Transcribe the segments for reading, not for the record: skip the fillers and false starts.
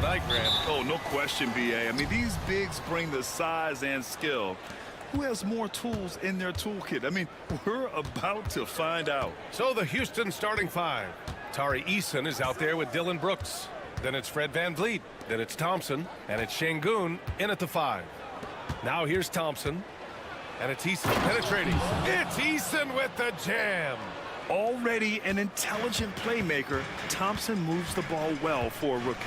tonight, Grant. Oh, no question, B.A. I mean, these bigs bring the size and skill. Who has more tools in their toolkit? I mean, we're about to find out. So the Houston starting five. Tari Eason is out there with Dylan Brooks. Then it's Fred VanVleet. Then it's Thompson. And it's Şengün in at the 5. Now here's Thompson. And it's Eason penetrating. It's Eason with the jam. Already an intelligent playmaker, Thompson moves the ball well for a rookie.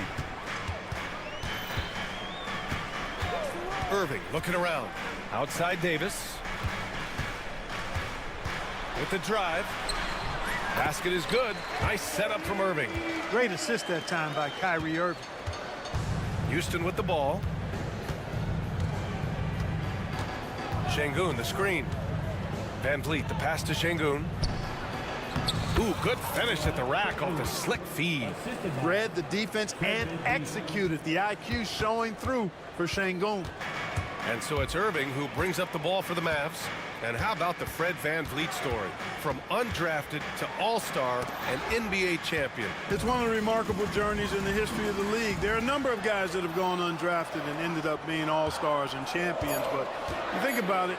Irving looking around. Outside Davis. With the drive. Basket is good. Nice setup from Irving. Great assist that time by Kyrie Irving. Houston with the ball. Şengün, the screen. VanVleet, the pass to Şengün. Ooh, good finish at the rack off the slick feed. Read the defense and executed. The IQ showing through for Şengün. And so it's Irving who brings up the ball for the Mavs. And how about the Fred VanVleet story? From undrafted to all-star and NBA champion. It's one of the remarkable journeys in the history of the league. There are a number of guys that have gone undrafted and ended up being all-stars and champions. But you think about it,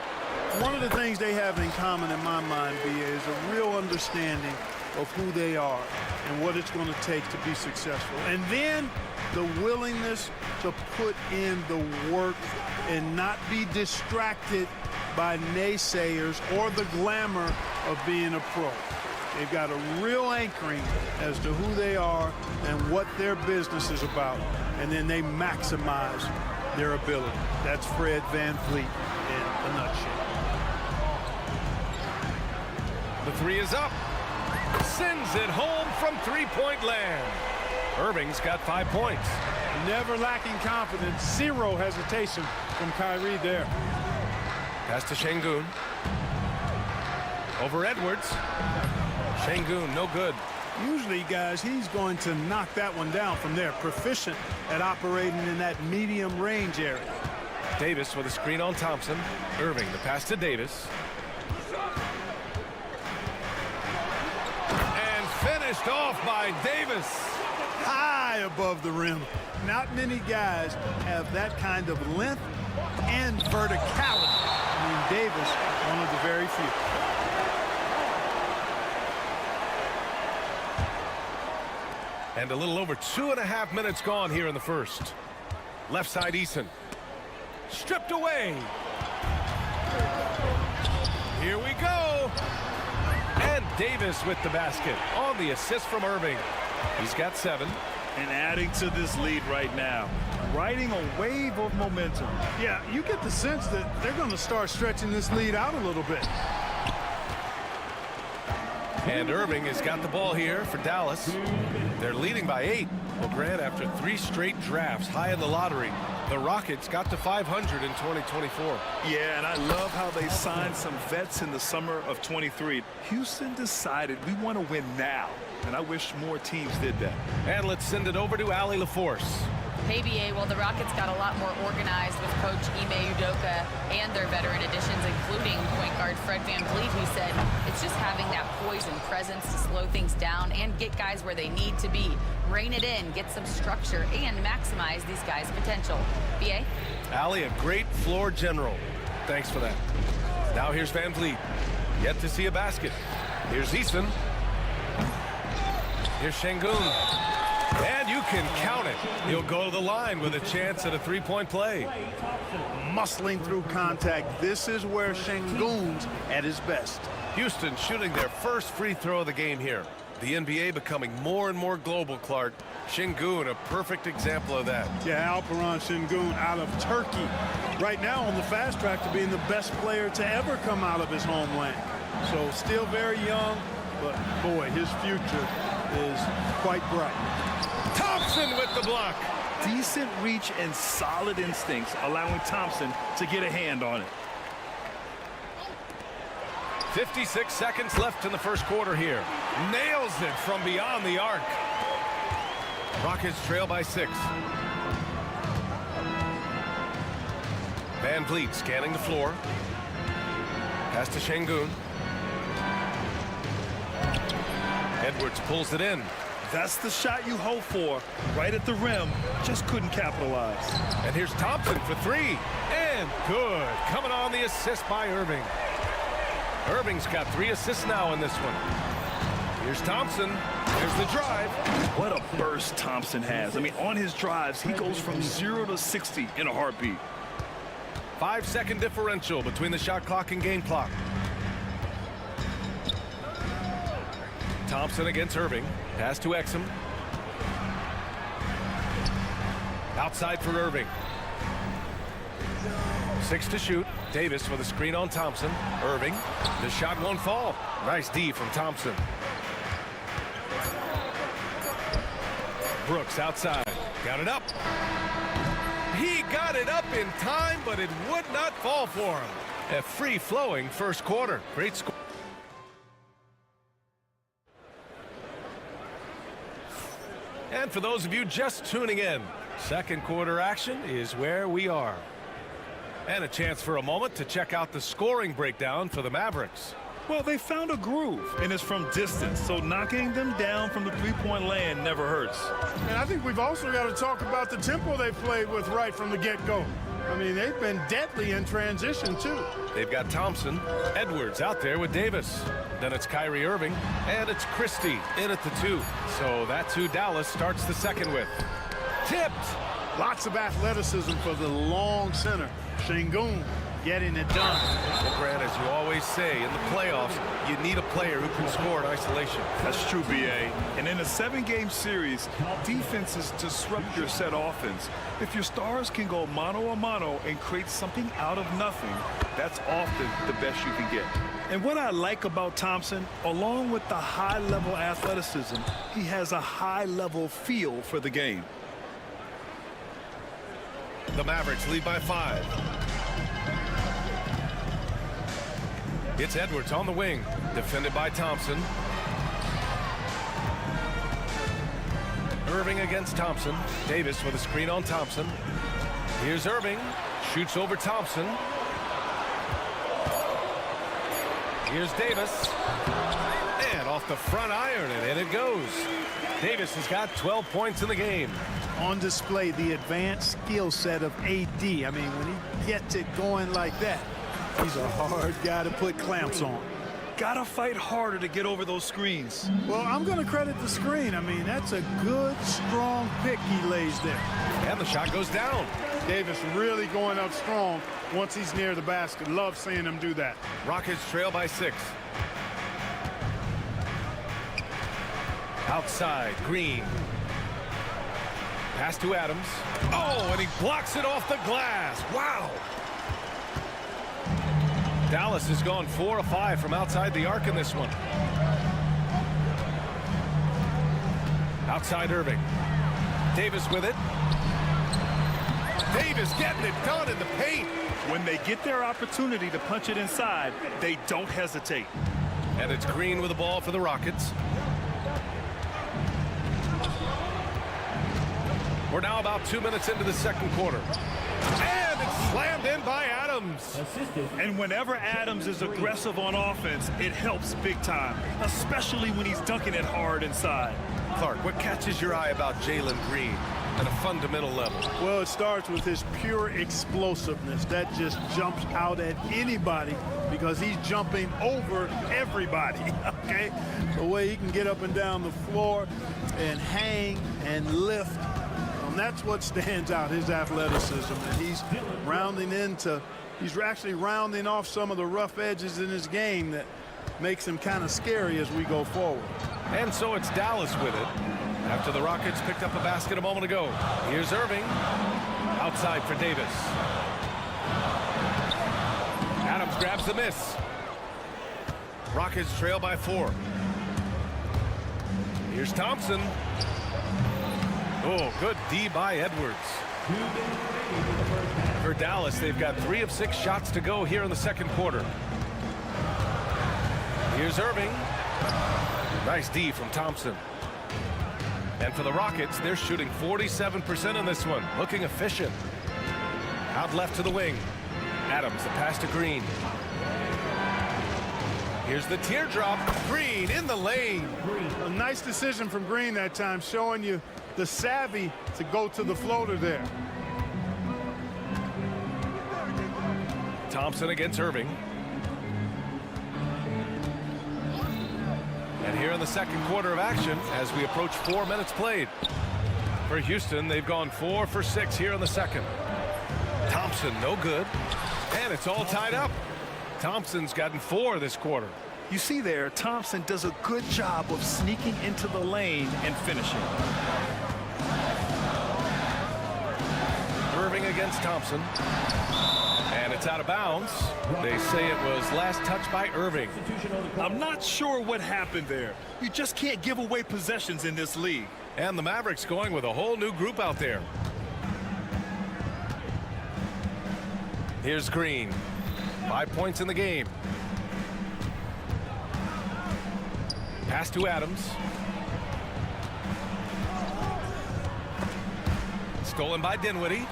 one of the things they have in common in my mind, B.A., is a real understanding of who they are and what it's going to take to be successful. And then the willingness to put in the work and not be distracted by naysayers or the glamour of being a pro. They've got a real anchoring as to who they are and what their business is about, and then they maximize their ability. That's Fred VanVleet in a nutshell. The three is up. Sends it home from three-point land. Irving's got 5 points. Never lacking confidence, zero hesitation from Kyrie there. Pass to Şengün. Over Edwards. Şengün, no good. Usually, guys, he's going to knock that one down from there. Proficient at operating in that medium range area. Davis with a screen on Thompson. Irving, the pass to Davis. And finished off by Davis. High above the rim. Not many guys have that kind of length and verticality. I mean, Davis, one of the very few. And a little over 2.5 minutes gone here in the first. Left side Eason. Stripped away. Here we go. And Davis with the basket on the assist from Irving. He's got 7. And adding to this lead right now, riding a wave of momentum. Yeah, you get the sense that they're going to start stretching this lead out a little bit. And Irving has got the ball here for Dallas. They're leading by 8. Well, Grant, after 3 straight drafts high in the lottery, the Rockets got to 500 in 2024. Yeah, and I love how they signed some vets in the summer of 23. Houston decided we want to win now, and I wish more teams did that. And let's send it over to Allie LaForce. Hey, BA, well, the Rockets got a lot more organized with Coach Ime Udoka and their veteran additions, including point guard Fred VanVleet, who said it's just having that poise and presence to slow things down and get guys where they need to be. Rein it in, get some structure, and maximize these guys' potential. BA? Allie, a great floor general. Thanks for that. Now here's VanVleet. Yet to see a basket. Here's Eason. Here's Şengün. And you can count it. He'll go to the line with a chance at a 3-point play. Muscling through contact. This is where Şengün's at his best. Houston shooting their first free throw of the game here. The NBA becoming more and more global, Clark. Şengün, a perfect example of that. Yeah, Alperen Şengün out of Turkey. Right now on the fast track to being the best player to ever come out of his homeland. So still very young, but boy, his future is quite bright. Thompson with the block. Decent reach and solid instincts, allowing Thompson to get a hand on it. 56 seconds left in the first quarter here. Nails it from beyond the arc. Rockets trail by 6. VanVleet scanning the floor. Pass to Şengün. Edwards pulls it in. That's the shot you hope for. Right at the rim, just couldn't capitalize. And here's Thompson for three. And good. Coming on the assist by Irving. Irving's got 3 assists now in this one. Here's Thompson. Here's the drive. What a burst Thompson has. I mean, on his drives, he goes from 0 to 60 in a heartbeat. 5-second differential between the shot clock and game clock. Thompson against Irving. Pass to Exum. Outside for Irving. 6 to shoot. Davis with a screen on Thompson. Irving. The shot won't fall. Nice D from Thompson. Brooks outside. Got it up. He got it up in time, but it would not fall for him. A free-flowing first quarter. Great score. And for those of you just tuning in, second quarter action is where we are. And a chance for a moment to check out the scoring breakdown for the Mavericks. Well, they found a groove, and it's from distance, so knocking them down from the three-point land never hurts. And I think we've also got to talk about the tempo they played with right from the get-go. I mean, they've been deadly in transition, too. They've got Thompson, Edwards out there with Davis. Then it's Kyrie Irving, and it's Christie in at the 2. So that's who Dallas starts the second with. Tipped. Lots of athleticism for the long center. Şengün getting it done. Well, Grant, as you always say, in the playoffs, you need a player who can score in isolation. That's true, B.A. And in a 7-game series, defenses disrupt your set offense. If your stars can go mano-a-mano and create something out of nothing, that's often the best you can get. And what I like about Thompson, along with the high-level athleticism, he has a high-level feel for the game. The Mavericks lead by 5. It's Edwards on the wing, defended by Thompson. Irving against Thompson. Davis with a screen on Thompson. Here's Irving. Shoots over Thompson. Here's Davis. And off the front iron, and in it goes. Davis has got 12 points in the game. On display, the advanced skill set of AD. I mean, when he gets it going like that, he's a hard guy to put clamps on. Gotta fight harder to get over those screens. Well, I'm going to credit the screen. I mean, that's a good, strong pick he lays there. And the shot goes down. Davis really going up strong once he's near the basket. Love seeing him do that. Rockets trail by 6. Outside, Green. Pass to Adams. Oh, and he blocks it off the glass. Wow. Dallas has gone 4 of 5 from outside the arc in this one. Outside Irving. Davis with it. Davis getting it done in the paint. When they get their opportunity to punch it inside, they don't hesitate. And it's Green with the ball for the Rockets. We're now about 2 minutes into the second quarter. And it's slammed in by Adams. And whenever Adams is aggressive on offense, it helps big time, especially when he's dunking it hard inside. Clark, what catches your eye about Jalen Green at a fundamental level? Well, it starts with his pure explosiveness. That just jumps out at anybody because he's jumping over everybody, okay? The way he can get up and down the floor and hang and lift. And that's what stands out, his athleticism. And he's actually rounding off some of the rough edges in his game that makes him kind of scary as we go forward. And so it's Dallas with it after the Rockets picked up a basket a moment ago. Here's Irving. Outside for Davis. Adams grabs the miss. Rockets trail by 4. Here's Thompson. Oh, good D by Edwards. For Dallas, they've got 3 of 6 shots to go here in the second quarter. Here's Irving. Nice D from Thompson. And for the Rockets, they're shooting 47% in this one. Looking efficient. Out left to the wing. Adams, the pass to Green. Here's the teardrop. Green in the lane. A nice decision from Green that time, showing you the savvy to go to the floater there. Thompson against Irving. And here in the second quarter of action as we approach 4 minutes played. For Houston, they've gone 4 for 6 here in the second. Thompson, no good. And it's all tied up. Thompson's gotten 4 this quarter. You see there, Thompson does a good job of sneaking into the lane and finishing. Irving against Thompson. And it's out of bounds. They say it was last touched by Irving. I'm not sure what happened there. You just can't give away possessions in this league. And the Mavericks going with a whole new group out there. Here's Green. 5 points in the game. Pass to Adams. Stolen by Dinwiddie.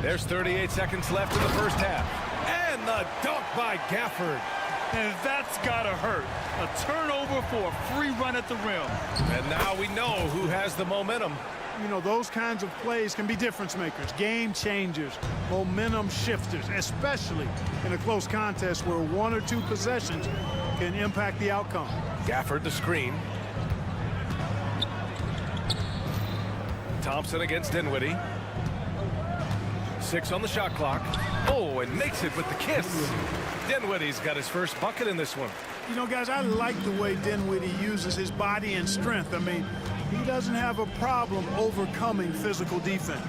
There's 38 seconds left in the first half. And the dunk by Gafford. And that's gotta hurt. A turnover for a free run at the rim. And now we know who has the momentum. You know, those kinds of plays can be difference makers, game changers, momentum shifters, especially in a close contest where 1 or 2 possessions can impact the outcome. Gafford the screen. Thompson against Dinwiddie. 6 on the shot clock. Oh, and makes it with the kiss. Dinwiddie's got his first bucket in this one. You know, guys, I like the way Dinwiddie uses his body and strength. I mean, he doesn't have a problem overcoming physical defense.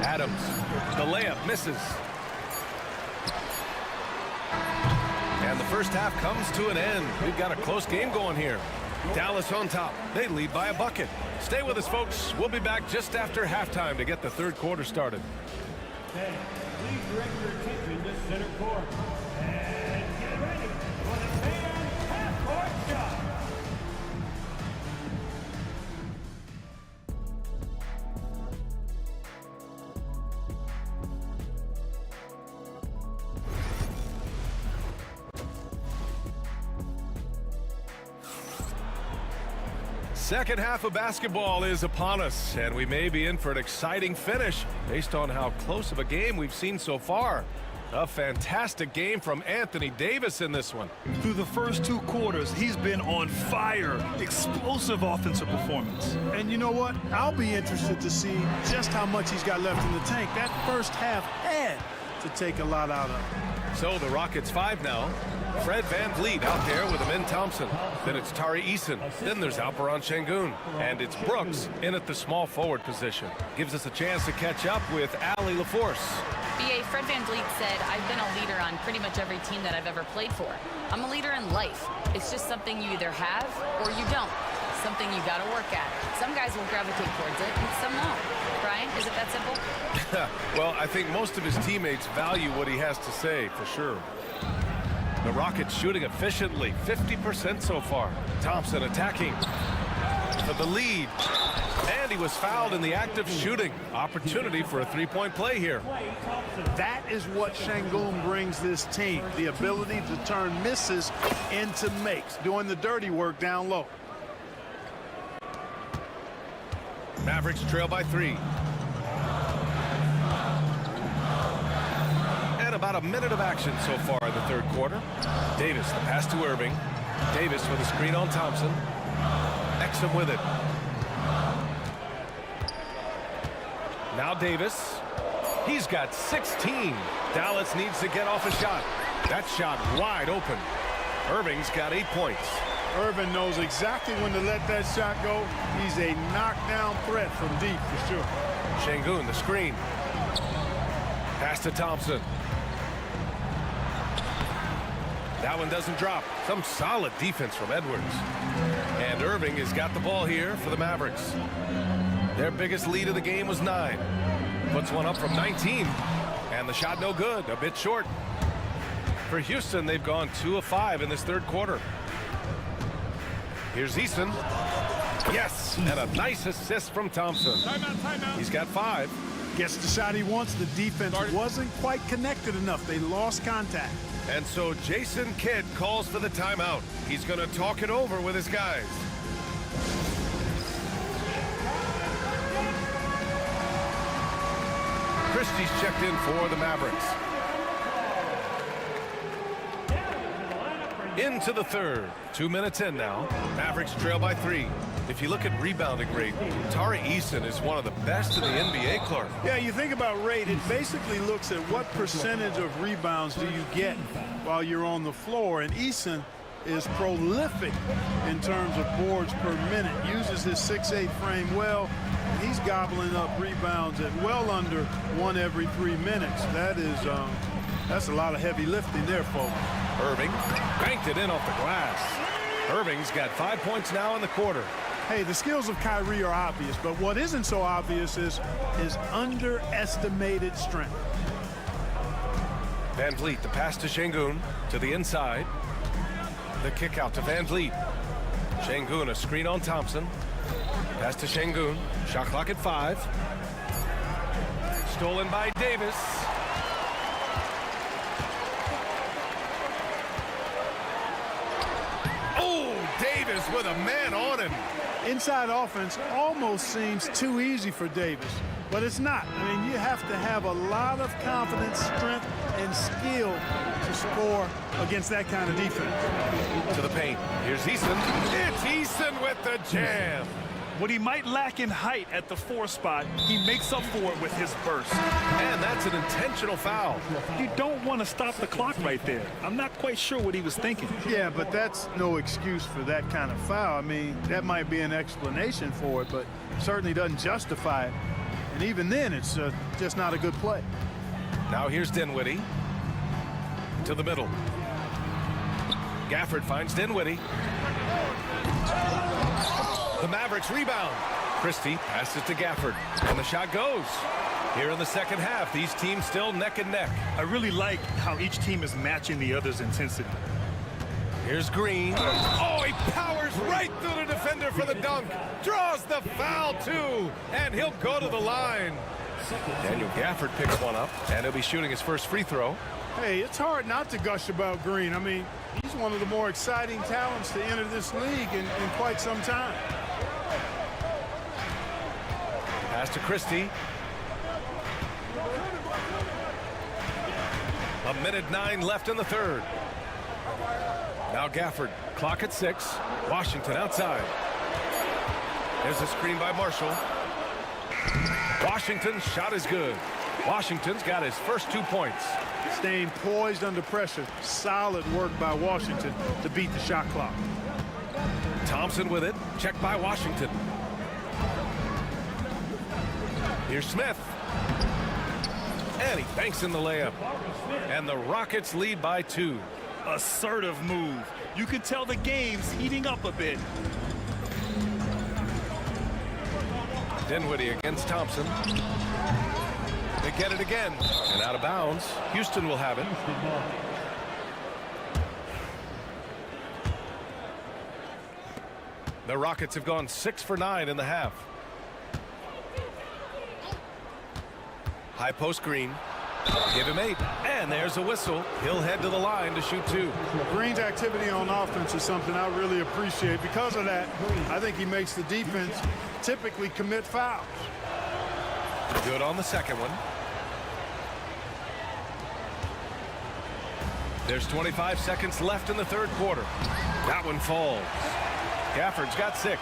Adams, the layup misses. And the first half comes to an end. We've got a close game going here. Dallas on top. They lead by a bucket. Stay with us, folks. We'll be back just after halftime to get the third quarter started. Okay, please direct your attention to center court. And get ready for the fan half-court shot. Second half of basketball is upon us, and we may be in for an exciting finish based on how close of a game we've seen so far. A fantastic game from Anthony Davis in this one. Through the first 2 quarters, he's been on fire. Explosive offensive performance. And you know what? I'll be interested to see just how much he's got left in the tank. That first half had to take a lot out of him. So the Rockets 5 now. Fred VanVleet out there with Amin Thompson. Then it's Tari Eason. Then there's Alperon Şengün. And it's Brooks in at the small forward position. Gives us a chance to catch up with Allie LaForce. BA, Fred VanVleet said, I've been a leader on pretty much every team that I've ever played for. I'm a leader in life. It's just something you either have or you don't. Something you gotta work at. Some guys will gravitate towards it and some won't. Brian, is it that simple? Well, I think most of his teammates value what he has to say, for sure. The Rockets shooting efficiently, 50% so far. Thompson attacking for the lead. And he was fouled in the act of shooting. Opportunity for a three-point play here. That is what Şengün brings this team, the ability to turn misses into makes, doing the dirty work down low. Mavericks trail by 3. And about a minute of action so far in the third quarter. Davis, the pass to Irving. Davis with a screen on Thompson. Exum with it. Now Davis. He's got 16. Dallas needs to get off a shot. That shot wide open. Irving's got 8 points. Irving knows exactly when to let that shot go. He's a knockdown threat from deep for sure. Şengün, the screen. Pass to Thompson. That one doesn't drop. Some solid defense from Edwards. And Irving has got the ball here for the Mavericks. Their biggest lead of the game was 9. Puts one up from 19. And the shot no good, a bit short. For Houston, they've gone 2 of 5 in this third quarter. Here's Eason. Yes, and a nice assist from Thompson. Timeout. He's got 5. Gets the shot he wants. The defense wasn't quite connected enough. They lost contact. And so Jason Kidd calls for the timeout. He's going to talk it over with his guys. Christie's checked in for the Mavericks. Into the third. 2 minutes in now. Mavericks trail by 3. If you look at rebounding rate, Tari Eason is one of the best in the NBA, Clark. Yeah, you think about rate, it basically looks at what percentage of rebounds do you get while you're on the floor. And Eason is prolific in terms of boards per minute. Uses his 6'8" frame well. And he's gobbling up rebounds at well under 1 every 3 minutes. That's a lot of heavy lifting there, folks. Irving banked it in off the glass. Irving's got 5 points now in the quarter. Hey, the skills of Kyrie are obvious, but what isn't so obvious is his underestimated strength. Van Vliet, the pass to Şengün, to the inside. The kick out to Van Vliet. Şengün, a screen on Thompson. Pass to Şengün. Shot clock at 5. Stolen by Davis. Oh, Davis with a man on him. Inside offense almost seems too easy for Davis, but it's not. I mean, you have to have a lot of confidence, strength, and skill to score against that kind of defense. To the paint. Here's Eason. It's Eason with the jam. What he might lack in height at the 4 spot, he makes up for it with his burst. And that's an intentional foul. You don't want to stop the clock right there. I'm not quite sure what he was thinking. Yeah, but that's no excuse for that kind of foul. I mean, that might be an explanation for it, but certainly doesn't justify it. And even then, it's just not a good play. Now here's Dinwiddie. To the middle. Gafford finds Dinwiddie. The Mavericks rebound. Christie passes to Gafford, and the shot goes. Here in the second half, these teams still neck and neck. I really like how each team is matching the other's intensity. Here's Green. Oh, he powers right through the defender for the dunk. Draws the foul, too, and he'll go to the line. Daniel Gafford picks one up, and he'll be shooting his first free throw. Hey, it's hard not to gush about Green. I mean, he's one of the more exciting talents to enter this league in quite some time. Pass to Christie. 1:09 left in the third. Now Gafford. Clock at 6. Washington outside. There's a screen by Marshall. Washington's shot is good. Washington's got his first 2 points. Staying poised under pressure. Solid work by Washington to beat the shot clock. Thompson with it. Checked by Washington. Here's Smith. And he banks in the layup. And the Rockets lead by 2. Assertive move. You can tell the game's heating up a bit. Dinwiddie against Thompson. They get it again. And out of bounds. Houston will have it. The Rockets have gone 6 for 9 in the half. High post Green. Give him 8. And there's a whistle. He'll head to the line to shoot 2. Green's activity on offense is something I really appreciate. Because of that, I think he makes the defense typically commit fouls. Good on the second one. There's 25 seconds left in the third quarter. That one falls. Gafford's got 6.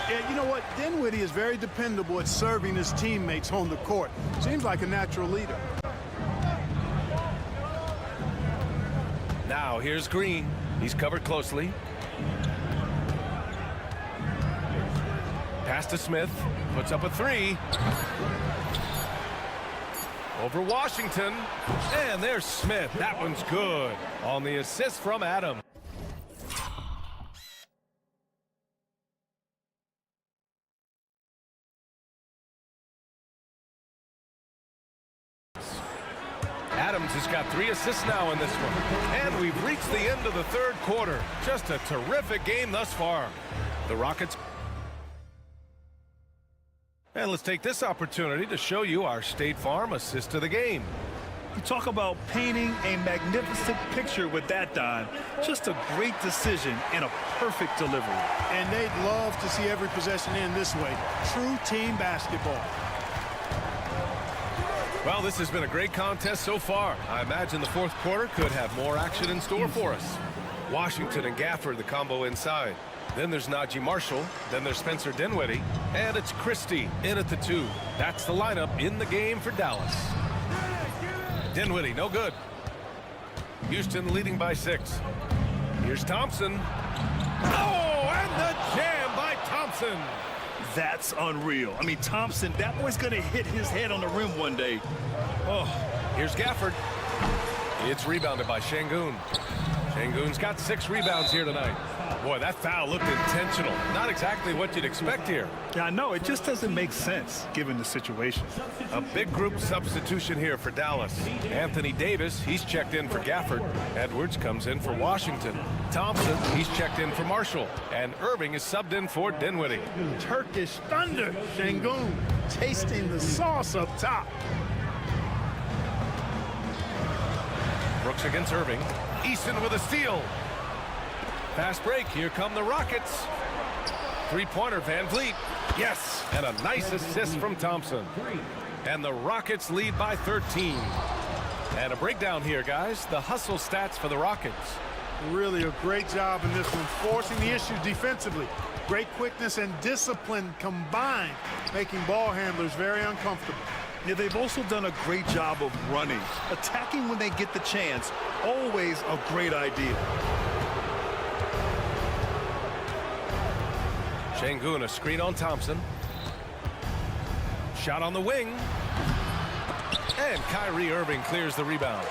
Yeah, you know what? Dinwiddie is very dependable at serving his teammates on the court. Seems like a natural leader. Now here's Green. He's covered closely. Pass to Smith. Puts up a 3. Over Washington. And there's Smith. That one's good. On the assist from Adam. Adams has got 3 assists now in this one. And we've reached the end of the third quarter. Just a terrific game thus far. The Rockets. And let's take this opportunity to show you our State Farm assist to the game. You talk about painting a magnificent picture with that, Don. Just a great decision and a perfect delivery. And they'd love to see every possession end this way. True team basketball. Well, this has been a great contest so far. I imagine the fourth quarter could have more action in store for us. Washington and Gafford, the combo inside. Then there's Najee Marshall. Then there's Spencer Dinwiddie. And it's Christie in at the 2. That's the lineup in the game for Dallas. Dinwiddie, no good. Houston leading by 6. Here's Thompson. Oh, and the jam by Thompson. That's unreal. I mean, Thompson, that boy's going to hit his head on the rim one day. Oh, here's Gafford. It's rebounded by Şengün. Şengün's got 6 rebounds here tonight. Boy, that foul looked intentional. Not exactly what you'd expect here. Yeah, I know. It just doesn't make sense given the situation. A big group substitution here for Dallas. Anthony Davis, he's checked in for Gafford. Edwards comes in for Washington. Thompson, he's checked in for Marshall. And Irving is subbed in for Dinwiddie. Turkish thunder. Şengün tasting the sauce up top. Brooks against Irving. Easton with a steal. Fast break. Here come the Rockets. Three-pointer, Van Vliet. Yes, and a nice assist from Thompson. And the Rockets lead by 13. And a breakdown here, guys. The hustle stats for the Rockets. Really a great job in this one, forcing the issue defensively. Great quickness and discipline combined, making ball handlers very uncomfortable. Yeah, they've also done a great job of running. Attacking when they get the chance, always a great idea. Şengün, a screen on Thompson. Shot on the wing. And Kyrie Irving clears the rebound.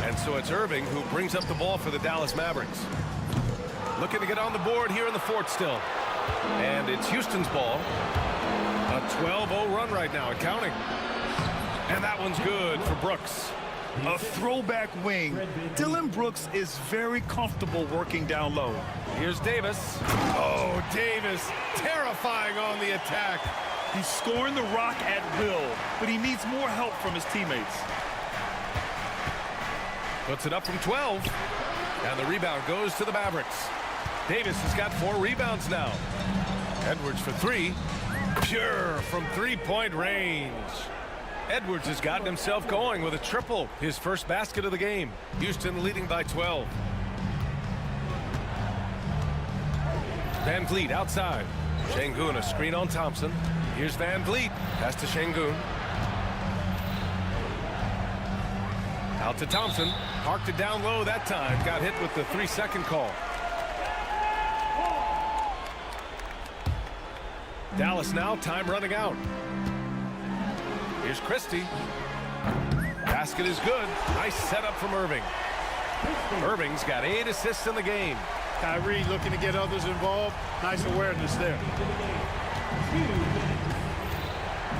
And so it's Irving who brings up the ball for the Dallas Mavericks. Looking to get on the board here in the fourth still. And it's Houston's ball. A 12-0 run right now and counting. And that one's good for Brooks. A throwback wing. Dylan Brooks is very comfortable working down low. Here's Davis. Oh, Davis, terrifying on the attack. He's scoring the rock at will, but he needs more help from his teammates. Puts it up from 12. And the rebound goes to the Mavericks. Davis has got 4 rebounds now. Edwards for 3. Pure from three-point range. Edwards has gotten himself going with a triple. His first basket of the game. Houston leading by 12. Van Vliet outside. Şengün, a screen on Thompson. Here's Van Vliet. Pass to Şengün. Out to Thompson. Parked it down low that time. Got hit with the 3-second call. Dallas now, time running out. Here's Christie. Basket is good. Nice setup from Irving. Irving's got 8 assists in the game. Kyrie looking to get others involved. Nice awareness there.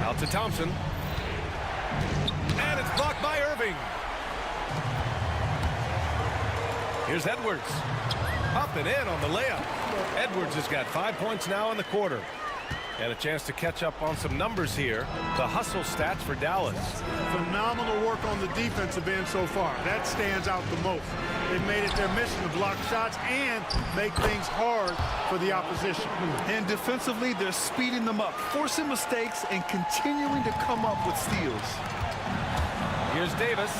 Out to Thompson. And it's blocked by Irving. Here's Edwards. Up and in on the layup. Edwards has got 5 points now in the quarter. And a chance to catch up on some numbers here. The hustle stats for Dallas. Phenomenal work on the defensive end so far. That stands out the most. They've made it their mission to block shots and make things hard for the opposition. And defensively, they're speeding them up, forcing mistakes, and continuing to come up with steals. Here's Davis.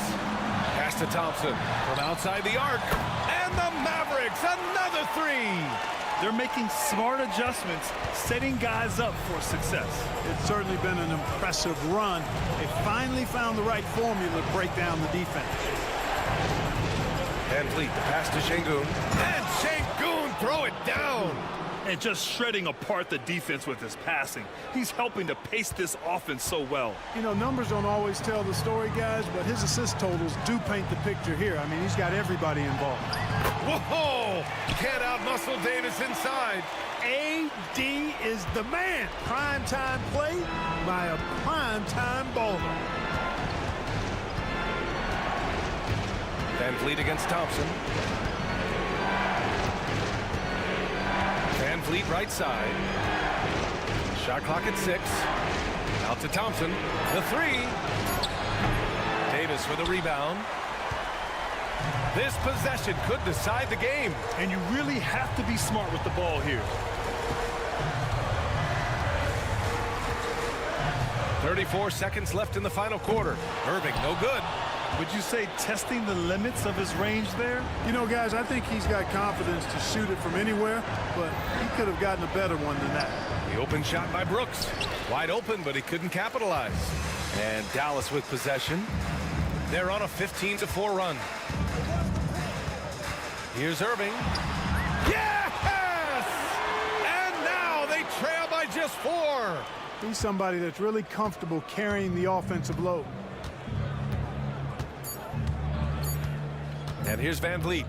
Pass to Thompson from outside the arc. And the Mavericks, another 3. They're making smart adjustments, setting guys up for success. It's certainly been an impressive run. They finally found the right formula to break down the defense. Van Vliet, the pass to Şengün. And Şengün throw it down. And just shredding apart the defense with his passing. He's helping to pace this offense so well. You know, numbers don't always tell the story, guys, but his assist totals do paint the picture here. I mean, he's got everybody involved. Whoa! Can't outmuscle Davis inside. AD is the man. Primetime play by a primetime baller. Van Vliet against Thompson. Van Vliet right side. Shot clock at 6. Out to Thompson. The three. Davis with a rebound. This possession could decide the game. And you really have to be smart with the ball here. 34 seconds left in the final quarter. Irving, no good. Would you say testing the limits of his range there? You know, guys, I think he's got confidence to shoot it from anywhere, but he could have gotten a better one than that. The open shot by Brooks. Wide open, but he couldn't capitalize. And Dallas with possession. They're on a 15-4 run. Here's Irving. Yes! And now they trail by just 4. He's somebody that's really comfortable carrying the offensive load. And here's Van Vliet.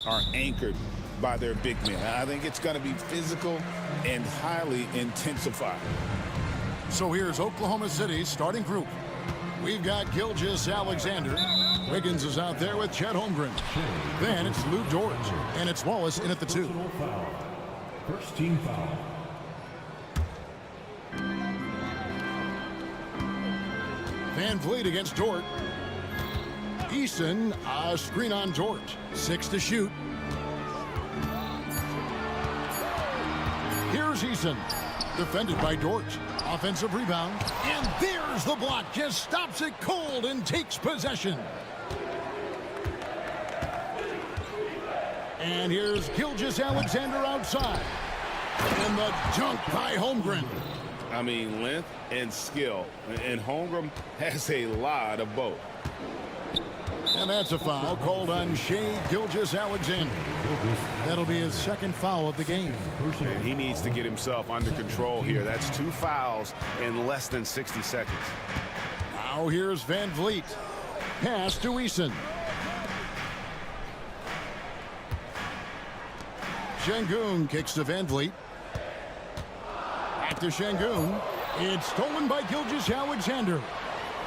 are anchored by their big men. I think it's going to be physical and highly intensified. So here's Oklahoma City's starting group. We've got Gilgeous Alexander. Wiggins is out there with Chet Holmgren. Then it's Lou Dort. And it's Wallace in at the 2. Personal foul. First team foul. Van Vliet against Dort. Eason, a screen on Dort. 6 to shoot. Here's Eason. Defended by Dort. Offensive rebound. And there's the block. Just stops it cold and takes possession. And here's Gilgeous Alexander outside. And the dunk by Holmgren. I mean, length and skill. And Holmgren has a lot of both. And that's a foul called on Shai Gilgeous-Alexander. That'll be his second foul of the game. And he needs to get himself under control here. That's 2 fouls in less than 60 seconds. Now here's Van Vliet. Pass to Eason. Şengün kicks to Van Vliet. Back to Şengün. It's stolen by Gilgeous-Alexander.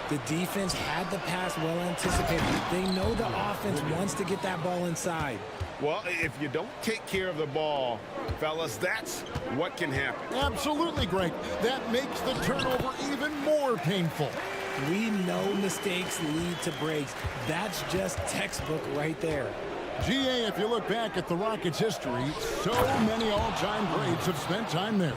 The defense had the pass well anticipated. They know the offense wants to get that ball inside. Well, if you don't take care of the ball, fellas, that's what can happen. Absolutely, Greg. That makes the turnover even more painful. We know mistakes lead to breaks. That's just textbook right there. GA, if you look back at the Rockets' history, so many all-time greats have spent time there.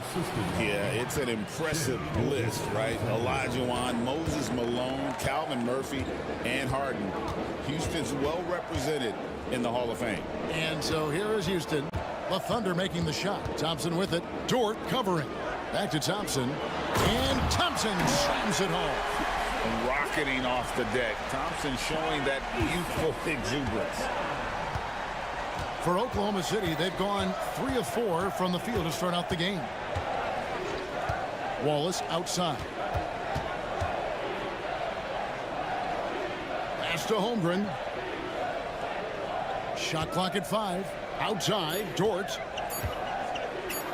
Yeah, it's an impressive list, right? Olajuwon, Moses Malone, Calvin Murphy, and Harden. Houston's well represented in the Hall of Fame. And so here is Houston. The Thunder making the shot. Thompson with it. Dort covering. Back to Thompson. And Thompson slams it home. Rocketing off the deck. Thompson showing that youthful exuberance. For Oklahoma City, they've gone 3 of 4 from the field to start out the game. Wallace outside. Pass to Holmgren. Shot clock at 5. Outside, Dort.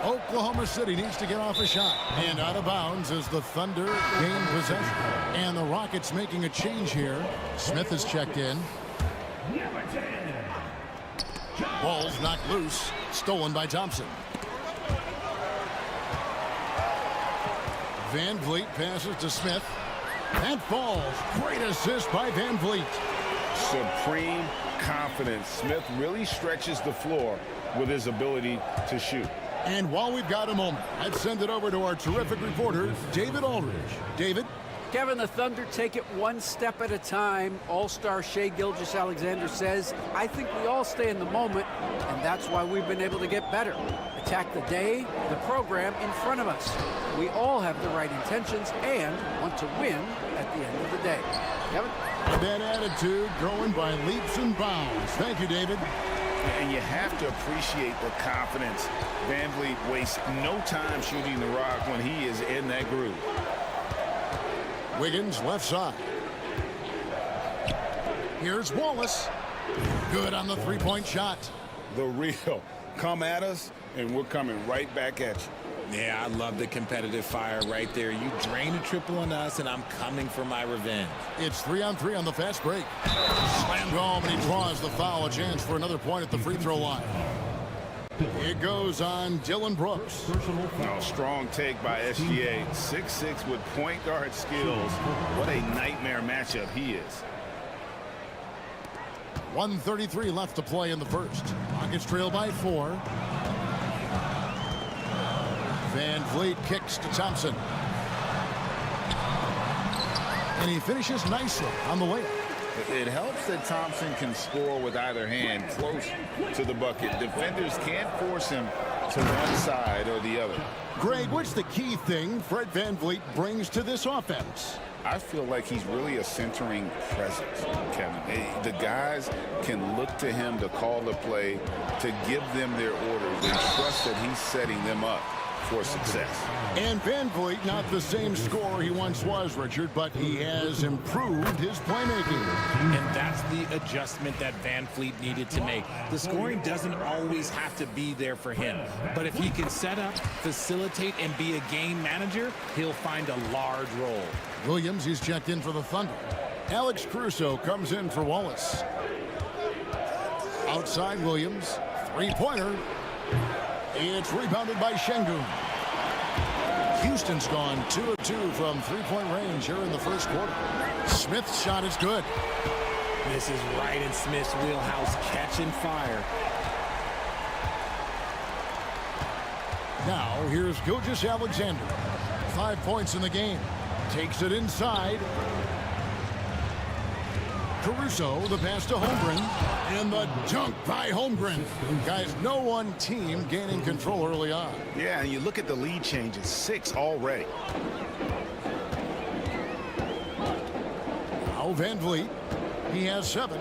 Oklahoma City needs to get off a shot. And out of bounds as the Thunder gain possession. And the Rockets making a change here. Smith is checked in. Ball's knocked loose. Stolen by Thompson. Van Vliet passes to Smith. That falls. Great assist by Van Vliet. Supreme confidence. Smith really stretches the floor with his ability to shoot. And while we've got a moment, let's send it over to our terrific reporter, David Aldridge. David? Kevin, the Thunder take it one step at a time. All-star Shai Gilgeous-Alexander says, I think we all stay in the moment, and that's why we've been able to get better. Attack the day, the program in front of us. We all have the right intentions and want to win at the end of the day. Kevin? And that attitude growing by leaps and bounds. Thank you, David. And you have to appreciate the confidence. Van Vliet wastes no time shooting the rock when he is in that groove. Wiggins left side. Here's Wallace. Good on the three-point shot. The real. Come at us, and we're coming right back at you. Yeah, I love the competitive fire right there. You drain a triple on us, and I'm coming for my revenge. It's 3-on-3 on the fast break. Slammed home, and he draws the foul. A chance for another point at the free throw line. It goes on Dillon Brooks. Oh, strong take by SGA. 6'6" with point guard skills. What a nightmare matchup he is. 1:33 left to play in the first. Rockets trail by 4. Van Vliet kicks to Thompson. And he finishes nicely on the layup. It helps that Thompson can score with either hand close to the bucket. Defenders can't force him to one side or the other. Greg, what's the key thing Fred Van Vliet brings to this offense? I feel like he's really a centering presence, Kevin. The guys can look to him to call the play, to give them their orders, and trust that he's setting them up for success. And Van Vliet, not the same scorer he once was, Richard, but he has improved his playmaking. And that's the adjustment that Van Vliet needed to make. The scoring doesn't always have to be there for him. But if he can set up, facilitate, and be a game manager, he'll find a large role. Williams, he's checked in for the Thunder. Alex Caruso comes in for Wallace. Outside Williams, three-pointer. It's rebounded by Şengün. Houston's gone 2 of 2 from three-point range here in the first quarter. Smith's shot is good. This is right in Smith's wheelhouse, catching fire. Now, here's Gilgeous-Alexander. 5 points in the game. Takes it inside. Caruso, the pass to Holmgren. And the dunk by Holmgren. Guys, no one team gaining control early on. Yeah, and you look at the lead changes, 6 already. Now Van Vliet, he has 7.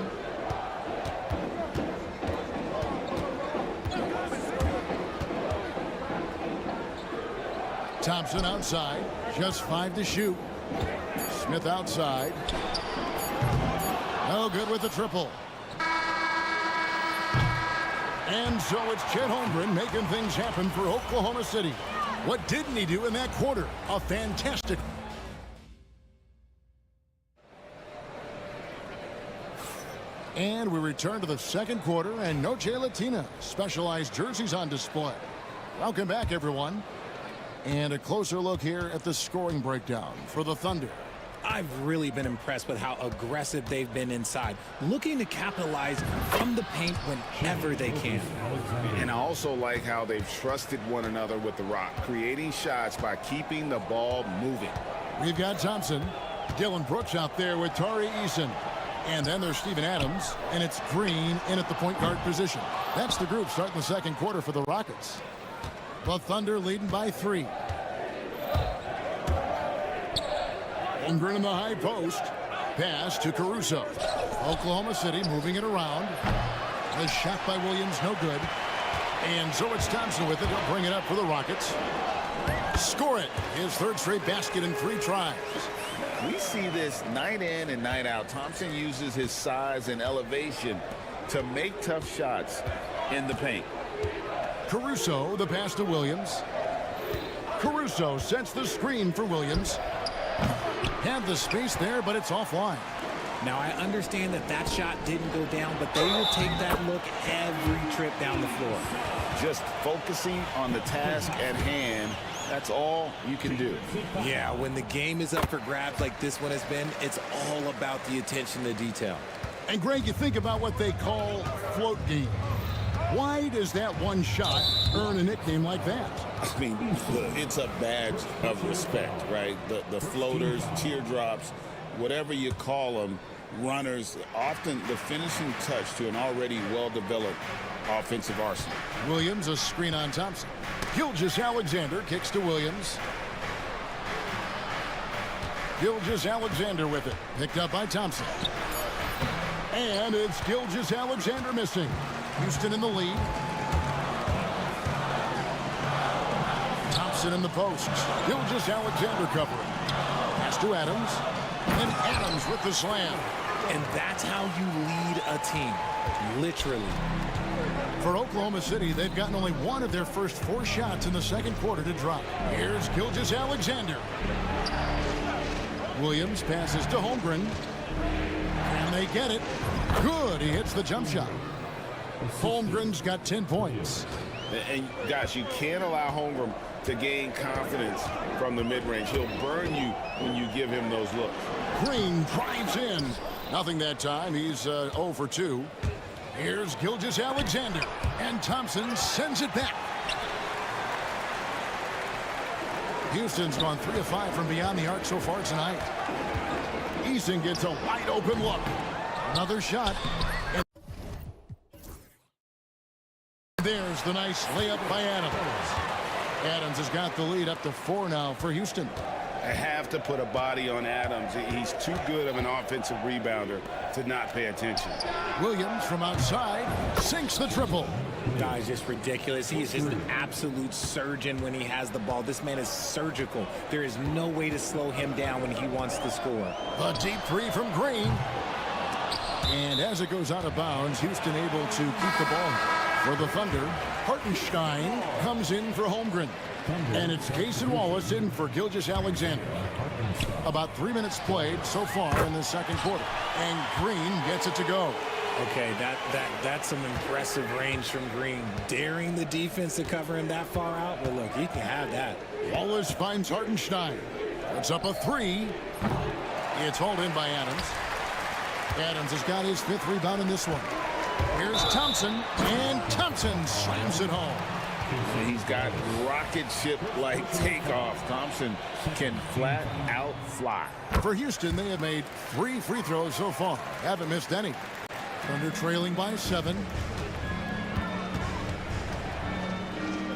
Thompson outside, just 5 to shoot. Smith outside. No good with the triple. And so it's Chet Holmgren making things happen for Oklahoma City. What didn't he do in that quarter? A fantastic. And we return to the second quarter, and Noche Latina specialized jerseys on display. Welcome back, everyone. And a closer look here at the scoring breakdown for the Thunder. I've really been impressed with how aggressive they've been inside, looking to capitalize from the paint whenever they can. And I also like how they've trusted one another with the rock, creating shots by keeping the ball moving. We've got Thompson, Dylan Brooks out there with Tari Eason. And then there's Steven Adams, and it's Green in at the point guard position. That's the group starting the second quarter for the Rockets. The Thunder leading by 3. Holmgren in the high post. Pass to Caruso. Oklahoma City moving it around. The shot by Williams, no good. And so it's Thompson with it. He'll bring it up for the Rockets. Score it. His third straight basket in 3 tries. We see this night in and night out. Thompson uses his size and elevation to make tough shots in the paint. Caruso, the pass to Williams. Caruso sets the screen for Williams. Had the space there, but it's offline. Now, I understand that that shot didn't go down, but they will take that look every trip down the floor. Just focusing on the task at hand, that's all you can do. Yeah, when the game is up for grabs like this one has been, it's all about the attention to detail. And Greg, you think about what they call float game. Why does that one shot earn a nickname like that? I mean, it's a badge of respect, right? The floaters, teardrops, whatever you call them, runners, often the finishing touch to an already well-developed offensive arsenal. Williams, a screen on Thompson. Gilgeous-Alexander kicks to Williams. Gilgeous-Alexander with it. Picked up by Thompson. And it's Gilgeous-Alexander missing. Houston in the lead. Thompson in the post. Gilgeous-Alexander covering. Pass to Adams. And Adams with the slam. And that's how you lead a team. Literally. For Oklahoma City, they've gotten only 1 of their first 4 shots in the second quarter to drop. Here's Gilgeous-Alexander. Williams passes to Holmgren. And they get it. Good. He hits the jump shot. Holmgren's got 10 points. And guys, you can't allow Holmgren to gain confidence from the mid-range. He'll burn you when you give him those looks. Green drives in. Nothing that time. He's 0 for 2. Here's Gilgeous-Alexander. And Thompson sends it back. Houston's gone 3 of 5 from beyond the arc so far tonight. Eason gets a wide open look. Another shot. And there's the nice layup by Adams. Adams has got the lead up to 4 now for Houston. I have to put a body on Adams. He's too good of an offensive rebounder to not pay attention. Williams from outside sinks the triple. Guys, just ridiculous. He is just an absolute surgeon when he has the ball. This man is surgical. There is no way to slow him down when he wants to score. The deep three from Green. And as it goes out of bounds, Houston able to keep the ball. For the Thunder, Hartenstein comes in for Holmgren. And it's Cason Wallace in for Gilgeous-Alexander. About 3 minutes played so far in the second quarter. And Green gets it to go. Okay, that's some impressive range from Green. Daring the defense to cover him that far out. Well, look, he can have that. Wallace finds Hartenstein. It's up a three. It's hauled in by Adams. Adams has got his 5th rebound in this one. Here's Thompson, and Thompson slams it home. He's got rocket ship-like takeoff. Thompson can flat out fly. For Houston, they have made 3 free throws so far. Haven't missed any. Thunder trailing by 7.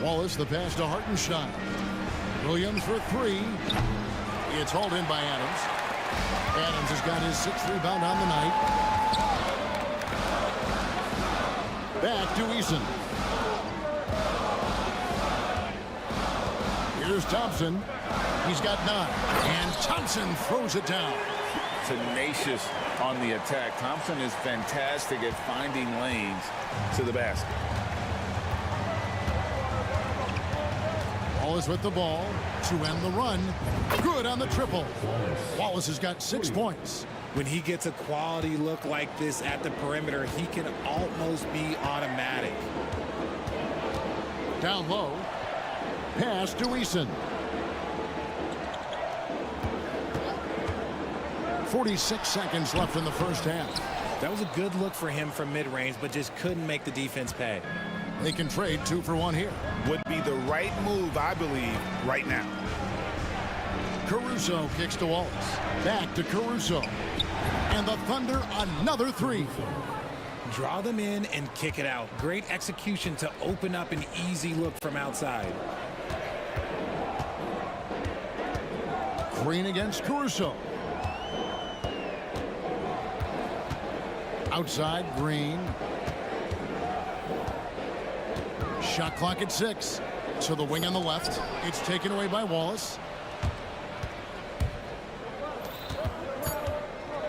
Wallace, the pass to Hartenstein. Williams for 3. It's hauled in by Adams. Adams has got his 6th rebound on the night. Back to Eason. Here's Thompson. He's got 9. And Thompson throws it down. Tenacious on the attack. Thompson is fantastic at finding lanes to the basket. Wallace with the ball to end the run. Good on the triple. Wallace has got 6 points. When he gets a quality look like this at the perimeter, he can almost be automatic. Down low. Pass to Eason. 46 seconds left in the first half. That was a good look for him from mid-range, but just couldn't make the defense pay. They can trade 2 for 1 here. Would be the right move, I believe, right now. Caruso kicks to Wallace. Back to Caruso. And the Thunder another 3. Draw them in and kick it out. Great execution to open up an easy look from outside. Green against Caruso. Outside, Green. Shot clock at 6. So the wing on the left. It's taken away by Wallace.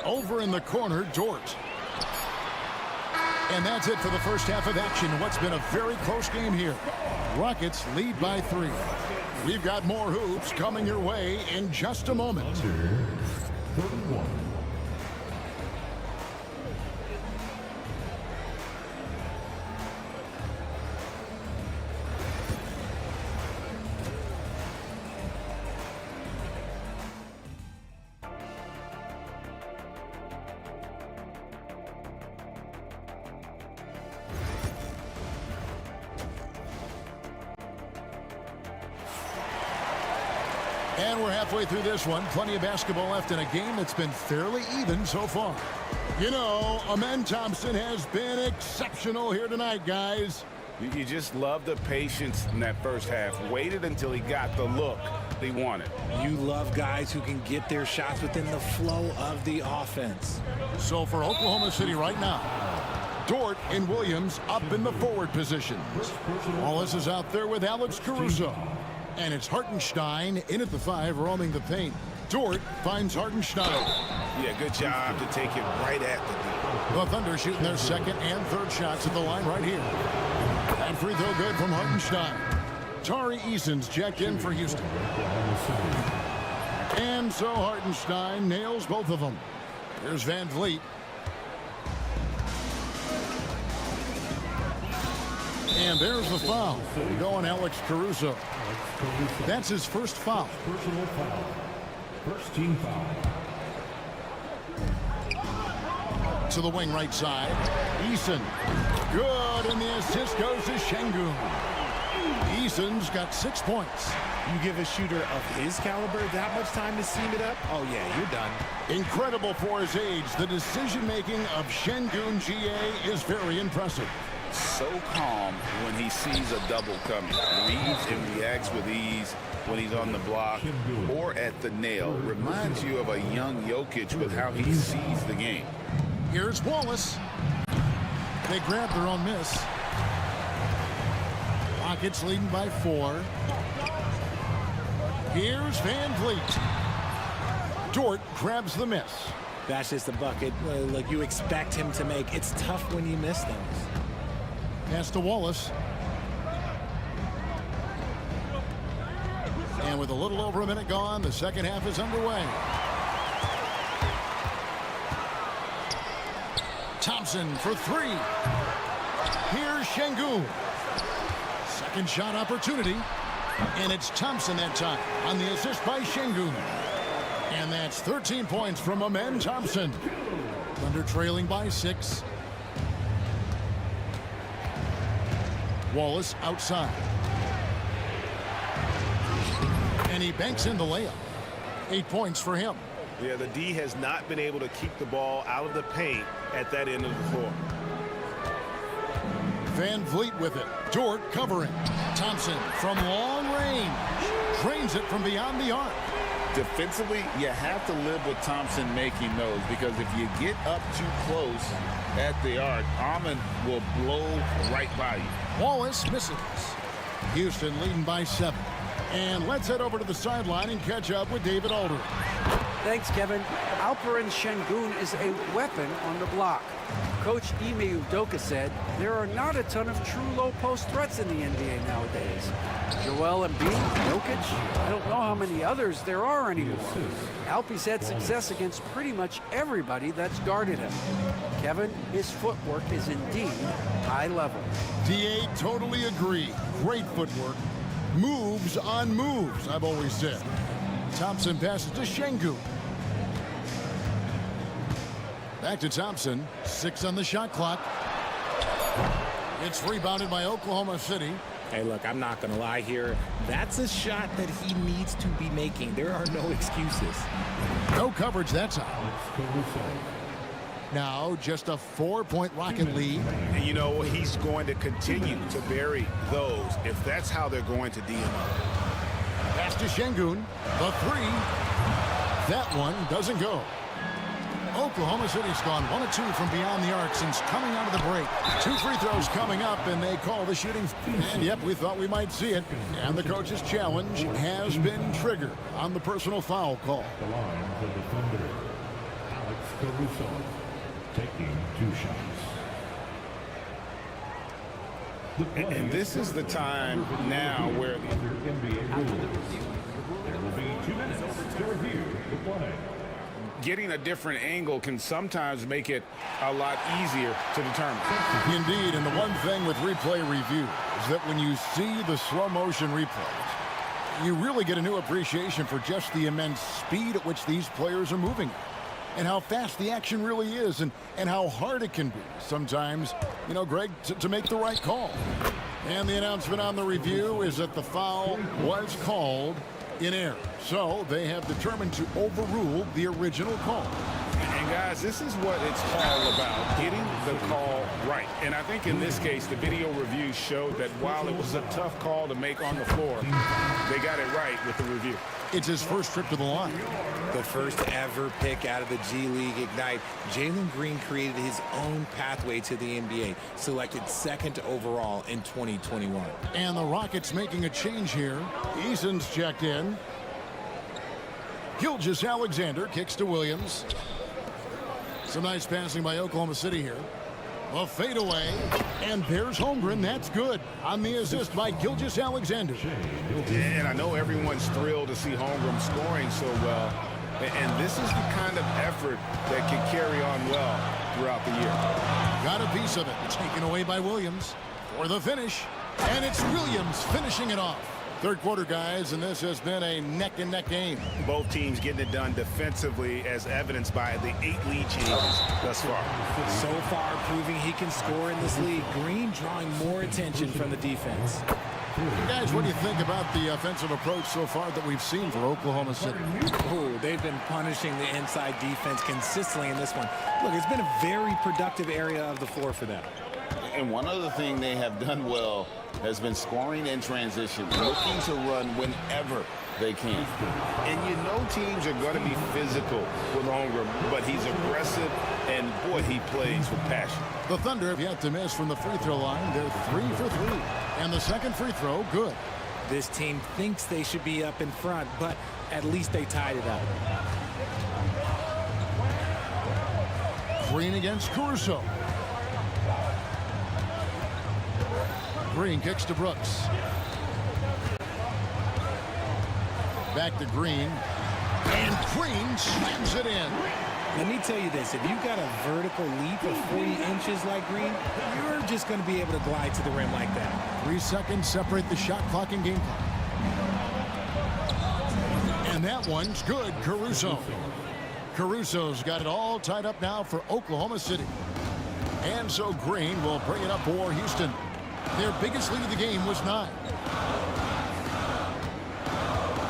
Over in the corner, Dort. And that's it for the first half of action. What's been a very close game here. Rockets lead by 3. We've got more hoops coming your way in just a moment. And we're halfway through this one. Plenty of basketball left in a game that's been fairly even so far. You know, Amen Thompson has been exceptional here tonight, guys. You just love the patience in that first half. Waited until he got the look they wanted. You love guys who can get their shots within the flow of the offense. So for Oklahoma City right now, Dort and Williams up in the forward position. Wallace is out there with Alex Caruso. And it's Hartenstein in at the 5, roaming the paint. Dort finds Hartenstein. Yeah, good job to take it right at the D. The Thunder shooting their 2nd and 3rd shots at the line right here. And free throw good from Hartenstein. Tari Eason's checked in for Houston. And so Hartenstein nails both of them. Here's Van Vliet. And there's the foul. Going Alex Caruso. That's his first foul. Personal foul. First team foul. To the wing right side. Eason. Good, and the assist goes to Şengün. Eason's got 6 points. You give a shooter of his caliber that much time to seam it up? Oh, yeah, you're done. Incredible for his age. The decision-making of Şengün GA is very impressive. So calm when he sees a double coming. Reads and reacts with ease when he's on the block or at the nail. Reminds you of a young Jokic with how he sees the game. Here's Wallace. They grab their own miss. Rockets leading by 4. Here's Van Vliet. Dort grabs the miss. That's just a bucket like you expect him to make. It's tough when you miss those. Pass to Wallace. And with a little over a minute gone, the second half is underway. Thompson for 3. Here's Şengün. Second shot opportunity. And it's Thompson that time on the assist by Şengün. And that's 13 points from Amen Thompson. Thunder trailing by 6. Wallace outside. And he banks in the layup. 8 points for him. Yeah, the D has not been able to keep the ball out of the paint at that end of the floor. Van Vliet with it. Dort covering. Thompson from long range. Drains it from beyond the arc. Defensively, you have to live with Thompson making those, because if you get up too close at the arc, Ahmed will blow right by you. Wallace misses. Houston leading by 7. And let's head over to the sideline and catch up with David Aldridge. Thanks, Kevin. Alperen Şengün is a weapon on the block. Coach Ime Udoka said there are not a ton of true low-post threats in the NBA nowadays. Joel Embiid, Jokic, I don't know how many others there are anymore. Alpe's had success against pretty much everybody that's guarded him. Kevin, his footwork is indeed high level. DA totally agree. Great footwork. Moves on moves, I've always said. Thompson passes to Şengün. Back to Thompson. 6 on the shot clock. It's rebounded by Oklahoma City. Hey, look, I'm not going to lie here. That's a shot that he needs to be making. There are no excuses. No coverage that time. Now just a 4-point Rocket lead. And you know, he's going to continue to bury those if that's how they're going to D him up. Pass to Şengün. The 3. That one doesn't go. Oklahoma City's gone 1 of 2 from beyond the arc since coming out of the break. 2 free throws coming up, and they call the shooting. And yep, we thought we might see it. And the coach's challenge has been triggered on the personal foul call. The line for the Thunder, Alex Caruso, taking 2 shots. And this is the time now where NBA rules. There will be 2 minutes to review the play. getting a different angle can sometimes make it a lot easier to determine. Indeed, and the one thing with replay review is that when you see the slow motion replays, you really get a new appreciation for just the immense speed at which these players are moving and how fast the action really is and how hard it can be sometimes, you know, Greg, to make the right call. And the announcement on the review is that the foul was called in error. So they have determined to overrule the original call. And guys, this is what it's all about, getting the call right. And I think in this case, the video review showed that while it was a tough call to make on the floor, they got it right with the review. It's his first trip to the line. The first ever pick out of the G League Ignite. Jalen Green created his own pathway to the NBA, selected second overall in 2021. And the Rockets making a change here. Eason's checked in. Gilgeous Alexander kicks to Williams. Some nice passing by Oklahoma City here. A fadeaway, and there's Holmgren. That's good on the assist by Gilgeous Alexander. And I know everyone's thrilled to see Holmgren scoring so well. And this is the kind of effort that can carry on well throughout the year. Got a piece of it. Taken away by Williams for the finish. And it's Williams finishing it off. Third quarter, guys, and this has been a neck-and-neck game. Both teams getting it done defensively, as evidenced by the 8 lead changes thus far. So far, proving he can score in this league. Green drawing more attention from the defense. Guys, what do you think about the offensive approach so far that we've seen for Oklahoma City? Oh, they've been punishing the inside defense consistently in this one. Look, it's been a very productive area of the floor for them. And one other thing they have done well has been scoring in transition, looking to run whenever they can. And you know teams are going to be physical with Holmgren, but he's aggressive and and boy, he plays with passion. The Thunder have yet to miss from the free throw line. They're 3 for 3. And the second free throw, good. This team thinks they should be up in front, but at least they tied it up. Green against Caruso. Green kicks to Brooks. Back to Green. And Green slams it in. Let me tell you this, if you've got a vertical leap of 40 inches like Green, you're just going to be able to glide to the rim like that. 3 seconds separate the shot clock and game clock. And that one's good, Caruso. Caruso's got it all tied up now for Oklahoma City. And so Green will bring it up for Houston. Their biggest lead of the game was 9.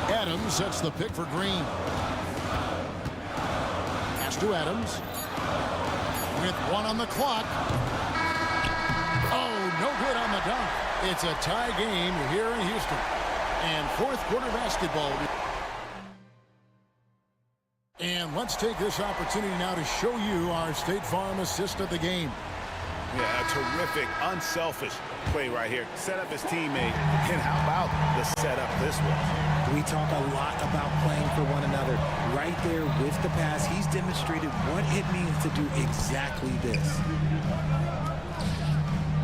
Adams sets the pick for Green. Pass to Adams. With 1 on the clock. Oh, no good on the dunk. It's a tie game here in Houston. And fourth quarter basketball. And let's take this opportunity now to show you our State Farm assist of the game. Yeah, a terrific, unselfish play right here. Set up his teammate. And how about the setup this was? We talk a lot about playing for one another. Right there with the pass, he's demonstrated what it means to do exactly this.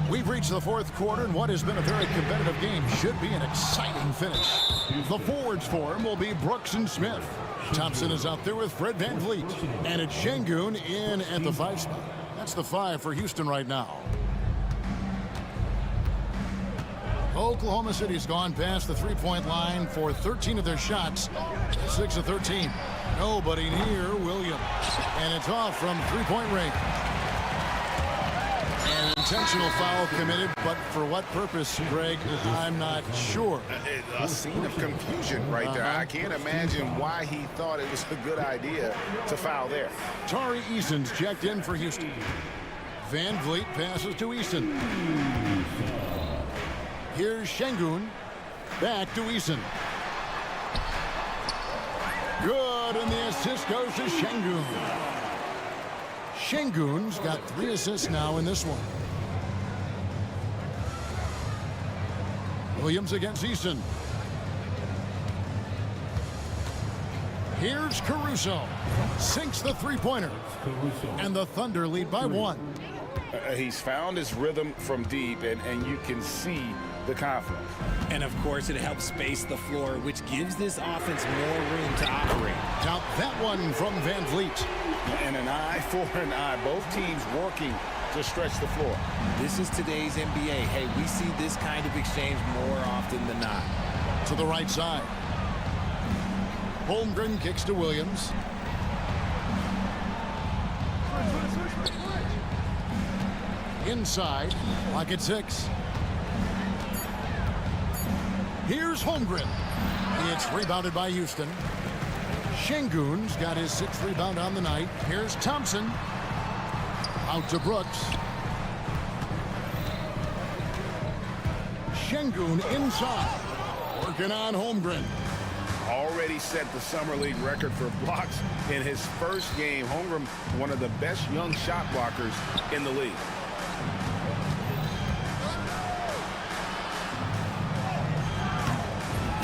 We've reached the fourth quarter, and what has been a very competitive game should be an exciting finish. The forwards for him will be Brooks and Smith. Thompson is out there with Fred VanVleet. And it's Şengün in at the 5 spot. That's the 5 for Houston right now. Oklahoma City's gone past the three-point line for 13 of their shots. 6 of 13. Nobody near Williams. And it's off from three-point range. An intentional foul committed, but for what purpose, Greg, I'm not sure. A scene of confusion right there. I can't imagine why he thought it was a good idea to foul there. Tari Eason's checked in for Houston. VanVleet passes to Eason. Here's Şengün. Back to Eason. Good, and the assist goes to Şengün. Şengün's got 3 assists now in this one. Williams against Eason. Here's Caruso. Sinks the three-pointer. And the Thunder lead by 1. He's found his rhythm from deep, and you can see the confidence. And of course, it helps space the floor, which gives this offense more room to operate. Count that one from VanVleet. And an eye for an eye. Both teams working to stretch the floor. This is today's NBA. Hey, we see this kind of exchange more often than not. To the right side. Holmgren kicks to Williams. Inside, lock at 6. Here's Holmgren. It's rebounded by Houston. Şengün's got his 6th rebound on the night. Here's Thompson. Out to Brooks. Şengün inside. Working on Holmgren. Already set the Summer League record for blocks in his first game. Holmgren, one of the best young shot blockers in the league.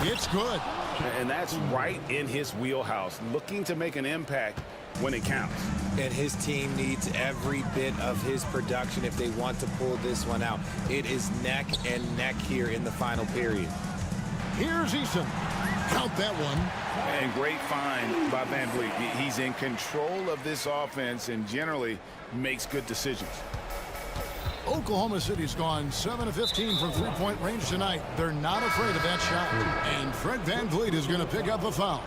It's good. And that's right in his wheelhouse, looking to make an impact when it counts. And his team needs every bit of his production if they want to pull this one out. It is neck and neck here in the final period. Here's Eason. Count that one. And great find by VanVleet. He's in control of this offense and generally makes good decisions. Oklahoma City's gone 7 of 15 from three-point range tonight. They're not afraid of that shot. And Fred VanVleet is going to pick up a foul.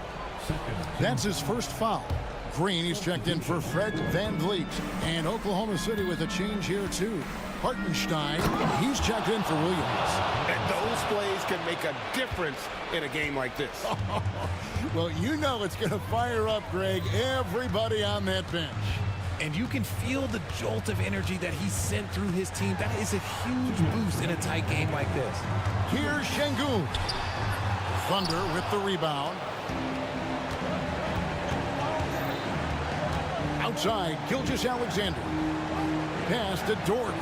That's his first foul. Green, he's checked in for Fred VanVleet. And Oklahoma City with a change here, too. Hartenstein, he's checked in for Williams. And those plays can make a difference in a game like this. Well, you know it's going to fire up, Greg, everybody on that bench. And you can feel the jolt of energy that he sent through his team. That is a huge boost in a tight game like this. Here's Şengün. Thunder with the rebound. Outside, Gilgeous Alexander. Pass to Dort.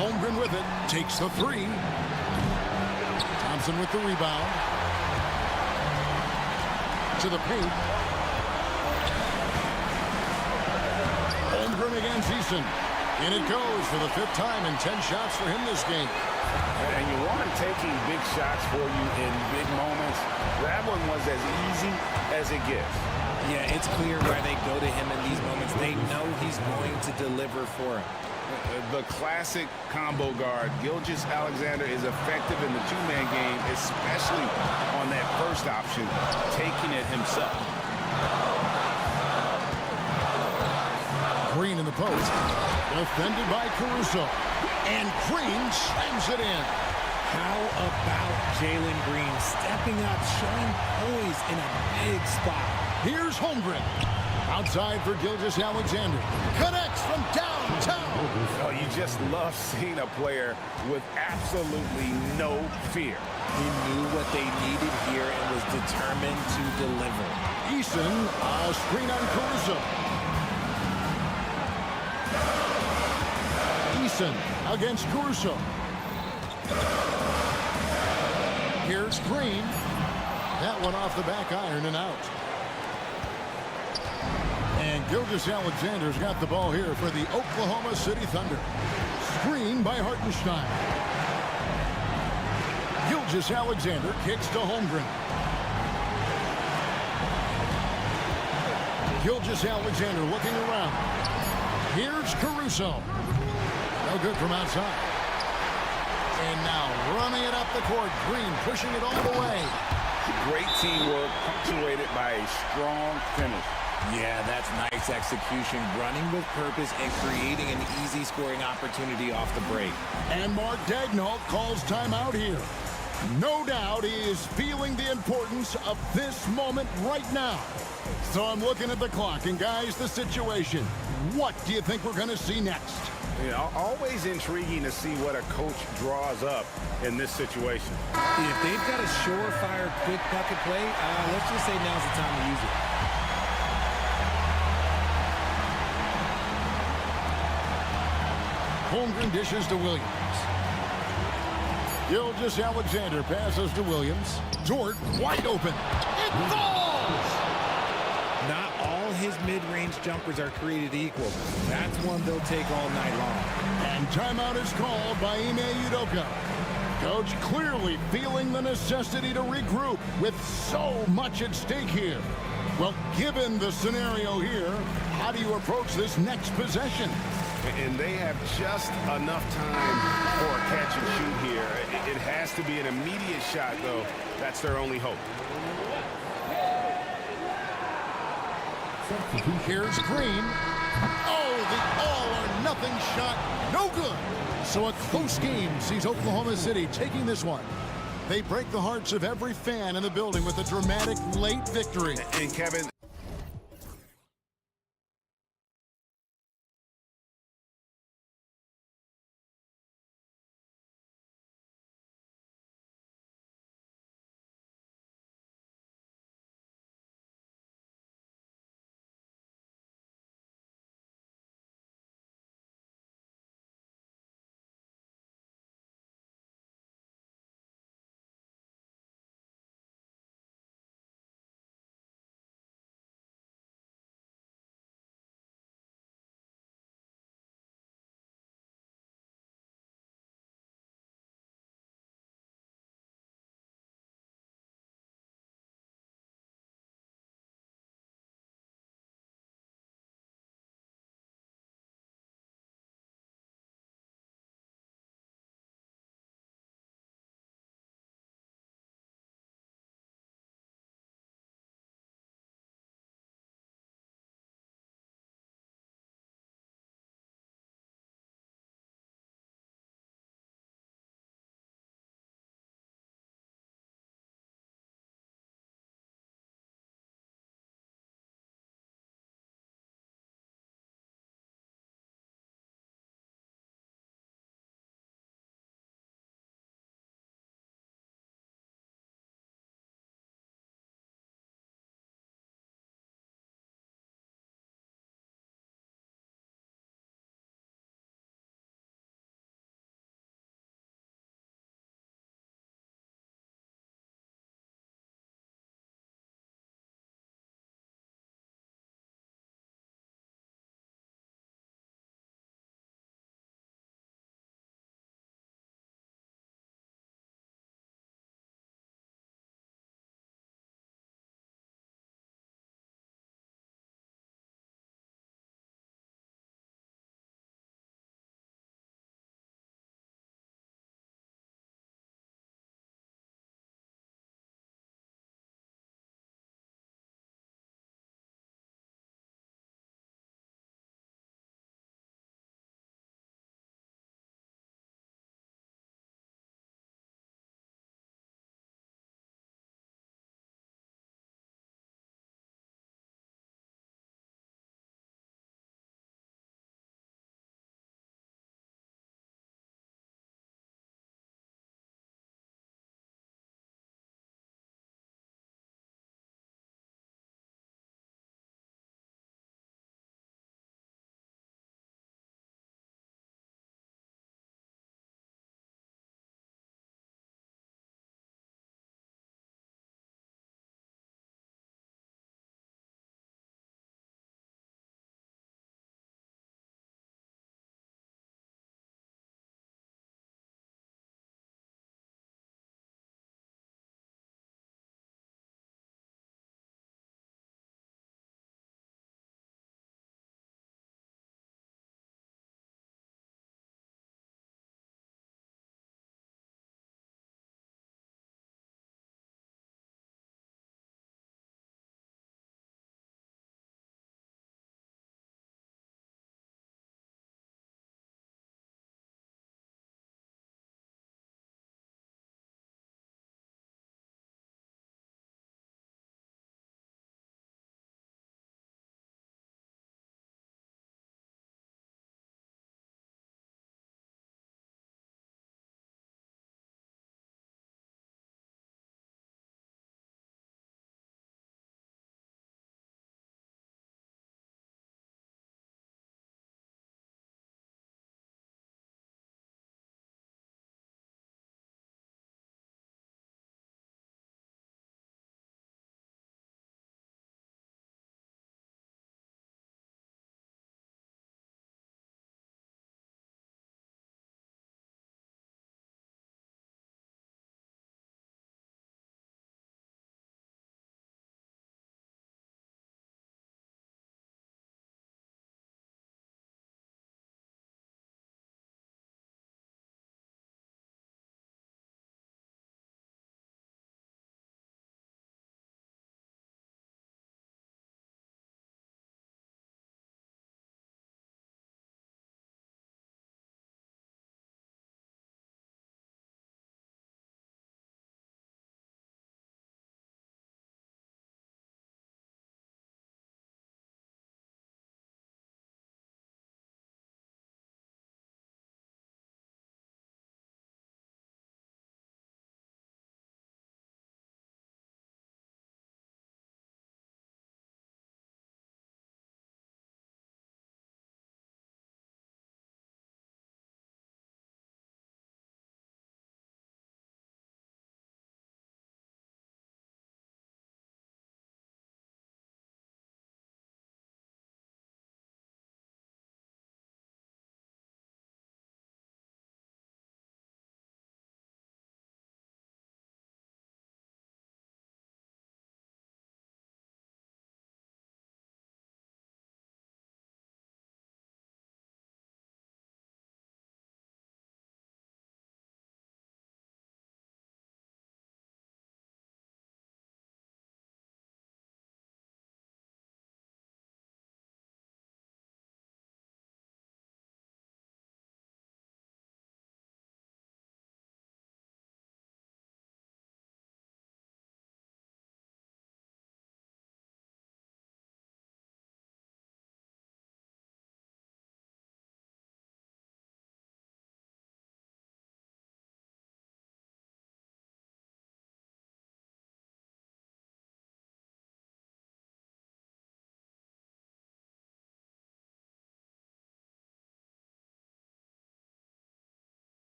Holmgren with it. Takes the three. Thompson with the rebound. To the paint. Holmgren against Eason. In it goes for the 5th time and 10 shots for him this game. And you want him taking big shots for you in big moments. That one was as easy as it gets. Yeah, it's clear why they go to him in these moments. They know he's going to deliver for him. The classic combo guard, Gilgeous Alexander, is effective in the two-man game, especially on that first option, taking it himself. Green in the post. Defended by Caruso. And Green slams it in. How about Jalen Green stepping up, showing poise in a big spot? Here's Holmgren. Outside for Gilgeous Alexander. Connects from downtown. Oh, you just love seeing a player with absolutely no fear. He knew what they needed here and was determined to deliver. Eason, a screen on Caruso. Eason against Caruso. Here's Green. That one off the back iron and out. And Gilgeous Alexander's got the ball here for the Oklahoma City Thunder. Screen by Hartenstein. Gilgeous Alexander kicks to Holmgren. Gilgeous Alexander looking around. Here's Caruso. No good from outside. And now running it up the court. Green pushing it all the way. Great teamwork punctuated by a strong finish. Yeah, that's nice execution, running with purpose and creating an easy scoring opportunity off the break. And Mark Daigneault calls timeout here. No doubt he is feeling the importance of this moment right now. So I'm looking at the clock, and guys, the situation. What do you think we're going to see next? You know, always intriguing to see what a coach draws up in this situation. If they've got a surefire quick bucket play, let's just say now's the time to use it. Holmgren dishes to Williams. Gilgeous Alexander passes to Williams. Dort wide open. It falls! Not all his mid-range jumpers are created equal. That's one they'll take all night long. And timeout is called by Ime Udoka. Coach clearly feeling the necessity to regroup with so much at stake here. Well, given the scenario here, how do you approach this next possession? And they have just enough time for a catch and shoot here. It has to be an immediate shot, though. That's their only hope. Here's Green. Oh, the all-or-nothing shot. No good. So a close game sees Oklahoma City taking this one. They break the hearts of every fan in the building with a dramatic late victory. And Kevin,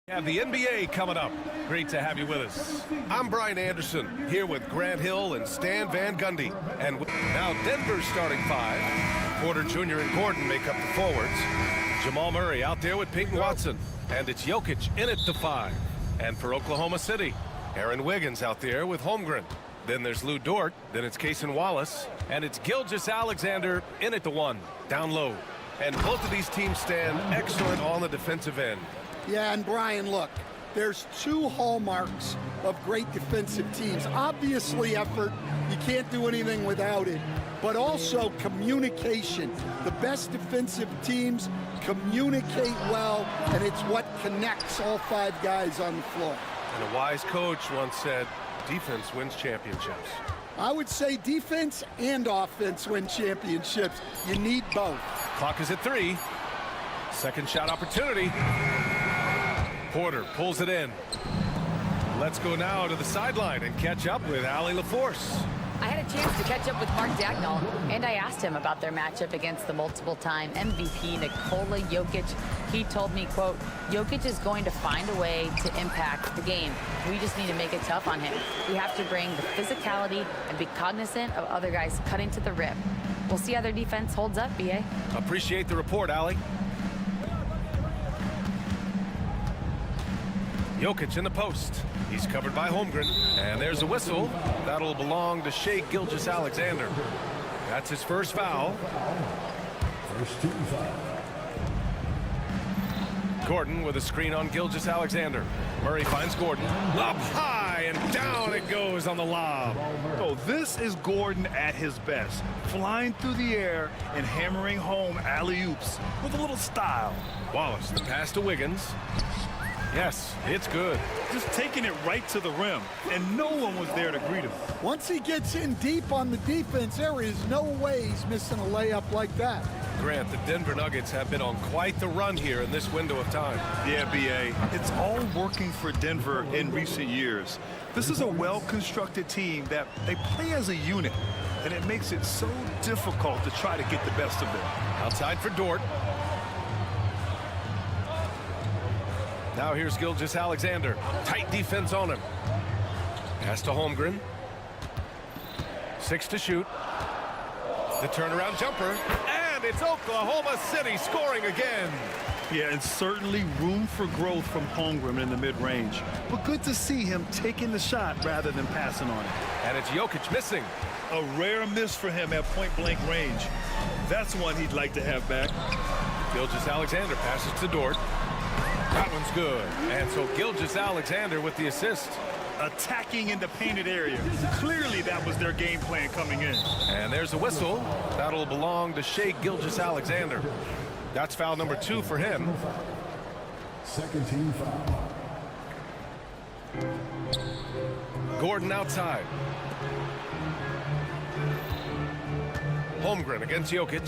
We have the NBA coming up. Great to have you with us. I'm Brian Anderson, here with Grant Hill and Stan Van Gundy. And now Denver's starting five. Porter Jr. and Gordon make up the forwards. Jamal Murray out there with Peyton Watson. And it's Jokic in at the five. And for Oklahoma City, Aaron Wiggins out there with Holmgren. Then there's Lou Dort. Then it's Cason Wallace. And it's Gilgeous-Alexander in at the one, down low. And both of these teams stand excellent on the defensive end. Yeah, and Brian, look, there's two hallmarks of great defensive teams. Obviously effort, you can't do anything without it, but also communication. The best defensive teams communicate well, and it's what connects all five guys on the floor. And a wise coach once said, defense wins championships. I would say defense and offense win championships. You need both. Clock is at 3. Second shot opportunity. Porter pulls it in. Let's go now to the sideline and catch up with Allie LaForce. I had a chance to catch up with Mark Dagnall, and I asked him about their matchup against the multiple-time MVP Nikola Jokic. He told me, quote, Jokic is going to find a way to impact the game. We just need to make it tough on him. We have to bring the physicality and be cognizant of other guys cutting to the rim. We'll see how their defense holds up, B.A. Appreciate the report, Allie. Jokic in the post. He's covered by Holmgren. And there's a whistle. That'll belong to Shai Gilgeous-Alexander. That's his first foul. First team foul. Gordon with a screen on Gilgeous-Alexander. Murray finds Gordon. Up high and down it goes on the lob. Oh, this is Gordon at his best. Flying through the air and hammering home alley-oops with a little style. Wallace, the pass to Wiggins. Yes, it's good. Just taking it right to the rim, and no one was there to greet him. Once he gets in deep on the defense, there is no way he's missing a layup like that. Grant, the Denver Nuggets have been on quite the run here in this window of time. Yeah, B.A., it's all working for Denver in recent years. This is a well-constructed team that they play as a unit, and it makes it so difficult to try to get the best of them. Outside for Dort. Now here's Gilgeous-Alexander. Tight defense on him. Pass to Holmgren. 6 to shoot. The turnaround jumper. And it's Oklahoma City scoring again. Yeah, and certainly room for growth from Holmgren in the mid-range. But good to see him taking the shot rather than passing on it. And it's Jokic missing. A rare miss for him at point-blank range. That's one he'd like to have back. Gilgeous-Alexander passes to Dort. That one's good. And so Gilgeous-Alexander with the assist. Attacking in the painted area. Clearly that was their game plan coming in. And there's a whistle. That'll belong to Shai Gilgeous-Alexander. That's foul number 2 for him. Second team foul. Gordon outside. Holmgren against Jokic.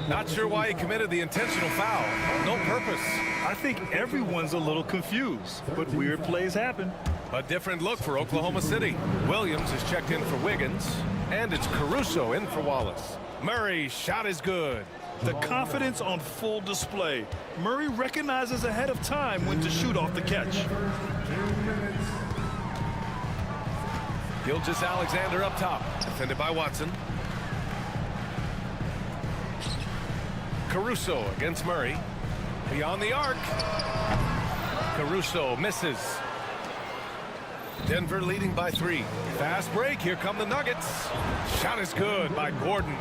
Not sure why he committed the intentional foul. No purpose. I think everyone's a little confused, but weird plays happen. A different look for Oklahoma City. Williams is checked in for Wiggins, and it's Caruso in for Wallace. Murray's shot is good. The confidence on full display. Murray recognizes ahead of time when to shoot off the catch. Gilgeous-Alexander up top, defended by Watson. Caruso against Murray. Beyond the arc. Caruso misses. Denver leading by 3. Fast break. Here come the Nuggets. Shot is good by Gordon.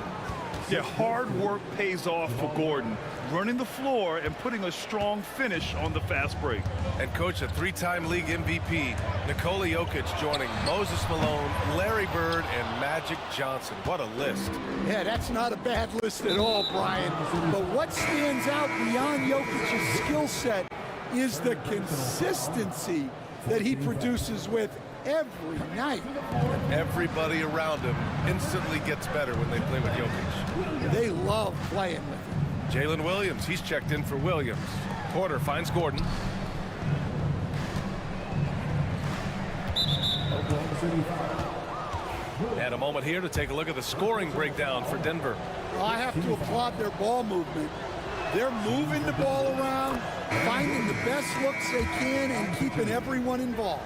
Yeah, hard work pays off for Gordon. Running the floor and putting a strong finish on the fast break. And coach, a 3-time league MVP, Nikola Jokic joining Moses Malone, Larry Bird, and Magic Johnson. What a list. Yeah, that's not a bad list at all, Brian. But what stands out beyond Jokic's skill set is the consistency that he produces with every night. Everybody around him instantly gets better when they play with Jokic. They love playing with him. Jalen Williams, he's checked in for Williams. Porter finds Gordon. And a moment here to take a look at the scoring breakdown for Denver. Well, I have to applaud their ball movement. They're moving the ball around, finding the best looks they can, and keeping everyone involved.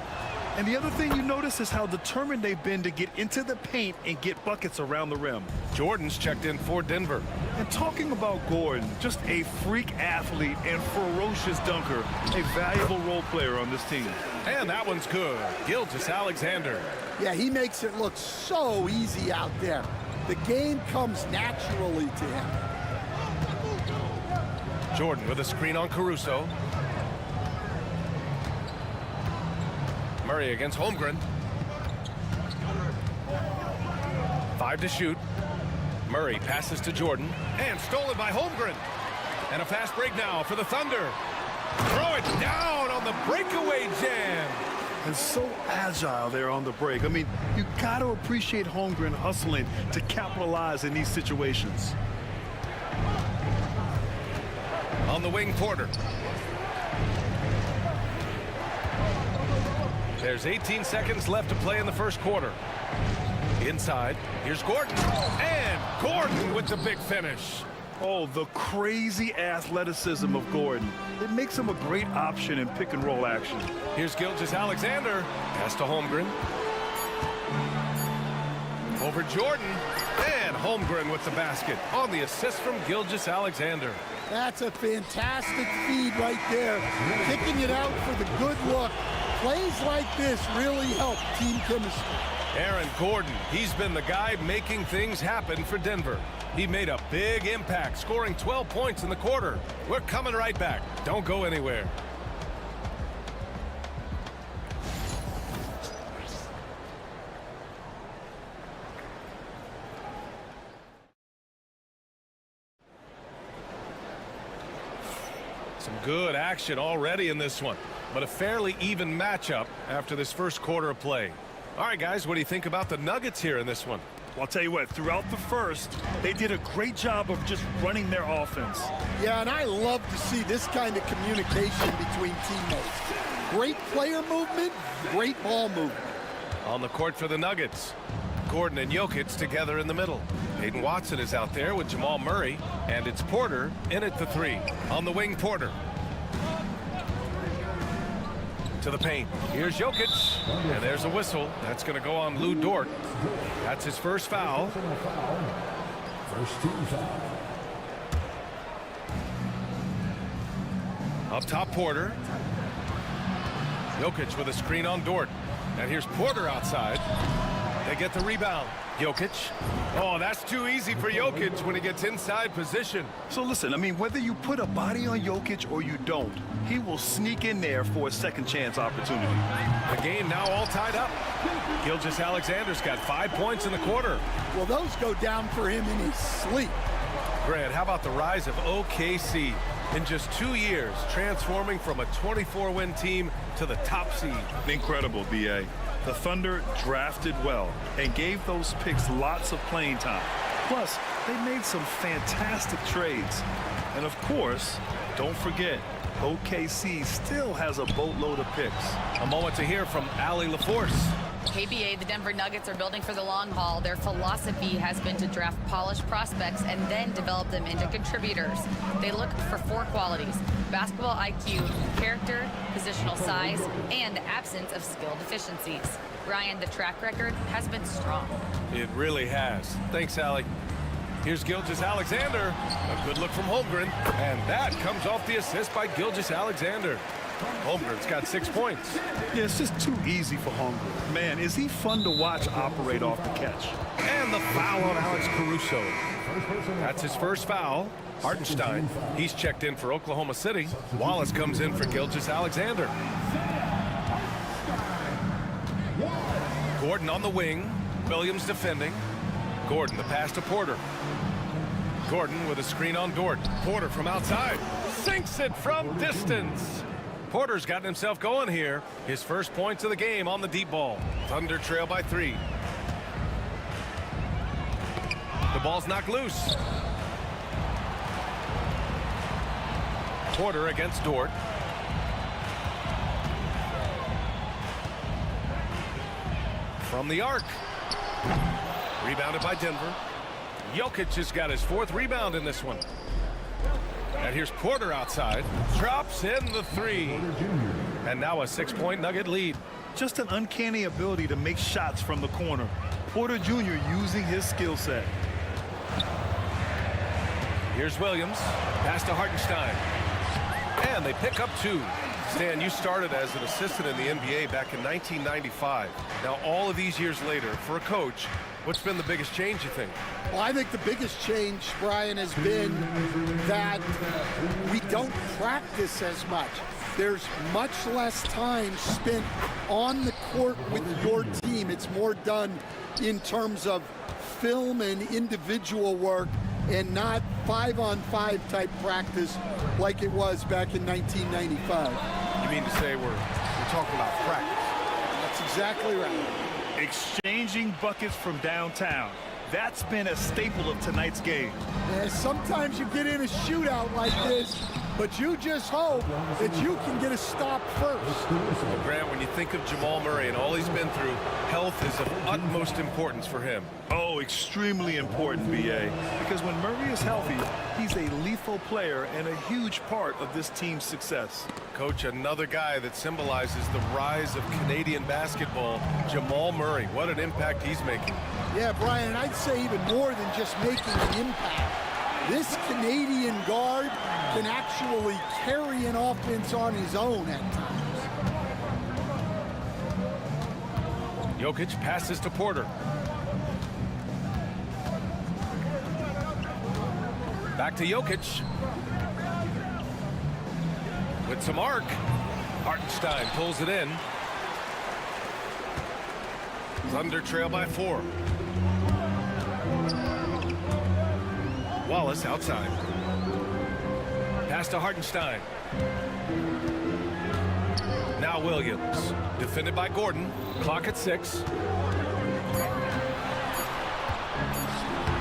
And the other thing you notice is how determined they've been to get into the paint and get buckets around the rim. Jordan's checked in for Denver. And talking about Gordon, just a freak athlete and ferocious dunker, a valuable role player on this team. And that one's good. Gilgeous-Alexander. Yeah, he makes it look so easy out there. The game comes naturally to him. Jordan with a screen on Caruso. Murray against Holmgren. 5 to shoot. Murray passes to Jordan. And stolen by Holmgren. And a fast break now for the Thunder. Throw it down on the breakaway jam. And so agile there on the break. I mean, you got to appreciate Holmgren hustling to capitalize in these situations. On the wing, Porter. There's 18 seconds left to play in the first quarter. Inside, here's Gordon. And Gordon with the big finish. Oh, the crazy athleticism of Gordon. It makes him a great option in pick and roll action. Here's Gilgeous-Alexander. Pass to Holmgren. Over Jordan. And Holmgren with the basket on the assist from Gilgeous-Alexander. That's a fantastic feed right there. Kicking it out for the good look. Plays like this really help team chemistry. Aaron Gordon, he's been the guy making things happen for Denver. He made a big impact, scoring 12 points in the quarter. We're coming right back. Don't go anywhere. Some good action already in this one, but a fairly even matchup after this first quarter of play. All right, guys, what do you think about the Nuggets here in this one? Well, I'll tell you what, throughout the first, they did a great job of just running their offense. Yeah, and I love to see this kind of communication between teammates. Great player movement, great ball movement. On the court for the Nuggets, Gordon and Jokic together in the middle. Hayden Watson is out there with Jamal Murray, and it's Porter in at the 3. On the wing, Porter. To the paint. Here's Jokic, and there's a whistle. That's going to go on Lou Dort. That's his first foul. First team foul. Up top, Porter. Jokic with a screen on Dort. And here's Porter outside. They get the rebound. Jokic. Oh, that's too easy for Jokic when he gets inside position. So listen, I mean, whether you put a body on Jokic or you don't, he will sneak in there for a second chance opportunity. The game now all tied up. Gilgeous-Alexander's got 5 points in the quarter. Well, those go down for him in his sleep. Grant, how about the rise of OKC? In just 2 years, transforming from a 24-win team to the top seed. Incredible, B.A. The Thunder drafted well and gave those picks lots of playing time. Plus, they made some fantastic trades. And of course, don't forget, OKC still has a boatload of picks. A moment to hear from Allie LaForce. KBA, the Denver Nuggets are building for the long haul. Their philosophy has been to draft polished prospects and then develop them into contributors. They look for 4 qualities: basketball IQ, character, positional size, and the absence of skill deficiencies. Ryan, the track record has been strong. It really has. Thanks, Allie. Here's Gilgeous-Alexander. A good look from Holmgren. And that comes off the assist by Gilgeous-Alexander. Holmgren's got 6 points. Yeah, it's just too easy for Holmgren. Man, is he fun to watch operate off the catch. And the foul on Alex Caruso. That's his first foul. Hartenstein, he's checked in for Oklahoma City. Wallace comes in for Gilgeous-Alexander. Gordon on the wing. Williams defending. Gordon, the pass to Porter. Gordon with a screen on Dort. Porter from outside. Sinks it from distance. Porter's gotten himself going here. His first points of the game on the deep ball. Thunder trail by 3. The ball's knocked loose. Porter against Dort. From the arc. Rebounded by Denver. Jokic has got his 4th rebound in this one. And here's Porter outside. Drops in the three. And now a 6-point Nugget lead. Just an uncanny ability to make shots from the corner. Porter Jr. using his skill set. Here's Williams. Pass to Hartenstein. And they pick up 2. Stan, you started as an assistant in the NBA back in 1995. Now, all of these years later, for a coach, what's been the biggest change, you think? Well, I think the biggest change, Brian, has been that we don't practice as much. There's much less time spent on the court with your team. It's more done in terms of film and individual work and not 5-on-5 type practice like it was back in 1995. You mean to say we're talking about practice? That's exactly right. Exchanging buckets from downtown. That's been a staple of tonight's game. Yeah, sometimes you get in a shootout like this, but you just hope that you can get a stop first. Well, Grant, when you think of Jamal Murray and all he's been through, health is of utmost importance for him. Oh, extremely important, B.A. Because when Murray is healthy, he's a lethal player and a huge part of this team's success. Coach, another guy that symbolizes the rise of Canadian basketball, Jamal Murray. What an impact he's making. Yeah, Brian, I'd say even more than just making an impact. This Canadian guard can actually carry an offense on his own at times. Jokic passes to Porter. Back to Jokic. With some arc. Hartenstein pulls it in. Thunder trail by 4. Wallace outside. Pass to Hartenstein. Now Williams. Defended by Gordon. Clock at 6.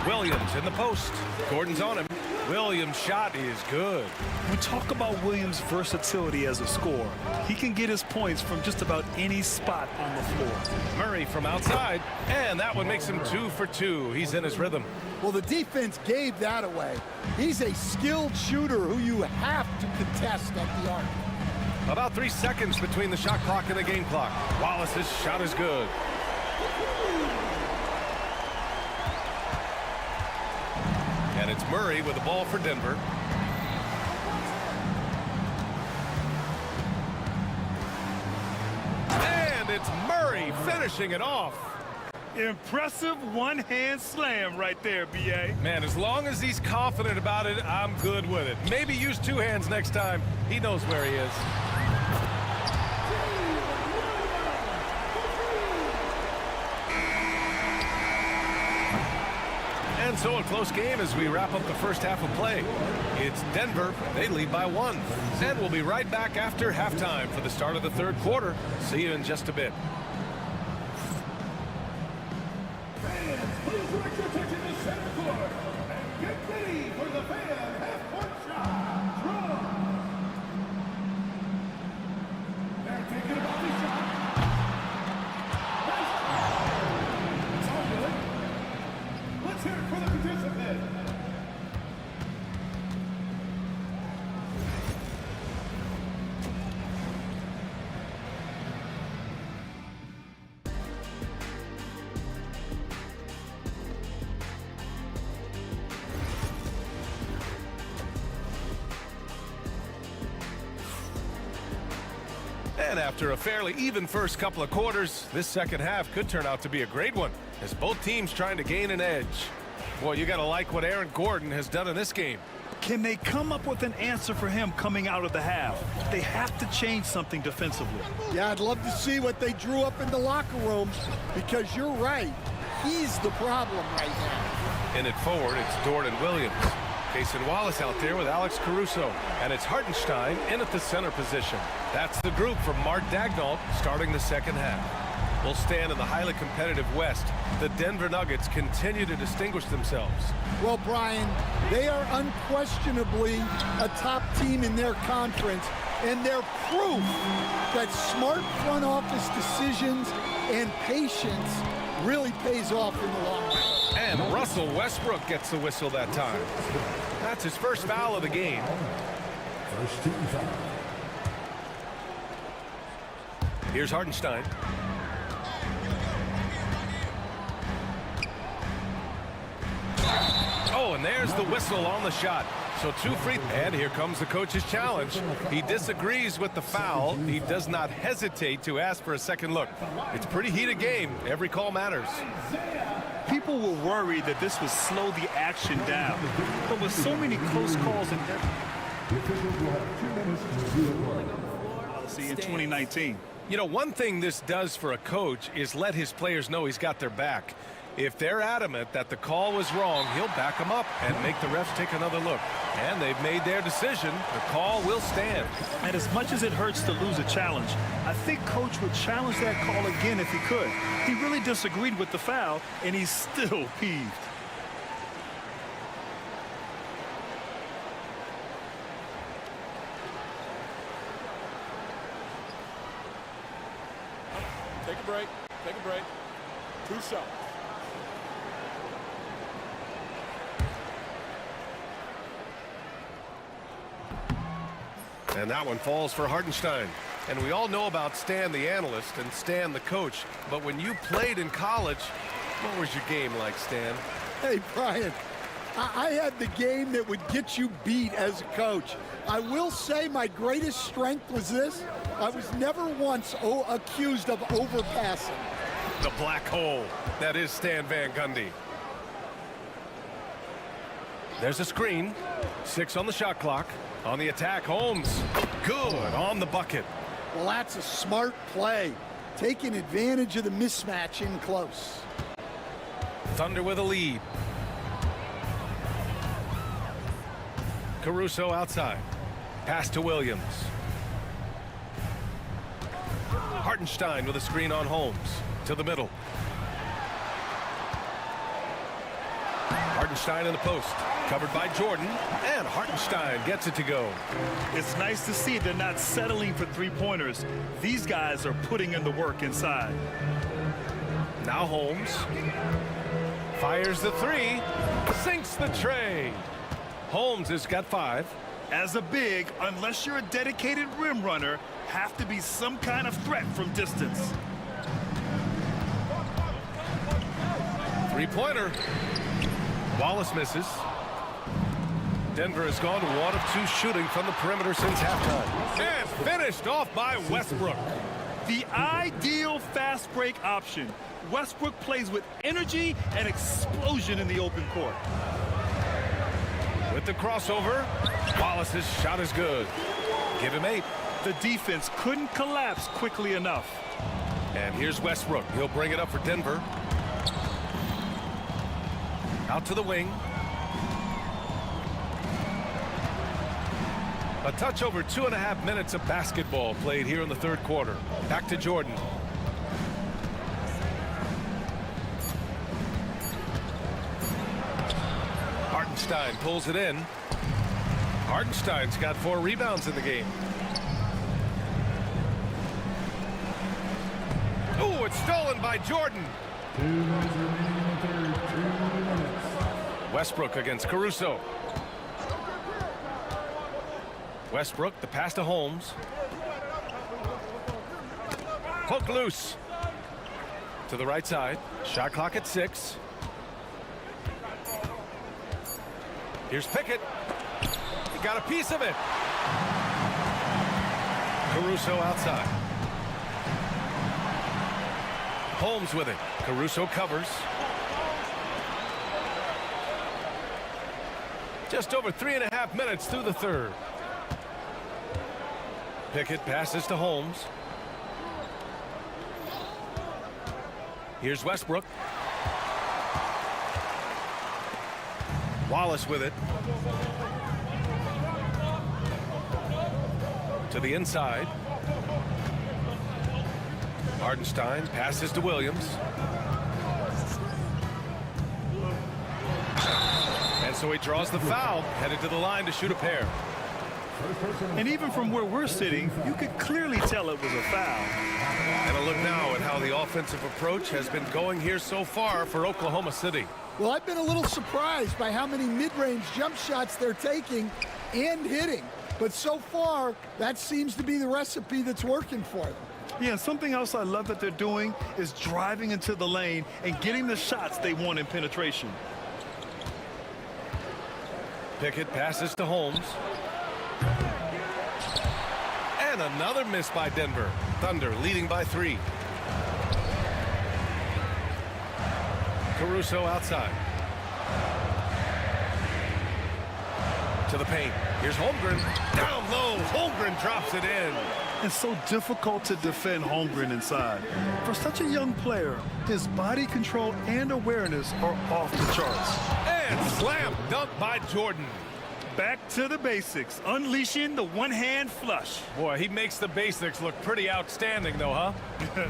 Williams in the post. Gordon's on him. Williams' shot is good. We talk about Williams' versatility as a scorer. He can get his points from just about any spot on the floor. Murray from outside, and that one makes him 2 for 2. He's in his rhythm. Well, the defense gave that away. He's a skilled shooter who you have to contest at the arc. About 3 seconds between the shot clock and the game clock. Wallace's shot is good. And it's Murray with the ball for Denver. And it's Murray finishing it off. Impressive one-hand slam right there, B.A. Man, as long as he's confident about it, I'm good with it. Maybe use 2 hands next time. He knows where he is. And so a close game as we wrap up the first half of play. It's Denver. They lead by 1. And we'll be right back after halftime for the start of the third quarter. See you in just a bit. Fans, please direct your attention to center court and get ready for the fan half-court shot. Draw. They're taking a body shot. Nice try. It's all good. Let's hear it for the participant. And after a fairly even first couple of quarters, this second half could turn out to be a great one as both teams trying to gain an edge. Boy, you got to like what Aaron Gordon has done in this game. Can they come up with an answer for him coming out of the half? They have to change something defensively. Yeah, I'd love to see what they drew up in the locker room because you're right. He's the problem right now. In it forward, it's Jordan Williams. Jason Wallace out there with Alex Caruso. And it's Hartenstein in at the center position. That's the group from Mark Daignault starting the second half. We'll stand in the highly competitive West. The Denver Nuggets continue to distinguish themselves. Well, Brian, they are unquestionably a top team in their conference, And they're proof that smart front office decisions and patience really pays off in the long run. And Russell Westbrook gets the whistle that time. That's his first foul of the game. First team foul. Here's Hartenstein. Oh, and there's the whistle on the shot. So 2 free. And here comes the coach's challenge. He disagrees with the foul. He does not hesitate to ask for a second look. It's a pretty heated game. Every call matters. People were worried that this would slow the action down. But with so many close calls and policy in 2019. You know, one thing this does for a coach is let his players know he's got their back. If they're adamant that the call was wrong, he'll back them up and make the refs take another look. And they've made their decision. The call will stand. And as much as it hurts to lose a challenge, I think Coach would challenge that call again if he could. He really disagreed with the foul, and he's still peeved. Take a break. Take a break. 2 shots. And that one falls for Hartenstein. And we all know about Stan the analyst and Stan the coach. But when you played in college, what was your game like, Stan? Hey, Brian, I had the game that would get you beat as a coach. I will say my greatest strength was this. I was never once accused of overpassing. The black hole. That is Stan Van Gundy. There's a screen. 6 on the shot clock. On the attack, Holmes. Good on the bucket. Well, that's a smart play. Taking advantage of the mismatch in close. Thunder with a lead. Caruso outside. Pass to Williams. Hartenstein with a screen on Holmes. To the middle. Hartenstein in the post. Covered by Jordan. And Hartenstein gets it to go. It's nice to see they're not settling for three-pointers. These guys are putting in the work inside. Now Holmes. Fires the 3. Sinks the tray. Holmes has got 5. As a big, unless you're a dedicated rim runner, have to be some kind of threat from distance. Three-pointer. Wallace misses. Denver has gone 1 of 2 shooting from the perimeter since halftime. And finished off by Westbrook. The ideal fast break option. Westbrook plays with energy and explosion in the open court. With the crossover, Wallace's shot is good. Give him 8. The defense couldn't collapse quickly enough. And here's Westbrook. He'll bring it up for Denver. Out to the wing. A touch over 2.5 minutes of basketball played here in the third quarter. Back to Jordan. Hartenstein pulls it in. Hartenstein's got 4 rebounds in the game. Oh, it's stolen by Jordan. 2 minutes remaining in the third. 2 minutes. Westbrook against Caruso. Westbrook, the pass to Holmes. Hook loose. To the right side. Shot clock at 6. Here's Pickett. He got a piece of it. Caruso outside. Holmes with it. Caruso covers. Just over 3.5 minutes through the third. Pickett passes to Holmes. Here's Westbrook. Wallace with it. To the inside. Hartenstein passes to Williams. And so he draws the foul, headed to the line to shoot a pair. And even from where we're sitting, you could clearly tell it was a foul. And a look now at how the offensive approach has been going here so far for Oklahoma City. Well, I've been a little surprised by how many mid-range jump shots they're taking and hitting. But so far, that seems to be the recipe that's working for them. Yeah, and something else I love that they're doing is driving into the lane and getting the shots they want in penetration. Pickett passes to Holmes. And another miss by Denver. Thunder leading by 3. Caruso outside. To the paint. Here's Holmgren. Down low. Holmgren drops it in. It's so difficult to defend Holmgren inside. For such a young player, his body control and awareness are off the charts. And slam dunk by Jordan. Back to the basics, unleashing the one-hand flush. Boy, he makes the basics look pretty outstanding, though, huh?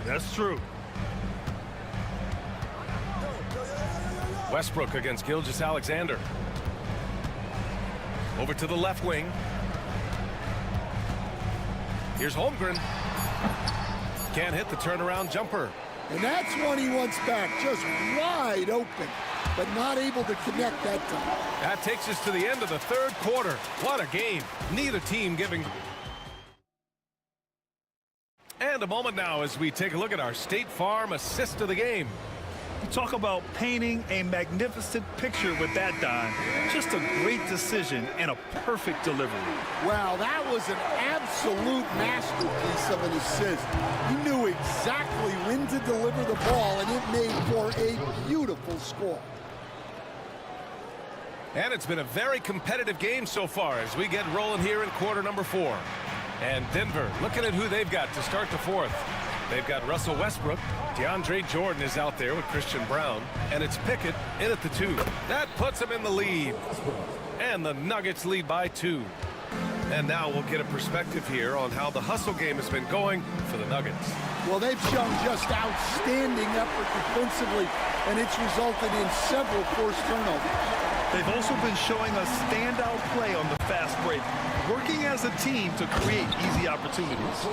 That's true. Westbrook against Gilgeous-Alexander. Over to the left wing. Here's Holmgren. Can't hit the turnaround jumper. And that's one he wants back, just wide open, but not able to connect that time. That takes us to the end of the third quarter. What a game. Neither team giving. And a moment now as we take a look at our State Farm assist of the game. You talk about painting a magnificent picture with that dime. Just a great decision and a perfect delivery. Wow, that was an absolute masterpiece of an assist. He knew exactly when to deliver the ball, and it made for a beautiful score. And it's been a very competitive game so far as we get rolling here in quarter number 4. And Denver looking at who they've got to start the fourth. They've got Russell Westbrook. DeAndre Jordan is out there with Christian Brown. And it's Pickett in at the 2. That puts him in the lead. And the Nuggets lead by 2. And now we'll get a perspective here on how the hustle game has been going for the Nuggets. Well, they've shown just outstanding effort defensively, and it's resulted in several forced turnovers. They've also been showing a standout play on the fast break, working as a team to create easy opportunities.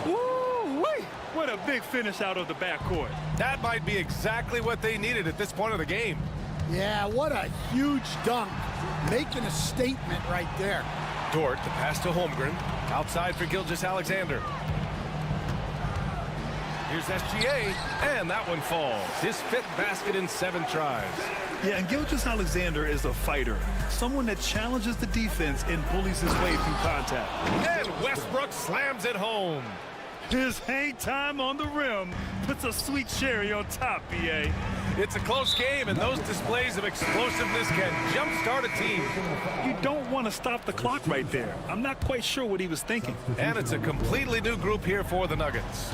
Woo-wee! What a big finish out of the backcourt. That might be exactly what they needed at this point of the game. Yeah, what a huge dunk. Making a statement right there. Dort, the pass to Holmgren. Outside for Gilgeous-Alexander. Here's SGA, and that one falls. His 5th basket in 7 tries. Yeah, and Gilgeous-Alexander is a fighter. Someone that challenges the defense and bullies his way through contact. And Westbrook slams it home. His hang time on the rim puts a sweet cherry on top, BA. It's a close game, and those displays of explosiveness can jumpstart a team. You don't want to stop the clock right there. I'm not quite sure what he was thinking. And it's a completely new group here for the Nuggets.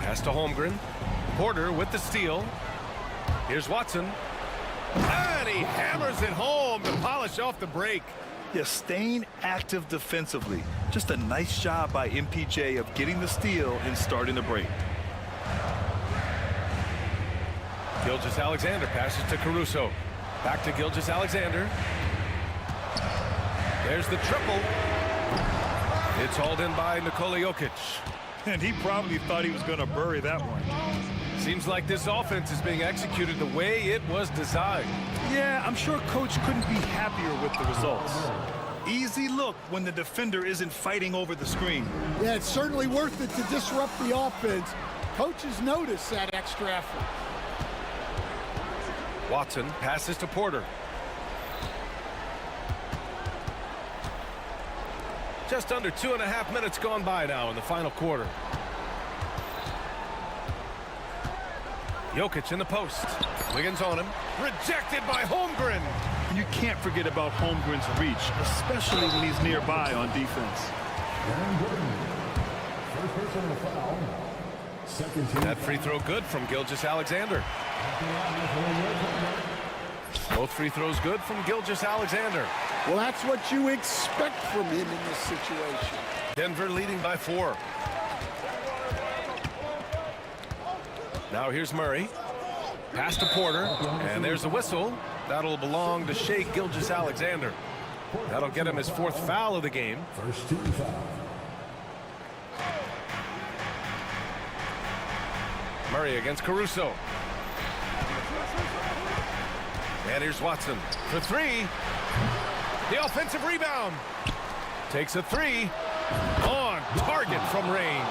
Pass to Holmgren. Porter with the steal. Here's Watson. And he hammers it home to polish off the break. Yeah, staying active defensively. Just a nice job by MPJ of getting the steal and starting the break. Gilgeous-Alexander passes to Caruso. Back to Gilgeous-Alexander. There's the triple. It's hauled in by Nikola Jokic. And he probably thought he was going to bury that one. Seems like this offense is being executed the way it was designed. Yeah, I'm sure Coach couldn't be happier with the results. Easy look when the defender isn't fighting over the screen. Yeah, it's certainly worth it to disrupt the offense. Coaches notice that extra effort. Watson passes to Porter. Just under 2.5 minutes gone by now in the final quarter. Jokic in the post. Wiggins on him. Rejected by Holmgren. And you can't forget about Holmgren's reach, especially when he's nearby on defense. That free throw good from Gilgeous-Alexander. Both free throws good from Gilgeous-Alexander. Well, that's what you expect from him in this situation. Denver leading by 4. Now here's Murray. Pass to Porter, and there's a whistle. That'll belong to Shai Gilgeous-Alexander. That'll get him his 4th foul of the game. First team foul. Murray against Caruso. And here's Watson for 3. The offensive rebound. Takes a 3. On target from range.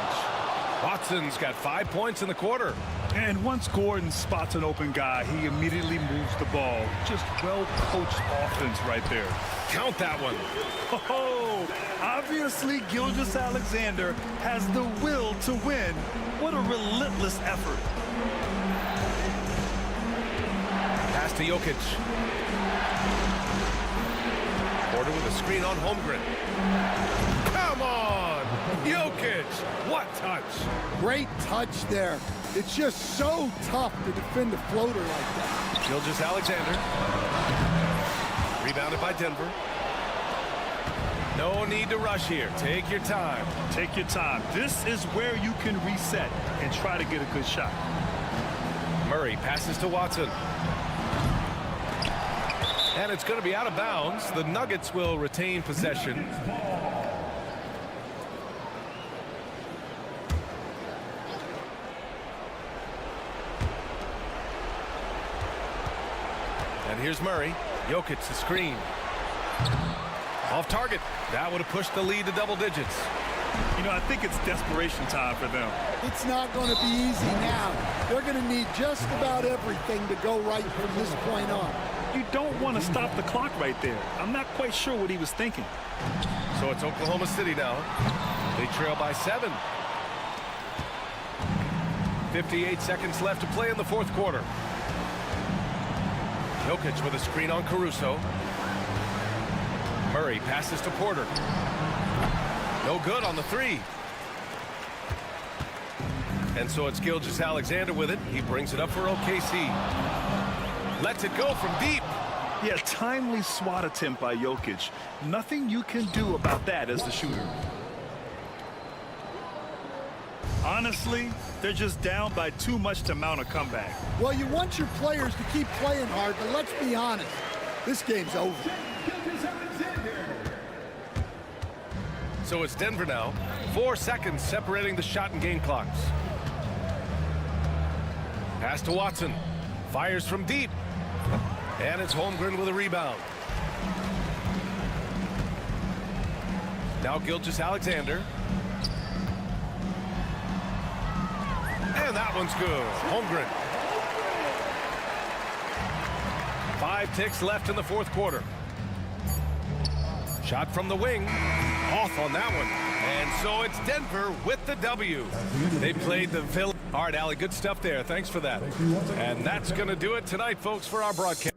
Watson's got 5 points in the quarter. And once Gordon spots an open guy, he immediately moves the ball. Just well-coached offense right there. Count that one. Oh, obviously Gilgeous-Alexander has the will to win. What a relentless effort. Pass to Jokic. Porter with a screen on Holmgren. Come on! Jokic! What touch! Great touch there. It's just so tough to defend a floater like that. Gilgeous-Alexander. Rebounded by Denver. No need to rush here. Take your time. Take your time. This is where you can reset and try to get a good shot. Murray passes to Watson. And it's going to be out of bounds. The Nuggets will retain possession. And here's Murray. Jokic the screen. Off target. That would have pushed the lead to double digits. You know, I think it's desperation time for them. It's not going to be easy now. They're going to need just about everything to go right from this point on. You don't want to stop the clock right there. I'm not quite sure what he was thinking. So it's Oklahoma City now. They trail by 7. 58 seconds left to play in the 4th quarter. Jokic with a screen on Caruso. Murray passes to Porter. No good on the 3. And so it's Gilgeous-Alexander with it. He brings it up for OKC. Lets it go from deep. Yeah, timely swat attempt by Jokic. Nothing you can do about that as the shooter. Honestly, they're just down by too much to mount a comeback. Well, you want your players to keep playing hard, but let's be honest. This game's over. So it's Denver now. 4 seconds separating the shot and game clocks. Pass to Watson. Fires from deep. And it's Holmgren with a rebound. Now Gilgeous-Alexander. And that one's good. Holmgren. 5 ticks left in the 4th quarter. Shot from the wing. Off on that one. And so it's Denver with the W. They played the villain. All right, Allie, good stuff there. Thanks for that. And that's going to do it tonight, folks, for our broadcast.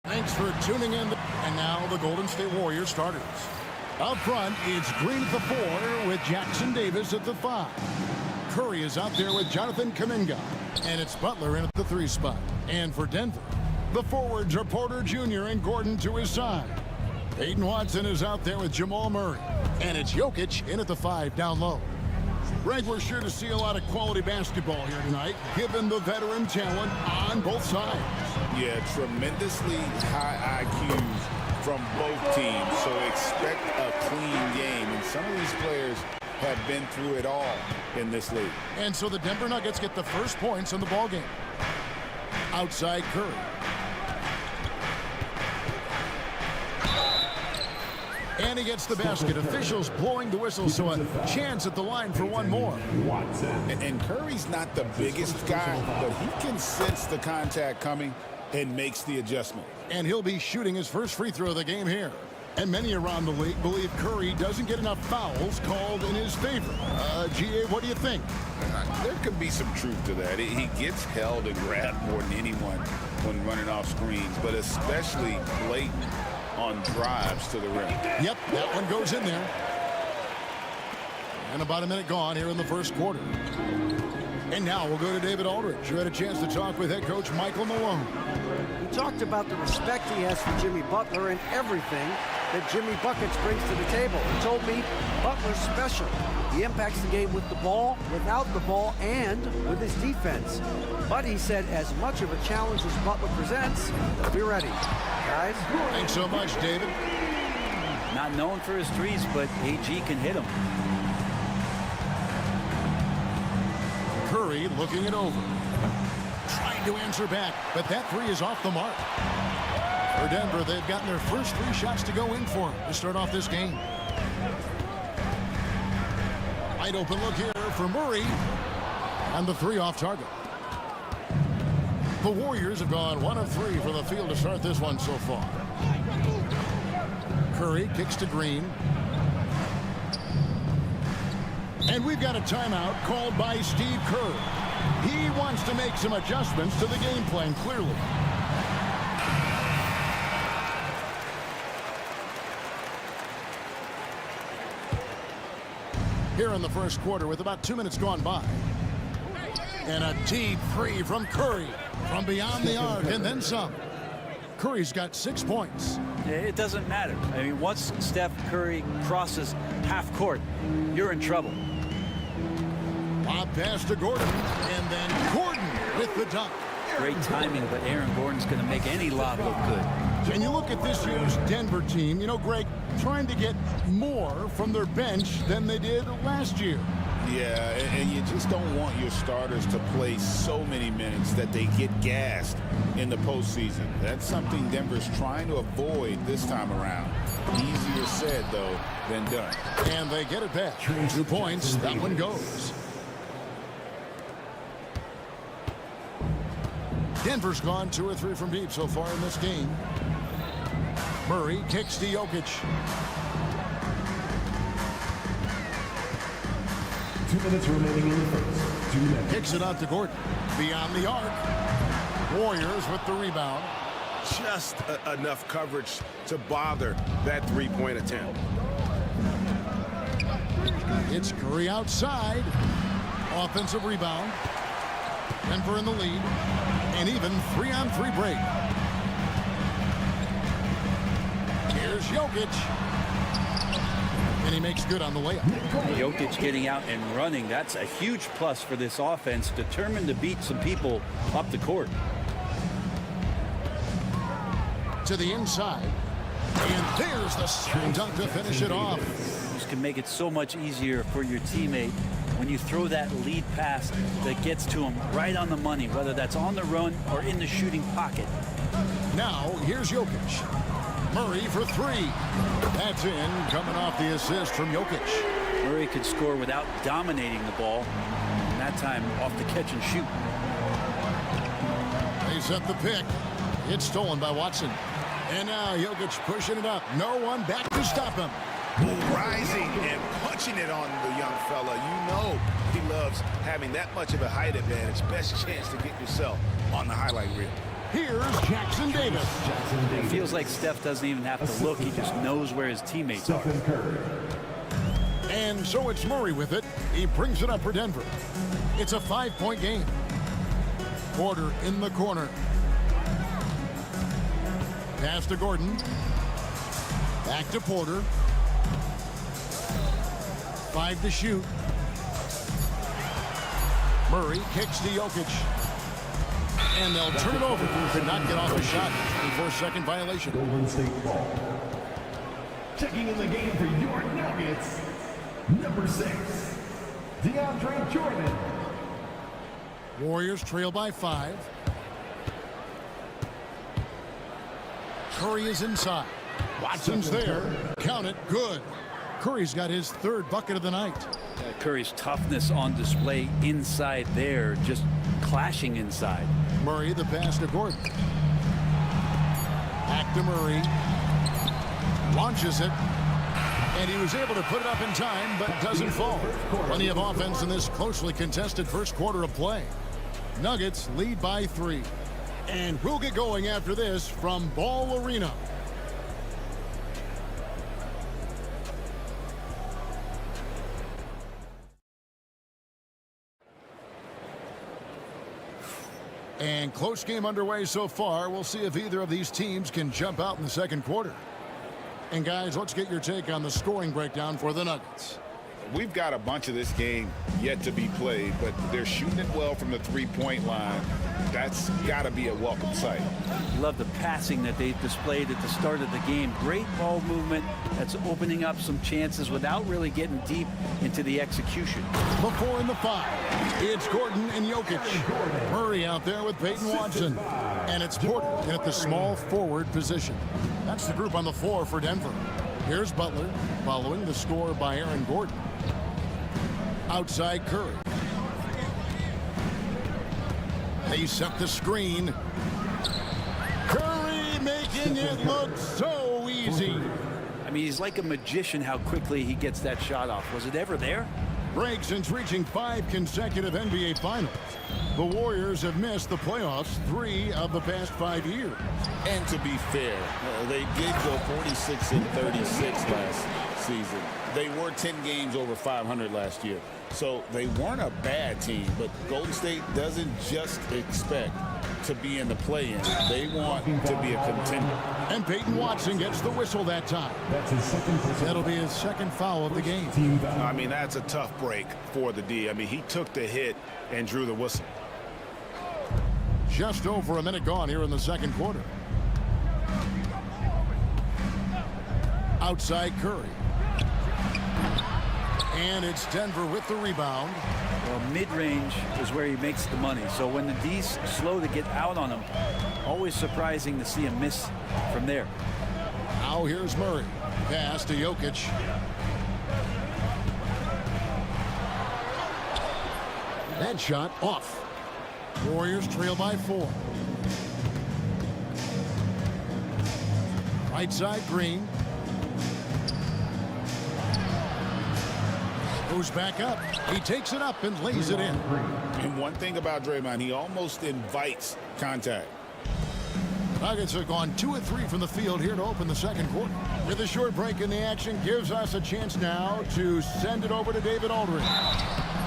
Thanks for tuning in. And now the Golden State Warriors starters. Up front, it's Green at the 4 with Jackson Davis at the 5. Curry is out there with Jonathan Kuminga. And it's Butler in at the 3 spot. And for Denver, the forwards are Porter Jr. and Gordon to his side. Peyton Watson is out there with Jamal Murray. And it's Jokic in at the 5 down low. Greg, we're sure to see a lot of quality basketball here tonight, given the veteran talent on both sides. Yeah, tremendously high IQs from both teams, so expect a clean game. And some of these players have been through it all in this league. And so the Denver Nuggets get the first points in the ballgame. Outside Curry. And he gets the basket. Officials blowing the whistle, so a chance at the line for one more. And Curry's not the biggest guy, but he can sense the contact coming and makes the adjustment. And he'll be shooting his first free throw of the game here. And many around the league believe Curry doesn't get enough fouls called in his favor. GA, what do you think? There could be some truth to that. He gets held and grabbed more than anyone when running off screens, but especially blatant on drives to the rim. Yep, that one goes in there. And about a minute gone here in the first quarter. And now we'll go to David Aldridge, who had a chance to talk with head coach Michael Malone. He talked about the respect he has for Jimmy Butler and everything that Jimmy Buckets brings to the table. He told me Butler's special. He impacts the game with the ball, without the ball, and with his defense. But he said as much of a challenge as Butler presents, be ready. Guys? Thanks so much, David. Not known for his threes, but AG can hit them. Curry looking it over. Trying to answer back, but that three is off the mark. For Denver, they've gotten their first 3 shots to go in for him to start off this game. Wide open look here for Murray. And the 3 off target. The Warriors have gone 1 of 3 from the field to start this one so far. Curry kicks to Green. And we've got a timeout called by Steve Kerr. He wants to make some adjustments to the game plan, clearly. Here in the first quarter with about 2 minutes gone by. And a deep three from Curry from beyond the arc and then some. Curry's got 6 points. It doesn't matter. I mean, once Steph Curry crosses half court, you're in trouble. Lob pass to Gordon, and then Gordon with the dunk. Great timing, but Aaron Gordon's going to make any lob look good. And you look at this year's Denver team, you know, Greg, trying to get more from their bench than they did last year. Yeah, and you just don't want your starters to play so many minutes that they get gassed in the postseason. That's something Denver's trying to avoid this time around. Easier said, though, than done. And they get it back. 2 points. That one goes. Denver's gone 2 or 3 from deep so far in this game. Murray kicks to Jokic. 2 minutes remaining in the first. 2 minutes. Kicks it out to Gordon. Beyond the arc. Warriors with the rebound. Just enough coverage to bother that three-point attempt. It's Curry outside. Offensive rebound. Denver in the lead. And even 3-on-3 break. Here's Jokic. And he makes good on the layup. Jokic getting out and running, that's a huge plus for this offense, determined to beat some people up the court. To the inside. And there's the slam dunk to finish it off. This can make it so much easier for your teammate when you throw that lead pass that gets to him right on the money, whether that's on the run or in the shooting pocket. Now, here's Jokic. Murray for 3. That's in, coming off the assist from Jokic. Murray could score without dominating the ball, and that time off the catch and shoot. They set the pick. It's stolen by Watson. And now Jokic pushing it up. No one back to stop him. Rising and punching it on the young fella. You know he loves having that much of a height advantage. Best chance to get yourself on the highlight reel. Here's Jackson Davis. It feels like Steph doesn't even have to look. He just knows where his teammates are. And so it's Murray with it. He brings it up for Denver. It's a 5-point game. Porter in the corner. Pass to Gordon. Back to Porter. 5 to shoot. Murray kicks to Jokic. And they'll turn it over. Could not get off the shot before second violation. Golden State ball. Checking in the game for your Nuggets, number 6, DeAndre Jordan. Warriors trail by 5. Curry is inside. Watson's there. Count it. Good. Curry's got his 3rd bucket of the night. Curry's toughness on display inside there, just clashing inside. Murray, the pass to Gordon. Back to Murray. Launches it. And he was able to put it up in time, but doesn't fall. Plenty of offense in this closely contested first quarter of play. Nuggets lead by 3. And we'll get going after this from Ball Arena. And close game underway so far. We'll see if either of these teams can jump out in the second quarter. And guys, let's get your take on the scoring breakdown for the Nuggets. We've got a bunch of this game yet to be played, but they're shooting it well from the three-point line. That's got to be a welcome sight. Love the passing that they've displayed at the start of the game. Great ball movement that's opening up some chances without really getting deep into the execution. The 4 and the 5. It's Gordon and Jokic. Murray out there with Peyton Watson. And it's Porter in at the small forward position. That's the group on the floor for Denver. Here's Butler following the score by Aaron Gordon. Outside Curry. They set the screen. Curry making it look so easy. I mean, he's like a magician how quickly he gets that shot off. Was it ever there? Break since reaching 5 consecutive NBA Finals. The Warriors have missed the playoffs 3 of the past 5 years. And to be fair, they did go 46 and 36 last season. They were 10 games over 500 last year. So they weren't a bad team, but Golden State doesn't just expect to be in the play-in. They want to be a contender. And Peyton Watson gets the whistle that time. That's his second. That'll be his second foul of the game. I mean, that's a tough break for the D. I mean, he took the hit and drew the whistle. Just over a minute gone here in the second quarter. Outside Curry. And it's Denver with the rebound. Well, mid-range is where he makes the money. So when the D's slow to get out on him, always surprising to see him miss from there. Now here's Murray. Pass to Jokic. That shot off. Warriors trail by 4. Right side Green. Goes back up. He takes it up and lays it in. And one thing about Draymond, he almost invites contact. Nuggets have gone 2 of 3 from the field here to open the second quarter. With a short break in the action, gives us a chance now to send it over to David Aldridge.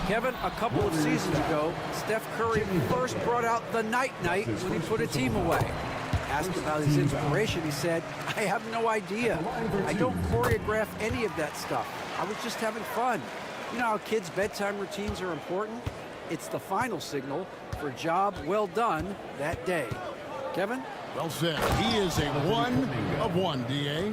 Kevin, a couple of seasons ago, Steph Curry first brought out the night-night when he put a team away. Asked about his inspiration, he said, I have no idea. I don't choreograph any of that stuff. I was just having fun. You know how kids' bedtime routines are important? It's the final signal for job well done that day. Kevin? Well said. He is a 1 of 1, D.A.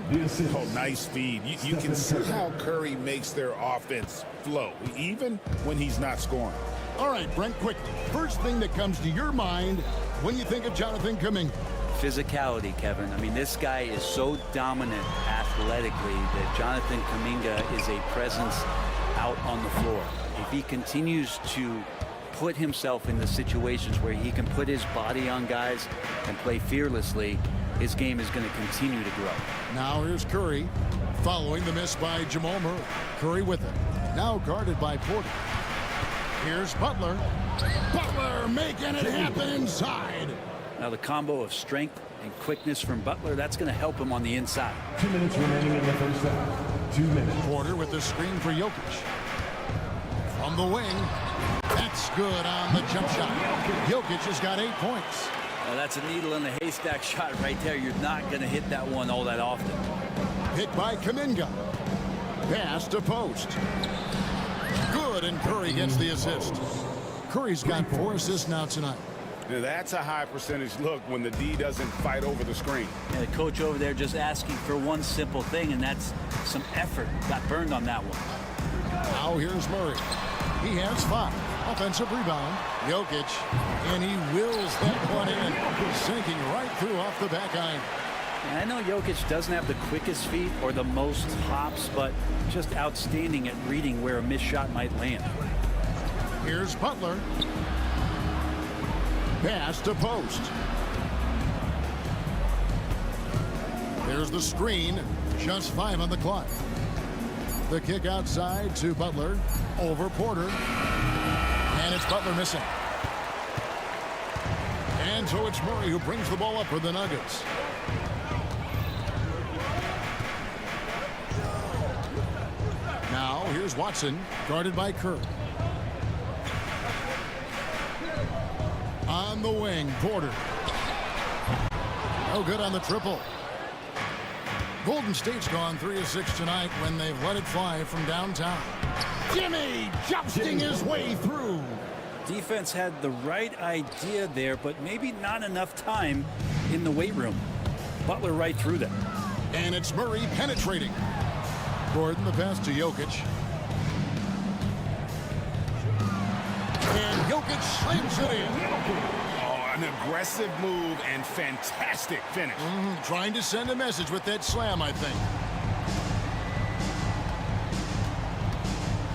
Oh, nice feed. You can see how Curry makes their offense flow, even when he's not scoring. All right, Brent, quickly. First thing that comes to your mind when you think of Jonathan Kuminga. Physicality, Kevin. I mean, this guy is so dominant athletically that Jonathan Kuminga is a presence out on the floor. If he continues to put himself in the situations where he can put his body on guys and play fearlessly, his game is going to continue to grow. Now here's Curry, following the miss by Jamal Murray. Curry with it. Now guarded by Porter. Here's Butler. Butler making it happen inside. Now the combo of strength and quickness from Butler, that's going to help him on the inside. 2 minutes remaining in the first half. 2 minutes. Porter with the screen for Jokic. From the wing. That's good on the jump shot. Jokic has got 8 points. Now that's a needle in the haystack shot right there. You're not going to hit that one all that often. Hit by Kuminga. Pass to post. Good, and Curry gets the assist. Curry's got 4 assists now tonight. Now, that's a high percentage look when the D doesn't fight over the screen. And the coach over there just asking for one simple thing, and that's some effort. Got burned on that one. Now here's Murray. He has 5. Offensive rebound. Jokic. And he wills that one in. Sinking right through off the back iron. And I know Jokic doesn't have the quickest feet or the most hops, but just outstanding at reading where a missed shot might land. Here's Butler. Pass to post. There's the screen. Just 5 on the clock. The kick outside to Butler. Over Porter. And it's Butler missing. And so it's Murray who brings the ball up for the Nuggets. Now here's Watson, guarded by Kerr. On the wing, Porter. No good on the triple. Golden State's gone 3 of 6 tonight when they've let it fly from downtown. Jimmy jousting his way through. Defense had the right idea there, but maybe not enough time in the weight room. Butler right through them. And it's Murray penetrating. Gordon, the pass to Jokic. And Jokic slams it in. Oh, an aggressive move and fantastic finish. Trying to send a message with that slam, I think.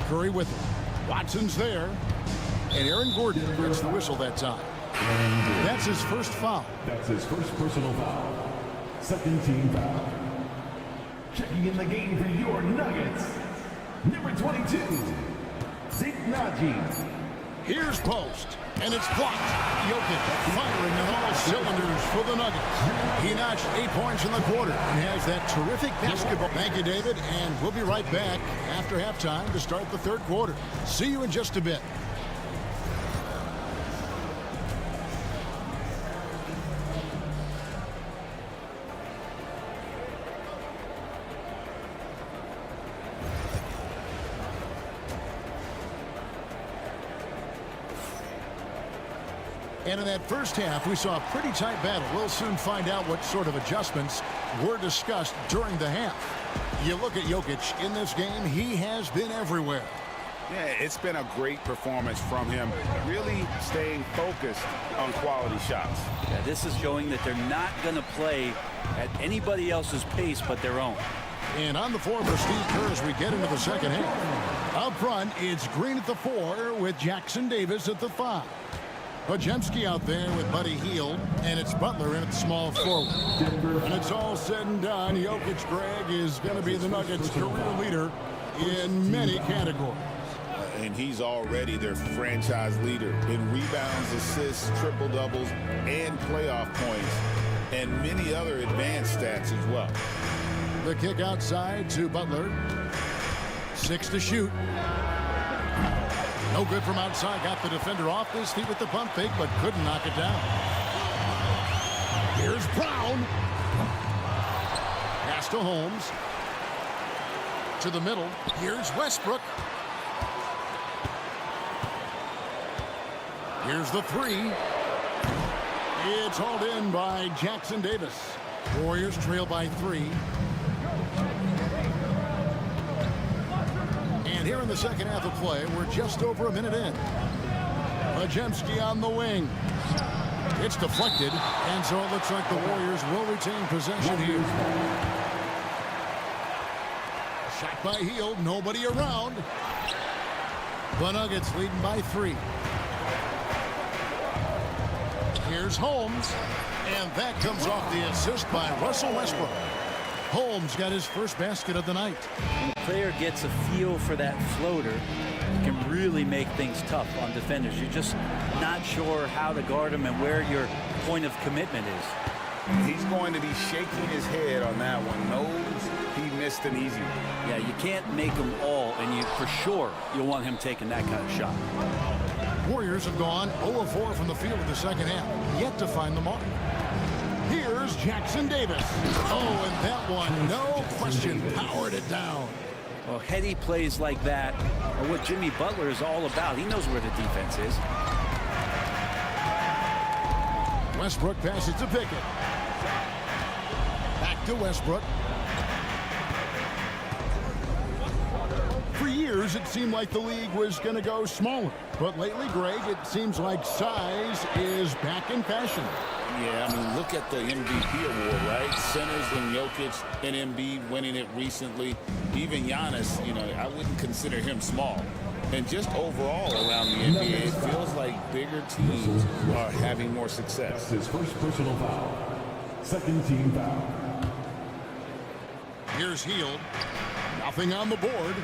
Curry with it. Watson's there. And Aaron Gordon gets the whistle that time. That's his first foul. That's his first personal foul. Second team foul. Checking in the game for your Nuggets, number 22, Zignaji. Here's post, and it's blocked. Jokic firing on all cylinders for the Nuggets. He notched 8 points in the quarter and has that terrific basketball. Thank you, David, and we'll be right back after halftime to start the third quarter. See you in just a bit. And in that first half, we saw a pretty tight battle. We'll soon find out what sort of adjustments were discussed during the half. You look at Jokic in this game, he has been everywhere. Yeah, it's been a great performance from him, really staying focused on quality shots. Yeah, this is showing that they're not going to play at anybody else's pace but their own. And on the floor for Steve Kerr as we get into the second half. Up front, it's Green at the 4 with Jackson Davis at the 5. Podziemski out there with Buddy Hield, and it's Butler in at small forward. And it's all said and done, Jokic, Greg, is going to be the Nuggets' career leader in many categories. And he's already their franchise leader in rebounds, assists, triple-doubles, and playoff points, and many other advanced stats as well. The kick outside to Butler. 6 to shoot. No good from outside. Got the defender off his feet with the pump fake, but couldn't knock it down. Here's Brown. Pass to Holmes. To the middle. Here's Westbrook. Here's the 3. It's hauled in by Jackson Davis. Warriors trail by 3. And here in the second half of play, we're just over a minute in. Podziemski on the wing. It's deflected, and so it looks like the Warriors will retain possession here. Shot by Hield, nobody around. The Nuggets leading by 3. Here's Holmes, and that comes off the assist by Russell Westbrook. Holmes got his first basket of the night. When a player gets a feel for that floater, it can really make things tough on defenders. You're just not sure how to guard him and where your point of commitment is. He's going to be shaking his head on that one. Knows he missed an easy one. Yeah, you can't make them all, and you for sure you'll want him taking that kind of shot. Warriors have gone 0 of 4 from the field in the second half, yet to find the mark. Here's Jackson Davis. Oh, and that one, no question, powered it down. Well, heady plays like that are what Jimmy Butler is all about. He knows where the defense is. Westbrook passes to Pickett. Back to Westbrook. For years, it seemed like the league was going to go smaller. But lately, Greg, it seems like size is back in fashion. Yeah, I mean, look at the MVP award, right? Centers and Jokic and Embiid winning it recently. Even Giannis, you know, I wouldn't consider him small. And just overall around the NBA, it feels like bigger teams are having more success. His first personal foul. Second team foul. Here's Hield. Nothing on the board.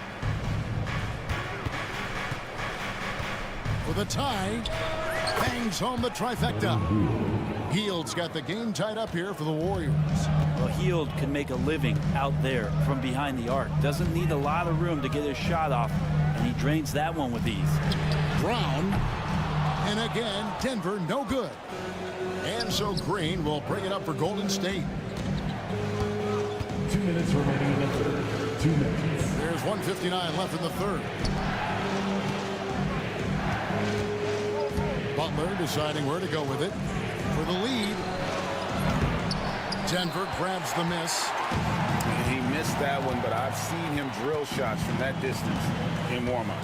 For the tie, bangs home the trifecta. Hield's got the game tied up here for the Warriors. Well, Hield can make a living out there from behind the arc. Doesn't need a lot of room to get his shot off, and he drains that one with ease. Brown, and again, Denver no good. And so Green will bring it up for Golden State. 2 minutes remaining in the third. 2 minutes. There's 1:59 left in the third. Butler deciding where to go with it. For the lead. Denver grabs the miss. He missed that one, but I've seen him drill shots from that distance in warm-up.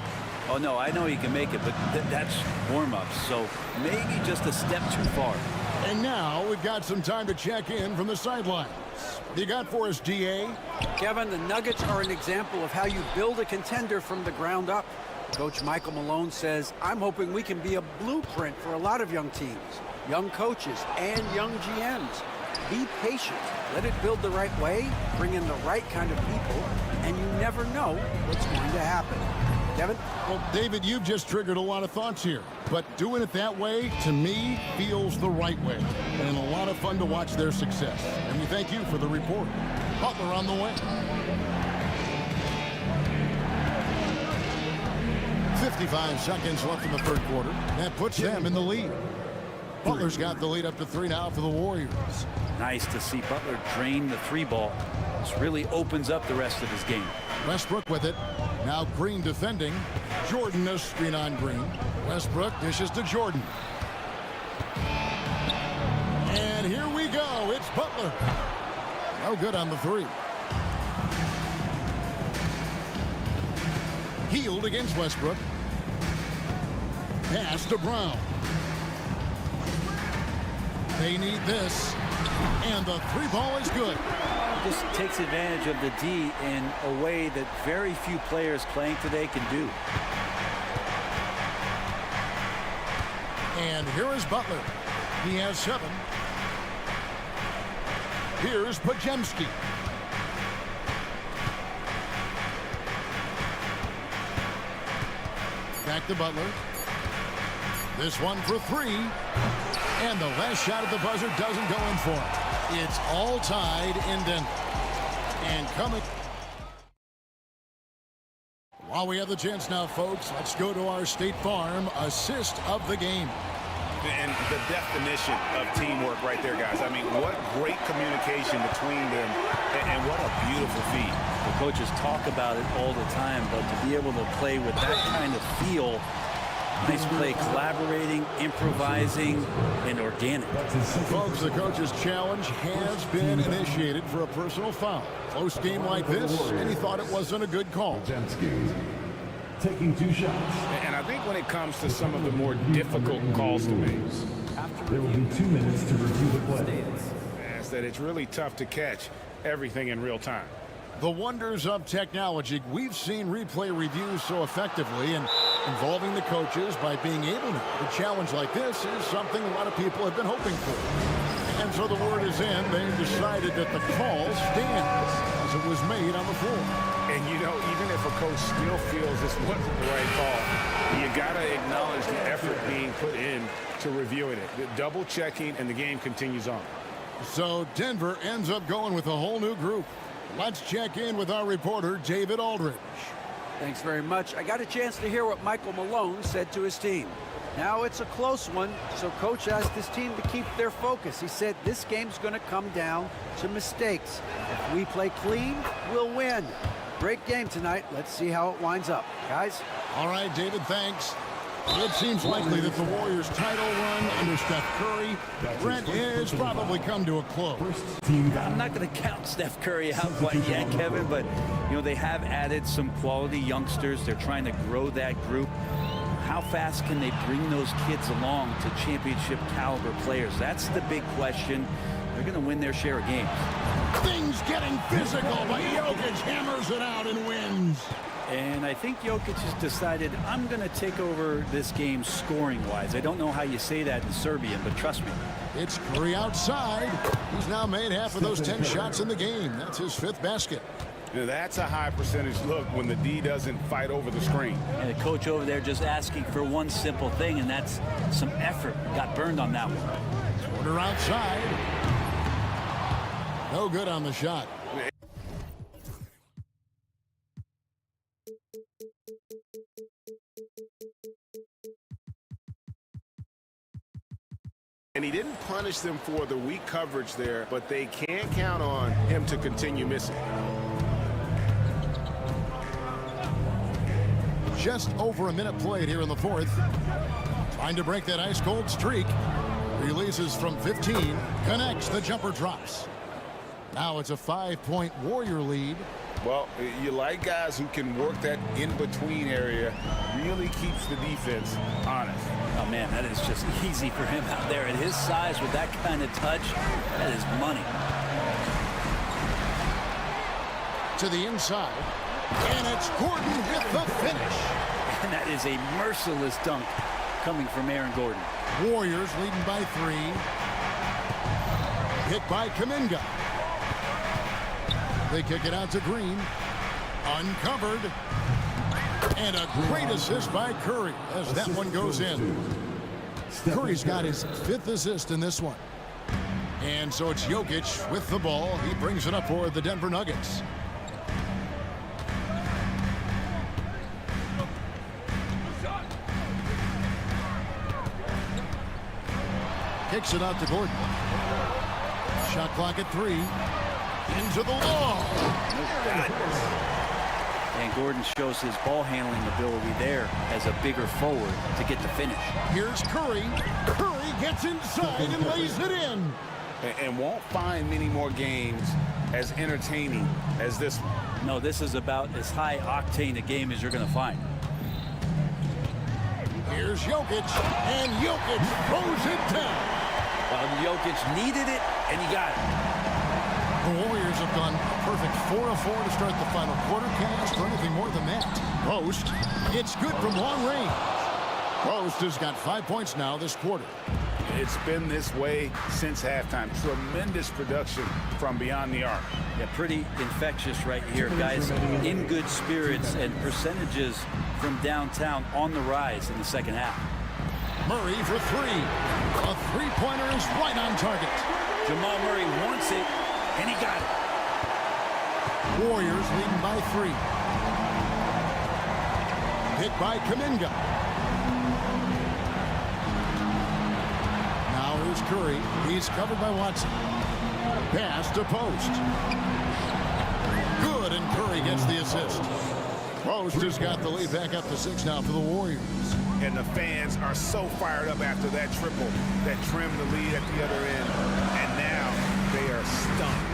Oh, no, I know he can make it, but that's warm-ups, so maybe just a step too far. And now we've got some time to check in from the sidelines. You got for us, DA? Kevin, the Nuggets are an example of how you build a contender from the ground up. Coach Michael Malone says, I'm hoping we can be a blueprint for a lot of young teams, young coaches, and young GMs. Be patient. Let it build the right way, bring in the right kind of people, and you never know what's going to happen. Kevin? Well, David, you've just triggered a lot of thoughts here. But doing it that way, to me, feels the right way. And a lot of fun to watch their success. And we thank you for the report. Butler on the way. 55 seconds left in the third quarter. That puts them in the lead. Butler's got the lead up to 3 now for the Warriors. Nice to see Butler drain the 3-ball. This really opens up the rest of his game. Westbrook with it. Now Green defending. Jordan a screen on Green. Westbrook dishes to Jordan. And here we go. It's Butler. No good on the 3. Hield against Westbrook. Pass to Brown. They need this. And the 3-ball is good. Just takes advantage of the D in a way that very few players playing today can do. And here is Butler. He has 7. Here's Pajemski. Back to Butler. This one for 3. And the last shot at the buzzer doesn't go in for it. It's all tied in Denver. And coming. While we have the chance now, folks, let's go to our State Farm assist of the game. And the definition of teamwork right there, guys. I mean, what great communication between them, and what a beautiful feat. The coaches talk about it all the time, but to be able to play with that kind of feel, nice play, collaborating, improvising, and organic. Folks, the coach's challenge has been initiated for a personal foul. Close game like this, and he thought it wasn't a good call. Taking 2 shots. And I think when it comes to some of the more difficult calls to make, there will be 2 minutes to review the play. is that it's really tough to catch everything in real time. The wonders of technology. We've seen replay reviews so effectively and involving the coaches by being able to. A challenge like this is something a lot of people have been hoping for. And so the word is in. They've decided that the call stands as it was made on the floor. And, you know, even if a coach still feels this wasn't the right call, you got to acknowledge the effort being put in to reviewing it. The double checking, and the game continues on. So Denver ends up going with a whole new group. Let's check in with our reporter, David Aldridge. Thanks very much. I got a chance to hear what Michael Malone said to his team. Now it's a close one, so coach asked his team to keep their focus. He said this game's going to come down to mistakes. If we play clean, we'll win. Great game tonight. Let's see how it winds up. Guys? All right, David, thanks. It seems likely that the Warriors' title run under Steph Curry, Brent, has probably come to a close. I'm not going to count Steph Curry out quite yet, Kevin, but, you know, they have added some quality youngsters. They're trying to grow that group. How fast can they bring those kids along to championship caliber players? That's the big question. They're going to win their share of games. Things getting physical, but Jokic hammers it out and wins. And I think Jokic has decided, I'm going to take over this game scoring-wise. I don't know how you say that in Serbian, but trust me. It's Curry outside. He's now made half of those 10 shots in the game. That's his 5th basket. Now, that's a high percentage look when the D doesn't fight over the screen. And the coach over there just asking for one simple thing, and that's some effort. Got burned on that one. Porter outside. No good on the shot. And he didn't punish them for the weak coverage there, but they can't count on him to continue missing. Just over a minute played here in the 4th. Trying to break that ice-cold streak. Releases from 15. Connects. The jumper drops. Now it's a 5-point Warrior lead. Well, you like guys who can work that in-between area. Really keeps the defense honest. Oh, man, that is just easy for him out there. At his size, with that kind of touch, that is money. To the inside. And it's Gordon with the finish. And that is a merciless dunk coming from Aaron Gordon. Warriors leading by 3. Hit by Kuminga. They kick it out to Green. Uncovered. And a great assist by Curry as that one goes in. Curry's got his 5th assist in this one. And so it's Jokic with the ball. He brings it up for the Denver Nuggets. Kicks it out to Gordon. Shot clock at 3. Into the wall. And Gordon shows his ball handling ability there as a bigger forward to get the finish. Here's Curry. Curry gets inside and lays it in. And won't find many more games as entertaining as this one. No, this is about as high octane a game as you're going to find. Here's Jokic, and Jokic throws it down. Well, Jokic needed it, and he got it. The Warriors have gone a perfect 4 of 4 to start the final quarter. Can't ask for anything more than that. Post, it's good from long range. Post has got 5 points now this quarter. It's been this way since halftime. Tremendous production from beyond the arc. Yeah, pretty infectious right here, guys. In good spirits, and percentages from downtown on the rise in the second half. Murray for 3. A three-pointer is right on target. Jamal Murray wants it, and he got it. Warriors leading by 3. Hit by Kuminga. Now here's Curry. He's covered by Watson. Pass to Post. Good, and Curry gets the assist. Post has got the lead back up to 6 now for the Warriors. And the fans are so fired up after that triple that trimmed the lead at the other end. And now they are stunned.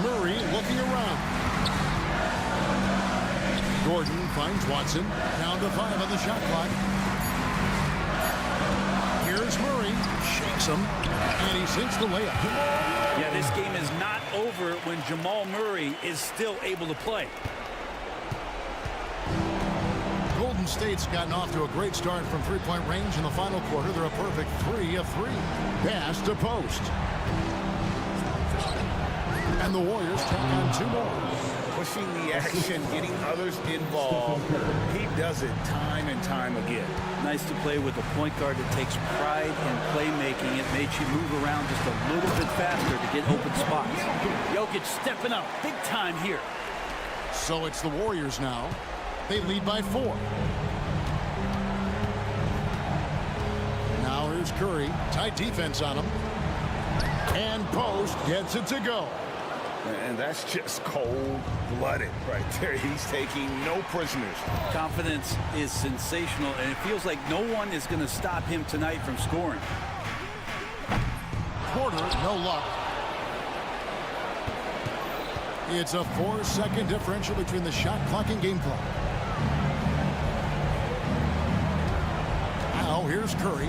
Murray looking around. Gordon finds Watson. Down to 5 on the shot clock. Here's Murray. Shakes him. And he sinks the layup. Yeah, this game is not over when Jamal Murray is still able to play. Golden Golden State's gotten off to a great start from three-point range in the final quarter. They're a perfect 3 of 3. Pass to post. And the Warriors tack on 2 more. Pushing the action, getting others involved. He does it time and time again. Nice to play with a point guard that takes pride in playmaking. It makes you move around just a little bit faster to get open spots. Jokic stepping up big time here. So it's the Warriors now. They lead by 4. Now here's Curry. Tight defense on him. And Post gets it to go. And that's just cold-blooded right there. He's taking no prisoners. Confidence is sensational, and it feels like no one is going to stop him tonight from scoring. Porter, no luck. It's a 4-second differential between the shot clock and game clock. Now here's Curry.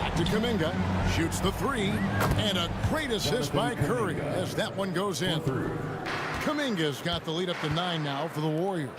Back to Kuminga. Shoots the 3. And a great assist by Curry as that one goes in. Kuminga's got the lead up to 9 now for the Warriors.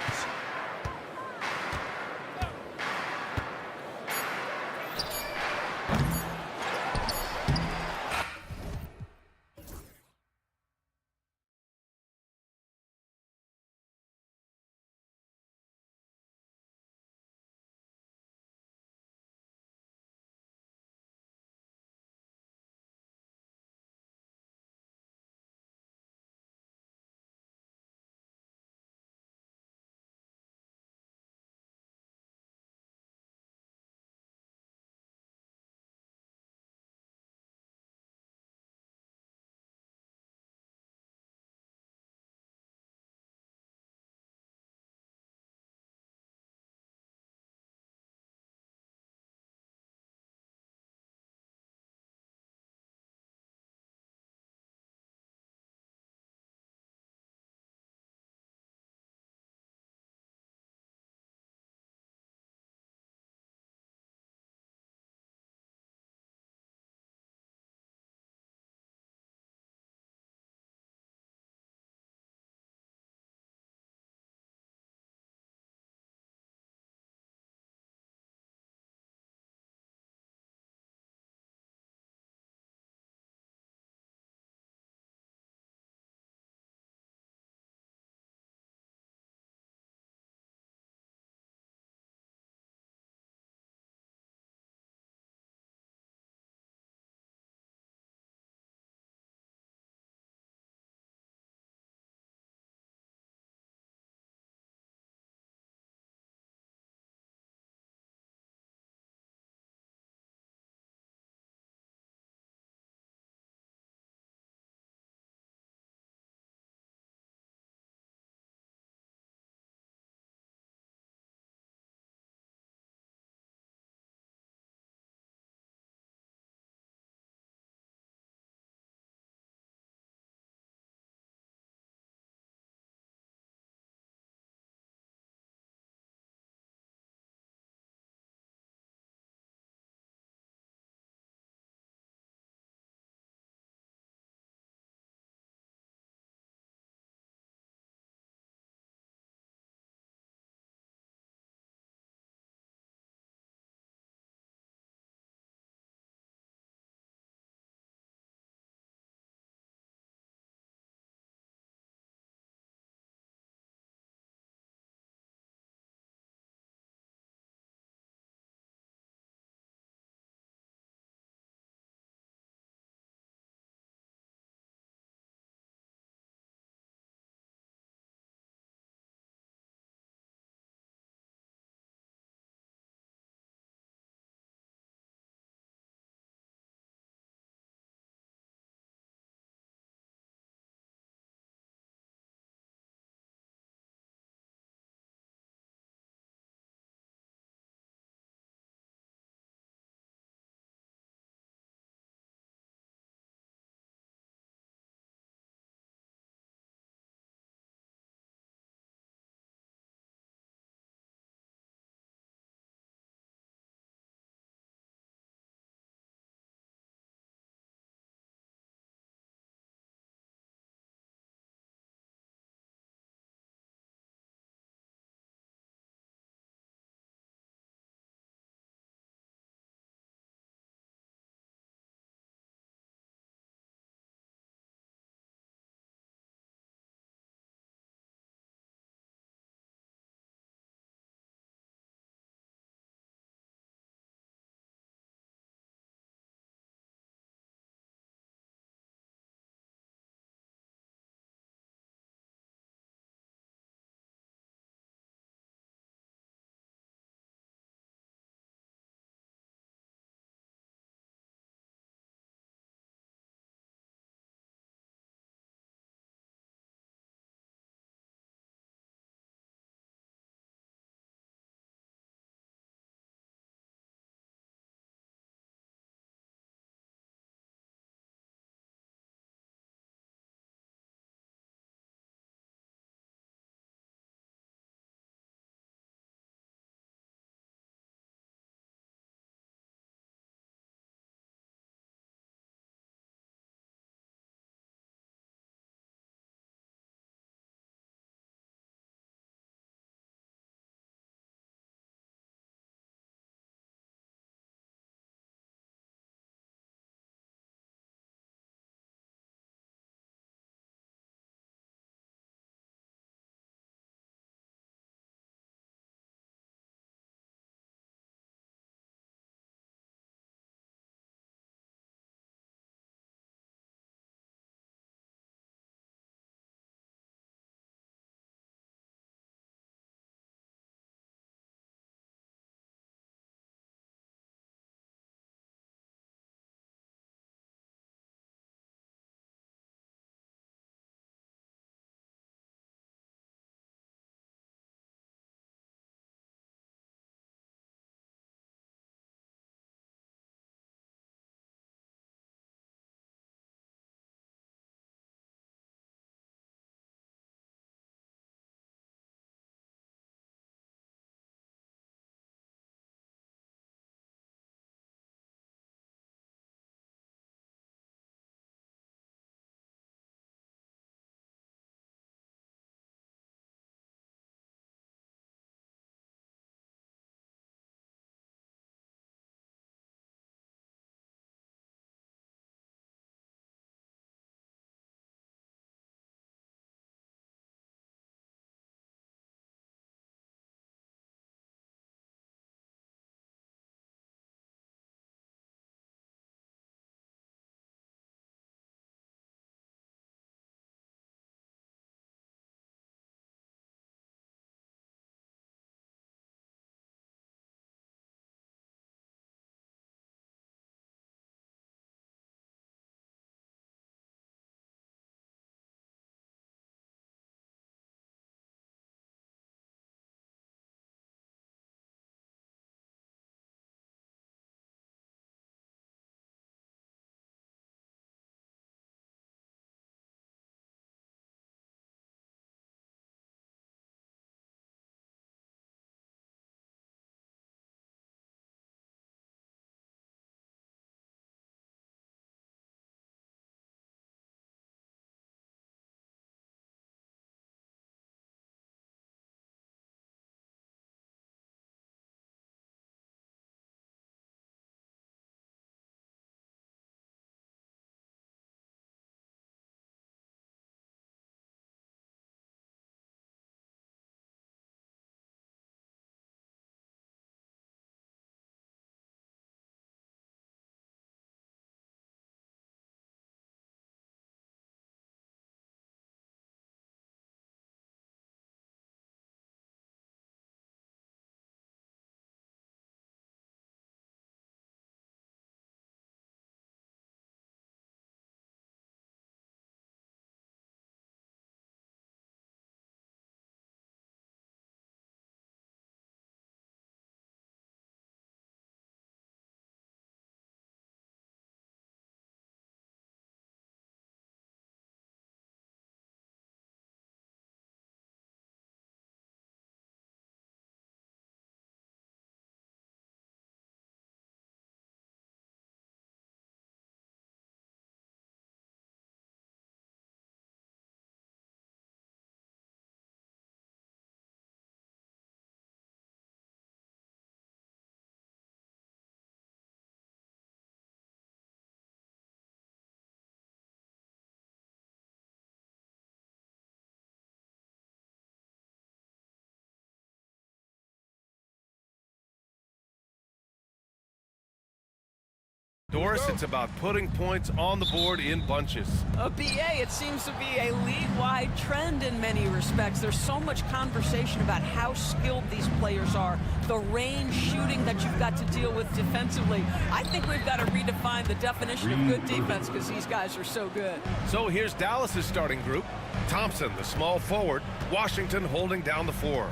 Doris, it's about putting points on the board in bunches. BA, it seems to be a league-wide trend in many respects. There's so much conversation about how skilled these players are, the range shooting that you've got to deal with defensively. I think we've got to redefine the definition of good defense because these guys are so good. So here's Dallas's starting group. Thompson, the small forward. Washington holding down the four.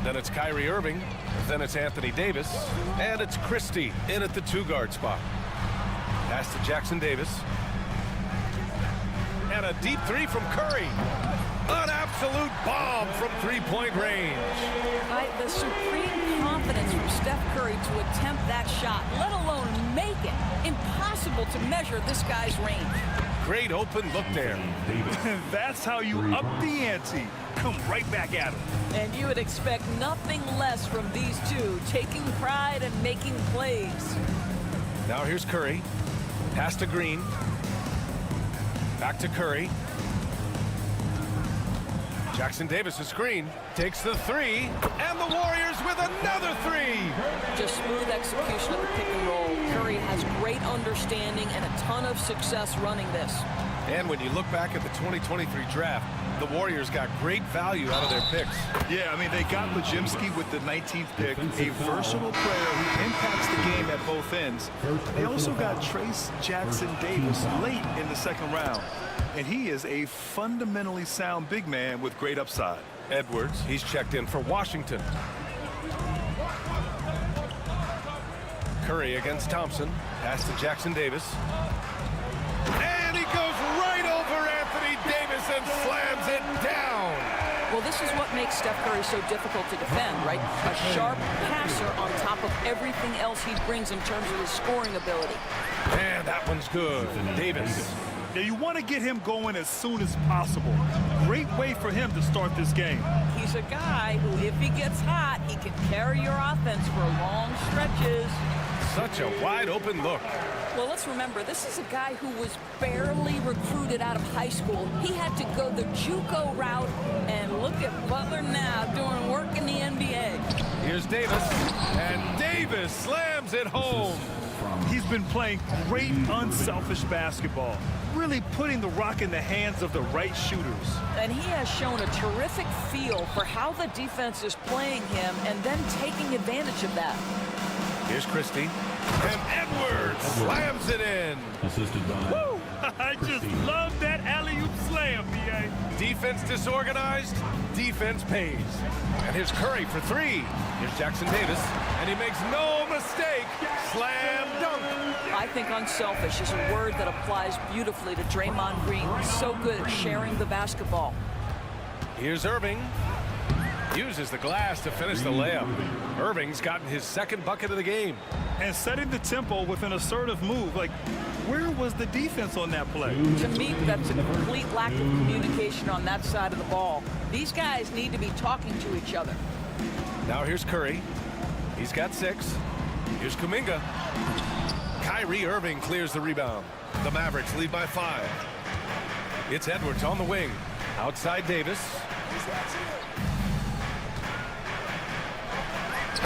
Then it's Kyrie Irving. Then it's Anthony Davis. And it's Christie in at the two-guard spot. Pass to Jackson Davis. And a deep three from Curry. An absolute bomb from three-point range. The supreme confidence from Steph Curry to attempt that shot, let alone make it. Impossible to measure this guy's range. Great open look there. That's how you up the ante. Come right back at him. And you would expect nothing less from these two, taking pride and making plays. Now here's Curry. Pass to Green. Back to Curry. Jackson Davis, a screen, takes the three, and the Warriors with another three. Just smooth execution of the pick and roll. Curry has great understanding and a ton of success running this. And when you look back at the 2023 draft, the Warriors got great value out of their picks. Yeah, I mean, they got Lajimski with the 19th pick, a versatile player who impacts the game at both ends. They also got Trace Jackson Davis late in the second round. And he is a fundamentally sound big man with great upside. Edwards, he's checked in for Washington. Curry against Thompson. Pass to Jackson Davis. And he goes right over Anthony Davis and slams it down. Well, this is what makes Steph Curry so difficult to defend, right? A sharp passer on top of everything else he brings in terms of his scoring ability. And that one's good. Davis. Now, you want to get him going as soon as possible. Great way for him to start this game. He's a guy who, if he gets hot, he can carry your offense for long stretches. Such a wide open look. Well, let's remember, this is a guy who was barely recruited out of high school. He had to go the JUCO route, and look at Butler now doing work in the NBA. Here's Davis, and Davis slams it home. He's been playing great, unselfish basketball, really putting the rock in the hands of the right shooters. And he has shown a terrific feel for how the defense is playing him and then taking advantage of that. Here's Christie, and Edwards slams it in. Woo! I just love that alley-oop slam, B.A. Defense disorganized, defense pays. And here's Curry for three. Here's Jackson Davis, and he makes no mistake. Slam dunk. I think unselfish is a word that applies beautifully to Draymond Green. He's so good at sharing the basketball. Here's Irving. Uses the glass to finish the layup. Irving's gotten his second bucket of the game. And setting the tempo with an assertive move. Like, where was the defense on that play? To me, that's a complete lack of communication on that side of the ball. These guys need to be talking to each other. Now here's Curry. He's got 6. Here's Kuminga. Kyrie Irving clears the rebound. The Mavericks lead by 5. It's Edwards on the wing. Outside Davis.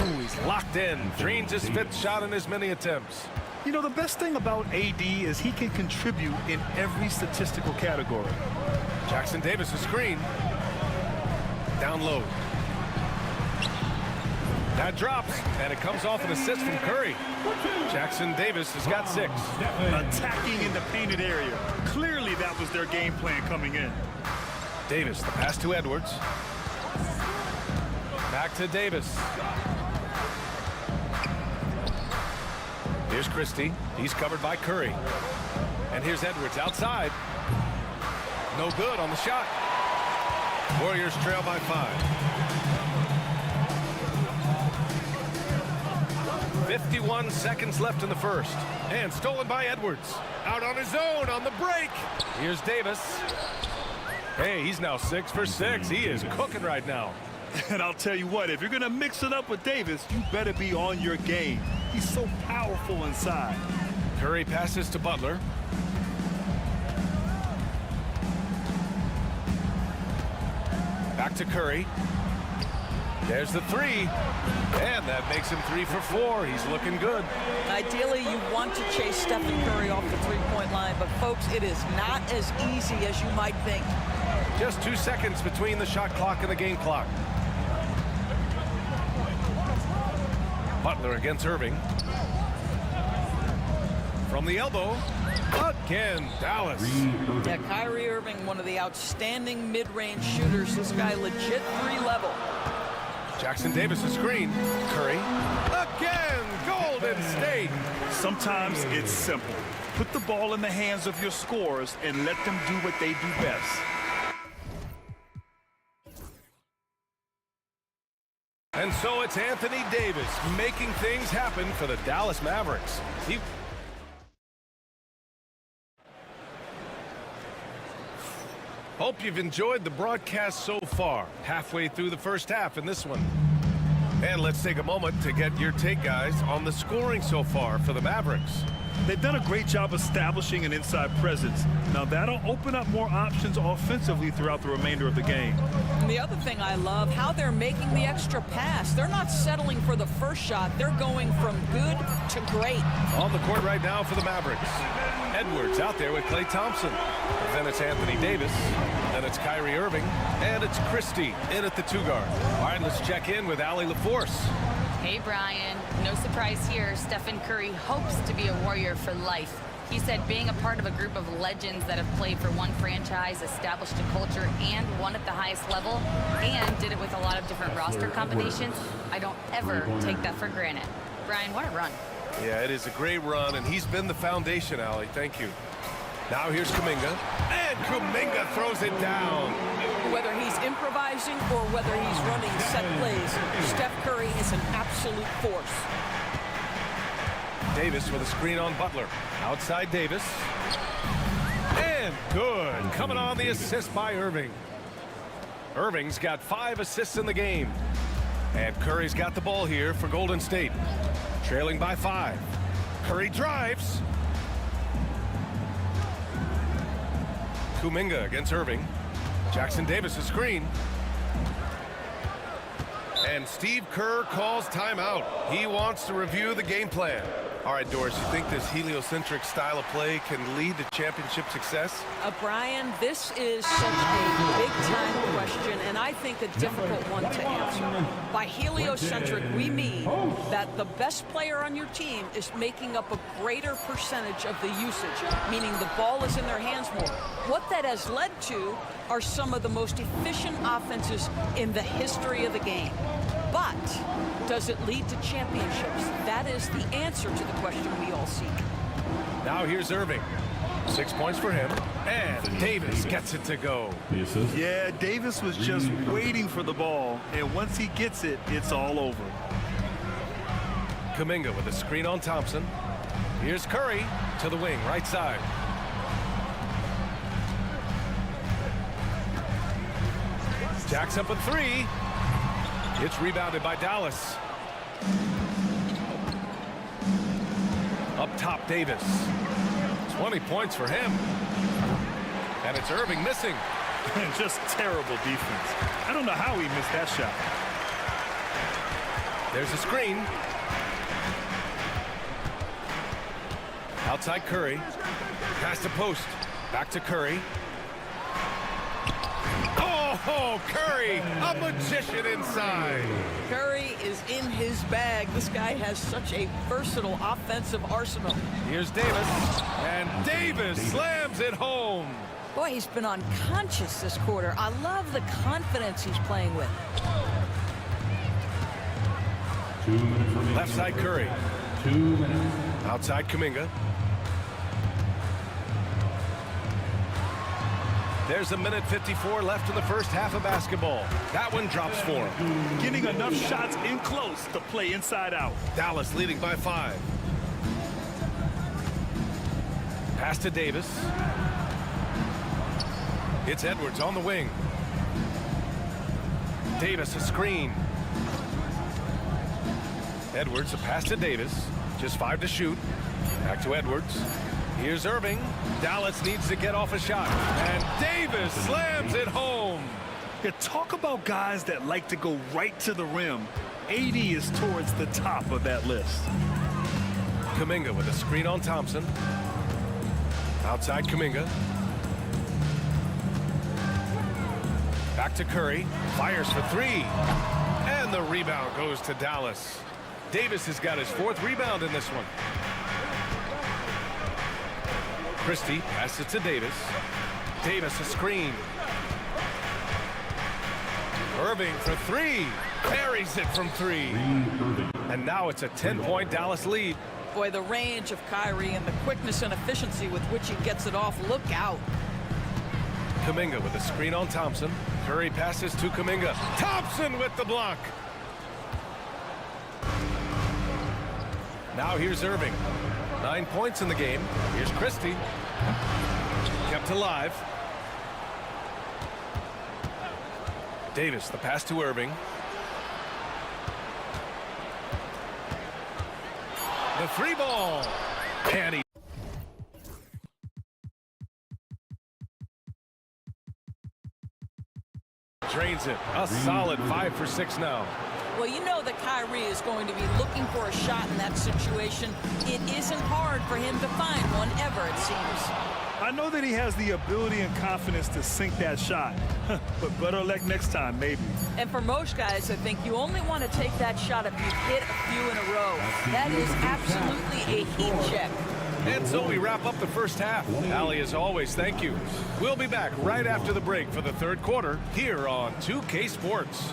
Ooh, he's locked in. Drains his 5th shot in as many attempts. You know, the best thing about AD is he can contribute in every statistical category. Jackson Davis, a screen. Down low. That drops, and it comes off an assist from Curry. Jackson Davis has got 6. Attacking in the painted area. Clearly that was their game plan coming in. Davis, the pass to Edwards. Back to Davis. Here's Christie. He's covered by Curry. And here's Edwards outside. No good on the shot. Warriors trail by 5. 51 seconds left in the first. And stolen by Edwards. Out on his own on the break. Here's Davis. Hey, he's now 6 for 6. He is cooking right now. And I'll tell you what, if you're going to mix it up with Davis, you better be on your game. He's so powerful inside. Curry passes to Butler. Back to Curry. There's the three. And that makes him 3 for 4. He's looking good. Ideally, you want to chase Stephen Curry off the three-point line, but folks, it is not as easy as you might think. Just 2 seconds between the shot clock and the game clock. Butler against Irving. From the elbow, again, Dallas. Yeah, Kyrie Irving, one of the outstanding mid-range shooters. This guy legit 3-level. Jackson Davis a screen. Curry. Again, Golden State. Sometimes it's simple. Put the ball in the hands of your scorers and let them do what they do best. And so it's Anthony Davis making things happen for the Dallas Mavericks. Hope you've enjoyed the broadcast so far. Halfway through the first half in this one. And let's take a moment to get your take, guys, on the scoring so far for the Mavericks. They've done a great job establishing an inside presence. Now that'll open up more options offensively throughout the remainder of the game. And the other thing I love, how they're making the extra pass. They're not settling for the first shot. They're going from good to great. On the court right now for the Mavericks. Edwards out there with Klay Thompson. Then it's Anthony Davis. Then it's Kyrie Irving. And it's Christie in at the 2-guard. All right, let's check in with Allie LaForce. Hey, Brian. No surprise here. Stephen Curry hopes to be a Warrior for life. He said being a part of a group of legends that have played for one franchise, established a culture, and won at the highest level, and did it with a lot of different roster combinations, I don't ever take that for granted. Brian, what a run. Yeah, it is a great run, and he's been the foundation, Allie. Thank you. Now here's Kuminga, and Kuminga throws it down. Whether he's improvising or whether he's running set plays, Steph Curry is an absolute force. Davis with a screen on Butler. Outside Davis. And good. Coming on the assist by Irving. Irving's got 5 assists in the game. And Curry's got the ball here for Golden State. Trailing by 5. Curry drives. Kuminga against Irving. Jackson Davis a screen. And Steve Kerr calls timeout. He wants to review the game plan. All right, Doris, you think this heliocentric style of play can lead to championship success? Brian, this is such a big-time question, and I think a difficult one to answer. By heliocentric, we mean that the best player on your team is making up a greater percentage of the usage, meaning the ball is in their hands more. What that has led to are some of the most efficient offenses in the history of the game. But does it lead to championships? That is the answer to the question we all seek. Now here's Irving. 6 points for him. And Davis gets it to go. Yeah, Davis was just waiting for the ball. And once he gets it, it's all over. Kuminga with a screen on Thompson. Here's Curry to the wing, right side. Jacks up a 3. It's rebounded by Dallas. Up top, Davis. 20 points for him. And it's Irving missing. Just terrible defense. I don't know how he missed that shot. There's a screen. Outside Curry. Pass to post. Back to Curry. Oh, Curry, a magician inside. Curry is in his bag. This guy has such a versatile offensive arsenal. Here's Davis, and Davis slams it home. Boy, he's been unconscious this quarter. I love the confidence he's playing with. Left side Curry. 2 minutes. Outside Kuminga. There's 1:54 left in the first half of basketball. That one drops for him. Getting enough shots in close to play inside out. Dallas leading by 5. Pass to Davis. It's Edwards on the wing. Davis a screen. Edwards a pass to Davis. Just 5 to shoot. Back to Edwards. Here's Irving. Dallas needs to get off a shot. And Davis slams it home. Yeah, talk about guys that like to go right to the rim. AD is towards the top of that list. Kuminga with a screen on Thompson. Outside Kuminga. Back to Curry. Fires for three. And the rebound goes to Dallas. Davis has got his 4th rebound in this one. Christie passes it to Davis. Davis a screen. Irving for three. Parries it from three. And now it's a 10-point Dallas lead. Boy, the range of Kyrie and the quickness and efficiency with which he gets it off. Look out. Kuminga with a screen on Thompson. Curry passes to Kuminga. Thompson with the block. Now here's Irving. 9 points in the game. Here's Christie. Kept alive. Davis, the pass to Irving. The free ball. And he drains it. A solid 5 for 6 now. Well, you know that Kyrie is going to be looking for a shot in that situation. It isn't hard for him to find one ever, it seems. I know that he has the ability and confidence to sink that shot, but better luck next time, maybe. And for most guys, I think you only want to take that shot if you hit a few in a row. That is absolutely a heat check. And so we wrap up the first half. Ali, as always, thank you. We'll be back right after the break for the third quarter here on 2K Sports.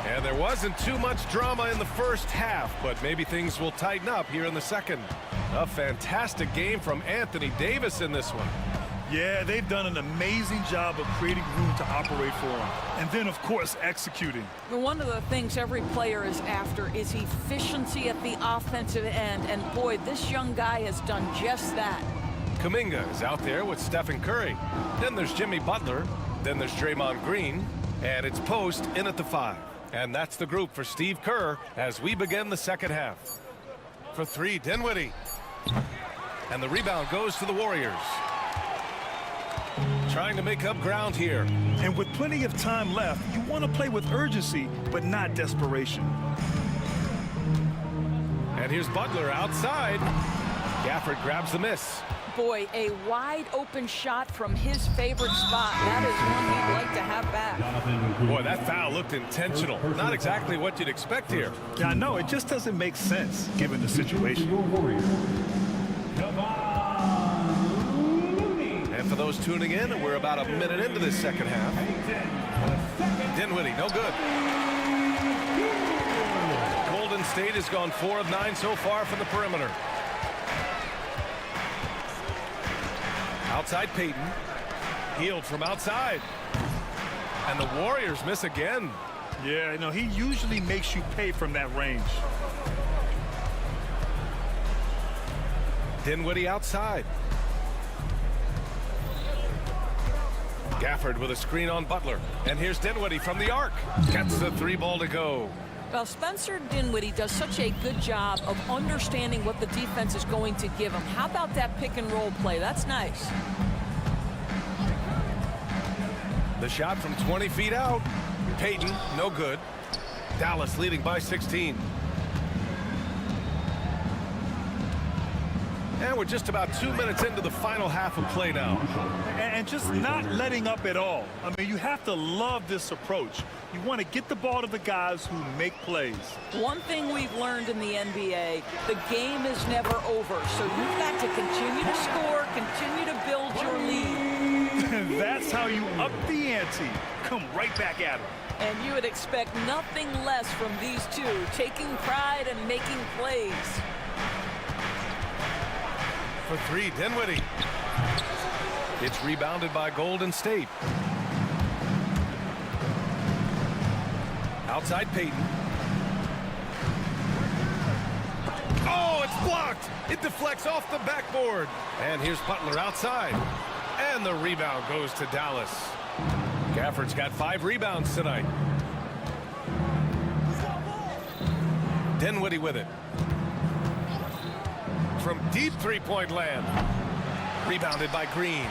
And there wasn't too much drama in the first half, but maybe things will tighten up here in the second. A fantastic game from Anthony Davis in this one. Yeah, they've done an amazing job of creating room to operate for him. And then, of course, executing. One of the things every player is after is efficiency at the offensive end. And boy, this young guy has done just that. Kuminga is out there with Stephen Curry. Then there's Jimmy Butler. Then there's Draymond Green. And it's Post in at the 5. And that's the group for Steve Kerr as we begin the second half. For three, Dinwiddie. And the rebound goes to the Warriors. Trying to make up ground here. And with plenty of time left, you want to play with urgency, but not desperation. And here's Butler outside. Gafford grabs the miss. Boy, a wide open shot from his favorite spot. That is one he'd like to have back. Boy, that foul looked intentional. Not exactly what you'd expect here. Yeah, I know. It just doesn't make sense given the situation. And for those tuning in, we're about a minute into this second half. Dinwiddie, no good. Golden State has gone 4 of 9 so far from the perimeter. Outside Payton. Healed from outside. And the Warriors miss again. Yeah, you know, he usually makes you pay from that range. Dinwiddie outside. Gafford with a screen on Butler. And here's Dinwiddie from the arc. Gets the 3 ball to go. Well, Spencer Dinwiddie does such a good job of understanding what the defense is going to give him. How about that pick and roll play? That's nice. The shot from 20 feet out. Payton, no good. Dallas leading by 16. And we're just about 2 minutes into the final half of play now. And just not letting up at all. I mean, you have to love this approach. You want to get the ball to the guys who make plays. One thing we've learned in the NBA, the game is never over. So you've got to continue to score, continue to build your lead. That's how you up the ante. Come right back at them. And you would expect nothing less from these two, taking pride and making plays. For three, Dinwiddie. It's rebounded by Golden State. Outside Payton. Oh, it's It's blocked. It deflects off the backboard. And here's Butler outside. And the rebound goes to Dallas. Gafford's got 5 rebounds tonight. Dinwiddie with it. From deep three-point land. Rebounded by Green.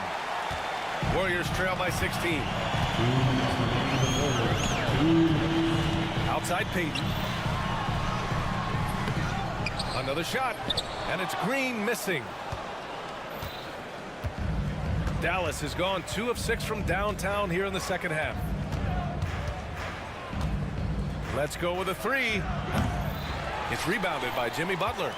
Warriors trail by 16. Outside Payton. Another shot. And it's Green missing. Dallas has gone 2 of 6 from downtown here in the second half. Let's go with a 3. It's rebounded by Jimmy Butler.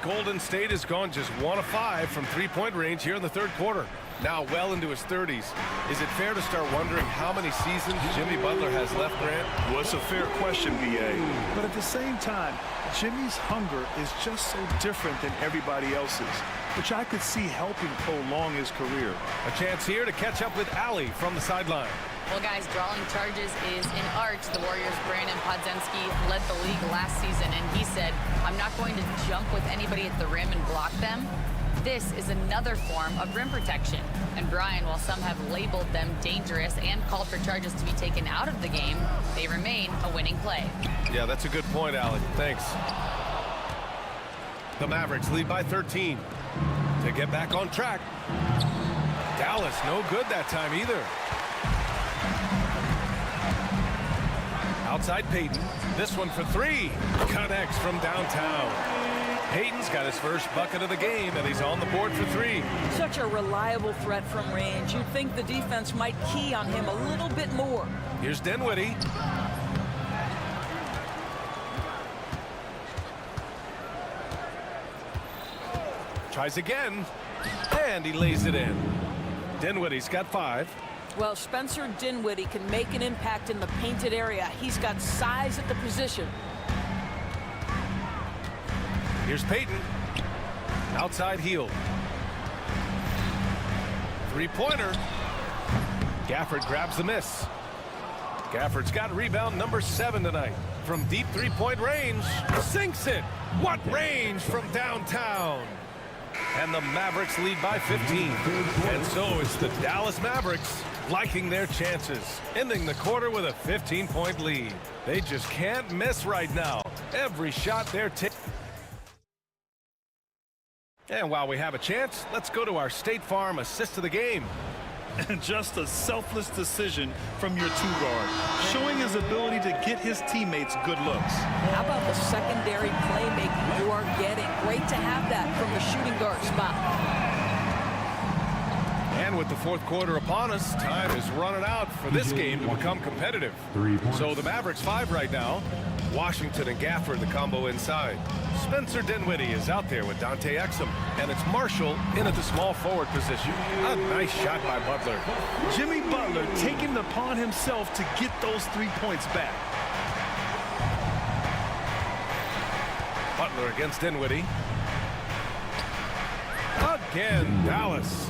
Golden State has gone just 1 of 5 from three-point range here in the third quarter. Now well into his 30s. Is it fair to start wondering how many seasons Jimmy Butler has left, Grant? Well, it's a fair question, B.A. But at the same time, Jimmy's hunger is just so different than everybody else's, which I could see helping prolong his career. A chance here to catch up with Allie from the sideline. Well, guys, drawing charges is an art. The Warriors' Brandon Podziemski led the league last season, and he said, I'm not going to jump with anybody at the rim and block them. This is another form of rim protection. And Brian, while some have labeled them dangerous and called for charges to be taken out of the game, they remain a winning play. Yeah, that's a good point, Alec. Thanks. The Mavericks lead by 13. To get back on track. Dallas, no good that time either. Outside Payton. This one for 3. Connects from downtown. Payton's got his first bucket of the game, and he's on the board for 3. Such a reliable threat from range. You'd think the defense might key on him a little bit more. Here's Dinwiddie. Tries again, and he lays it in. Dinwiddie's got 5. Well, Spencer Dinwiddie can make an impact in the painted area. He's got size at the position. Here's Payton. Outside heel. Three-pointer. Gafford grabs the miss. Gafford's got rebound number 7 tonight. From deep three-point range. Sinks it. What range from downtown? And the Mavericks lead by 15. And so it's the Dallas Mavericks liking their chances, ending the quarter with a 15-point lead. They just can't miss right now. Every shot they're taking. And while we have a chance, let's go to our State Farm assist of the game. And just a selfless decision from your 2-guard, showing his ability to get his teammates good looks. How about the secondary playmaking you are getting? Great to have that from the shooting guard spot. And with the fourth quarter upon us, time is running out for this game to become competitive. So the Mavericks 5 right now. Washington and Gafford, the combo inside. Spencer Dinwiddie is out there with Dante Exum. And it's Marshall in at the small forward position. A nice shot by Butler. Jimmy Butler taking it upon himself to get those 3 points back. Butler against Dinwiddie. Again, Dallas.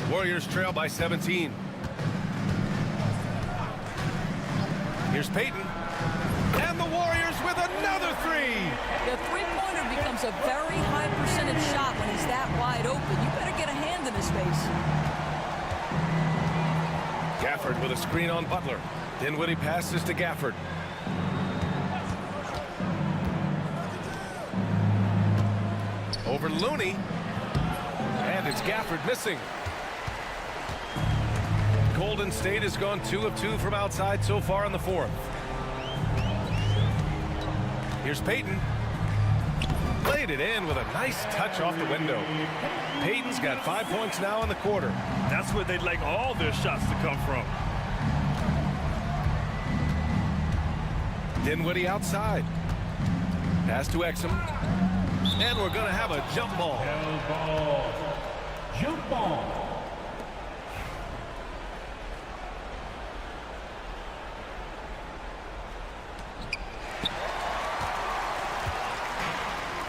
Warriors trail by 17. Here's Payton. And the Warriors with another 3. The three-pointer becomes a very high percentage shot when he's that wide open. You better get a hand in his face. Gafford with a screen on Butler. Dinwiddie passes to Gafford. Over Looney. And it's Gafford missing. Golden State has gone 2 of 2 from outside so far in the fourth. Here's Payton. Laid it in with a nice touch off the window. Payton's got 5 points now in the quarter. That's where they'd like all their shots to come from. Dinwiddie outside. Pass to Exum. And we're going to have a jump ball. Jump ball.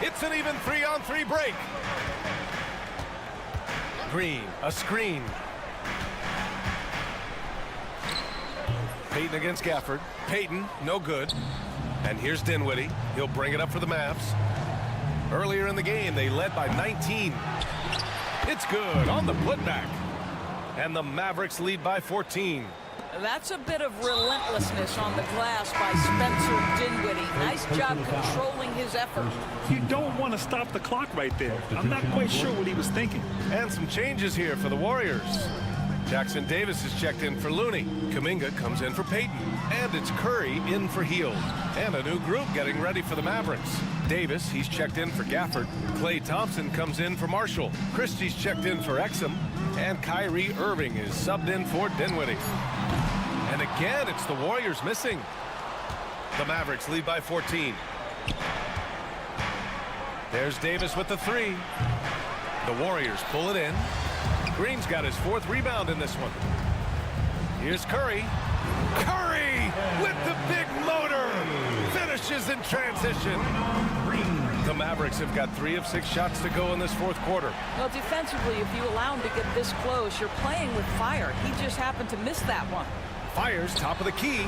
It's an even 3-on-3 break. Green, a screen. Payton against Gafford. Payton, no good. And here's Dinwiddie. He'll bring it up for the Mavs. Earlier in the game, they led by 19. It's good on the putback. And the Mavericks lead by 14. That's a bit of relentlessness on the glass by Spencer Dinwiddie. Nice job controlling his effort. You don't want to stop the clock right there. I'm not quite sure what he was thinking. And some changes here for the Warriors. Jackson Davis is checked in for Looney. Kuminga comes in for Payton. And it's Curry in for Hield. And a new group getting ready for the Mavericks. Davis, he's checked in for Gafford. Klay Thompson comes in for Marshall. Christie's checked in for Exum. And Kyrie Irving is subbed in for Dinwiddie. And again, it's the Warriors missing. The Mavericks lead by 14. There's Davis with the three. The Warriors pull it in. Green's got his 4th rebound in this one. Here's Curry. Curry with the big motor. Finishes in transition. The Mavericks have got 3 of 6 shots to go in this 4th quarter. Well, defensively, if you allow him to get this close, you're playing with fire. He just happened to miss that one. Fires top of the key.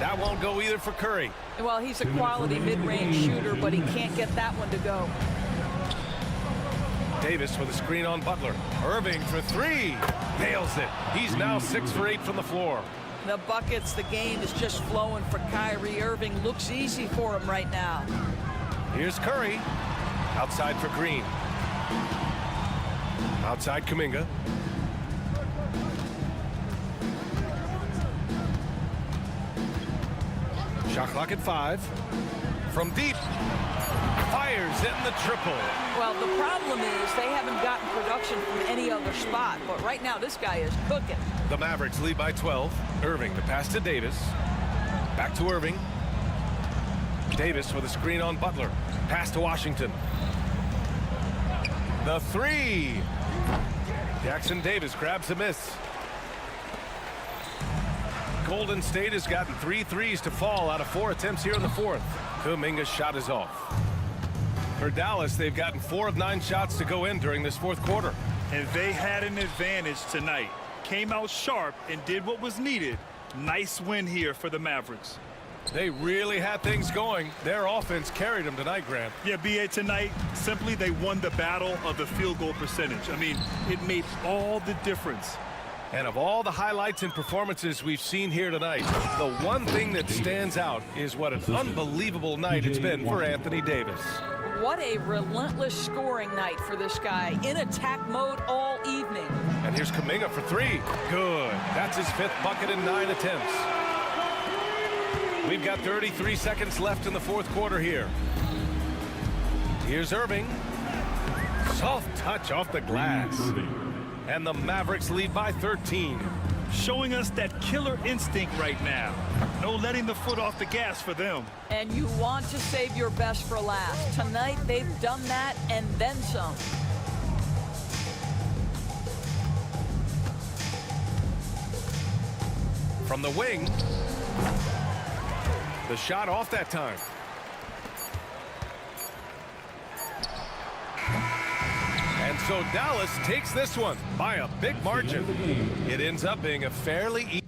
That won't go either for Curry. Well, he's a quality mid-range shooter, but he can't get that one to go. Davis with a screen on Butler. Irving for 3. Nails it. He's now 6 for 8 from the floor. The buckets, the game is just flowing for Kyrie Irving. Looks easy for him right now. Here's Curry. Outside for Green. Outside Kuminga. Shot clock at 5. From deep. Fires in the triple. Well, the problem is they haven't gotten production from any other spot, but right now this guy is cooking. The Mavericks lead by 12. Irving, the pass to Davis. Back to Irving. Davis with a screen on Butler. Pass to Washington. The 3. Jackson Davis grabs a miss. Golden State has gotten 3 threes to fall out of 4 attempts here in the 4th. Kuminga's shot is off. For Dallas, they've gotten 4 of 9 shots to go in during this 4th quarter. And they had an advantage tonight. Came out sharp and did what was needed. Nice win here for the Mavericks. They really had things going. Their offense carried them tonight, Grant. Yeah, B.A., tonight, simply they won the battle of the field goal percentage. I mean, it made all the difference. And of all the highlights and performances we've seen here tonight, the one thing that stands out is what an unbelievable night it's been for Anthony Davis. What a relentless scoring night for this guy. In attack mode all evening. And here's Kuminga for 3. Good. That's his 5th bucket in 9 attempts. We've got 33 seconds left in the 4th quarter here. Here's Irving. Soft touch off the glass. And the Mavericks lead by 13. Showing us that killer instinct right now. No letting the foot off the gas for them. And you want to save your best for last. Tonight, they've done that and then some. From the wing. The shot off that time. And so Dallas takes this one by a big margin. It ends up being a fairly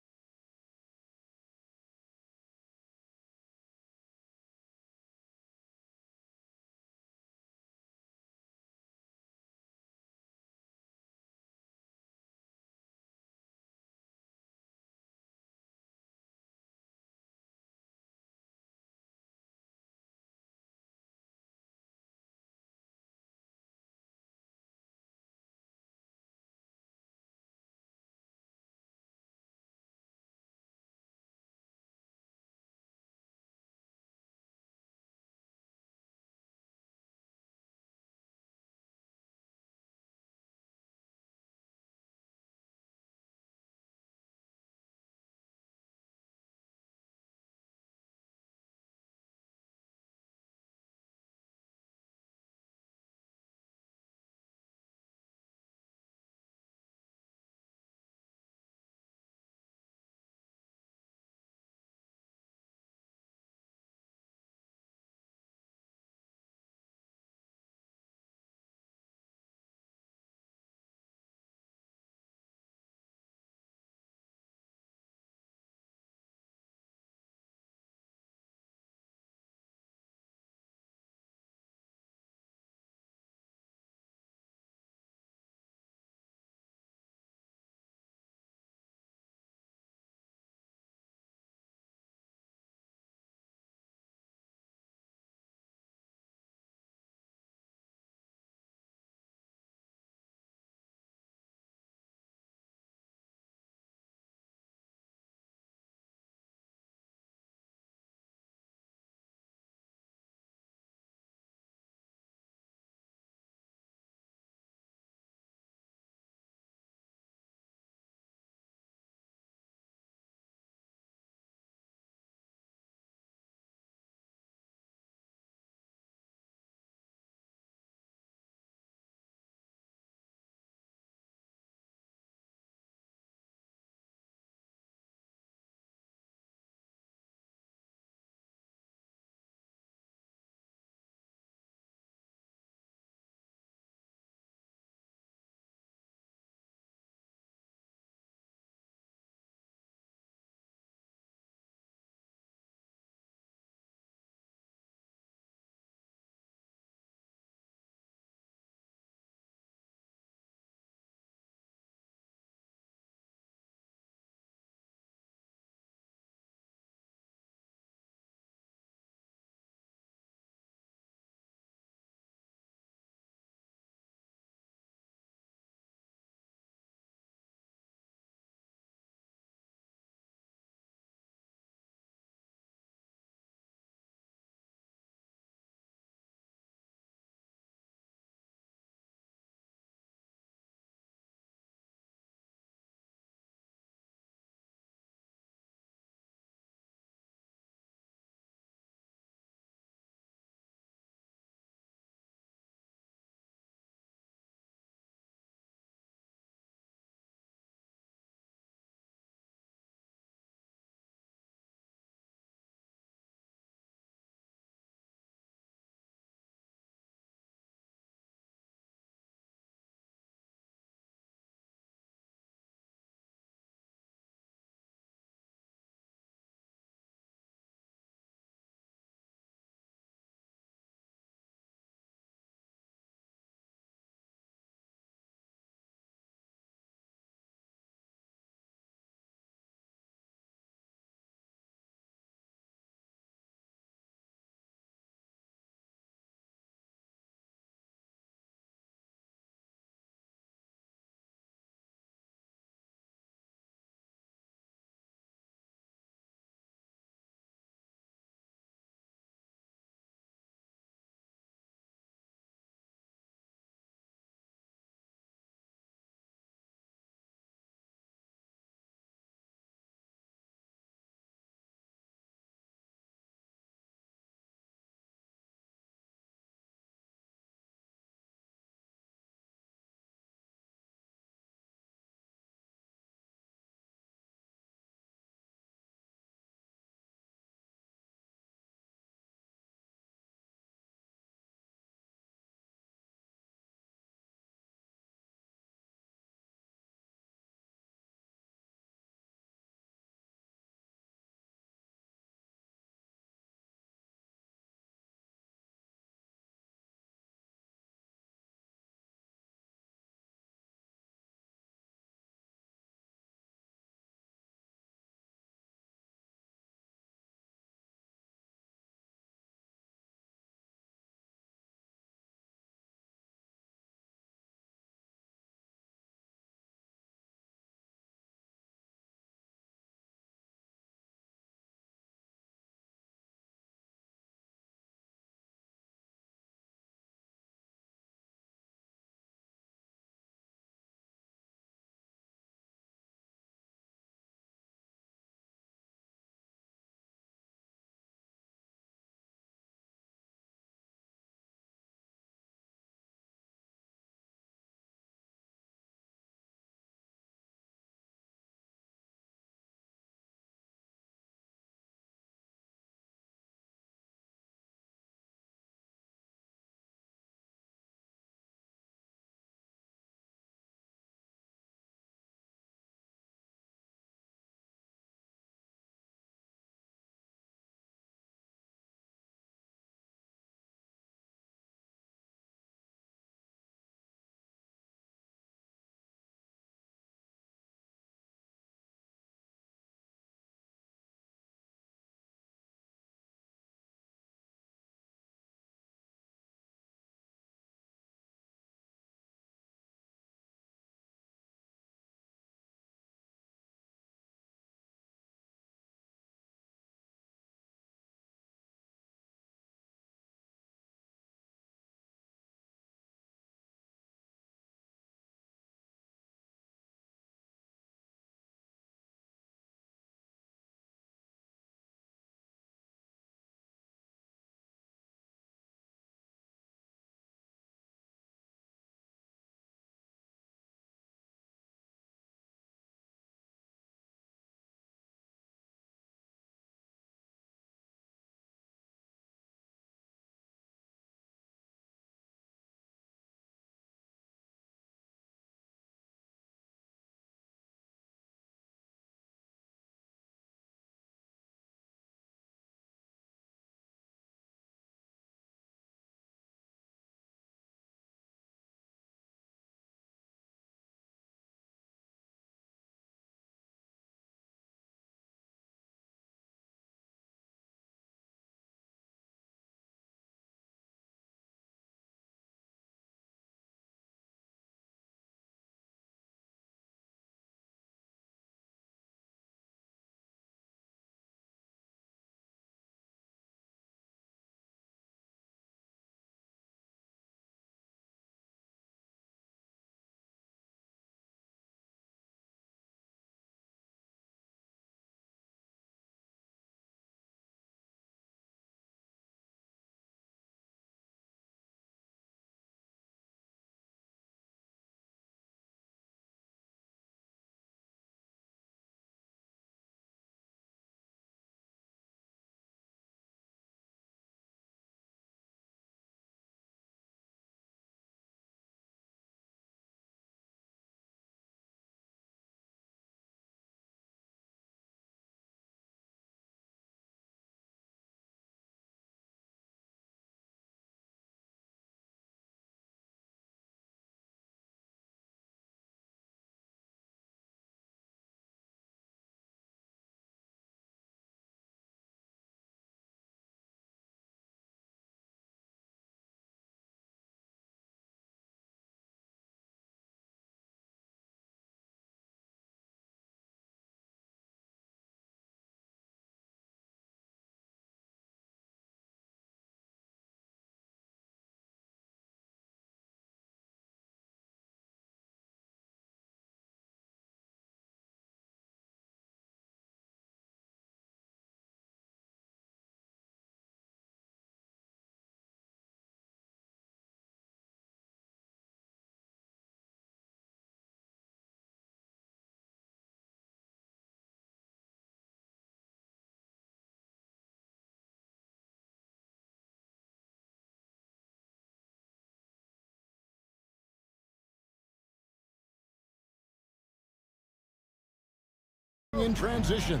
in transition.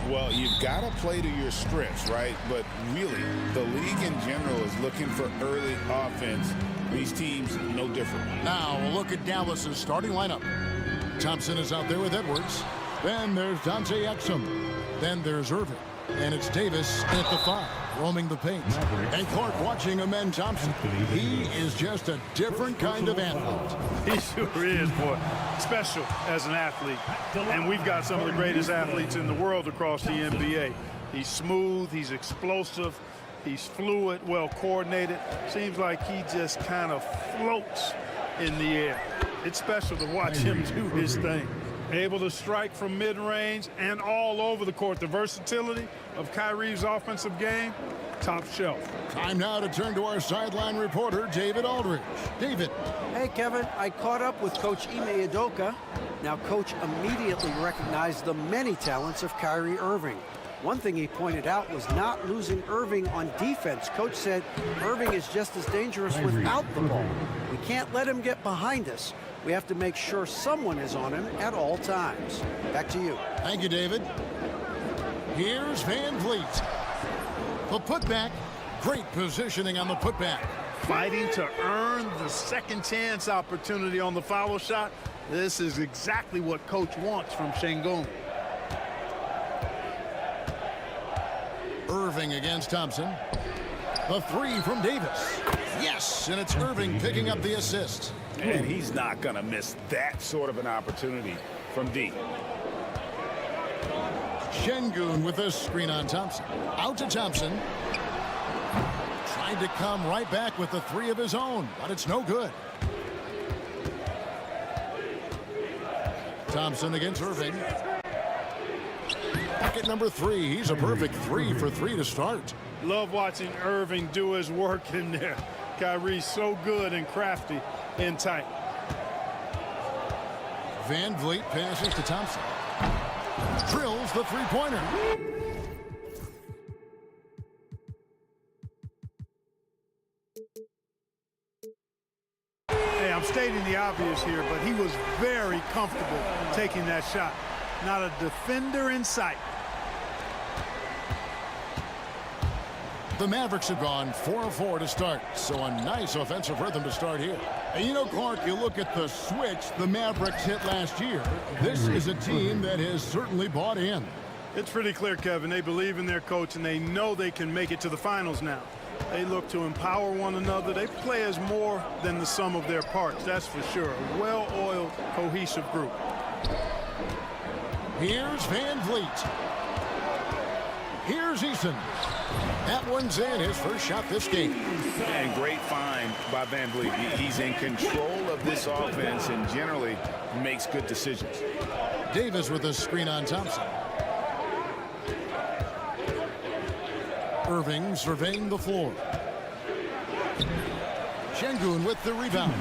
Well, you've got to play to your strengths, right? But really, the league in general is looking for early offense. These teams, no different. Now, a look at Dallas's starting lineup. Thompson is out there with Edwards. Then there's Dante Exum. Then there's Irving. And it's Davis at the 5, roaming the paint. And Clark watching Amen Thompson. He is just a different kind of athlete. He sure is, boy. Special as an athlete. And we've got some of the greatest athletes in the world across the NBA. He's smooth, he's explosive, he's fluid, well coordinated. Seems like he just kind of floats in the air. It's special to watch him do his thing. Able to strike from mid-range and all over the court. The versatility of Kyrie's offensive game, top shelf. Time now to turn to our sideline reporter, David Aldridge. David. Hey, Kevin, I caught up with Coach Ime Udoka. Now, Coach immediately recognized the many talents of Kyrie Irving. One thing he pointed out was not losing Irving on defense. Coach said Irving is just as dangerous without the ball. We can't let him get behind us. We have to make sure someone is on him at all times. Back to you. Thank you, David. Here's Van Vliet. The putback. Great positioning on the putback. Fighting to earn the second chance opportunity on the foul shot. This is exactly what Coach wants from Şengün. Irving against Thompson. The 3 from Davis. Yes, and it's Irving picking up the assist. And he's not going to miss that sort of an opportunity from D. Şengün with a screen on Thompson. Out to Thompson. Trying to come right back with the 3 of his own, but it's no good. Thompson against Irving. Bucket number 3. He's a perfect 3 for 3 to start. Love watching Irving do his work in there. Kyrie's so good and crafty and tight. Van Vliet passes to Thompson. Drills the 3-pointer. Hey, I'm stating the obvious here, but he was very comfortable taking that shot. Not a defender in sight. The Mavericks have gone 4 of 4 to start, so a nice offensive rhythm to start here. And you know, Clark, you look at the switch the Mavericks hit last year. This is a team that has certainly bought in. It's pretty clear, Kevin. They believe in their coach, and they know they can make it to the finals now. They look to empower one another. They play as more than the sum of their parts, that's for sure. A well-oiled, cohesive group. Here's Van Vliet. Here's Eason. That one's in, his first shot this game. And great find by Van Vliet. He's in control of this offense and generally makes good decisions. Davis with a screen on Thompson. Irving surveying the floor. Şengün with the rebound.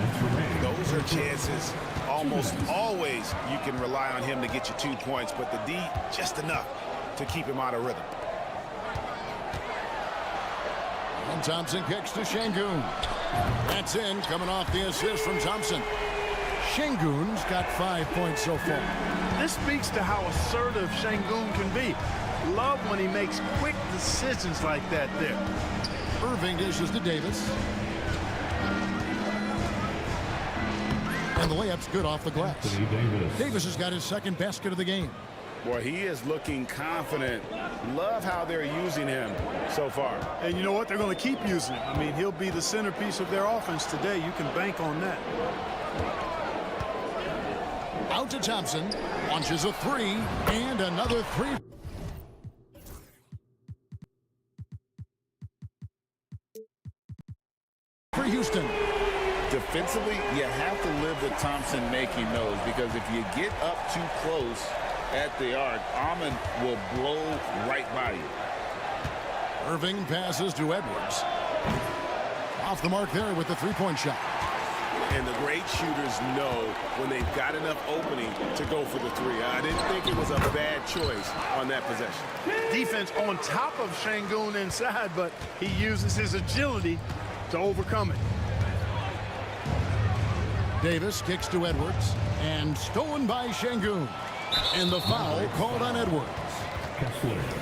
Those are chances. Almost always you can rely on him to get you 2 points, but the D just enough to keep him out of rhythm. And Thompson kicks to Şengün. That's in, coming off the assist from Thompson. Şengün's got 5 points so far. This speaks to how assertive Şengün can be. Love when he makes quick decisions like that there. Irving dishes to Davis. And the layup's good off the glass. Davis has got his second basket of the game. Boy, he is looking confident. Love how they're using him so far. And you know what? They're going to keep using him. I mean, he'll be the centerpiece of their offense today. You can bank on that. Out to Thompson. Launches a 3 and another 3. For Houston. Defensively, you have to live with Thompson making those, because if you get up too close at the arc, Ahmed will blow right by you. Irving passes to Edwards. Off the mark there with the 3-point shot. And the great shooters know when they've got enough opening to go for the 3. I didn't think it was a bad choice on that possession. Defense on top of Şengün inside, but he uses his agility to overcome it. Davis kicks to Edwards, and stolen by Şengün. And the foul called on Edwards.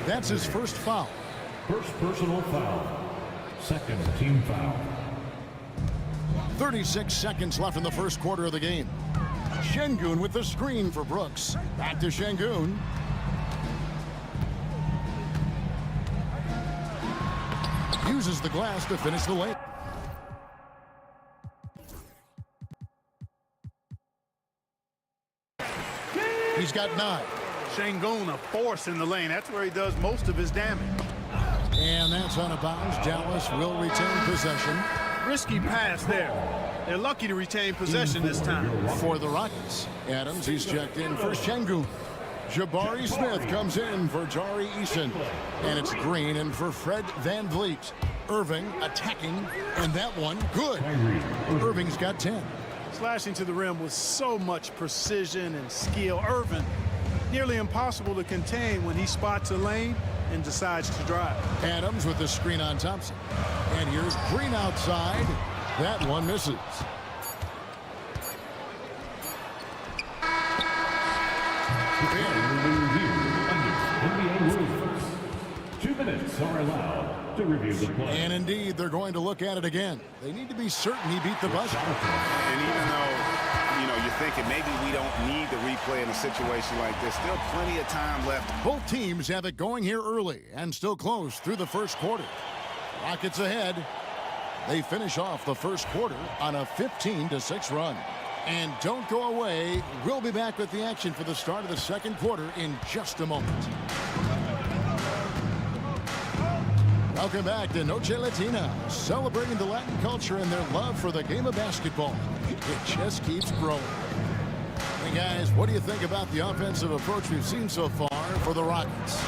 That's his first foul. First personal foul. Second team foul. 36 seconds left in the first quarter of the game. Şengün with the screen for Brooks. Back to Şengün. Uses the glass to finish the lane. He's got 9. Şengün, a force in the lane. That's where he does most of his damage. And that's out of bounds. Dallas will retain possession. Risky pass there. They're lucky to retain possession this time. For the Rockets, Adams, he's checked in for Şengün. Jabari Smith comes in for Tari Eason. And it's Green in for Fred VanVleet. Irving attacking, and that one, good. Irving's got 10. Slashing to the rim with so much precision and skill. Irving, nearly impossible to contain when he spots a lane and decides to drive. Adams with the screen on Thompson. And here's Green outside. That one misses. NBA rules. 2 minutes are allowed to review the play. And indeed, they're going to look at it again. They need to be certain he beat the buzzer. And even though, you know, you're thinking maybe we don't need the replay in a situation like this, still plenty of time left. Both teams have it going here early and still close through the first quarter. Rockets ahead. They finish off the first quarter on a 15-6 run. And don't go away. We'll be back with the action for the start of the second quarter in just a moment. Welcome back to Noche Latina, celebrating the Latin culture and their love for the game of basketball. It just keeps growing. Hey guys, what do you think about the offensive approach we've seen so far for the Rockets?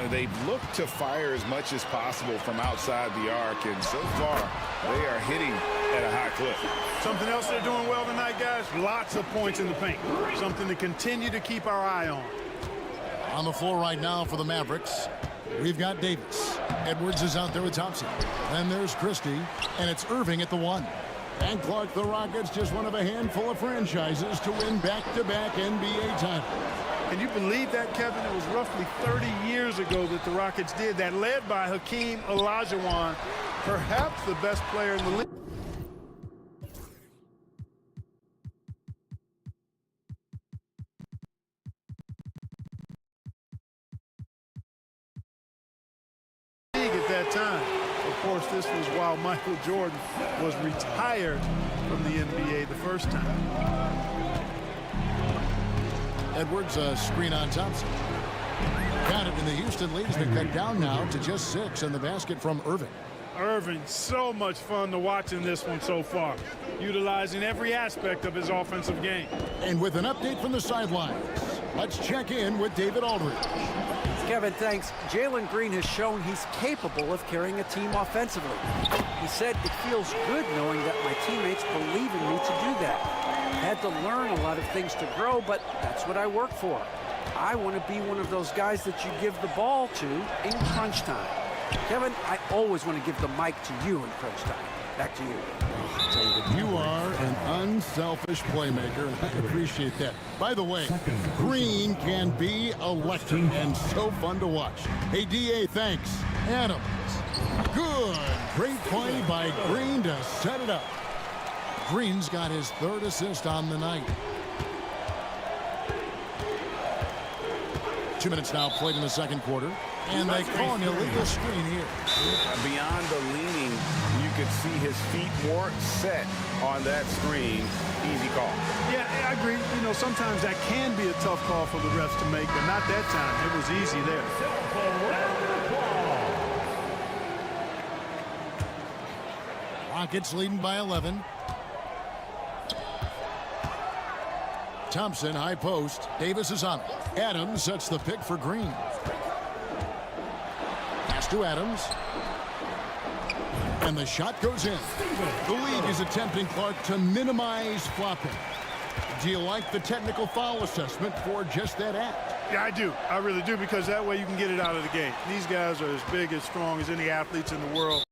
They've looked to fire as much as possible from outside the arc, and so far they are hitting at a high clip. Something else they're doing well tonight, guys, lots of points in the paint. Something to continue to keep our eye on. On the floor right now for the Mavericks, we've got Davis. Edwards is out there with Thompson. Then there's Christie, and it's Irving at the 1. And Clark, the Rockets, just one of a handful of franchises to win back-to-back NBA titles. Can you believe that, Kevin? It was roughly 30 years ago that the Rockets did that, led by Hakeem Olajuwon, perhaps the best player in the league. At that time. Of course, this was while Michael Jordan was retired from the NBA the first time. Edwards, a screen on Thompson. Got it, and the Houston lead has been cut down now to just 6, and the basket from Irving. Irving, so much fun to watch in this one so far, utilizing every aspect of his offensive game. And with an update from the sidelines, let's check in with David Aldridge. Kevin, thanks. Jalen Green has shown he's capable of carrying a team offensively. He said, "It feels good knowing that my teammates believe in me to do that. Had to learn a lot of things to grow, but that's what I work for. I want to be one of those guys that you give the ball to in crunch time." Kevin, I always want to give the mic to you in crunch time. Back to you. David, you are an unselfish playmaker, and I appreciate that. By the way, Green can be electric and so fun to watch. Hey, DA, thanks. Adams. Good. Great play by Green to set it up. Green's got his 3rd assist on the night. 2 minutes now played in the second quarter. And they call an illegal screen here. Beyond the leaning, you could see his feet more set on that screen. Easy call. Yeah, I agree. You know, sometimes that can be a tough call for the refs to make, but not that time. It was easy there. Rockets leading by 11. Thompson, high post. Davis is on it. Adams sets the pick for Green. Pass to Adams. And the shot goes in. The league is attempting, Clark, to minimize flopping. Do you like the technical foul assessment for just that act? Yeah, I do. I really do, because that way you can get it out of the game. These guys are as big, as strong as any athletes in the world.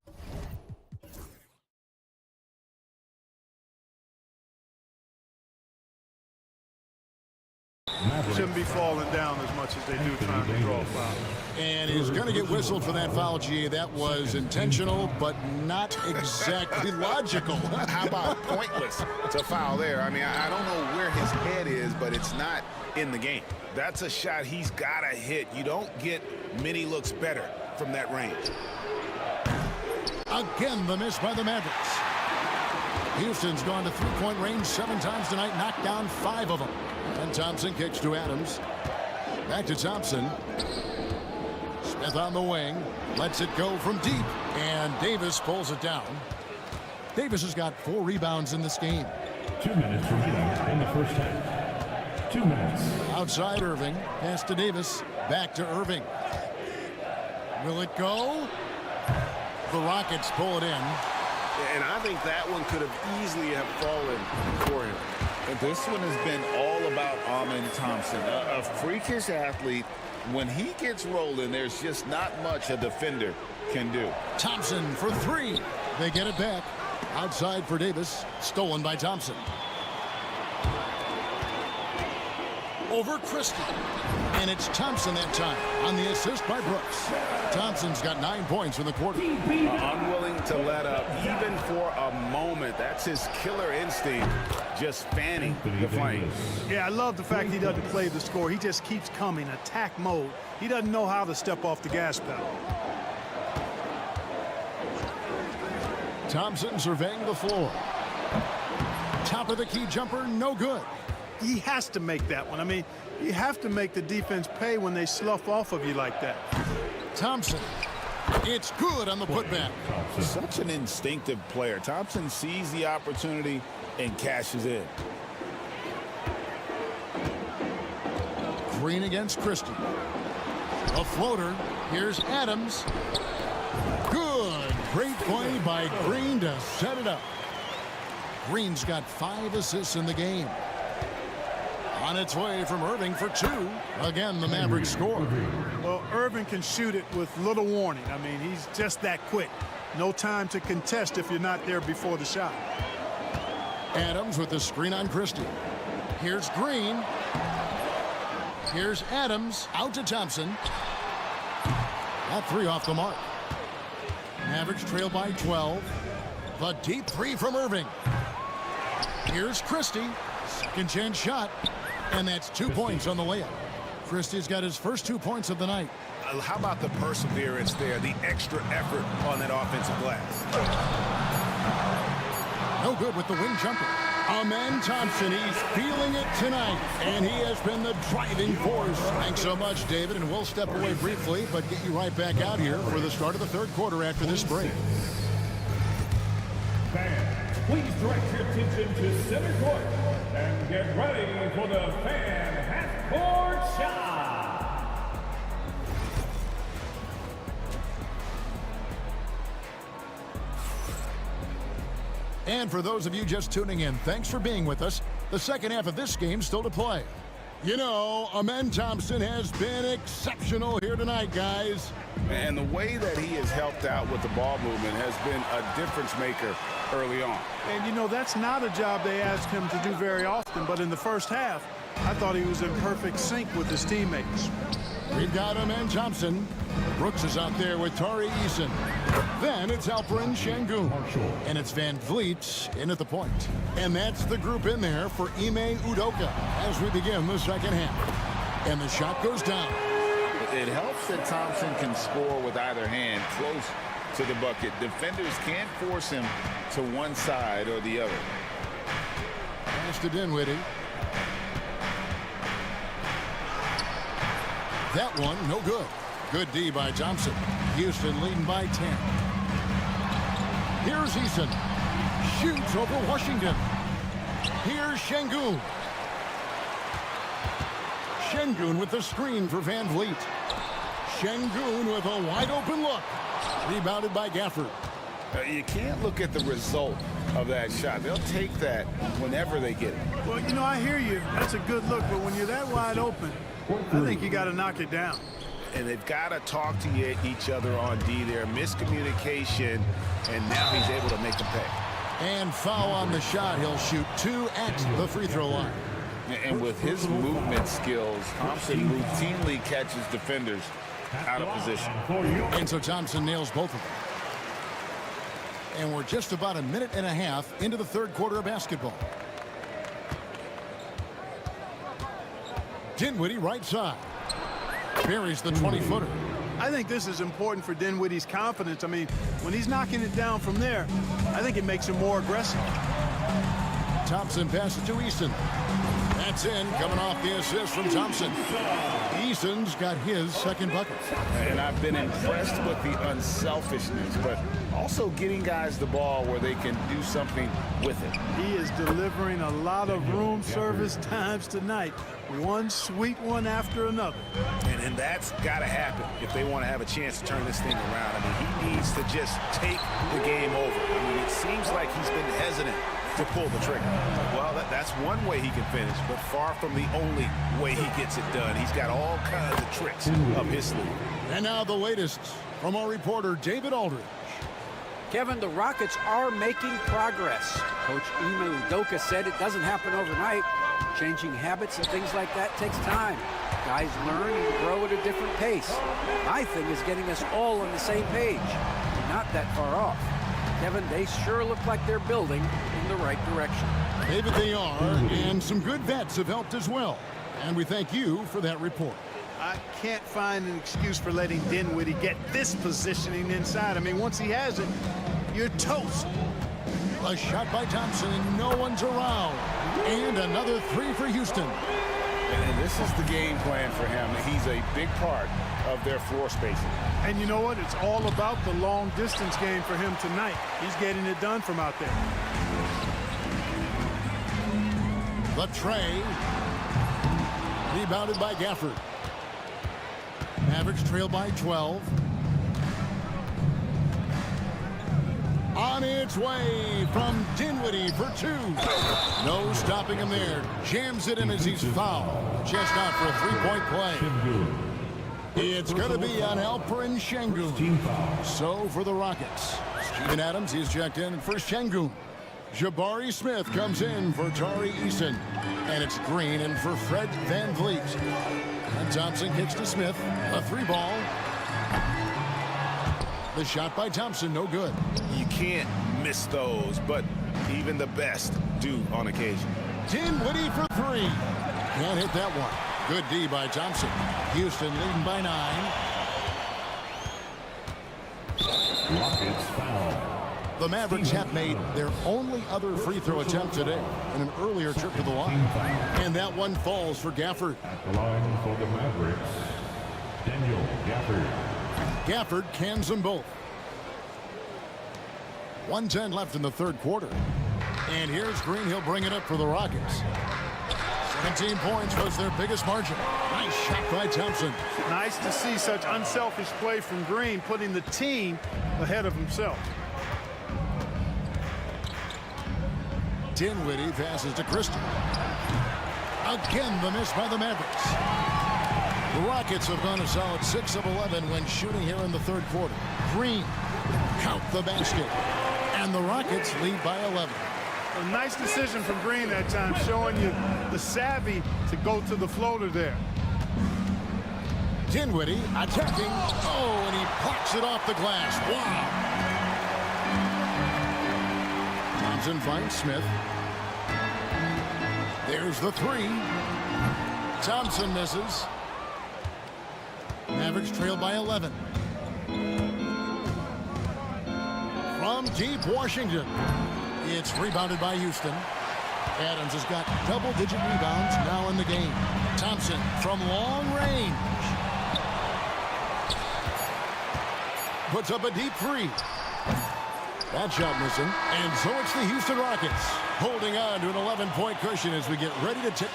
shouldn't be falling down as much as they do trying to draw a foul. And he's going to get whistled for that foul, G. That was intentional, but not exactly logical. How about pointless to foul there? I mean, I don't know where his head is, but it's not in the game. That's a shot he's got to hit. You don't get many looks better from that range. Again, the miss by the Mavericks. Houston's gone to three-point range 7 times tonight, knocked down 5 of them. And Thompson kicks to Adams. Back to Thompson. Smith on the wing. Lets it go from deep. And Davis pulls it down. Davis has got 4 rebounds in this game. 2 minutes remaining in the first half. 2 minutes. Outside Irving. Pass to Davis. Back to Irving. Will it go? The Rockets pull it in. And I think that one could have easily have fallen for him. And this one has been all about Amen Thompson, a freakish athlete. When he gets rolling, there's just not much a defender can do. Thompson for 3. They get it back. Outside for Davis. Stolen by Thompson. Over Christie. And it's Thompson that time on the assist by Brooks. Thompson's got 9 points in the quarter. Unwilling to let up even for a moment. That's his killer instinct, just fanning the flames. Yeah, I love the fact he doesn't play the score. He just keeps coming, attack mode. He doesn't know how to step off the gas pedal. Thompson surveying the floor. Top of the key jumper, no good. He has to make that one. I mean, you have to make the defense pay when they slough off of you like that. Thompson. It's good on the putback. Such an instinctive player. Thompson sees the opportunity and cashes in. Green against Christie. A floater. Here's Adams. Good. Great play by Green to set it up. Green's got 5 assists in the game. On its way from Irving for 2. Again, the Mavericks score. Well, Irving can shoot it with little warning. I mean, he's just that quick. No time to contest if you're not there before the shot. Adams with the screen on Christie. Here's Green. Here's Adams. Out to Thompson. That 3 off the mark. Mavericks trail by 12. The deep 3 from Irving. Here's Christie. Second chance shot. And that's 2 points on the layup. Christie's got his first 2 points of the night. How about the perseverance there, the extra effort on that offensive glass? No good with the wing jumper. Amen Thompson, he's feeling it tonight, and he has been the driving force. Thanks so much, David, and we'll step away briefly, but get you right back out here for the start of the third quarter after this break. Fans, please direct your attention to center court and get ready for the fan half-court shot. And for those of you just tuning in, thanks for being with us. The second half of this game still to play. You know, Amen Thompson has been exceptional here tonight, guys. And the way that he has helped out with the ball movement has been a difference maker early on. And, you know, that's not a job they asked him to do very often, but in the first half, I thought he was in perfect sync with his teammates. We've got Amen Thompson. Brooks is out there with Tari Eason. Then it's Alperen Şengün. And it's Van Vliet in at the point. And that's the group in there for Ime Udoka as we begin the second half. And the shot goes down. It helps that Thompson can score with either hand close to the bucket. Defenders can't force him to one side or the other. Pass to Dinwiddie. That one, no good. Good D by Thompson. Houston leading by 10. Here's Eason. Shoots over Washington. Here's Şengün. Şengün with the screen for Van Vliet. Şengün with a wide open look. Rebounded by Gafford. You can't look at the result of that shot. They'll take that whenever they get it. Well, you know, I hear you. That's a good look, but when you're that wide open, I think you got to knock it down. And they've got to talk to each other on D there. Miscommunication, and now he's able to make them pay. And foul on the shot. He'll shoot 2 at the free throw line. And with his movement skills, Thompson routinely catches defenders out of position. And so Thompson nails both of them. And we're just about a minute and a half into the third quarter of basketball. Dinwiddie right side. Buries the 20-footer. I think this is important for Dinwiddie's confidence. I mean, when he's knocking it down from there, I think it makes him more aggressive. Thompson passes to Easton. That's in, coming off the assist from Thompson. Easton's got his second bucket. And I've been impressed with the unselfishness, but also getting guys the ball where they can do something with it. He is delivering a lot of room service times tonight. One sweet one after another. And that's got to happen if they want to have a chance to turn this thing around. I mean, he needs to just take the game over. I mean, it seems like he's been hesitant to pull the trigger. Well, that's one way he can finish, but far from the only way he gets it done. He's got all kinds of tricks up his sleeve. And now the latest from our reporter, David Aldridge. Kevin, the Rockets are making progress. Coach Ime Udoka said it doesn't happen overnight. Changing habits and things like that takes time. Guys learn and grow at a different pace. My thing is getting us all on the same page. We're not that far off. Kevin, they sure look like they're building in the right direction. David, they are, and some good vets have helped as well. And we thank you for that report. I can't find an excuse for letting Dinwiddie get this positioning inside. I mean, once he has it, you're toast. A shot by Thompson, and no one's around. And another three for Houston. And this is the game plan for him. He's a big part of their floor spacing. And you know what? It's all about the long distance game for him tonight. He's getting it done from out there. The tray. Rebounded by Gafford. Mavericks trail by 12. On its way from Dinwiddie for two. No stopping him there. Jams it in as he's fouled. Just out for a three-point play. It's going to be on Alperen Şengün. So for the Rockets, Steven Adams, he's checked in for Şengün. Jabari Smith comes in for Tari Eason. And it's Green in for Fred VanVleet. And Thompson kicks to Smith. A three ball. The shot by Thompson, no good. You can't miss those, but even the best do on occasion. Dinwiddie for three. Can't hit that one. Good D by Thompson. Houston leading by 9. Rockets foul. The Mavericks have made their only other free throw attempt today in an earlier trip to the line. And that one falls for Gafford. At the line for the Mavericks, Daniel Gafford. Gafford cans them both. 1:10 left in the third quarter. And here's Green. He'll bring it up for the Rockets. 17 points was their biggest margin. Nice shot by Thompson. Nice to see such unselfish play from Green, putting the team ahead of himself. Dinwiddie passes to Christie. Again, the miss by the Mavericks. The Rockets have gone a solid 6 of 11 when shooting here in the third quarter. Green, count the basket. And the Rockets lead by 11. A nice decision from Green that time, showing you the savvy to go to the floater there. Dinwiddie attacking. Oh, and he blocks it off the glass. Wow. Thompson finds Smith. There's the three. Thompson misses. Mavericks trail by 11. From deep Washington. It's rebounded by Houston. Adams has got double-digit rebounds now in the game. Thompson from long range. Puts up a deep three. That shot missing. And so it's the Houston Rockets holding on to an 11-point cushion as we get ready to tip.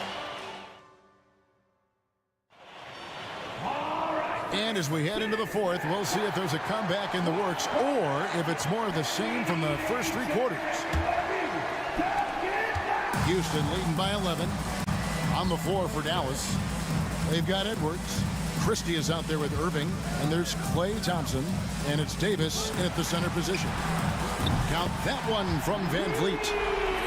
And as we head into the fourth, we'll see if there's a comeback in the works or if it's more of the same from the first three quarters. Houston leading by 11. On the floor for Dallas. They've got Edwards. Christie is out there with Irving. And there's Klay Thompson. And it's Davis in at the center position. Count that one from VanVleet.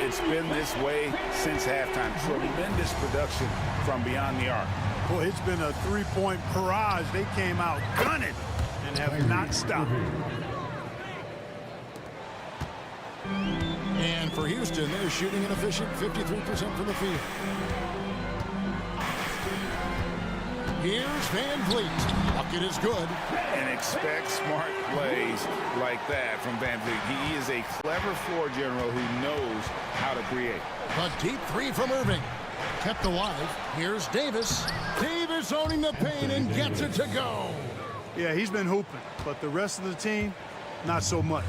It's been this way since halftime. Tremendous production from beyond the arc. Boy, it's been a three-point barrage. They came out gunning and have not stopped. And for Houston, they're shooting an efficient 53% from the field. Here's Van Vliet. Bucket is good. And expect smart plays like that from Van Vliet. He is a clever floor general who knows how to create. A deep three from Irving. Kept alive. Here's Davis. Davis owning the paint and gets it to go. Yeah, he's been hooping, but the rest of the team, not so much.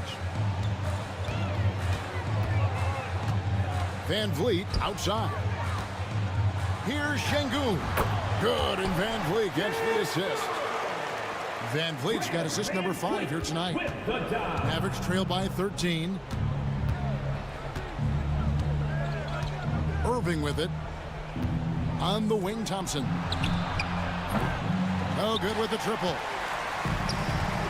Van Vliet outside. Here's Şengün. Good, and Van Vliet gets the assist. Van Vliet's got assist number 5 here tonight. Mavericks trail by 13. Irving with it. On the wing, Thompson. Oh, good with the triple.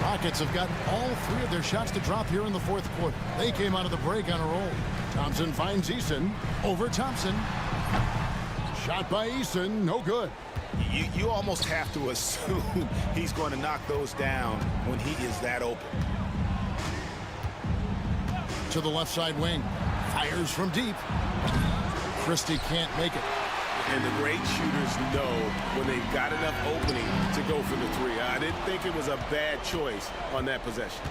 Rockets have gotten all 3 of their shots to drop here in the fourth quarter. They came out of the break on a roll. Thompson finds Eason. Over Thompson. Shot by Eason, no good. You almost have to assume he's going to knock those down when he is that open. To the left side wing. Fires from deep. Christie can't make it. And the great shooters know when they've got enough opening to go for the 3. I didn't think it was a bad choice on that possession.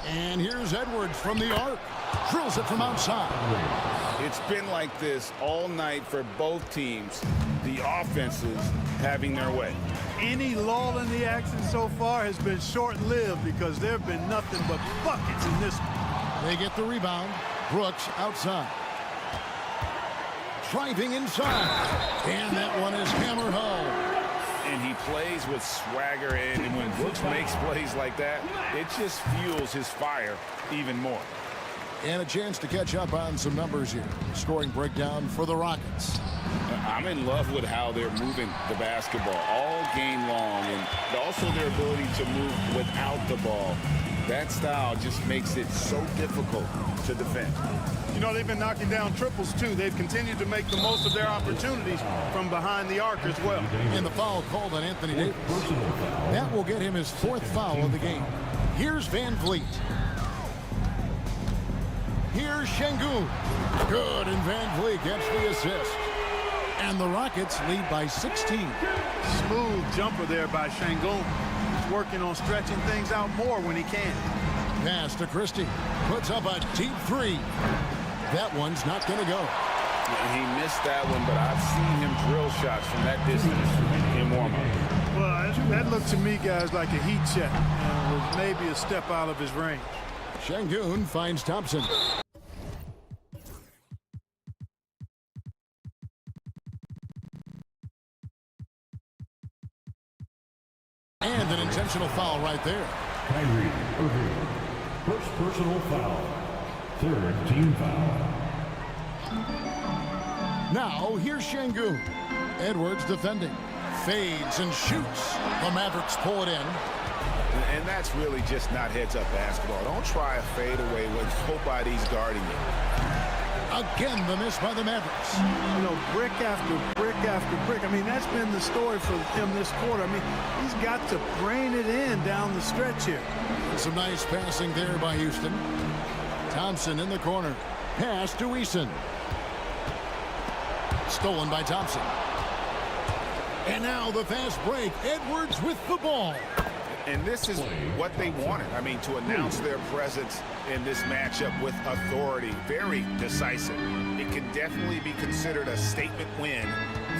And here's Edwards from the arc. Drills it from outside. It's been like this all night for both teams. The offenses having their way. Any lull in the action so far has been short-lived because there have been nothing but buckets in this one. They get the rebound. Brooks outside. Driving inside. And that one is hammered home. And he plays with swagger, and when Brooks makes plays like that, it just fuels his fire even more. And a chance to catch up on some numbers here. Scoring breakdown for the Rockets. I'm in love with how they're moving the basketball all game long, and also their ability to move without the ball. That style just makes it so difficult to defend. You know, they've been knocking down triples, too. They've continued to make the most of their opportunities from behind the arc as well. And the foul called on Anthony Davis. That will get him his 4th foul of the game. Here's Van Vliet. Here's Şengün. Good, and Van Vliet gets the assist. And the Rockets lead by 16. Smooth jumper there by Şengün. He's working on stretching things out more when he can. Pass to Christie. Puts up a deep 3. That one's not going to go. He missed that one, but I've seen him drill shots from that distance in warm-up. Well, that looked to me, guys, like a heat check. And was maybe a step out of his range. Şengün finds Thompson. And an intentional foul right there. Kyrie Irving. First personal foul. 3rd team foul. Now, here's Şengün. Edwards defending. Fades and shoots. The Mavericks pull it in. And that's really just not heads-up basketball. Don't try a fadeaway when nobody's guarding you. Again, the miss by the Mavericks. You know, brick after brick after brick. I mean, that's been the story for him this quarter. I mean, he's got to brain it in down the stretch here. And some nice passing there by Houston. Thompson in the corner. Pass to Eason. Stolen by Thompson. And now the fast break. Edwards with the ball. And this is what they wanted. I mean, to announce their presence in this matchup with authority. Very decisive. It can definitely be considered a statement win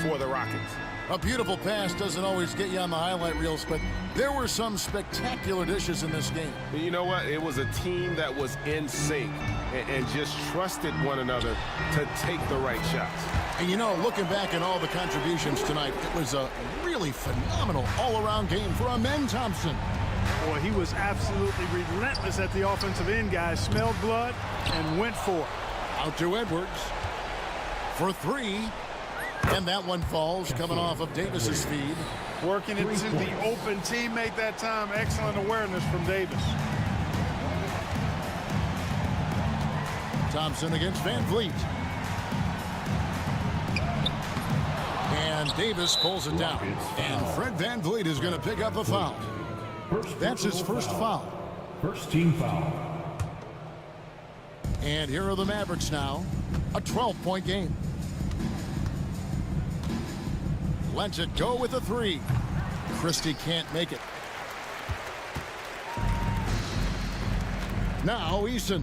for the Rockets. A beautiful pass doesn't always get you on the highlight reels, but there were some spectacular dishes in this game. You know what? It was a team that was in sync and just trusted one another to take the right shots. And you know, looking back at all the contributions tonight, it was a really phenomenal all-around game for Amen Thompson. Boy, he was absolutely relentless at the offensive end, guys. Smelled blood and went for it. Out to Edwards for 3. And that one falls, coming off of Davis's feed. Working it to the open teammate that time. Excellent awareness from Davis. Thompson against Van Vliet. And Davis pulls it down. And Fred VanVleet is going to pick up a foul. That's his first foul. First team foul. And here are the Mavericks now. A 12-point game. Lets it go with a three. Christie can't make it. Now Eason.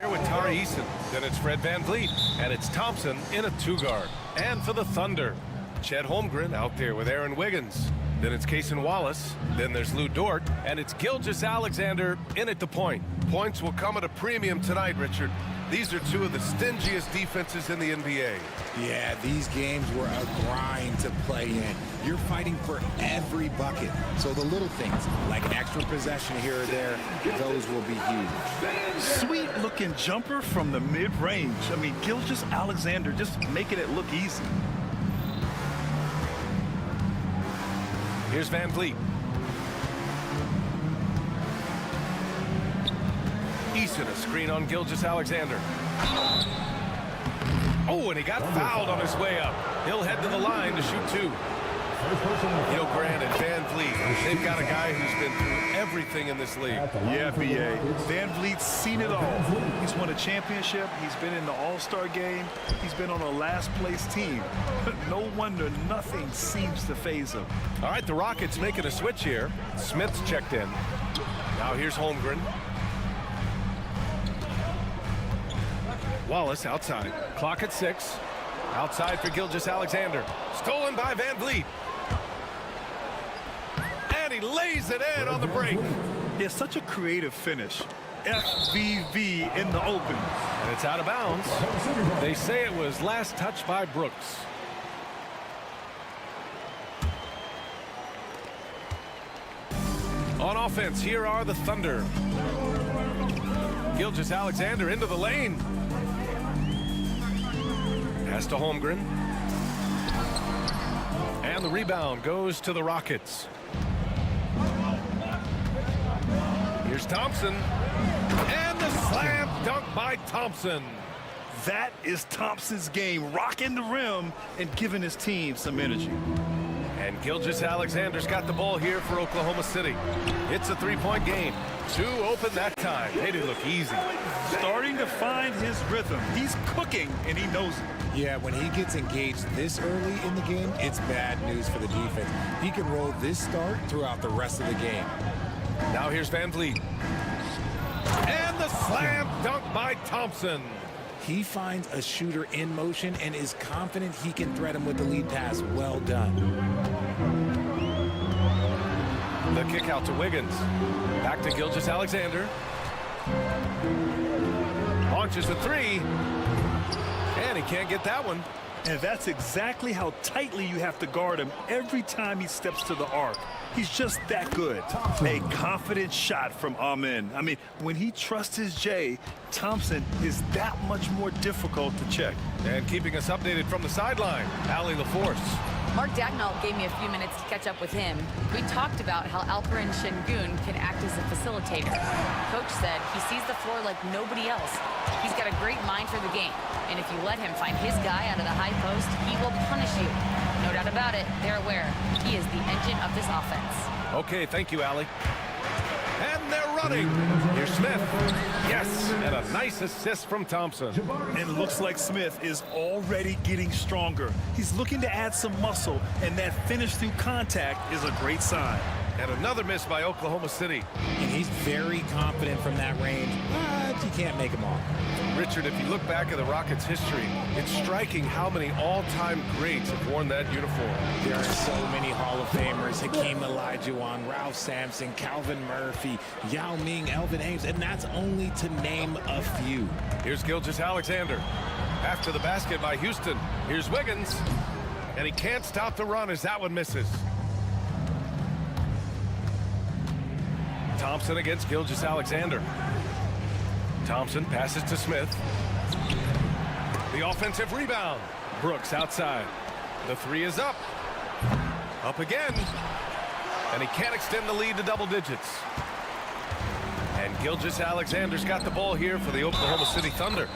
Here with Tari Eason, then it's Fred VanVleet, and it's Thompson in a two-guard. And for the Thunder, Chet Holmgren out there with Aaron Wiggins. Then it's Cason Wallace, then there's Lou Dort, and it's Gilgeous-Alexander in at the point. Points will come at a premium tonight, Richard. These are two of the stingiest defenses in the NBA. Yeah, these games were a grind to play in. You're fighting for every bucket. So the little things, like an extra possession here or there, those will be huge. Sweet-looking jumper from the mid-range. I mean, Gilgeous-Alexander just making it look easy. Here's VanVleet. Eason, a screen on Gilgeous-Alexander. Oh, and he got fouled on his way up. He'll head to the line to shoot two. You know, Grant and VanVleet, they've got a guy who's been through everything in this league. Yeah, B.A. VanVleet's seen it all. He's won a championship. He's been in the All-Star game. He's been on a last-place team. No wonder nothing seems to faze him. All right, the Rockets making a switch here. Smith's checked in. Now here's Holmgren. Wallace outside. Clock at 6. Outside for Gilgeous-Alexander. Stolen by VanVleet. And he lays it in on the break. It's such a creative finish. FVV in the open. And it's out of bounds. They say it was last touched by Brooks. On offense, here are the Thunder. Gilgeous-Alexander into the lane. Pass to Holmgren. And the rebound goes to the Rockets. Here's Thompson. And the slam dunk by Thompson. That is Thompson's game, rocking the rim and giving his team some energy. And Gilgeous-Alexander's got the ball here for Oklahoma City. It's a three-point game. Two open that time. Made it look easy. Starting to find his rhythm. He's cooking, and he knows it. Yeah, when he gets engaged this early in the game, it's bad news for the defense. He can roll this start throughout the rest of the game. Now here's VanVleet. And the slam dunk by Thompson. He finds a shooter in motion and is confident he can thread him with the lead pass. Well done. The kick out to Wiggins. Back to Gilgeous-Alexander. Launches a three. And he can't get that one. And that's exactly how tightly you have to guard him every time he steps to the arc. He's just that good. A confident shot from Amen. I mean, when he trusts his J, Thompson is that much more difficult to check. And keeping us updated from the sideline, Allie LaForce. Mark Dagnall gave me a few minutes to catch up with him. We talked about how Alperen Şengün can act as a facilitator. Coach said he sees the floor like nobody else. He's got a great mind for the game. And if you let him find his guy out of the high post, he will punish you. No doubt about it, they're aware. He is the engine of this offense. Okay, thank you, Allie. And they're running. Here's Smith. Yes, and a nice assist from Thompson. And it looks like Smith is already getting stronger. He's looking to add some muscle, and that finish through contact is a great sign. And another miss by Oklahoma City. And he's very confident from that range, but you can't make him all. Richard, if you look back at the Rockets' history, it's striking how many all-time greats have worn that uniform. There are so many Hall of Famers: Hakeem Olajuwon, Ralph Sampson, Calvin Murphy, Yao Ming, Elvin Ames, and that's only to name a few. Here's Gilgeous-Alexander. After the basket by Houston, here's Wiggins. And he can't stop the run as that one misses. Thompson against Gilgeous-Alexander. Thompson passes to Smith. The offensive rebound. Brooks outside. The three is up. Up again. And he can't extend the lead to double digits. And Gilgeous-Alexander's got the ball here for the Oklahoma City Thunder.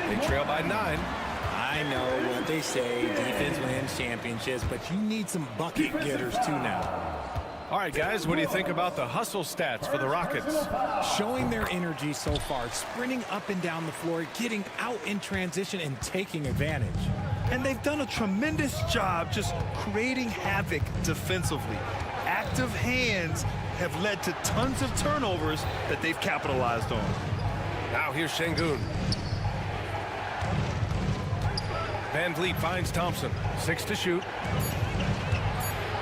They trail by 9. I know what they say, defense wins championships, but you need some bucket getters too now. All right, guys, what do you think about the hustle stats for the Rockets? Showing their energy so far, sprinting up and down the floor, getting out in transition and taking advantage. And they've done a tremendous job just creating havoc defensively. Active hands have led to tons of turnovers that they've capitalized on. Now here's Şengün. Van Vliet finds Thompson. 6 to shoot.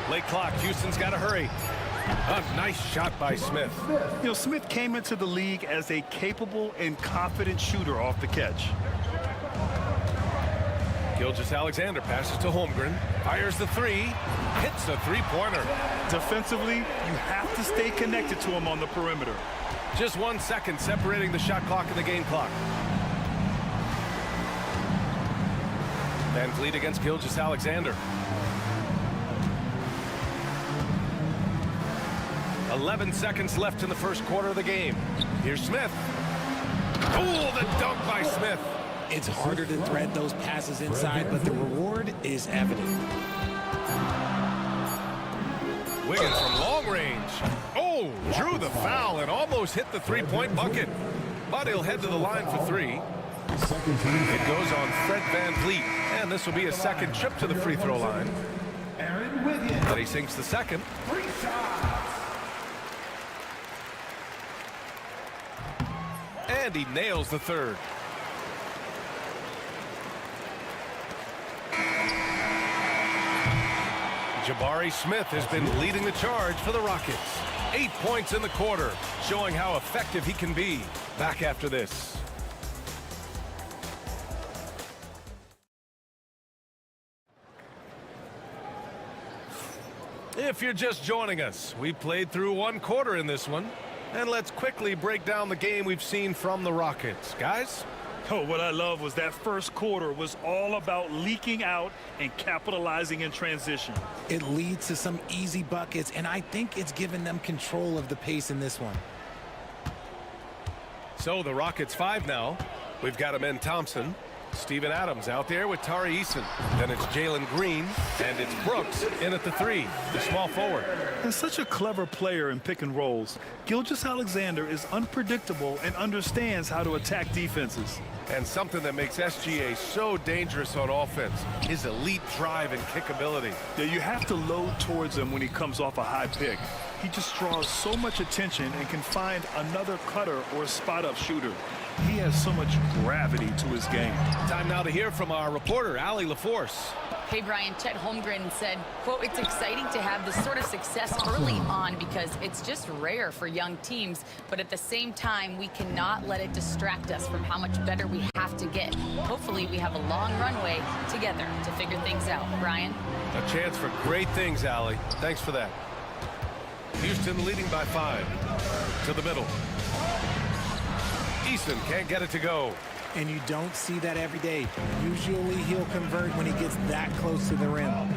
Late clock. Houston's got to hurry. A nice shot by Smith. You know, Smith came into the league as a capable and confident shooter off the catch. Gilgeous-Alexander passes to Holmgren. Fires the three. Hits a three-pointer. Defensively, you have to stay connected to him on the perimeter. Just 1 second separating the shot clock and the game clock. Van Vliet against Gilgeous-Alexander. 11 seconds left in the first quarter of the game. Here's Smith. Oh, the dunk by Smith. It's harder to thread those passes inside, but the reward is evident. Wiggins from long range. Oh, drew the foul and almost hit the three-point bucket. But he'll head to the line for three. It goes on Fred Van Vliet, and this will be his second trip to the free throw line. But he sinks the second. And he nails the third. Jabari Smith has been leading the charge for the Rockets. 8 points in the quarter, showing how effective he can be. Back after this. If you're just joining us, we played through 1 quarter in this one. And let's quickly break down the game we've seen from the Rockets. Guys? Oh, what I love was that first quarter was all about leaking out and capitalizing in transition. It leads to some easy buckets, and I think it's given them control of the pace in this one. So the Rockets 5 now. We've got Amen Thompson. Steven Adams out there with Tari Eason. Then it's Jalen Green, and it's Brooks in at the 3, the small forward. And such a clever player in pick and rolls. Gilgeous-Alexander is unpredictable and understands how to attack defenses. And something that makes SGA so dangerous on offense, his elite drive and kick ability. Yeah, you have to load towards him when he comes off a high pick. He just draws so much attention and can find another cutter or spot-up shooter. He has so much gravity to his game. Time now to hear from our reporter, Allie LaForce. Hey, Brian, Chet Holmgren said, quote, "It's exciting to have this sort of success early on because it's just rare for young teams. But at the same time, we cannot let it distract us from how much better we have to get. Hopefully, we have a long runway together to figure things out." Brian? A chance for great things, Allie. Thanks for that. Houston leading by 5. To the middle. Eason can't get it to go. And you don't see that every day. Usually he'll convert when he gets that close to the rim.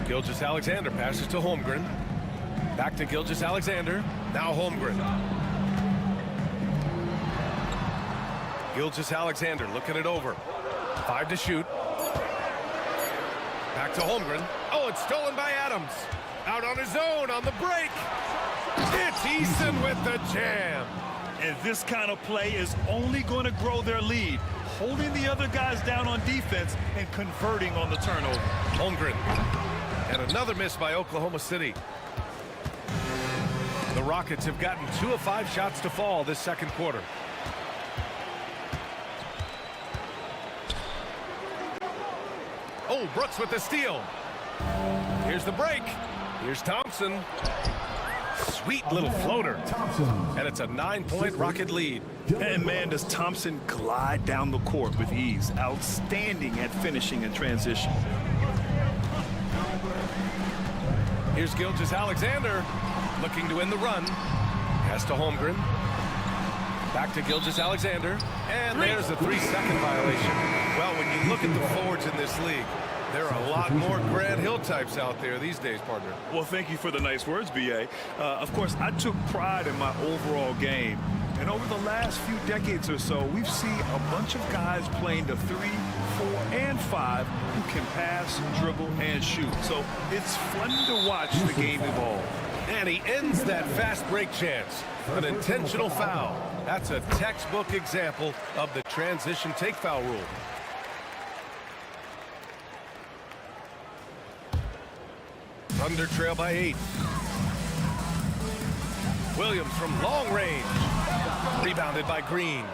Gilgeous-Alexander passes to Holmgren. Back to Gilgeous-Alexander. Now Holmgren. Gilgeous-Alexander looking it over. 5 to shoot. Back to Holmgren. Oh, it's stolen by Adams. Out on his own on the break. It's Eason with the jam. And this kind of play is only going to grow their lead, holding the other guys down on defense and converting on the turnover. Holmgren. And another miss by Oklahoma City. The Rockets have gotten 2 of 5 shots to fall this second quarter. Oh, Brooks with the steal. Here's the break. Here's Thompson. Sweet little floater. And it's a 9-point Rocket lead. And man, does Thompson glide down the court with ease. Outstanding at finishing in transition. Here's Gilgeous-Alexander looking to win the run. Pass to Holmgren. Back to Gilgeous-Alexander. And there's a 3-second violation. Well, when you look at the forwards in this league, there are a lot more Grant Hill types out there these days, partner. Well, thank you for the nice words, B.A. Of course, I took pride in my overall game. And over the last few decades or so, we've seen a bunch of guys playing the 3, 4, and 5 who can pass, dribble, and shoot. So it's fun to watch the game evolve. And he ends that fast break chance. An intentional foul. That's a textbook example of the transition take foul rule. Thunder trail by 8. Williams from long range. Rebounded by Green.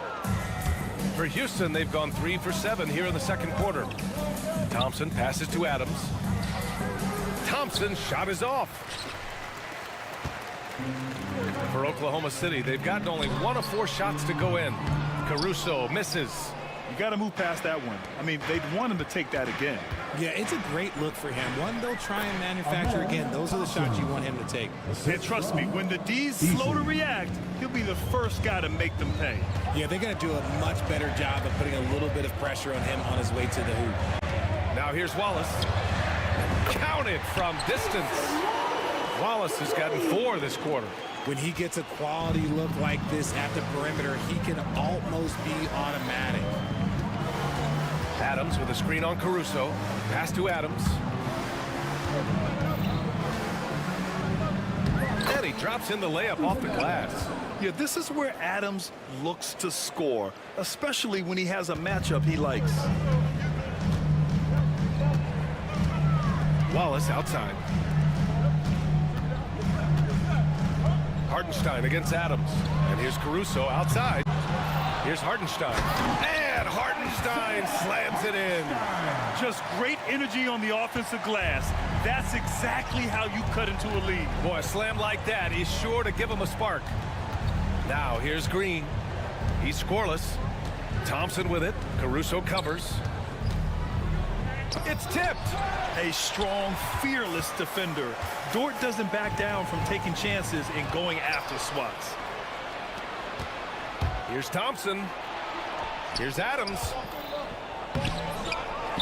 For Houston, they've gone 3 for 7 here in the second quarter. Thompson passes to Adams. Thompson's shot is off. For Oklahoma City, they've gotten only 1 of 4 shots to go in. Caruso misses. You got to move past that one. I mean, they'd want him to take that again. Yeah, it's a great look for him. One they'll try and manufacture again. Those are the shots you want him to take. And trust me, when the D's slow to react, he'll be the first guy to make them pay. Yeah, they're going to do a much better job of putting a little bit of pressure on him on his way to the hoop. Now here's Wallace. Counted from distance. Wallace has gotten 4 this quarter. When he gets a quality look like this at the perimeter, he can almost be automatic. Adams with a screen on Caruso. Pass to Adams. And he drops in the layup off the glass. Yeah, this is where Adams looks to score, especially when he has a matchup he likes. Wallace outside. Hartenstein against Adams. And here's Caruso outside. Here's Hartenstein. And Hartenstein slams it in. Just great energy on the offensive glass. That's exactly how you cut into a lead. Boy, a slam like that is sure to give him a spark. Now here's Green. He's scoreless. Thompson with it. Caruso covers. It's tipped. A strong, fearless defender. Dort doesn't back down from taking chances and going after swats. Here's Thompson. Here's Adams.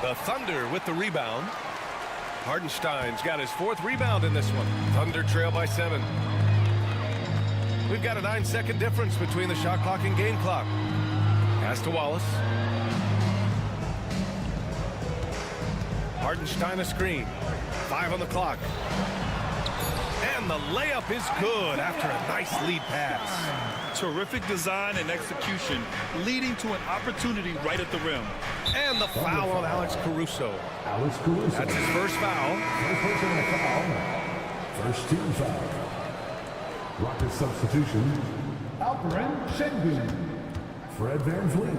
The Thunder with the rebound. Hartenstein's got his 4th rebound in this one. Thunder trail by 7. We've got a 9-second difference between the shot clock and game clock. Pass to Wallace. Hartenstein a screen. 5 on the clock. And the layup is good after a nice lead pass. Terrific design and execution, leading to an opportunity right at the rim. And the foul on Alex Caruso. Alex Caruso. That's his first foul. First personal foul. First team foul. Rocket substitution. Alperen Şengün. Fred VanVleet.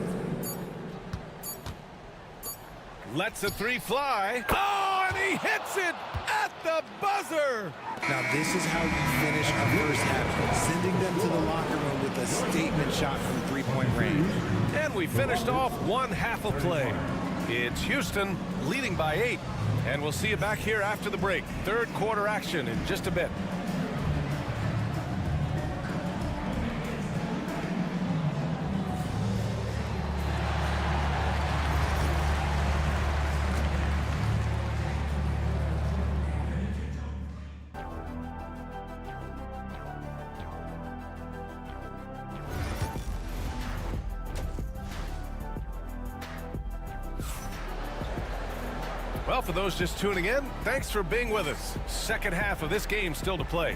Lets a 3 fly. Oh, and he hits it at the buzzer. Now, this is how you finish a first half, sending them to the locker room with a statement shot from three-point range. And we finished off 1 half of play. It's Houston leading by 8. And we'll see you back here after the break. 3rd quarter action in just a bit. Well, for those just tuning in, thanks for being with us. Second half of this game still to play.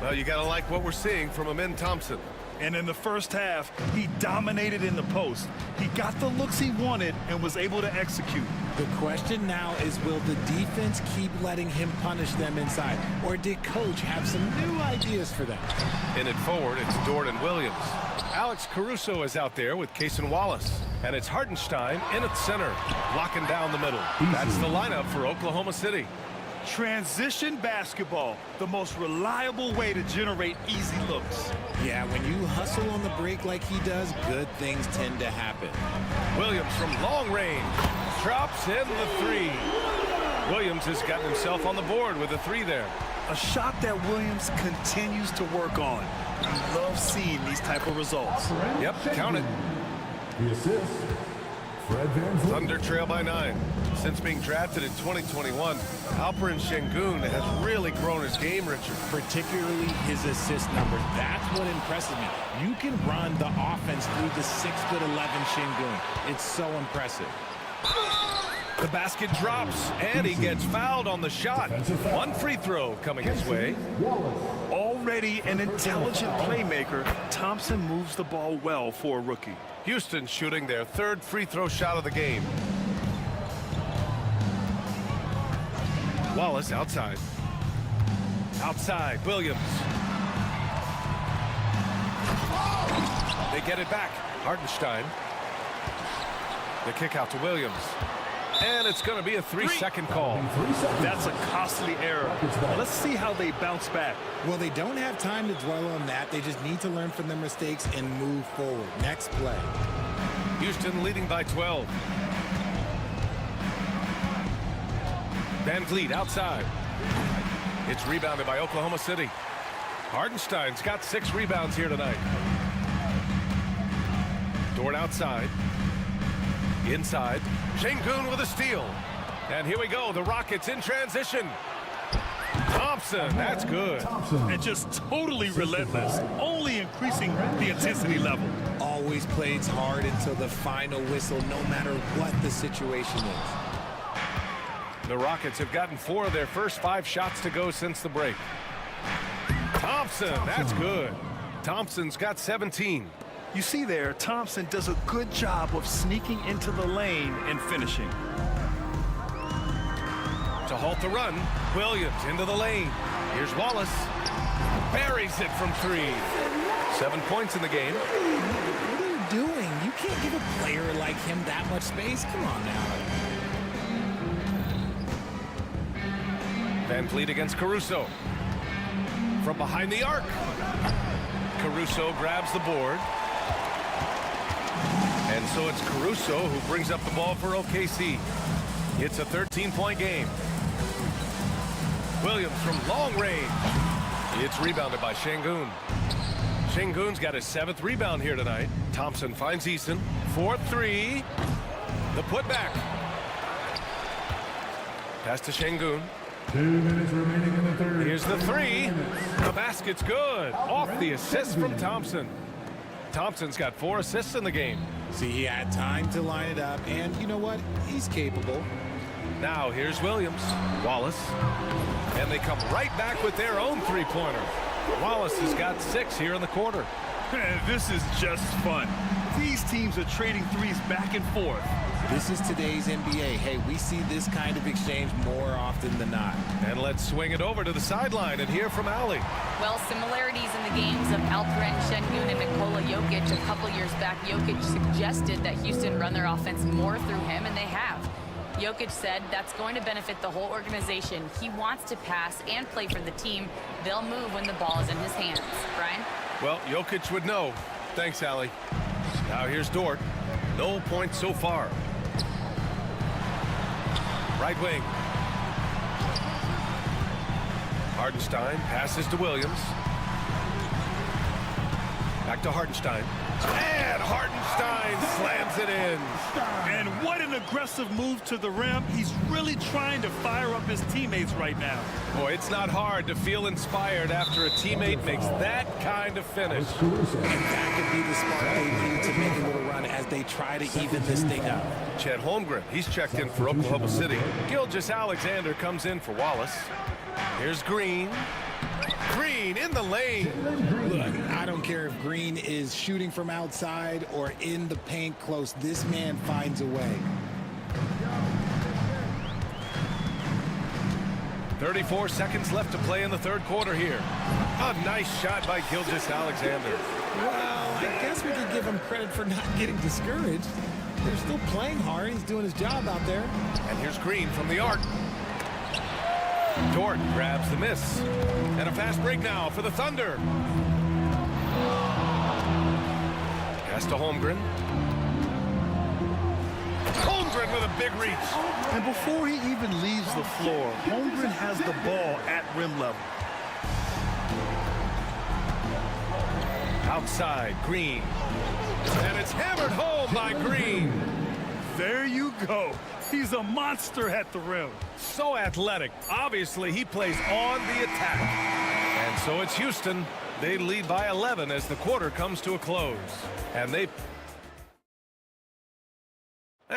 Well, you got to like what we're seeing from Amin Thompson. And in the first half, he dominated in the post. He got the looks he wanted and was able to execute. The question now is, will the defense keep letting him punish them inside? Or did coach have some new ideas for them? In it forward, it's Dort and Williams. Alex Caruso is out there with Cason Wallace. And it's Hartenstein in at center, locking down the middle. That's the lineup for Oklahoma City. Transition basketball, the most reliable way to generate easy looks. Yeah, when you hustle on the break like he does, good things tend to happen. Williams from long range drops in the 3. Williams has gotten himself on the board with a 3 there. A shot that Williams continues to work on. You love seeing these type of results. Yep, count it. The assist. Fred VanVleet. Thunder trail by 9. Since being drafted in 2021, Alperen Şengün has really grown his game, Richard. Particularly his assist numbers. That's what impresses me. You can run the offense through the 6'11" Şengün. It's so impressive. The basket drops, and he gets fouled on the shot. 1 free throw coming his way. Already an intelligent playmaker, Thompson moves the ball well for a rookie. Houston shooting their 3rd free throw shot of the game. Wallace outside. Outside, Williams. They get it back. Hartenstein. The kick out to Williams. And it's going to be a 3-second call. That's a costly error. Let's see how they bounce back. Well, they don't have time to dwell on that. They just need to learn from their mistakes and move forward. Next play. Houston leading by 12. Van Vliet outside. It's rebounded by Oklahoma City. Hartenstein's got 6 rebounds here tonight. Dort outside. Inside. Şengün with a steal. And here we go. The Rockets in transition. Thompson, that's good. And just totally relentless, only increasing the intensity level. Always plays hard until the final whistle, no matter what the situation is. The Rockets have gotten 4 of their first 5 shots to go since the break. Thompson, that's good. Thompson's got 17. You see there, Thompson does a good job of sneaking into the lane and finishing. To halt the run, Williams into the lane. Here's Wallace. Buries it from 3. 7 points in the game. What are you doing? You can't give a player like him that much space. Come on now. Van Vliet against Caruso. From behind the arc. Caruso grabs the board. And so it's Caruso who brings up the ball for OKC. It's a 13-point game. Williams from long range. It's rebounded by Şengün. Şengün's got his 7th rebound here tonight. Thompson finds Eason. 4-3. The putback. Pass to Şengün. 2 minutes remaining in the third. Here's the 3. The basket's good. Off the assist from Thompson. Thompson's got 4 assists in the game. See, he had time to line it up, and you know what? He's capable. Now here's Williams. Wallace. And they come right back with their own 3-pointer. Wallace has got 6 here in the quarter. This is just fun. These teams are trading threes back and forth. This is today's NBA. Hey, we see this kind of exchange more often than not. And let's swing it over to the sideline and hear from Ali. Well, similarities in the games of Alperen Şengün and Nikola Jokic. A couple years back, Jokic suggested that Houston run their offense more through him, and they have. Jokic said that's going to benefit the whole organization. He wants to pass and play for the team. They'll move when the ball is in his hands. Brian? Well, Jokic would know. Thanks, Ali. Now here's Dort. No points so far. Right wing. Hartenstein passes to Williams. Back to Hartenstein. And Hartenstein slams it in. And what an aggressive move to the rim. He's really trying to fire up his teammates right now. Boy, it's not hard to feel inspired after a teammate makes that kind of finish. And that could be the spark they need to make a little run as they try to even this thing up. Chet Holmgren, he's checked in for Oklahoma City. Gilgeous-Alexander comes in for Wallace. Here's Green. Green in the lane. Look, I don't care if Green is shooting from outside or in the paint close. This man finds a way. 34 seconds left to play in the third quarter here. A nice shot by Gilgeous-Alexander. Well, I guess we could give him credit for not getting discouraged. They're still playing hard. He's doing his job out there. And here's Green from the arc. Dort grabs the miss. And a fast break now for the Thunder. Pass to Holmgren. Holmgren with a big reach. And before he even leaves the floor, Holmgren has the ball at rim level. Outside, Green. And it's hammered home by Green. There you go. He's a monster at the rim. So athletic. Obviously, he plays on the attack. And so it's Houston. They lead by 11 as the quarter comes to a close. And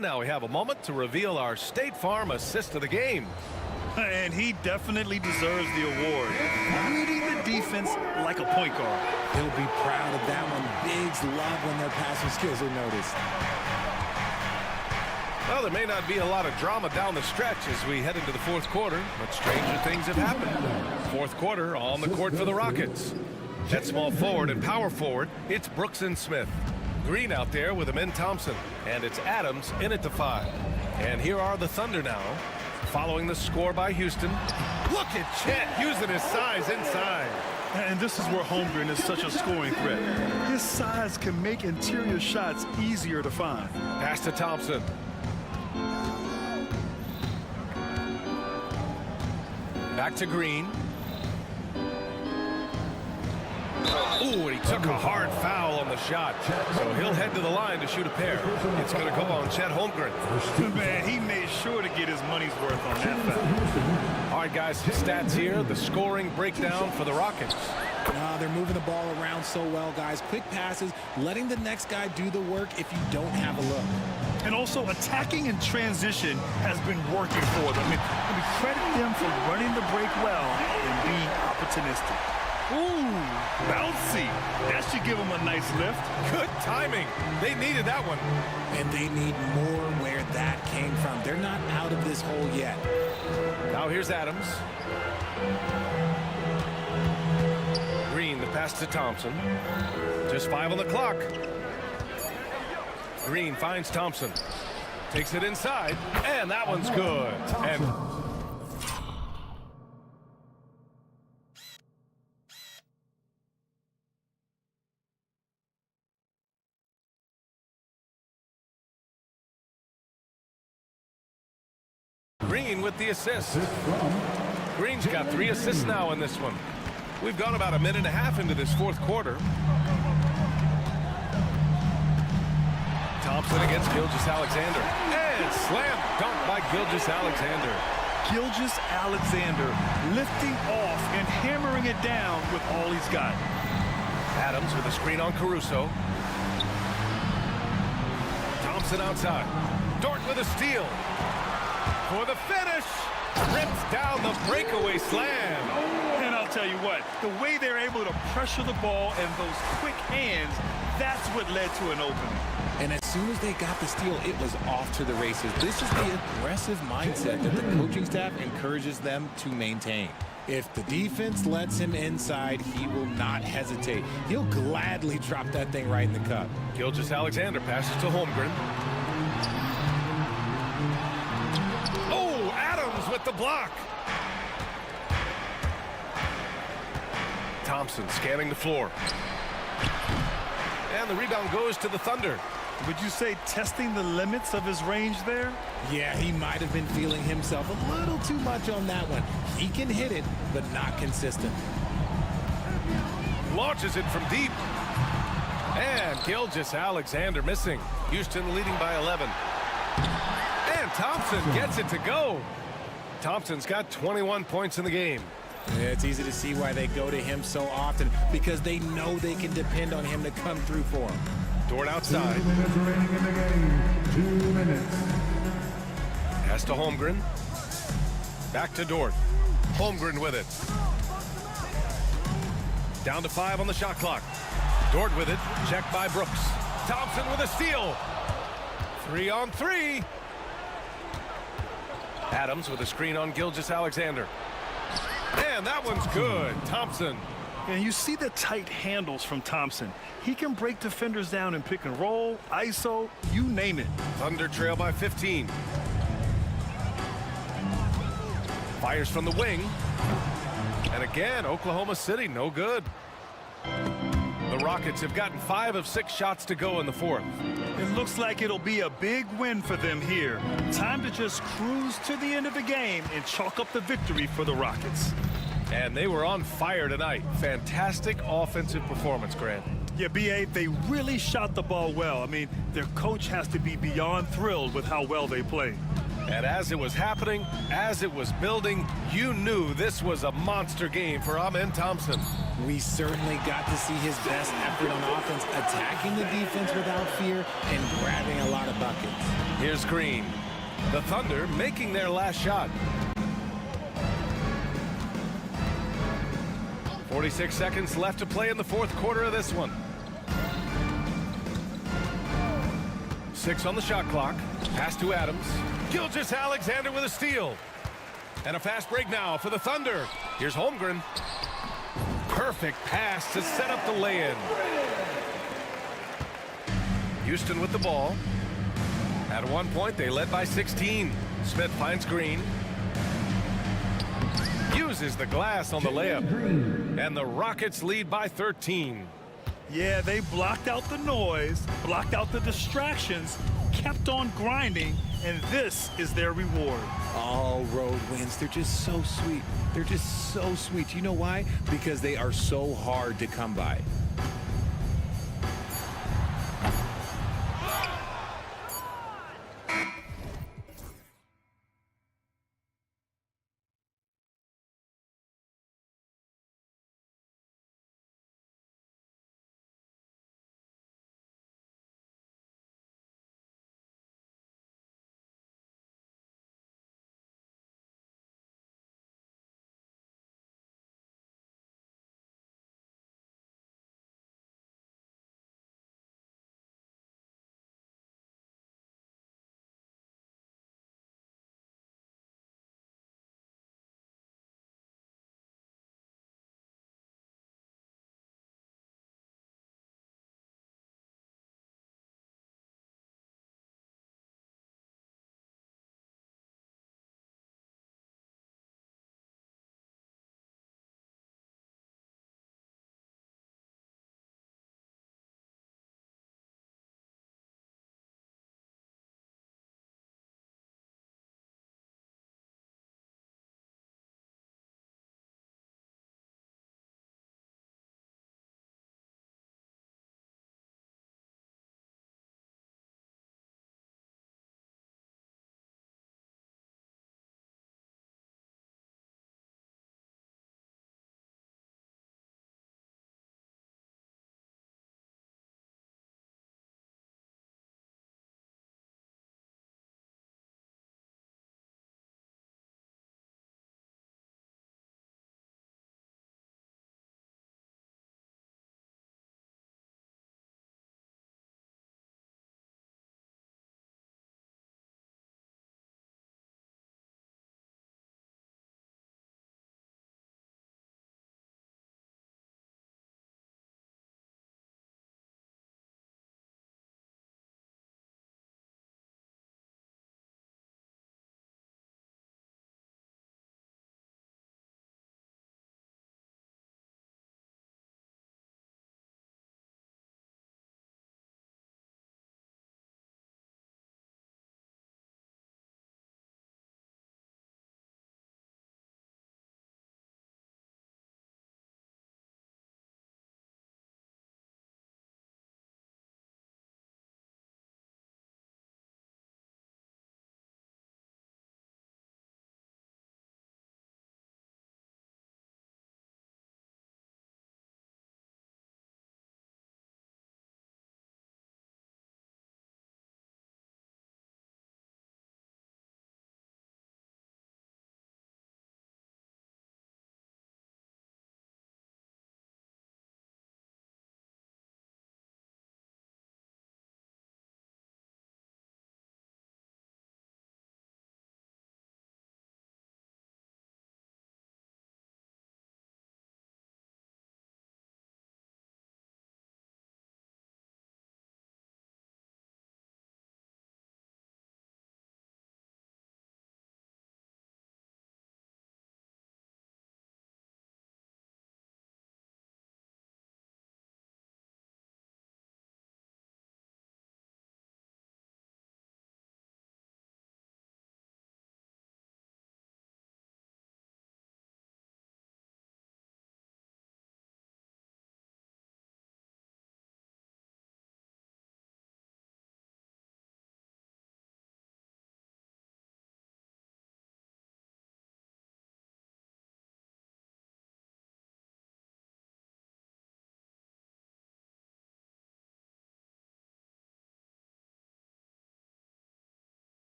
now we have a moment to reveal our State Farm assist of the game. And he definitely deserves the award. Reading the defense like a point guard. He'll be proud of that one. Bigs love when their passing skills are noticed. Well, there may not be a lot of drama down the stretch as we head into the fourth quarter, but stranger things have happened. Fourth quarter on the court for the Rockets. At small forward and power forward, it's Brooks and Smith. Green out there with him in Thompson. And it's Adams in at the 5. And here are the Thunder now, following the score by Houston. Look at Chet using his size inside. And this is where Holmgren is such a scoring threat. His size can make interior shots easier to find. Pass to Thompson. Back to Green. Ooh, and he took a hard foul on the shot. So he'll head to the line to shoot a pair. It's going to go on Chet Holmgren. Man, he made sure to get his money's worth on that foul. All right, guys, stats here. The scoring breakdown for the Rockets. They're moving the ball around so well, guys. Quick passes, letting the next guy do the work if you don't have a look. And also attacking in transition has been working for them. I mean, credit them for running the break well and being opportunistic. Ooh, bouncy. That should give them a nice lift. Good timing. They needed that one. And they need more where that came from. They're not out of this hole yet. Now here's Adams. Green, the pass to Thompson. Just 5 on the clock. Green finds Thompson. Takes it inside, and that one's good. And Green with the assist. Green's got 3 assists now in this one. We've gone about a minute and a half into this fourth quarter. Thompson against Gilgeous-Alexander. And slam dunk by Gilgeous-Alexander. Gilgeous-Alexander lifting off and hammering it down with all he's got. Adams with a screen on Caruso. Thompson outside. Dort with a steal. For the finish. Rips down the breakaway slam. And I'll tell you what, the way they're able to pressure the ball and those quick hands, that's what led to an opening. And as soon as they got the steal, it was off to the races. This is the aggressive mindset that the coaching staff encourages them to maintain. If the defense lets him inside, he will not hesitate. He'll gladly drop that thing right in the cup. Gilgeous-Alexander passes to Holmgren. Oh, Adams with the block. Thompson scanning the floor. And the rebound goes to the Thunder. Would you say testing the limits of his range there? Yeah, he might have been feeling himself a little too much on that one. He can hit it, but not consistent. Launches it from deep. And Gilgeous-Alexander missing. Houston leading by 11. And Thompson gets it to go. Thompson's got 21 points in the game. Yeah, it's easy to see why they go to him so often, because they know they can depend on him to come through for them. Dort outside. 2 minutes remaining in the game. 2 minutes. Pass to Holmgren. Back to Dort. Holmgren with it. Down to 5 on the shot clock. Dort with it. Checked by Brooks. Thompson with a steal. 3 on 3. Adams with a screen on Gilgeous-Alexander. And that one's good. Thompson. And you see the tight handles from Thompson. He can break defenders down in pick and roll, ISO, you name it. Thunder trail by 15. Fires from the wing. And again, Oklahoma City, no good. The Rockets have gotten 5 of 6 shots to go in the fourth. It looks like it'll be a big win for them here. Time to just cruise to the end of the game and chalk up the victory for the Rockets. And they were on fire tonight. Fantastic offensive performance, Grant. Yeah, B.A., they really shot the ball well. I mean, their coach has to be beyond thrilled with how well they played. And as it was happening, as it was building, you knew this was a monster game for Amen Thompson. We certainly got to see his best effort on offense, attacking the defense without fear and grabbing a lot of buckets. Here's Green. The Thunder making their last shot. 46 seconds left to play in the fourth quarter of this one. 6 on the shot clock. Pass to Adams. Gilgeous-Alexander with a steal. And a fast break now for the Thunder. Here's Holmgren. Perfect pass to set up the lay-in. Houston with the ball. At one point, they led by 16. Smith finds Green. Uses the glass on the layup. And the Rockets lead by 13. Yeah, they blocked out the noise, blocked out the distractions, kept on grinding, and this is their reward. All road wins. They're just so sweet. They're just so sweet. You know why? Because they are so hard to come by.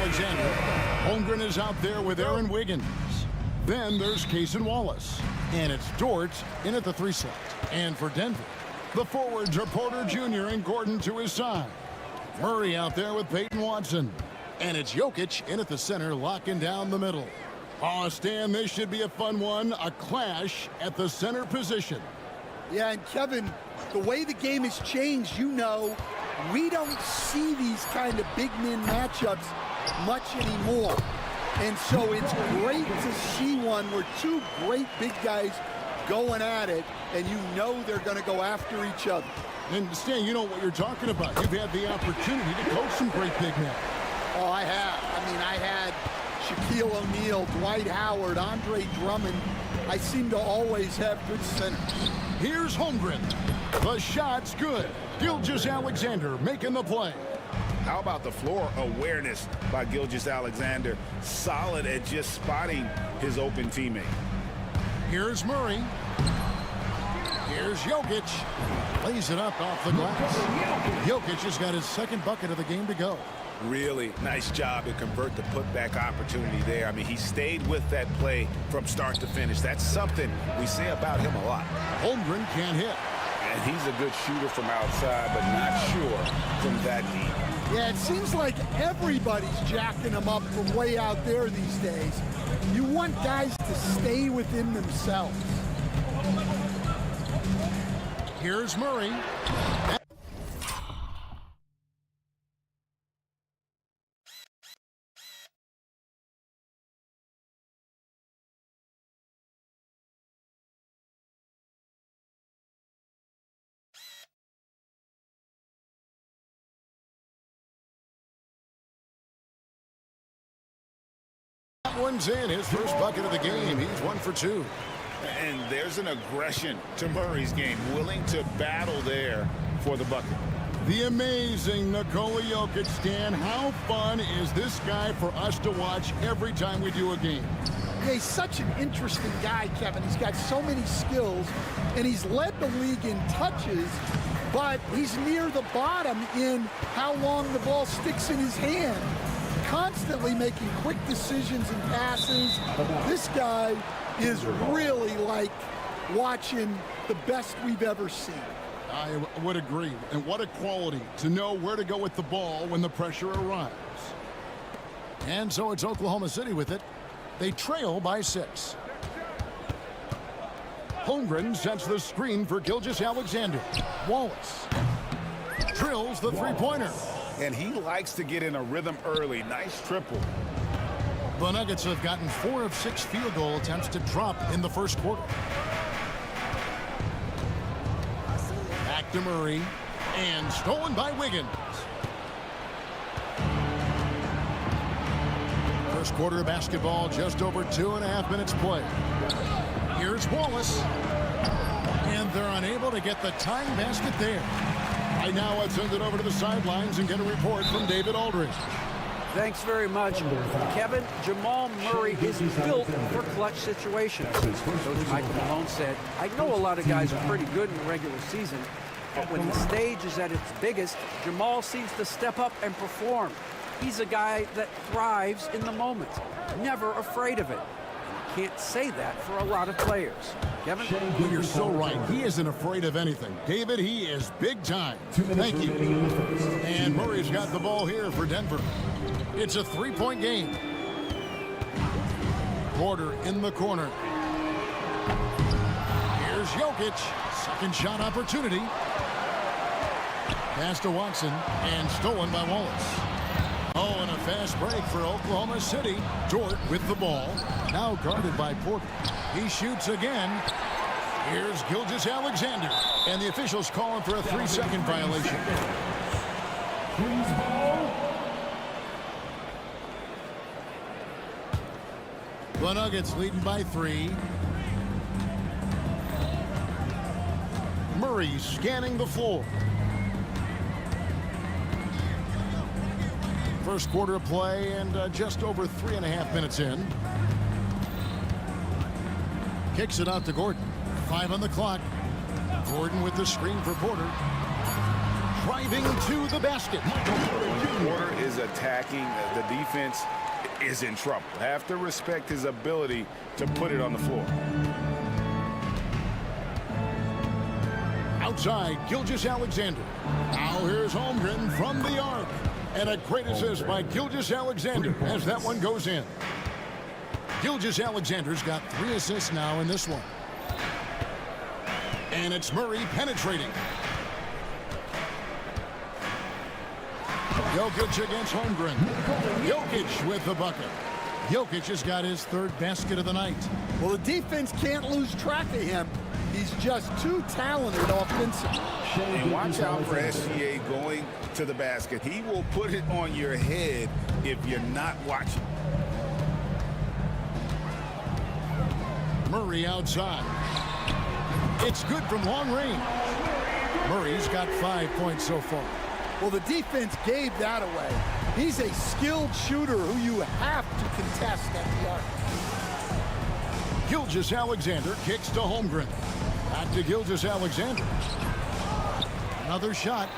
Alexander. Holmgren is out there with Aaron Wiggins. Then there's Cason Wallace. And it's Dort in at the 3 slot. And for Denver, the forwards are Porter Jr. and Gordon to his side. Murray out there with Peyton Watson. And it's Jokic in at the center, locking down the middle. Oh, Stan, this should be a fun one. A clash at the center position. Yeah, and Kevin, the way the game has changed, you know, we don't see these kind of big men matchups much anymore. And so it's great to see one where two great big guys going at it, and you know they're going to go after each other. And Stan, you know what you're talking about. You've had the opportunity to coach some great big men. Oh, I have. I mean, I had Shaquille O'Neal, Dwight Howard, Andre Drummond. I seem to always have good centers. Here's Holmgren. The shot's good. Gilgeous-Alexander making the play. How about the floor awareness by Gilgeous-Alexander? Solid at just spotting his open teammate. Here's Murray. Here's Jokic. Lays it up off the glass. Jokic has got his second bucket of the game to go. Really nice job to convert the putback opportunity there. I mean, he stayed with that play from start to finish. That's something we say about him a lot. Holmgren can't hit. And he's a good shooter from outside, but not sure from that deep. Yeah, it seems like everybody's jacking them up from way out there these days. You want guys to stay within themselves. Here's Murray. That one's in. His first bucket of the game. He's 1 for 2. And there's an aggression to Murray's game, willing to battle there for the bucket. The amazing Nikola Jokic, Stan. How fun is this guy for us to watch every time we do a game? Yeah, he's such an interesting guy, Kevin. He's got so many skills, and he's led the league in touches, but he's near the bottom in how long the ball sticks in his hand. Constantly making quick decisions and passes. This guy is really like watching the best we've ever seen. I would agree. And what a quality to know where to go with the ball when the pressure arrives. And so it's Oklahoma City with it. They trail by 6. Holmgren sets the screen for Gilgeous-Alexander. Wallace drills the three-pointer. And he likes to get in a rhythm early. Nice triple. The Nuggets have gotten 4 of 6 field goal attempts to drop in the first quarter. Back to Murray. And stolen by Wiggins. First quarter of basketball, just over 2.5 minutes play. Here's Wallace. And they're unable to get the tying basket there. Right now, let's send it over to the sidelines and get a report from David Aldridge. Thanks very much. Kevin, Jamal Murray is built for clutch situations. Coach Michael Malone said, I know a lot of guys are pretty good in the regular season, but when the stage is at its biggest, Jamal seems to step up and perform. He's a guy that thrives in the moment, never afraid of it. You can't say that for a lot of players. Kevin? Well, you're so right. He isn't afraid of anything. David, he is big time. Thank you. And Murray's got the ball here for Denver. It's a 3-point game. Porter in the corner. Here's Jokic. Second shot opportunity. Pass to Watson and stolen by Wallace. Oh, and a fast break for Oklahoma City. Dort with the ball. Now guarded by Porter. He shoots again. Here's Gilgeous-Alexander. And the officials calling for a 3-second violation. The Nuggets leading by 3. Murray scanning the floor. First quarter of play and just over 3.5 minutes in. Kicks it out to Gordon. 5 on the clock. Gordon with the screen for Porter. Driving to the basket. Porter is attacking, the defense is in trouble. Have to respect his ability to put it on the floor. Outside, Gilgeous-Alexander. Now here's Holmgren from the arc. And a great assist by Gilgeous-Alexander as that one goes in. Gilgeous-Alexander's got 3 assists now in this one. And it's Murray penetrating. Jokic against Holmgren. Jokic with the bucket. Jokic has got his 3rd basket of the night. Well, the defense can't lose track of him. He's just too talented offensively. And watch out for SGA going to the basket. He will put it on your head if you're not watching. Murray outside. It's good from long range. Murray's got 5 points so far. Well, the defense gave that away. He's a skilled shooter who you have to contest at the arc. Gilgeous-Alexander kicks to Holmgren. Back to Gilgeous-Alexander. Another shot.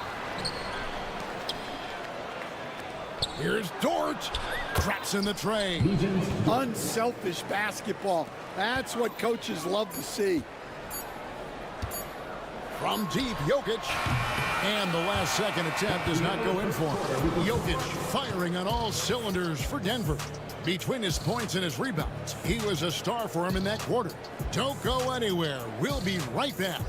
Here's Dort. Traps in the tray. Unselfish basketball. That's what coaches love to see. From deep, Jokic. And the last second attempt does not go in for him. Jokic firing on all cylinders for Denver. Between his points and his rebounds, he was a star for him in that quarter. Don't go anywhere. We'll be right back.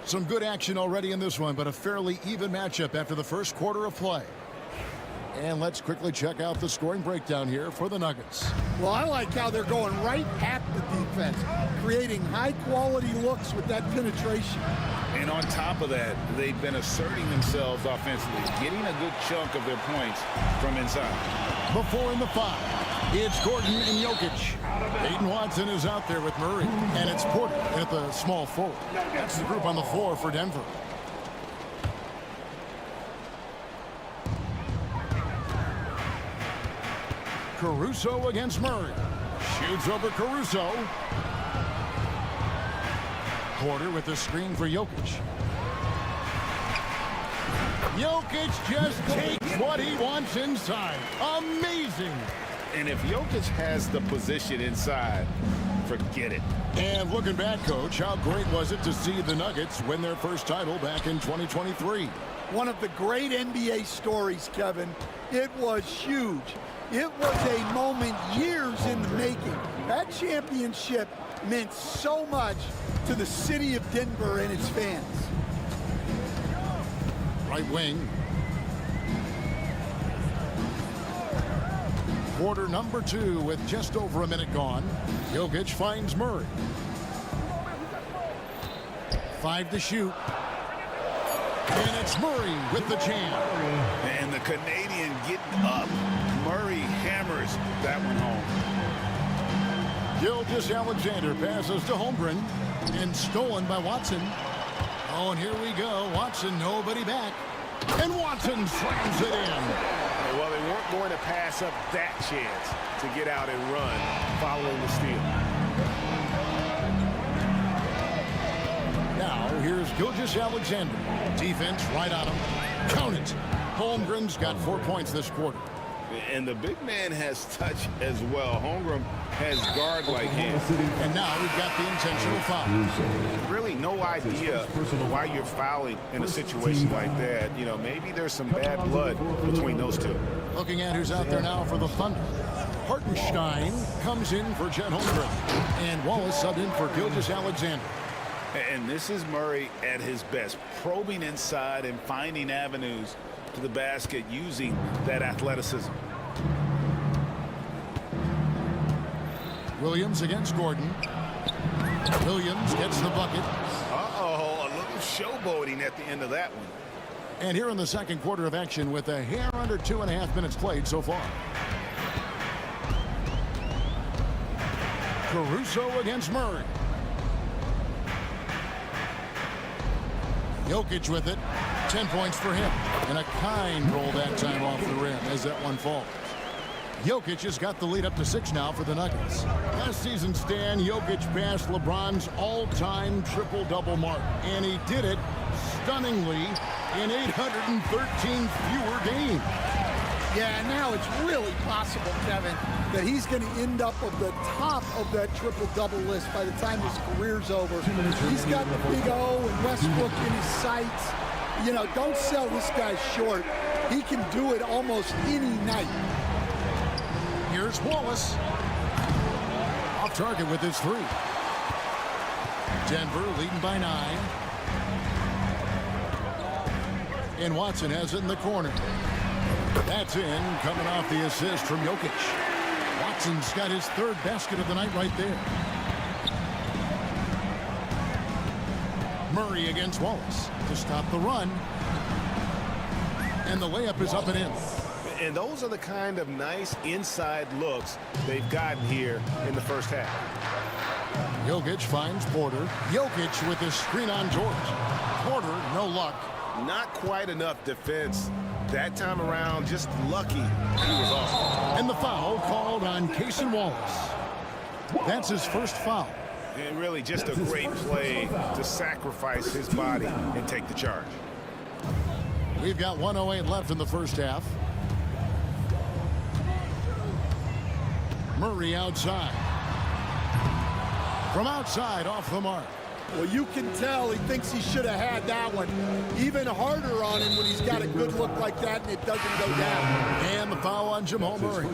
Some good action already in this one, but a fairly even matchup after the first quarter of play. And let's quickly check out the scoring breakdown here for the Nuggets. Well, I like how they're going right at the defense, creating high-quality looks with that penetration. And on top of that, they've been asserting themselves offensively, getting a good chunk of their points from inside. Before in the 5, it's Gordon and Jokic. Peyton Watson is out there with Murray, and it's Porter at the small forward. That's the group on the floor for Denver. Caruso against Murray. Shoots over Caruso. Porter with the screen for Jokic. Jokic just takes what he wants inside. Amazing. And if Jokic has the position inside, forget it. And looking back, Coach, how great was it to see the Nuggets win their first title back in 2023? One of the great NBA stories, Kevin. It was huge. It was a moment years in the making. That championship meant so much to the city of Denver and its fans. Right wing. Quarter number 2 with just over a minute gone. Jokic finds Murray. 5 to shoot. And it's Murray with the jam. And the Canadian getting up. Murray hammers that one home. Gilgeous-Alexander passes to Holmgren. And stolen by Watson. Oh, and here we go. Watson, nobody back. And Watson slams it in. Well, they weren't going to pass up that chance to get out and run following the steal. Now, here's Gilgeous-Alexander. Defense right on him. Count it. Holmgren's got 4 points this quarter. And the big man has touch as well. Holmgren has guard-like hands. And now we've got the intentional foul. Really no idea why you're fouling in a situation like that. You know, maybe there's some bad blood between those two. Looking at who's out there now for the Thunder. Hartenstein comes in for Chet Holmgren. And Wallace subbed in for Gilgeous-Alexander. And this is Murray at his best, probing inside and finding avenues to the basket using that athleticism. Williams against Gordon. Williams gets the bucket. Uh-oh, a little showboating at the end of that one. And here in the second quarter of action with a hair under 2.5 minutes played so far. Caruso against Murray. Jokic with it. 10 points for him. And a kind roll that time off the rim as that one falls. Jokic has got the lead up to 6 now for the Nuggets. Last season, Stan, Jokic passed LeBron's all-time triple-double mark, and he did it stunningly in 813 fewer games. Yeah, now it's really possible, Kevin, that he's going to end up at the top of that triple-double list by the time his career's over. He's got the Big O and Westbrook in his sights. You know, don't sell this guy short. He can do it almost any night. Here's Wallace. Off target with his 3. Denver leading by 9. And Watson has it in the corner. That's in, coming off the assist from Jokic. Watson's got his 3rd basket of the night right there. Murray against Wallace to stop the run. And the layup is up and in. And those are the kind of nice inside looks they've gotten here in the first half. Jokic finds Porter. Jokic with his screen on George. Porter, no luck. Not quite enough defense that time around. Just lucky he was off. And the foul called on Cason Wallace. That's his first foul. And really just a great play to sacrifice his body and take the charge. We've got 1:08 left in the first half. Murray outside. From outside, off the mark. Well, you can tell he thinks he should have had that one. Even harder on him when he's got a good look like that and it doesn't go down. And the foul on Jamal Murray.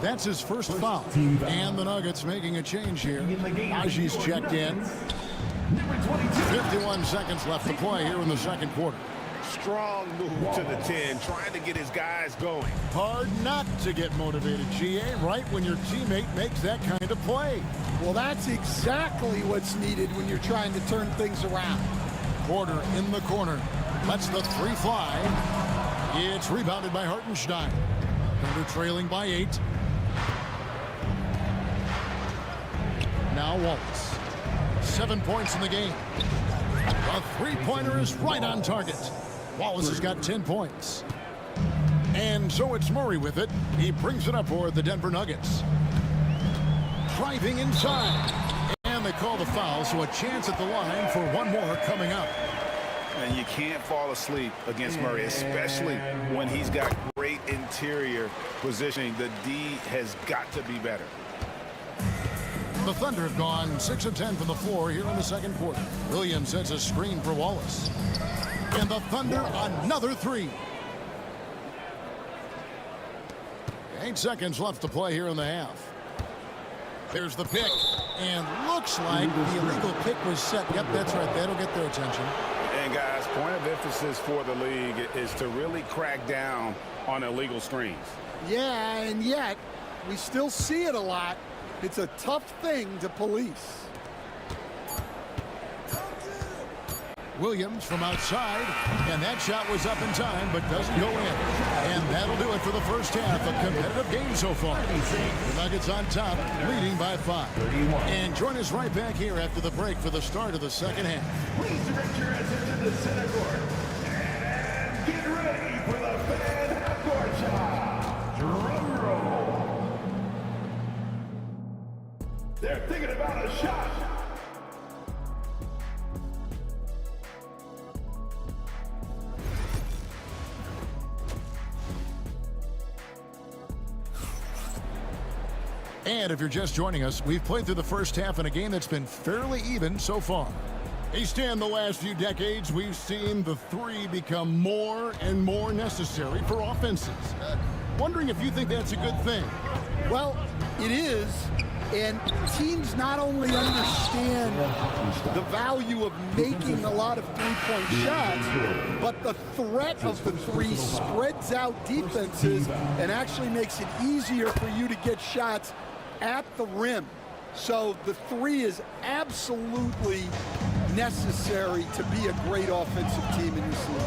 That's his first foul. And the Nuggets making a change here. Aji's checked in. 51 seconds left to play here in the second quarter. Strong move to the 10, trying to get his guys going. Hard not to get motivated, GA, right when your teammate makes that kind of play. Well, that's exactly what's needed when you're trying to turn things around. Porter in the corner. Lets the 3 fly. It's rebounded by Hartenstein. Thunder trailing by 8. Now Wallace. 7 points in the game. A 3-pointer is right on target. Wallace has got 10 points. And so it's Murray with it. He brings it up for the Denver Nuggets. Driving inside. And they call the foul, so a chance at the line for one more coming up. And you can't fall asleep against Murray, especially when he's got great interior positioning. The D has got to be better. The Thunder have gone 6 of 10 from the floor here in the second quarter. Williams sets a screen for Wallace. And the Thunder another 3. 8 seconds left to play here in the half. There's the pick. And looks like the illegal pick was set. Yep, that's right. That'll get their attention. And guys, point of emphasis for the league is to really crack down on illegal screens. Yeah, and yet we still see it a lot. It's a tough thing to police. Williams from outside, and that shot was up in time, but doesn't go in. And that'll do it for the first half. A competitive game so far. The Nuggets on top, leading by 5. And join us right back here after the break for the start of the second half. Please direct your attention to the center court. And get ready for the fan half-court shot. Drum roll. They're thinking about a shot. And if you're just joining us, we've played through the first half in a game that's been fairly even so far. Hey, Stan, the last few decades, we've seen the 3 become more and more necessary for offenses. Wondering if you think that's a good thing. Well, it is. And teams not only understand the value of making a lot of three-point shots, but the threat of the 3 spreads out defenses and actually makes it easier for you to get shots at the rim. So the 3 is absolutely necessary to be a great offensive team in this league.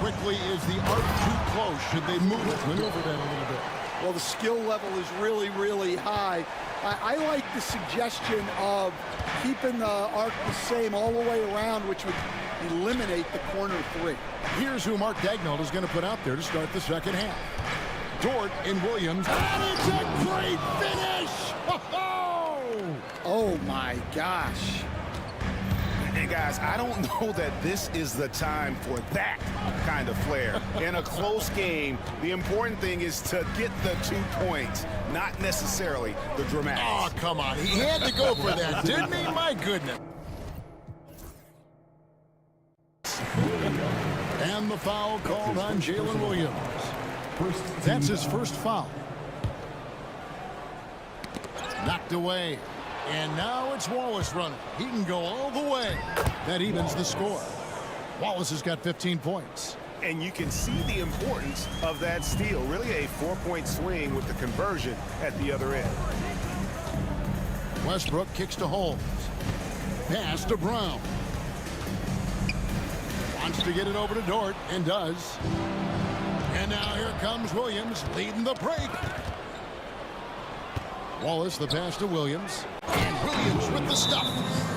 Quickly, is the arc too close? Should they maneuver that a little bit? Well, the skill level is really, really high. I like the suggestion of keeping the arc the same all the way around, which would eliminate the corner 3. Here's who Mark Daigneault is going to put out there to start the second half. Dort and Williams. And it's a great finish! Oh my gosh. And guys, I don't know that this is the time for that kind of flair. In a close game, the important thing is to get the 2 points, not necessarily the dramatics. Oh, come on. He had to go for that, didn't he? My goodness. And the foul called on Jalen Williams. That's his first foul. Knocked away. And now it's Wallace running. He can go all the way. That evens the score. Wallace has got 15 points. And you can see the importance of that steal. Really a 4-point swing with the conversion at the other end. Westbrook kicks to Holmes. Pass to Brown. Wants to get it over to Dort, and does. And now here comes Williams, leading the break. Wallace, the pass to Williams. And Williams with the stuff.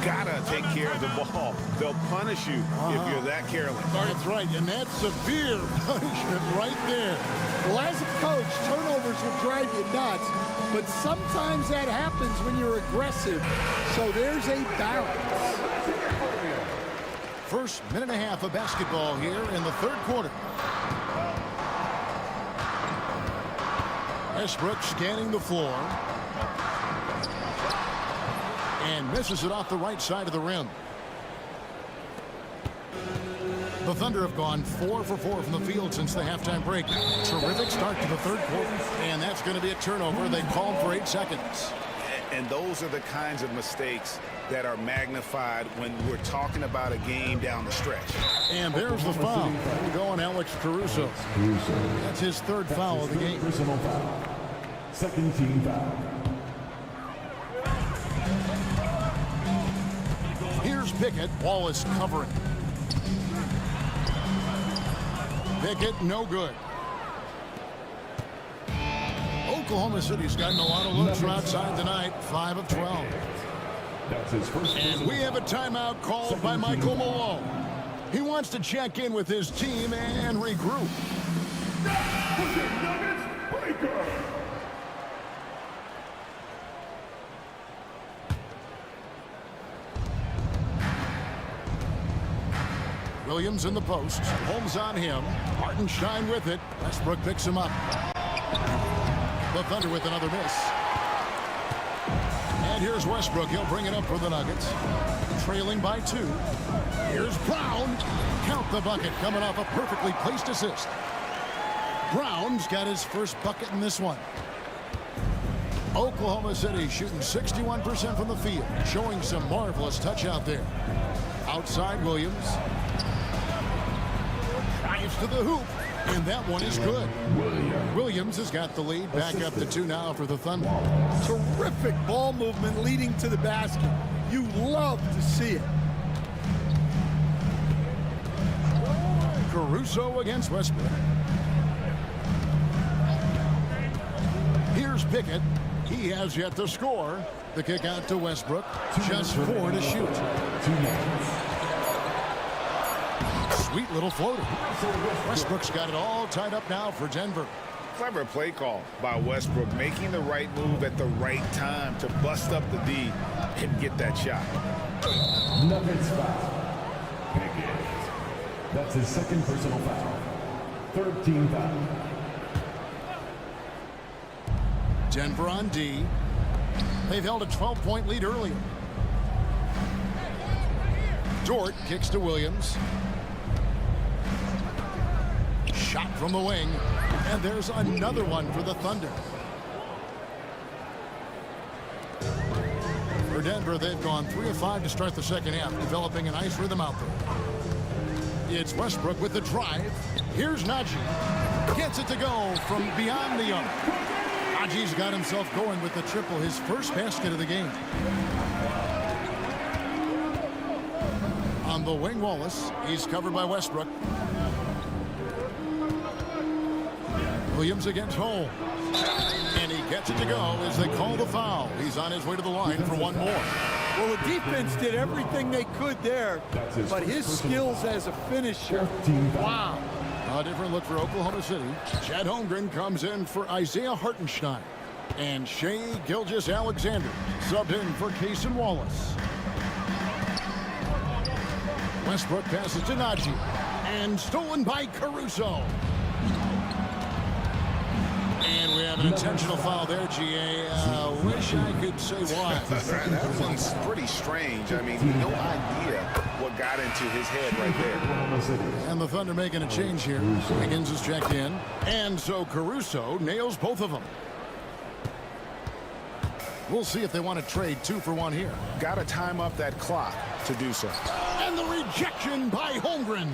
Gotta take care of the ball. They'll punish you if you're that careless. That's right, and that's severe punishment right there. Well, as a coach, turnovers will drive you nuts, but sometimes that happens when you're aggressive. So there's a balance. First minute and a half of basketball here in the third quarter. Westbrook scanning the floor. And misses it off the right side of the rim. The Thunder have gone 4 for 4 from the field since the halftime break. Terrific start to the third quarter. And that's going to be a turnover. They called for 8 seconds. And those are the kinds of mistakes that are magnified when we're talking about a game down the stretch. And there's the foul. Going Alex Caruso. That's his third foul of the game. Personal foul. Second team foul. Here's Pickett. Wallace covering. Pickett, no good. Oklahoma City's gotten a lot of looks from outside tonight. 5 of 12. That's his first. And we have a timeout called by Michael Malone. He wants to check in with his team and regroup. Williams in the post. Holmes on him. Hartenstein with it. Westbrook picks him up. The Thunder with another miss. And here's Westbrook. He'll bring it up for the Nuggets. Trailing by 2. Here's Brown. Count the bucket coming off a perfectly placed assist. Brown's got his first bucket in this one. Oklahoma City shooting 61% from the field. Showing some marvelous touch out there. Outside Williams. Drives to the hoop. And that one is good. Williams has got the lead. Back up to 2 now for the Thunder. Terrific ball movement leading to the basket. You love to see it. Caruso against Westbrook. Here's Pickett. He has yet to score. The kick out to Westbrook. Just 4 to shoot. Sweet little floater. Westbrook's got it all tied up now for Denver. Clever play call by Westbrook, making the right move at the right time to bust up the D and get that shot. Nuggets foul. Pickett. That's his second personal foul. Third team foul. Denver on D. They've held a 12-point lead earlier. Dort kicks to Williams. Shot from the wing. And there's another one for the Thunder. For Denver, they've gone 3 of 5 to start the second half, developing a nice rhythm out there. It's Westbrook with the drive. Here's Najee. Gets it to go from beyond the arc. Najee's got himself going with the triple, his first basket of the game. On the wing, Wallace. He's covered by Westbrook. Williams against Holmes. And he gets it to go as they call the foul. He's on his way to the line for one more. Well, the defense did everything they could there, but his skills as a finisher, wow. A different look for Oklahoma City. Chad Holmgren comes in for Isaiah Hartenstein. And Shea Gilgeous-Alexander subbed in for Cason Wallace. Westbrook passes to Najee. And stolen by Caruso. And we have an intentional foul there, GA. Wish I could say why. That one's pretty strange. I mean, no idea what got into his head right there. And the Thunder making a change here. Higgins is checked in. And so Caruso nails both of them. We'll see if they want to trade 2 for 1 here. Got to time up that clock to do so. And the rejection by Holmgren.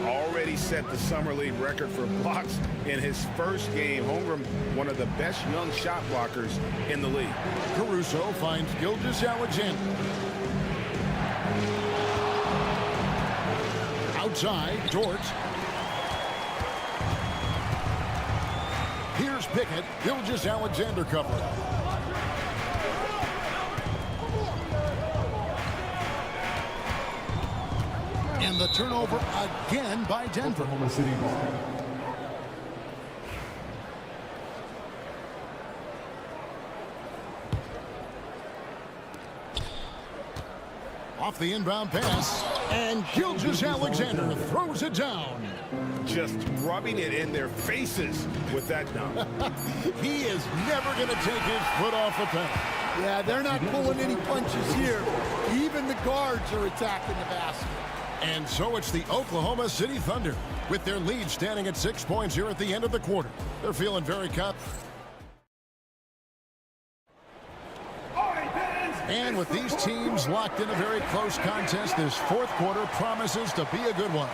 Already set the Summer League record for blocks in his first game. Holmgren, one of the best young shot blockers in the league. Caruso finds Gilgeous-Alexander. Outside, Dort. Here's Pickett. Gilgeous-Alexander cover. And the turnover again by Denver. Oklahoma City ball. Off the inbound pass, and Gilgeous-Alexander throws it down. Just rubbing it in their faces with that dunk. He is never going to take his foot off the pedal. Yeah, they're not pulling any punches here. Even the guards are attacking the basket. And so it's the Oklahoma City Thunder with their lead standing at 6 points here at the end of the quarter. They're feeling very confident. And with these teams locked in a very close contest, this fourth quarter promises to be a good one.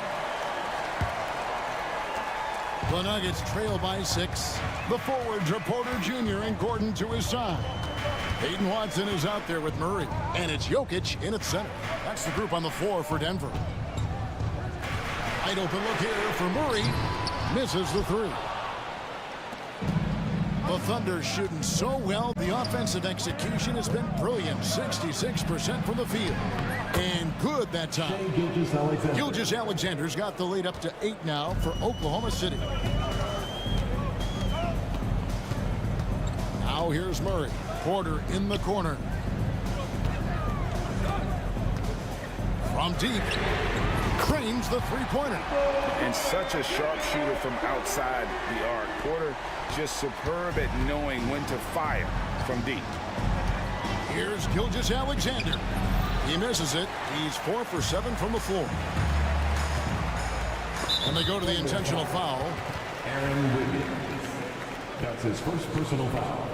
The Nuggets trail by 6. The forwards are Porter Jr. and Gordon to his side. Peyton Watson is out there with Murray, and it's Jokic in at center. That's the group on the floor for Denver. Wide open look here for Murray. Misses the 3. The Thunder shooting so well. The offensive execution has been brilliant. 66% from the field. And good that time. Gilgeous-Alexander's got the lead up to 8 now for Oklahoma City. Now here's Murray. Porter in the corner. From deep. Cranes the three-pointer. And such a sharp shooter from outside the arc. Porter just superb at knowing when to fire from deep. Here's Gilgeous-Alexander. He misses it. He's 4 for 7 from the floor. And they go to the intentional foul. Aaron Wiggins. That's his first personal foul.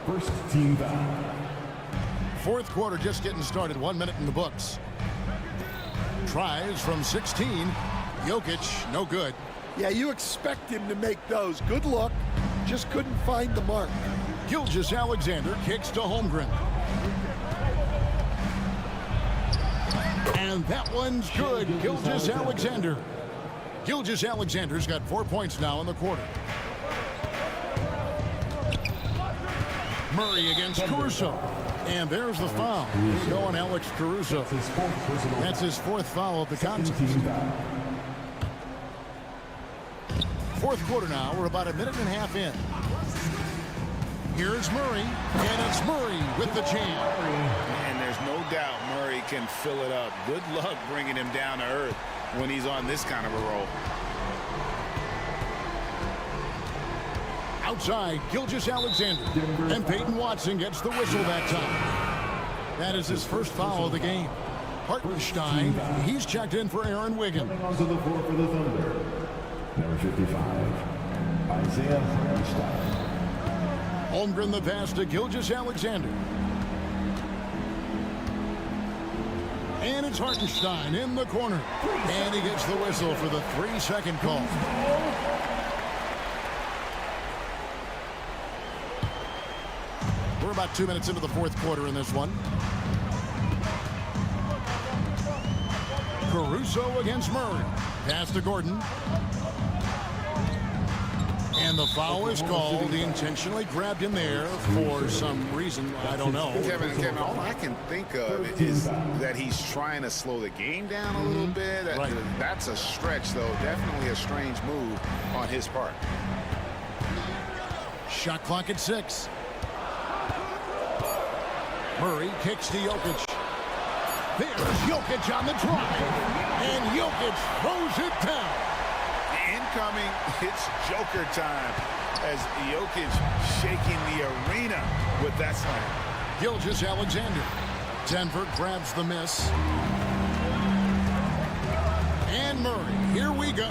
First team foul. Fourth quarter just getting started. 1 minute in the books. Tries from 16. Jokic, no good. Yeah, you expect him to make those. Good look. Just couldn't find the mark. Gilgeous-Alexander kicks to Holmgren. And that one's good. Gilgeous-Alexander. Gilgeous-Alexander's got 4 points now in the quarter. Murray against Caruso. And there's the foul. Going Alex Caruso. That's his 4th foul of the contest. Fourth quarter now. We're about a minute and a half in. Here's Murray. And it's Murray with the jam. And there's no doubt Murray can fill it up. Good luck bringing him down to earth when he's on this kind of a roll. Outside, Gilgeous-Alexander. And Peyton Watson gets the whistle that time. That is his first foul of the game. Hartenstein, he's checked in for Aaron Wiggins. Onto the floor for the Thunder. Number 55, Isaiah Hartenstein. Holmgren the pass to Gilgeous-Alexander. And it's Hartenstein in the corner. And he gets the whistle for the 3-second call. We're about 2 minutes into the fourth quarter in this one. Caruso against Murray. Pass to Gordon. And the foul is called. He intentionally grabbed him there for some reason. I don't know. Kevin, all I can think of is that he's trying to slow the game down a little bit. Right. That's a stretch, though. Definitely a strange move on his part. Shot clock at 6. Murray kicks to Jokic. There's Jokic on the drive. And Jokic throws it down. Incoming, it's Joker time as Jokic shaking the arena with that slam. Gilgeous Alexander. Denver grabs the miss. And Murray, here we go.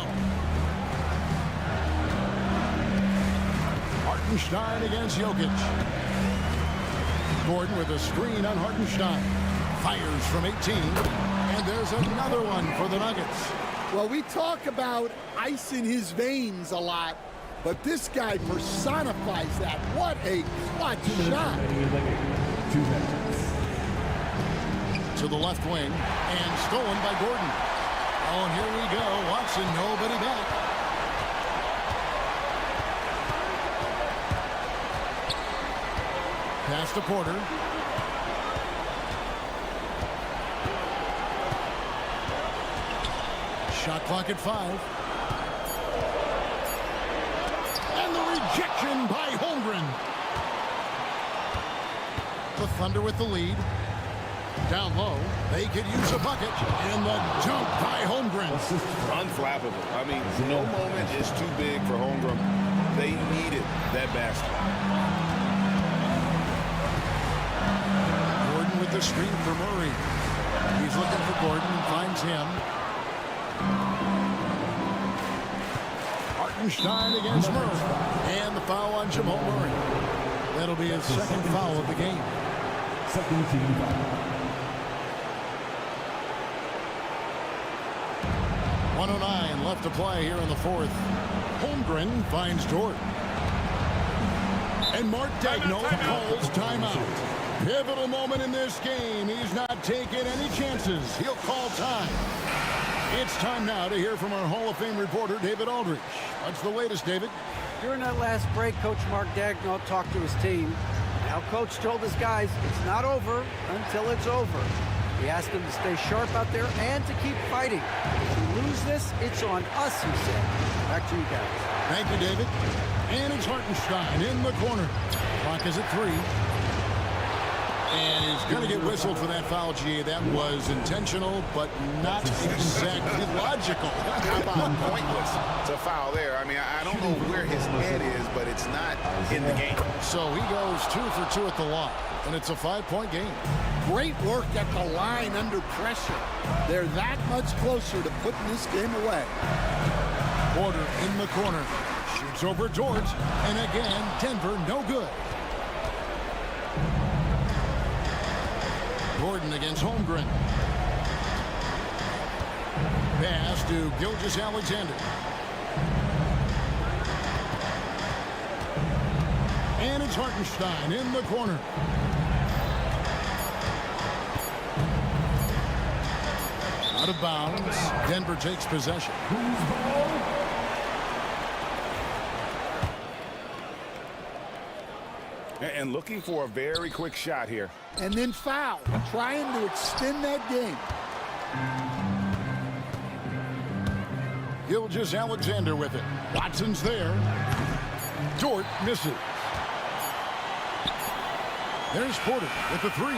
Hartenstein against Jokic. Gordon with a screen on Hartenstein. Fires from 18. And there's another one for the Nuggets. Well, we talk about ice in his veins a lot, but this guy personifies that. What a clutch shot. To the left wing, and stolen by Gordon. Oh, and here we go. Watson, nobody back. Pass to Porter. Shot clock at 5. And the rejection by Holmgren. The Thunder with the lead. Down low. They could use a bucket. And the dunk by Holmgren. Unflappable. I mean, no moment is too big for Holmgren. They needed that basket. Gordon with the screen for Murray. He's looking for Gordon and finds him. Hartenstein against Murray. And the foul on Jamal Murray. That'll be his second foul of the game. Second team foul. 1:09 left to play here in the fourth. Holmgren finds Dort. And Mark Daigneault calls timeout. Pivotal moment in this game. He's not taking any chances. He'll call time. It's time now to hear from our Hall of Fame reporter, David Aldridge. What's the latest, David? During that last break, Coach Mark Daigneault talked to his team. Now, Coach told his guys it's not over until it's over. He asked them to stay sharp out there and to keep fighting. If we lose this, it's on us, he said. Back to you guys. Thank you, David. And it's Hartenstein in the corner. Clock is at 3. And he's going to get whistled for that foul, G. That was intentional, but not exactly logical. How about pointless to foul there? I mean, I don't know where his head is, but it's not in the game. So he goes 2 for 2 at the line, and it's a 5-point game. Great work at the line under pressure. They're that much closer to putting this game away. Porter in the corner. Shoots over Dort, and again, Denver no good. Gordon against Holmgren. Pass to Gilgeous Alexander. And it's Hartenstein in the corner. Out of bounds. Denver takes possession. And looking for a very quick shot here. And then foul, trying to extend that game. Gilgeous Alexander with it. Watson's there. Dort misses. There's Porter with the 3.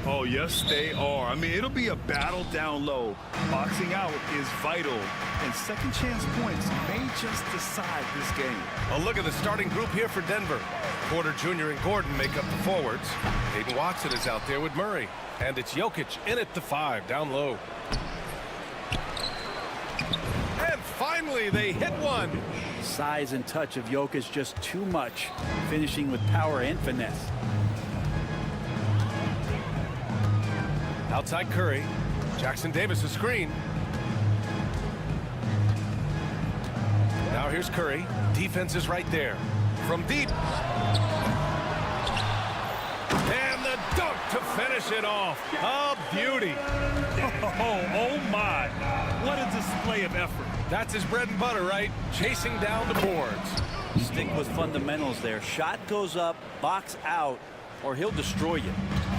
Oh, yes, they are. I mean, it'll be a battle down low. Boxing out is vital, and second chance points may just decide this game. A look at the starting group here for Denver. Porter Jr. and Gordon make up the forwards. Hayden Watson is out there with Murray. And it's Jokic in at the 5, down low. And finally, they hit one. Size and touch of Jokic just too much, finishing with power and finesse. Outside Curry. Jackson Davis a screen. Now here's Curry. Defense is right there. From deep. And the dunk to finish it off. A beauty. Oh my. What a display of effort. That's his bread and butter, right? Chasing down the boards. Stick with fundamentals there. Shot goes up, box out, or he'll destroy you.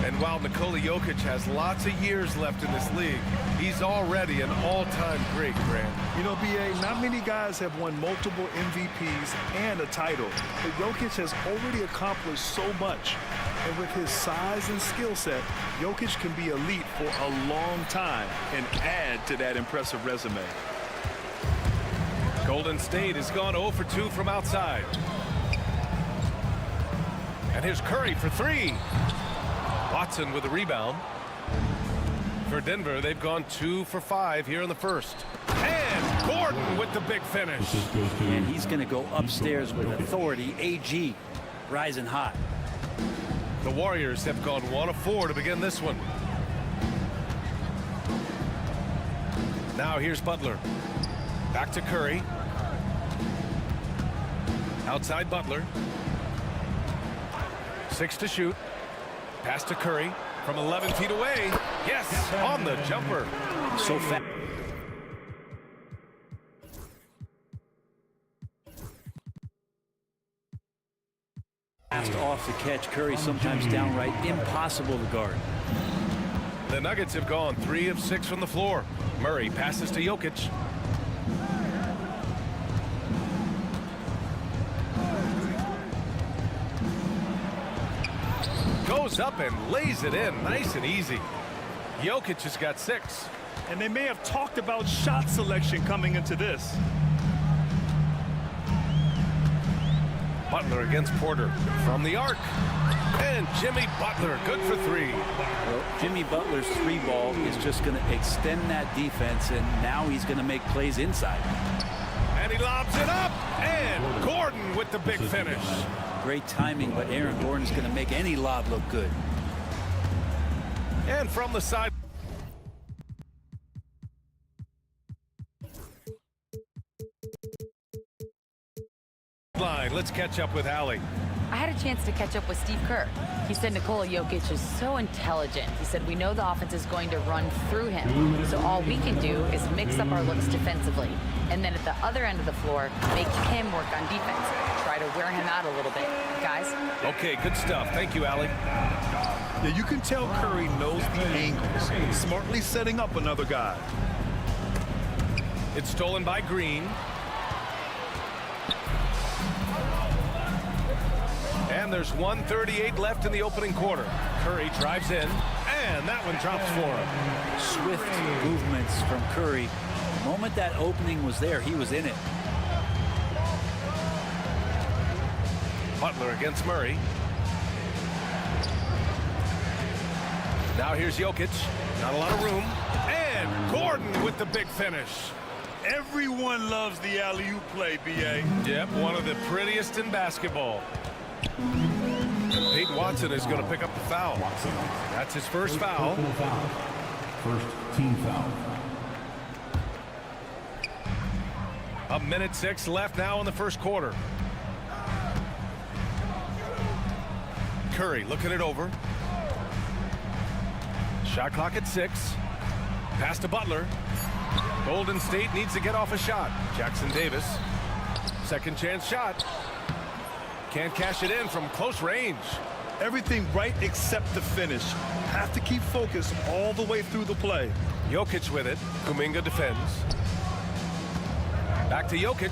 And while Nikola Jokic has lots of years left in this league, he's already an all-time great, Grant. You know, B.A., not many guys have won multiple MVPs and a title, but Jokic has already accomplished so much. And with his size and skill set, Jokic can be elite for a long time and add to that impressive resume. Golden State has gone 0 for 2 from outside. And here's Curry for 3. Watson with the rebound. For Denver, they've gone 2 for 5 here in the first. And Gordon with the big finish. And he's going to go upstairs with authority. AG rising hot. The Warriors have gone 1 of 4 to begin this one. Now here's Butler. Back to Curry. Outside Butler. 6 to shoot. Pass to Curry from 11 feet away. Yes, on the jumper. So fast. Off the catch. Curry sometimes downright impossible to guard. The Nuggets have gone 3 of 6 from the floor. Murray passes to Jokic. Goes up and lays it in nice and easy. Jokic has got 6. And they may have talked about shot selection coming into this. Butler against Porter from the arc. And Jimmy Butler good for 3. Well, Jimmy Butler's 3 ball is just going to extend that defense, and now he's going to make plays inside. And he lobs it up. And Gordon with the big finish. Great timing, but Aaron Gordon is going to make any lob look good. And from the side. Let's catch up with Allie. I had a chance to catch up with Steve Kerr. He said Nikola Jokic is so intelligent. He said we know the offense is going to run through him, so all we can do is mix up our looks defensively. And then at the other end of the floor, make him work on defense. Try to wear him out a little bit. Guys? Okay, good stuff. Thank you, Allie. Yeah, you can tell Curry knows the angles, smartly setting up another guy. It's stolen by Green. And there's 1:38 left in the opening quarter. Curry drives in, and that one drops for him. Swift movements from Curry. The moment that opening was there, he was in it. Butler against Murray. Now here's Jokic. Not a lot of room. And Gordon with the big finish. Everyone loves the alley-oop play, B.A. Yep, one of the prettiest in basketball. And Peyton Watson is going to pick up the foul. That's his first foul. First team foul. 1:06 left now in the first quarter. Curry looking it over. Shot clock at 6. Pass to Butler. Golden State needs to get off a shot. Jackson Davis. Second chance shot. Can't cash it in from close range. Everything right except the finish. Have to keep focused all the way through the play. Jokic with it. Kuminga defends. Back to Jokic.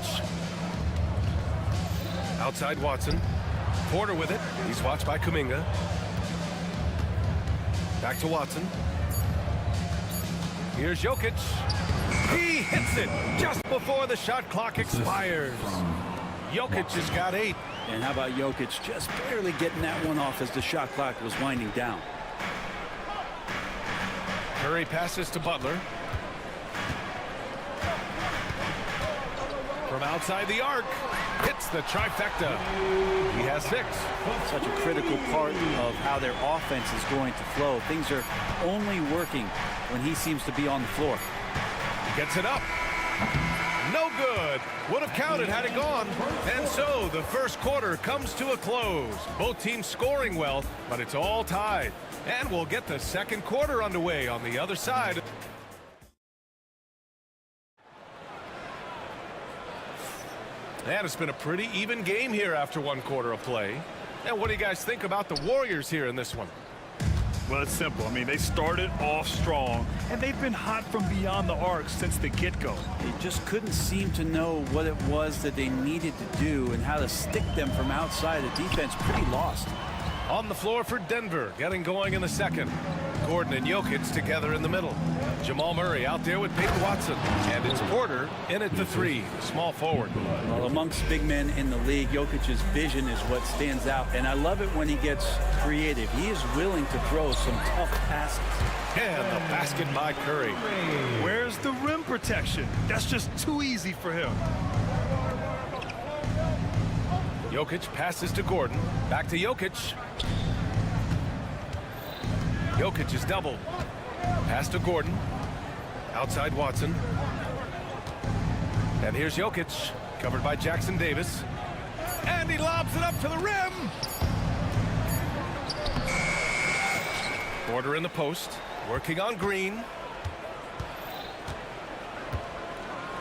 Outside Watson. Porter with it. He's watched by Kuminga. Back to Watson. Here's Jokic. He hits it just before the shot clock expires. Jokic has got 8. And how about Jokic just barely getting that one off as the shot clock was winding down. Curry passes to Butler. From outside the arc, hits the trifecta. He has 6. Such a critical part of how their offense is going to flow. Things are only working when he seems to be on the floor. Gets it up. No good. Would have counted had it gone. And so the first quarter comes to a close. Both teams scoring well, but it's all tied. And we'll get the second quarter underway on the other side. And it's been a pretty even game here after one quarter of play. And what do you guys think about the Warriors here in this one? Well, it's simple. I mean, they started off strong, and they've been hot from beyond the arc since the get-go. They just couldn't seem to know what it was that they needed to do and how to stick them from outside. The defense pretty lost. On the floor for Denver, getting going in the second. Gordon and Jokic together in the middle. Jamal Murray out there with Peyton Watson. And it's Porter in at the 3, small forward. Well, amongst big men in the league, Jokic's vision is what stands out. And I love it when he gets creative. He is willing to throw some tough passes. And the basket by Curry. Where's the rim protection? That's just too easy for him. Jokic passes to Gordon. Back to Jokic. Jokic is doubled. Pass to Gordon. Outside Watson. And here's Jokic, covered by Jackson Davis. And he lobs it up to the rim. Porter in the post, working on Green.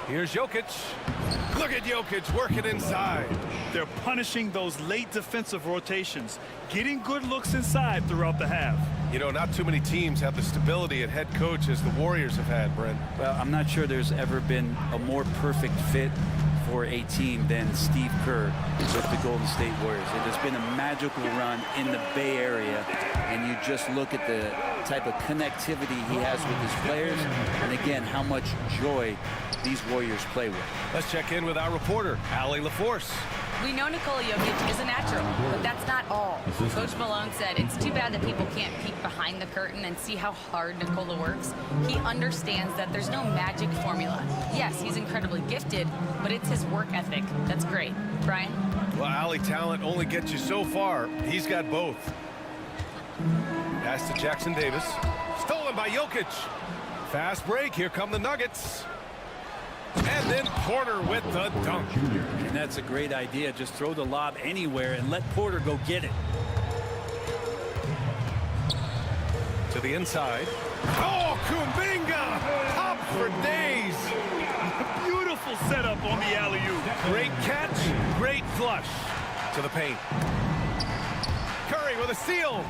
Here's Jokic. Look at Jokic working inside. They're punishing those late defensive rotations, getting good looks inside throughout the half. You know, not too many teams have the stability at head coach as the Warriors have had, Brent. Well, I'm not sure there's ever been a more perfect fit for a team than Steve Kerr with the Golden State Warriors. It has been a magical run in the Bay Area, and you just look at the type of connectivity he has with his players, and again, how much joy these Warriors play with. Let's check in with our reporter, Allie LaForce. We know Nikola Jokic is a natural, but that's not all. Coach Malone said it's too bad that people can't peek behind the curtain and see how hard Nikola works. He understands that there's no magic formula. Yes, he's incredibly gifted, but it's his work ethic that's great. Brian? Well, Allie, talent only gets you so far. He's got both. Pass to Jackson Davis. Stolen by Jokic. Fast break. Here come the Nuggets. And then Porter with the dunk. And that's a great idea. Just throw the lob anywhere and let Porter go get it. To the inside. Oh, Kuminga! Up for days. Beautiful setup on the alley-oop. Great catch, great flush. To the paint. Curry with a steal.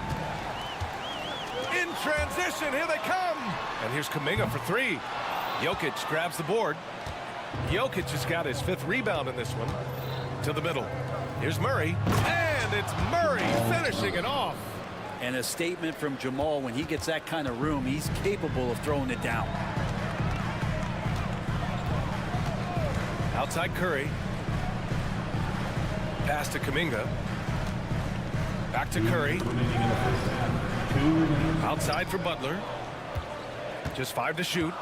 In transition, here they come. And here's Kuminga for 3. Jokic grabs the board. Jokic has got his 5th rebound in this one. To the middle. Here's Murray. And it's Murray finishing it off. And a statement from Jamal, when he gets that kind of room, he's capable of throwing it down. Outside Curry. Pass to Kuminga. Back to Curry. Outside for Butler. Just 5 to shoot.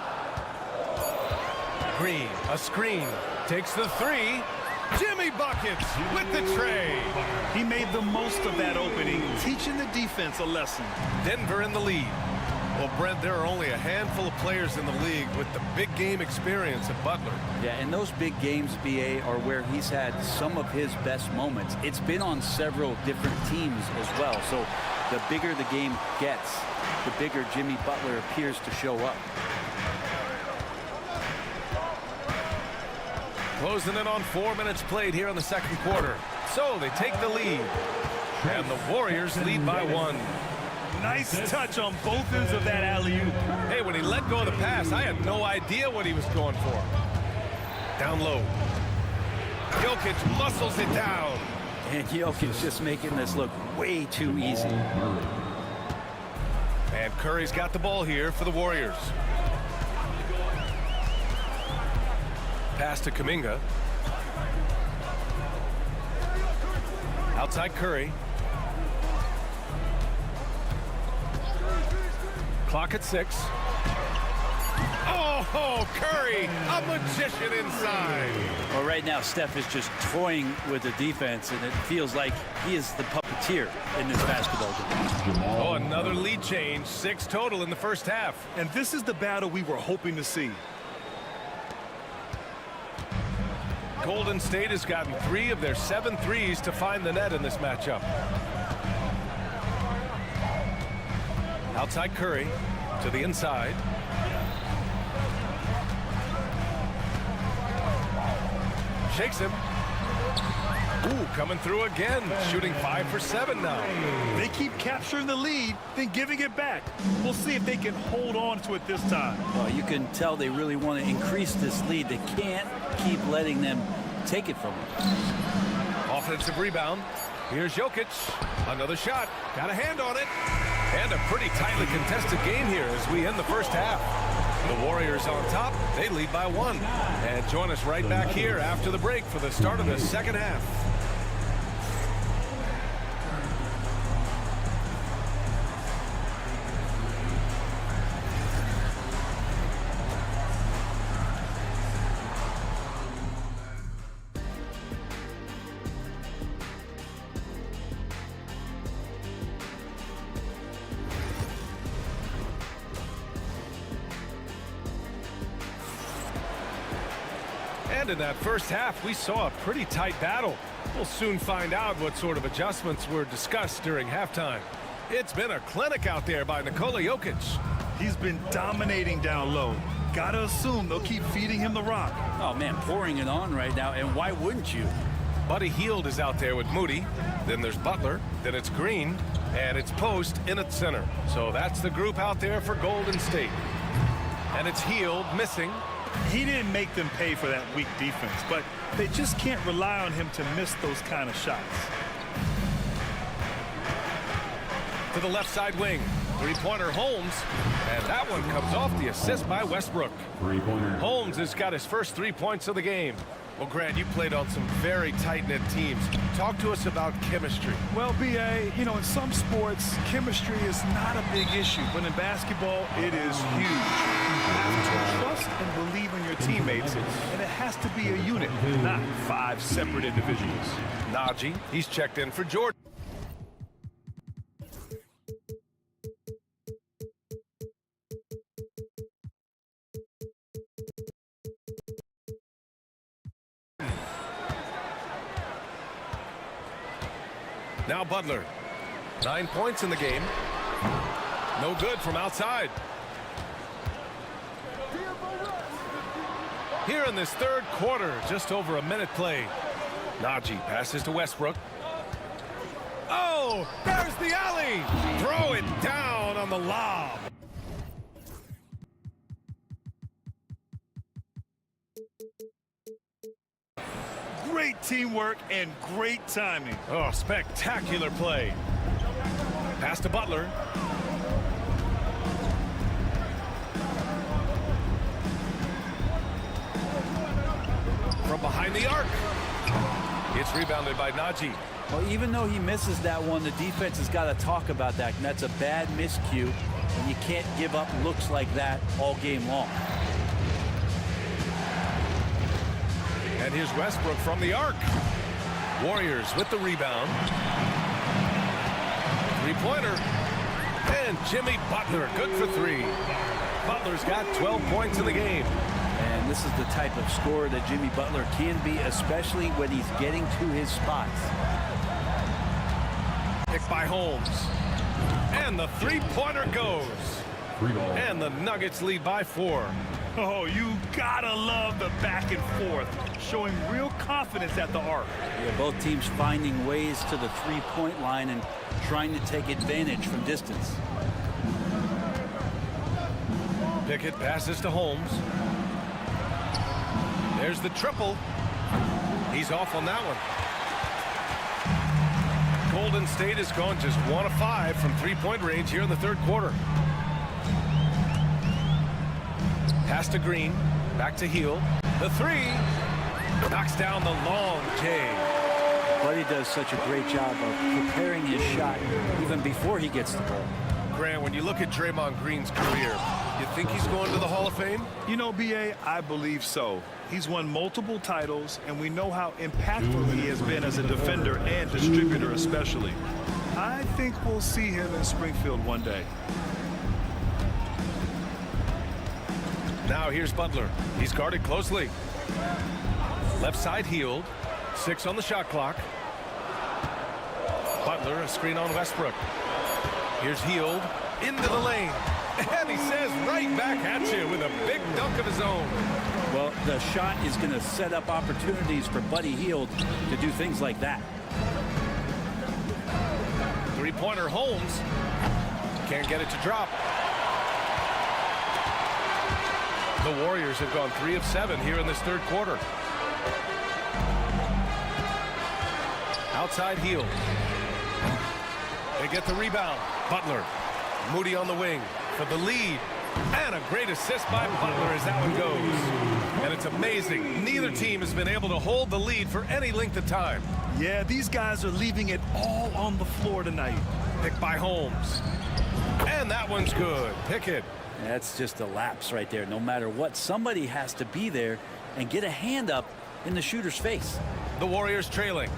Green, a screen, takes the 3. Jimmy buckets with the tray. He made the most of that opening, teaching the defense a lesson. Denver in the lead. Well, Brent, there are only a handful of players in the league with the big game experience at Butler. Yeah, and those big games, BA, are where he's had some of his best moments. It's been on several different teams as well. So the bigger the game gets, the bigger Jimmy Butler appears to show up. Closing in on 4 minutes played here in the second quarter. So they take the lead. And the Warriors lead by 1. Nice touch on both ends of that alley-oop. Hey, when he let go of the pass, I had no idea what he was going for. Down low. Jokic muscles it down. And Jokic just making this look way too easy. And Curry's got the ball here for the Warriors. Pass to Kuminga. Outside Curry. Clock at 6. Oh, Curry, a magician inside. Well, right now, Steph is just toying with the defense, and it feels like he is the puppeteer in this basketball game. Oh, another lead change. 6 total in the first half. And this is the battle we were hoping to see. Golden State has gotten 3 of their 7 threes to find the net in this matchup. Outside Curry to the inside. Shakes him. Ooh, coming through again. Shooting 5 for 7 now. They keep capturing the lead, then giving it back. We'll see if they can hold on to it this time. Well, you can tell they really want to increase this lead. They can't keep letting them take it from them. Offensive rebound. Here's Jokic. Another shot. Got a hand on it. And a pretty tightly contested game here as we end the first half. The Warriors on top. They lead by 1. And join us right back here after the break for the start of the second half. And in that first half, we saw a pretty tight battle. We'll soon find out what sort of adjustments were discussed during halftime. It's been a clinic out there by Nikola Jokic. He's been dominating down low. Gotta assume they'll keep feeding him the rock. Oh, man, pouring it on right now, and why wouldn't you? Buddy Hield is out there with Moody. Then there's Butler. Then it's Green. And it's Post in at center. So that's the group out there for Golden State. And it's Hield missing. He didn't make them pay for that weak defense, but they just can't rely on him to miss those kind of shots. To the left side wing. Three-pointer Holmes. And that one comes off the assist by Westbrook. Holmes has got his first 3 points of the game. Well, Grant, you played on some very tight-knit teams. Talk to us about chemistry. Well, B.A., you know, in some sports, chemistry is not a big issue, but in basketball, it is huge. You have to trust and believe in your teammates, and it has to be a unit, not 5 separate individuals. Najee, he's checked in for Jordan. Now Butler. 9 points in the game. No good from outside. Here in this third quarter, just over a minute played. Najee passes to Westbrook. Oh, there's the alley. Throw it down on the lob. Great teamwork and great timing. Oh, spectacular play. Pass to Butler. From behind the arc. It's rebounded by Najee. Well, even though he misses that one, the defense has got to talk about that. And that's a bad miscue, and you can't give up looks like that all game long. And here's Westbrook from the arc. Warriors with the rebound. Three-pointer. And Jimmy Butler, good for 3. Butler's got 12 points in the game. And this is the type of scorer that Jimmy Butler can be, especially when he's getting to his spots. Picked by Holmes. And the three-pointer goes. And the Nuggets lead by 4. Oh, you gotta love the back and forth, showing real confidence at the arc. Yeah, both teams finding ways to the three-point line and trying to take advantage from distance. Pickett passes to Holmes. There's the triple. He's off on that one. Golden State has gone just 1 of 5 from three-point range here in the third quarter. Pass to Green, back to Heel. The three knocks down the long J. Buddy does such a great job of preparing his shot even before he gets the ball. Grant, when you look at Draymond Green's career, you think he's going to the Hall of Fame? You know, B.A., I believe so. He's won multiple titles, and we know how impactful he has been as a defender and distributor especially. I think we'll see him in Springfield one day. Now here's Butler. He's guarded closely. Left side healed. 6 on the shot clock. Butler, a screen on Westbrook. Here's Healed into the lane. And he says right back at you with a big dunk of his own. Well, the shot is going to set up opportunities for Buddy Hield to do things like that. Three-pointer Holmes. Can't get it to drop. The Warriors have gone 3 of 7 here in this third quarter. Outside Hield. They get the rebound. Butler. Moody on the wing for the lead. And a great assist by Butler as that one goes. And it's amazing. Neither team has been able to hold the lead for any length of time. Yeah, these guys are leaving it all on the floor tonight. Picked by Holmes. And that one's good. Pickett. That's just a lapse right there. No matter what, somebody has to be there and get a hand up in the shooter's face. The Warriors trailing.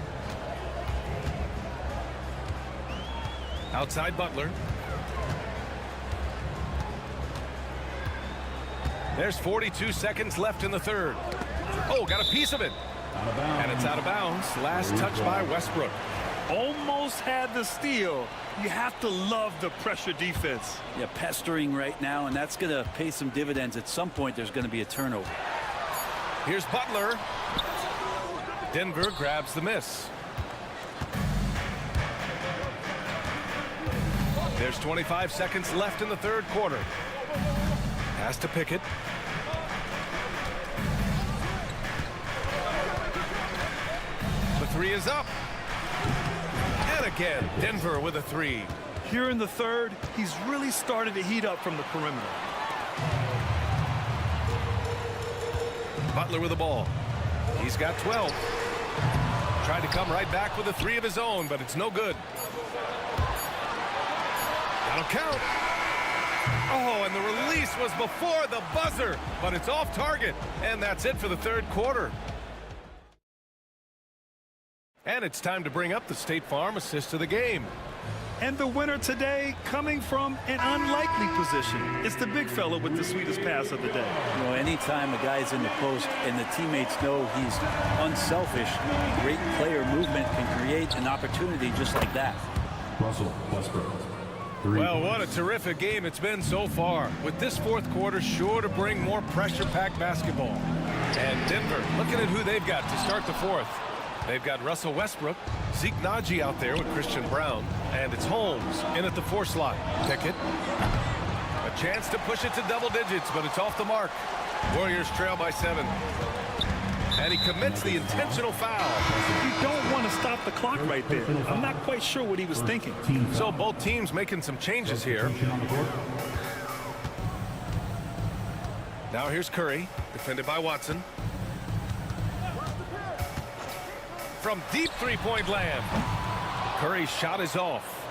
Outside Butler. There's 42 seconds left in the third. Oh, got a piece of it. And it's out of bounds. Last touch by Westbrook. Almost had the steal. You have to love the pressure defense. Yeah, pestering right now, and that's going to pay some dividends. At some point, there's going to be a turnover. Here's Butler. Denver grabs the miss. There's 25 seconds left in the third quarter. Pass to Pickett. The three is up. And again, Denver with a three. Here in the third, he's really started to heat up from the perimeter. Butler with the ball. He's got 12. Tried to come right back with a three of his own, but it's no good. That'll count. Oh, and the release was before the buzzer, but it's off target. And that's it for the third quarter. And it's time to bring up the State Farm assist of the game. And the winner today coming from an unlikely position. It's the big fella with the sweetest pass of the day. You know, anytime a guy's in the post and the teammates know he's unselfish, great player movement can create an opportunity just like that. Russell Westbrook. Well, what a terrific game it's been so far. With this fourth quarter sure to bring more pressure-packed basketball. And Denver, looking at who they've got to start the fourth. They've got Russell Westbrook, Zeke Naji out there with Christian Brown, and it's Holmes in at the 4 slot. Pickett. A chance to push it to double digits, but it's off the mark. Warriors trail by 7. And he commits the intentional foul. You don't want to stop the clock right there. I'm not quite sure what he was thinking. So both teams making some changes here. Now here's Curry, defended by Watson. From deep three-point land. Curry's shot is off.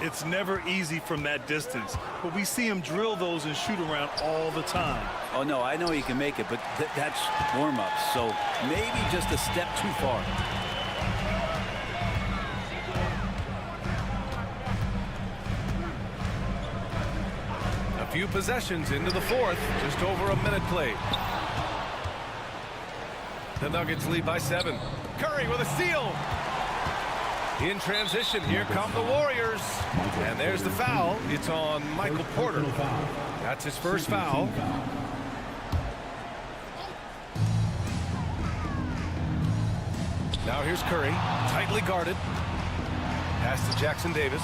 It's never easy from that distance, but we see him drill those and shoot around all the time. Oh, no, I know he can make it, but that's warm-up, so maybe just a step too far. A few possessions into the fourth, just over a minute played. The Nuggets lead by 7. Curry with a steal. In transition, here come the Warriors. And there's the foul. It's on Michael Porter. That's his first foul. Now here's Curry, tightly guarded. Pass to Jackson Davis.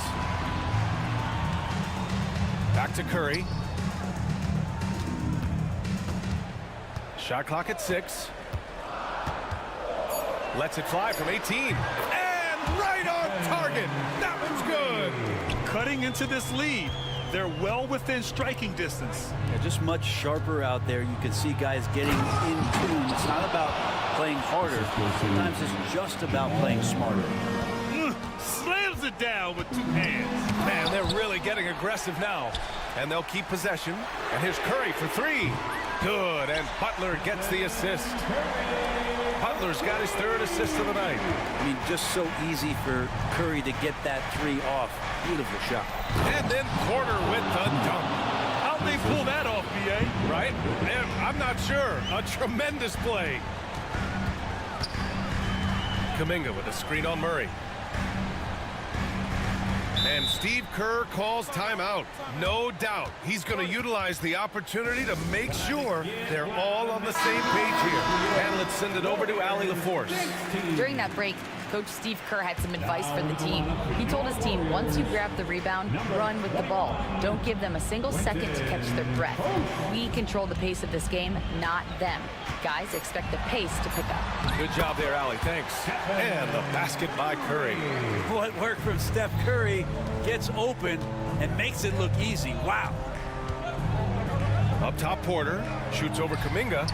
Back to Curry. Shot clock at 6. Lets it fly from 18. And right on target. That one's good. Cutting into this lead. They're well within striking distance. They're just much sharper out there. You can see guys getting in tune. It's not about playing harder. Sometimes it's just about playing smarter. Slams it down with two hands. Man, they're really getting aggressive now. And they'll keep possession. And here's Curry for three. Good, and Butler gets the assist. Butler's got his third assist of the night. I mean, just so easy for Curry to get that three off. Beautiful shot. And then Porter with the dunk. How'd they pull that off, B.A.? Right? And I'm not sure. A tremendous play. Kuminga with a screen on Murray. And Steve Kerr calls timeout. No doubt he's going to utilize the opportunity to make sure they're all on the same page here. And let's send it over to Allie LaForce. During that break, Coach Steve Kerr had some advice for the team. He told his team, once you grab the rebound, run with the ball. Don't give them a single second to catch their breath. We control the pace of this game, not them. Guys, expect the pace to pick up. Good job there, Allie. Thanks. And the basket by Curry. What work from Steph Curry gets open and makes it look easy. Wow. Up top, Porter shoots over Kuminga.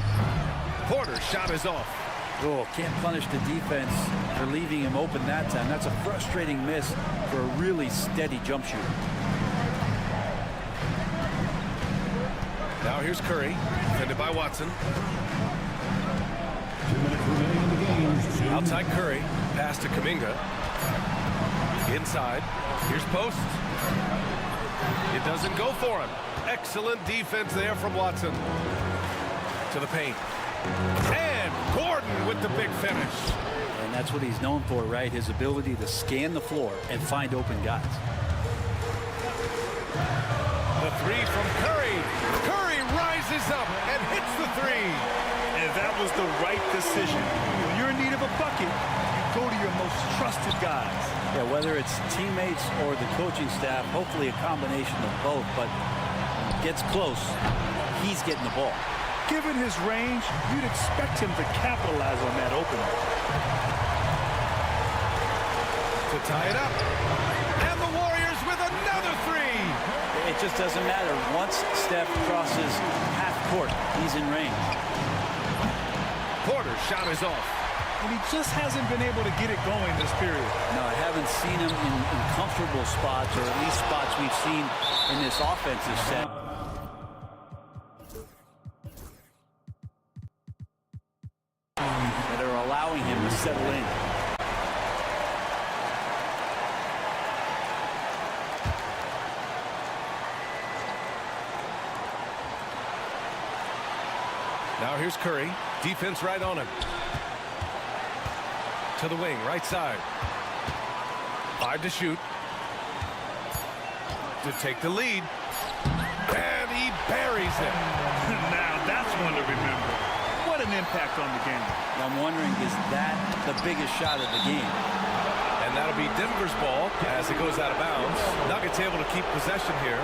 Porter's shot is off. Oh, can't punish the defense for leaving him open that time. That's a frustrating miss for a really steady jump shooter. Now here's Curry, defended by Watson. 2 minutes remaining in the game. Outside Curry, pass to Kuminga. Inside, here's Post. It doesn't go for him. Excellent defense there from Watson. To the paint. And Gordon with the big finish. And that's what he's known for, right? His ability to scan the floor and find open guys. The three from Curry. Curry rises up and hits the three. And that was the right decision. When you're in need of a bucket, you go to your most trusted guys. Yeah, whether it's teammates or the coaching staff, hopefully a combination of both, but gets close, he's getting the ball. Given his range, you'd expect him to capitalize on that opening. To tie it up. And the Warriors with another three. It just doesn't matter. Once Steph crosses half court, he's in range. Porter's shot is off. And he just hasn't been able to get it going this period. No, I haven't seen him in comfortable spots, or at least spots we've seen in this offensive set. That are allowing him to settle in. Now here's Curry. Defense right on him. To the wing, right side. 5 to shoot. To take the lead. And he buries it. Now that's one to remember. What an impact on the game. I'm wondering, is that the biggest shot of the game? And that'll be Denver's ball as it goes out of bounds. Nuggets able to keep possession here.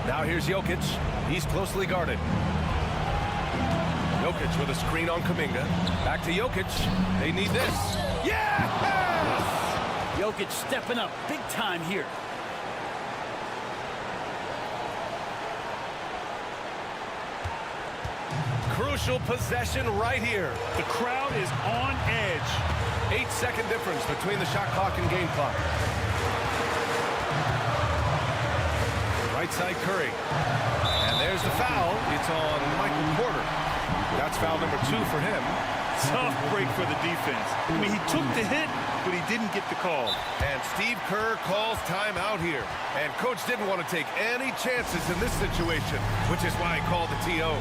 Now here's Jokic. He's closely guarded. Jokic with a screen on Kuminga. Back to Jokic. They need this. Yes! Jokic stepping up big time here. Crucial possession right here. The crowd is on edge. 8-second difference between the shot clock and game clock. Right side Curry. And there's the foul. It's on Michael Porter. That's foul number 2 for him. Tough break for the defense. I mean, he took the hit, but he didn't get the call. And Steve Kerr calls timeout here. And coach didn't want to take any chances in this situation, which is why he called the TO.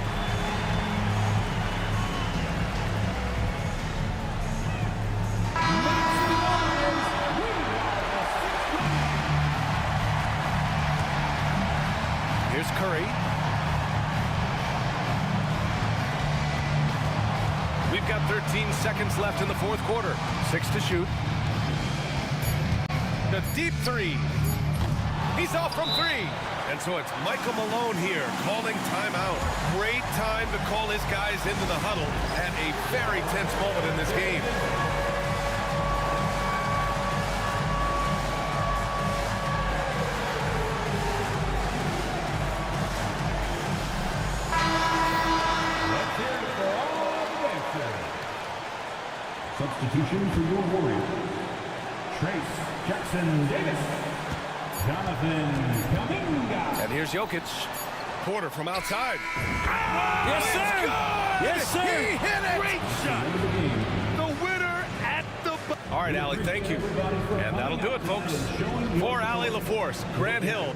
Here's Curry. We've got 13 seconds left in the fourth quarter. 6 to shoot. The deep three. He's off from 3. And so it's Michael Malone here calling timeout. Great time to call his guys into the huddle at a very tense moment in this game. Substitution for your Warriors. Trace Jackson Davis. Jonathan Kuminga. And here's Jokic. Porter from outside. Yes, sir! Yes, sir! He hit it! Great shot! The winner at the... All right, Allie, thank you. And that'll do it, folks. For Allie LaForce, Grant Hill.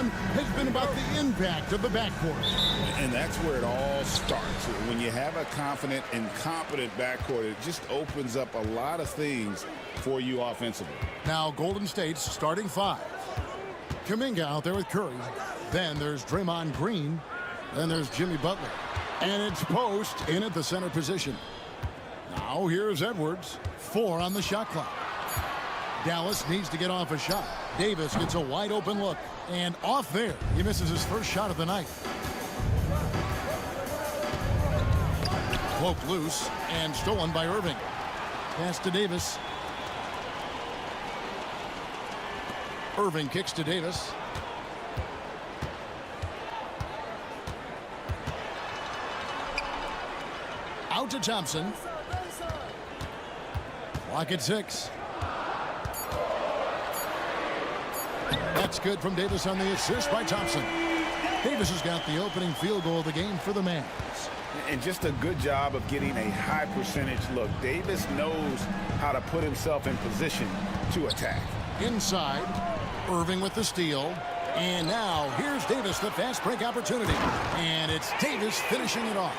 one has been about the impact of the backcourt. And that's where it all starts. When you have a confident and competent backcourt, it just opens up a lot of things for you offensively. Now Golden State's starting five. Kuminga out there with Curry. Then there's Draymond Green. Then there's Jimmy Butler. And it's Post in at the center position. Now here's Edwards. 4 on the shot clock. Dallas needs to get off a shot. Davis gets a wide open look. And off there, he misses his first shot of the night. Cloaked loose and stolen by Irving. Pass to Davis. Irving kicks to Davis. Out to Thompson. Clock at 6. That's good from Davis on the assist by Thompson. Davis has got the opening field goal of the game for the Mavs. And just a good job of getting a high percentage look. Davis knows how to put himself in position to attack. Inside, Irving with the steal. And now here's Davis, the fast break opportunity. And it's Davis finishing it off.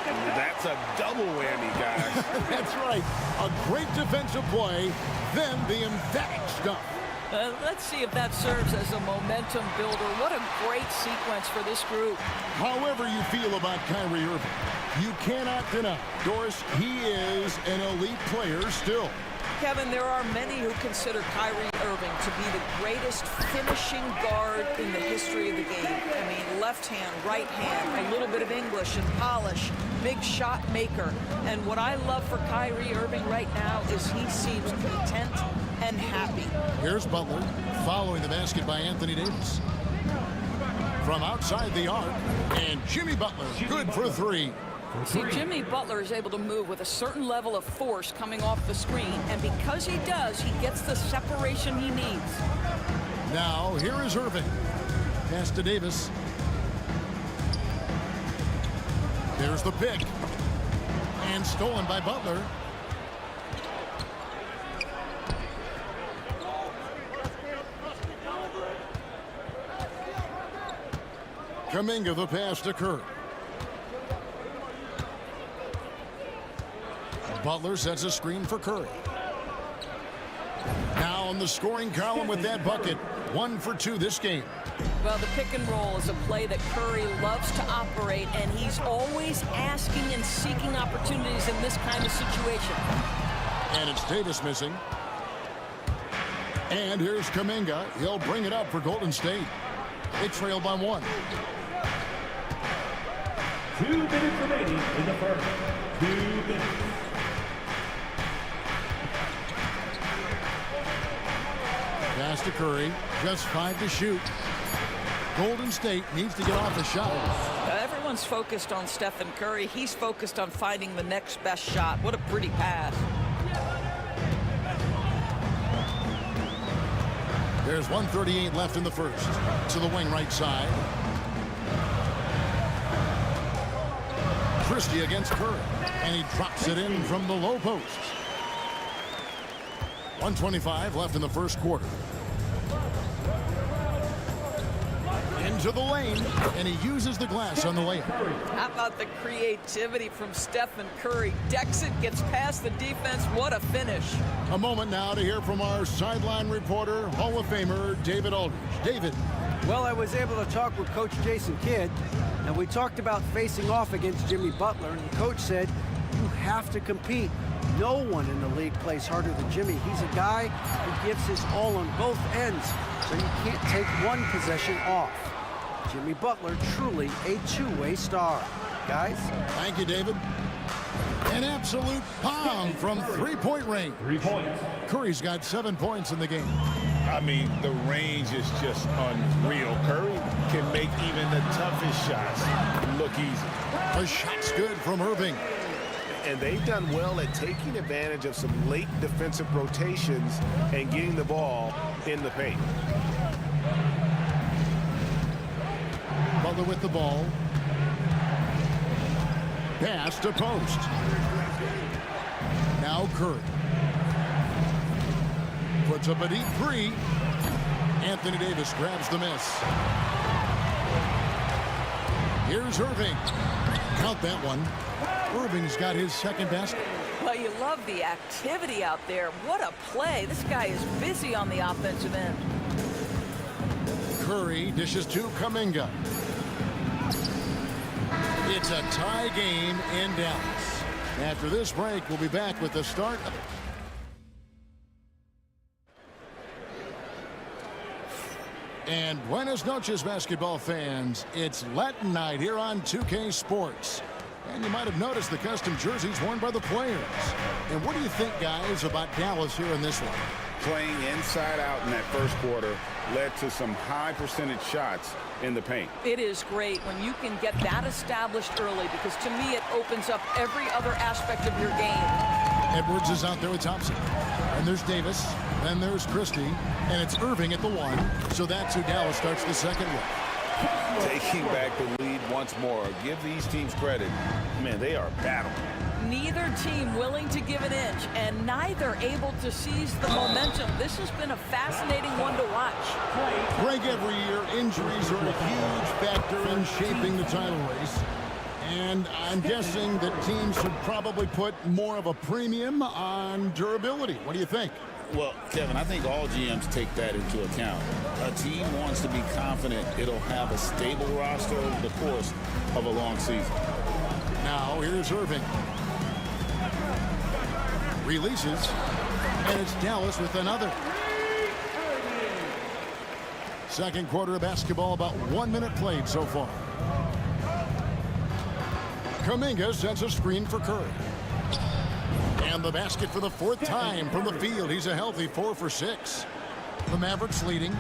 That's a double whammy, guys. That's right. A great defensive play, then the emphatic stuff. Let's see if that serves as a momentum builder. What a great sequence for this group. However you feel about Kyrie Irving, you cannot deny, Doris, he is an elite player still. Kevin, there are many who consider Kyrie Irving to be the greatest finishing guard in the history of the game. I mean, left hand, right hand, a little bit of English and polish, big shot maker. And what I love for Kyrie Irving right now is he seems content and happy. Here's Butler following the basket by Anthony Davis. From outside the arc, and Jimmy Butler, good for 3. See, Jimmy Butler is able to move with a certain level of force coming off the screen, and because he does, he gets the separation he needs. Now, here is Irving. Pass to Davis. There's the pick. And stolen by Butler. Kuminga the pass to Curry. Butler sets a screen for Curry. Now on the scoring column with that bucket. 1 for 2 this game. Well, the pick and roll is a play that Curry loves to operate, and he's always asking and seeking opportunities in this kind of situation. And it's Davis missing. And here's Kuminga. He'll bring it up for Golden State. They trail by 1. 2 minutes remaining in the first. 2 minutes. Pass to Curry. Just 5 to shoot. Golden State needs to get off the shot. Everyone's focused on Stephen Curry. He's focused on finding the next best shot. What a pretty pass. There's 1:38 left in the first. To the wing right side. Christie against Curry. And he drops it in from the low post. 1:25 left in the first quarter. Into the lane, and he uses the glass on the layup. How about the creativity from Stephen Curry? Decks it, gets past the defense. What a finish. A moment now to hear from our sideline reporter, Hall of Famer David Aldridge. David. Well, I was able to talk with Coach Jason Kidd, and we talked about facing off against Jimmy Butler, and the coach said, you have to compete. No one in the league plays harder than Jimmy. He's a guy who gives his all on both ends, so you can't take one possession off. Jimmy Butler, truly a two-way star. Guys? Thank you, David. An absolute bomb from three-point range. 3 points. Curry's got 7 points in the game. I mean, the range is just unreal. Curry can make even the toughest shots look easy. The shot's good from Irving. And they've done well at taking advantage of some late defensive rotations and getting the ball in the paint. Butler with the ball. Pass to Post. Now Curry. Puts up a deep 3. Anthony Davis grabs the miss. Here's Irving. Count that one. Irving's got his second basket. Well, you love the activity out there. What a play. This guy is busy on the offensive end. Curry dishes to Kuminga. It's a tie game in Dallas. After this break, we'll be back with the start. And buenas noches, basketball fans. It's Latin night here on 2K Sports. And you might have noticed the custom jerseys worn by the players. And what do you think, guys, about Dallas here in this one? Playing inside out in that first quarter led to some high percentage shots in the paint. It is great when you can get that established early, because to me it opens up every other aspect of your game. Edwards is out there with Thompson. And there's Davis. Then there's Christie. And it's Irving at the one. So that's who Dallas starts the second with. Taking back the lead once more. Give these teams credit. Man, they are battling. Neither team willing to give an inch, and neither able to seize the momentum. This has been a fascinating one to watch. Break every year, injuries are a huge factor in shaping the title race. And I'm guessing that teams should probably put more of a premium on durability. What do you think? Well, Kevin, I think all GMs take that into account. A team wants to be confident it'll have a stable roster over the course of a long season. Now, here's Irving. Releases, and it's Dallas with another. Second quarter of basketball, about 1 minute played so far. Kuminga sends a screen for Curry. And the basket for the fourth time from the field. He's a healthy 4 for 6. The Mavericks leading.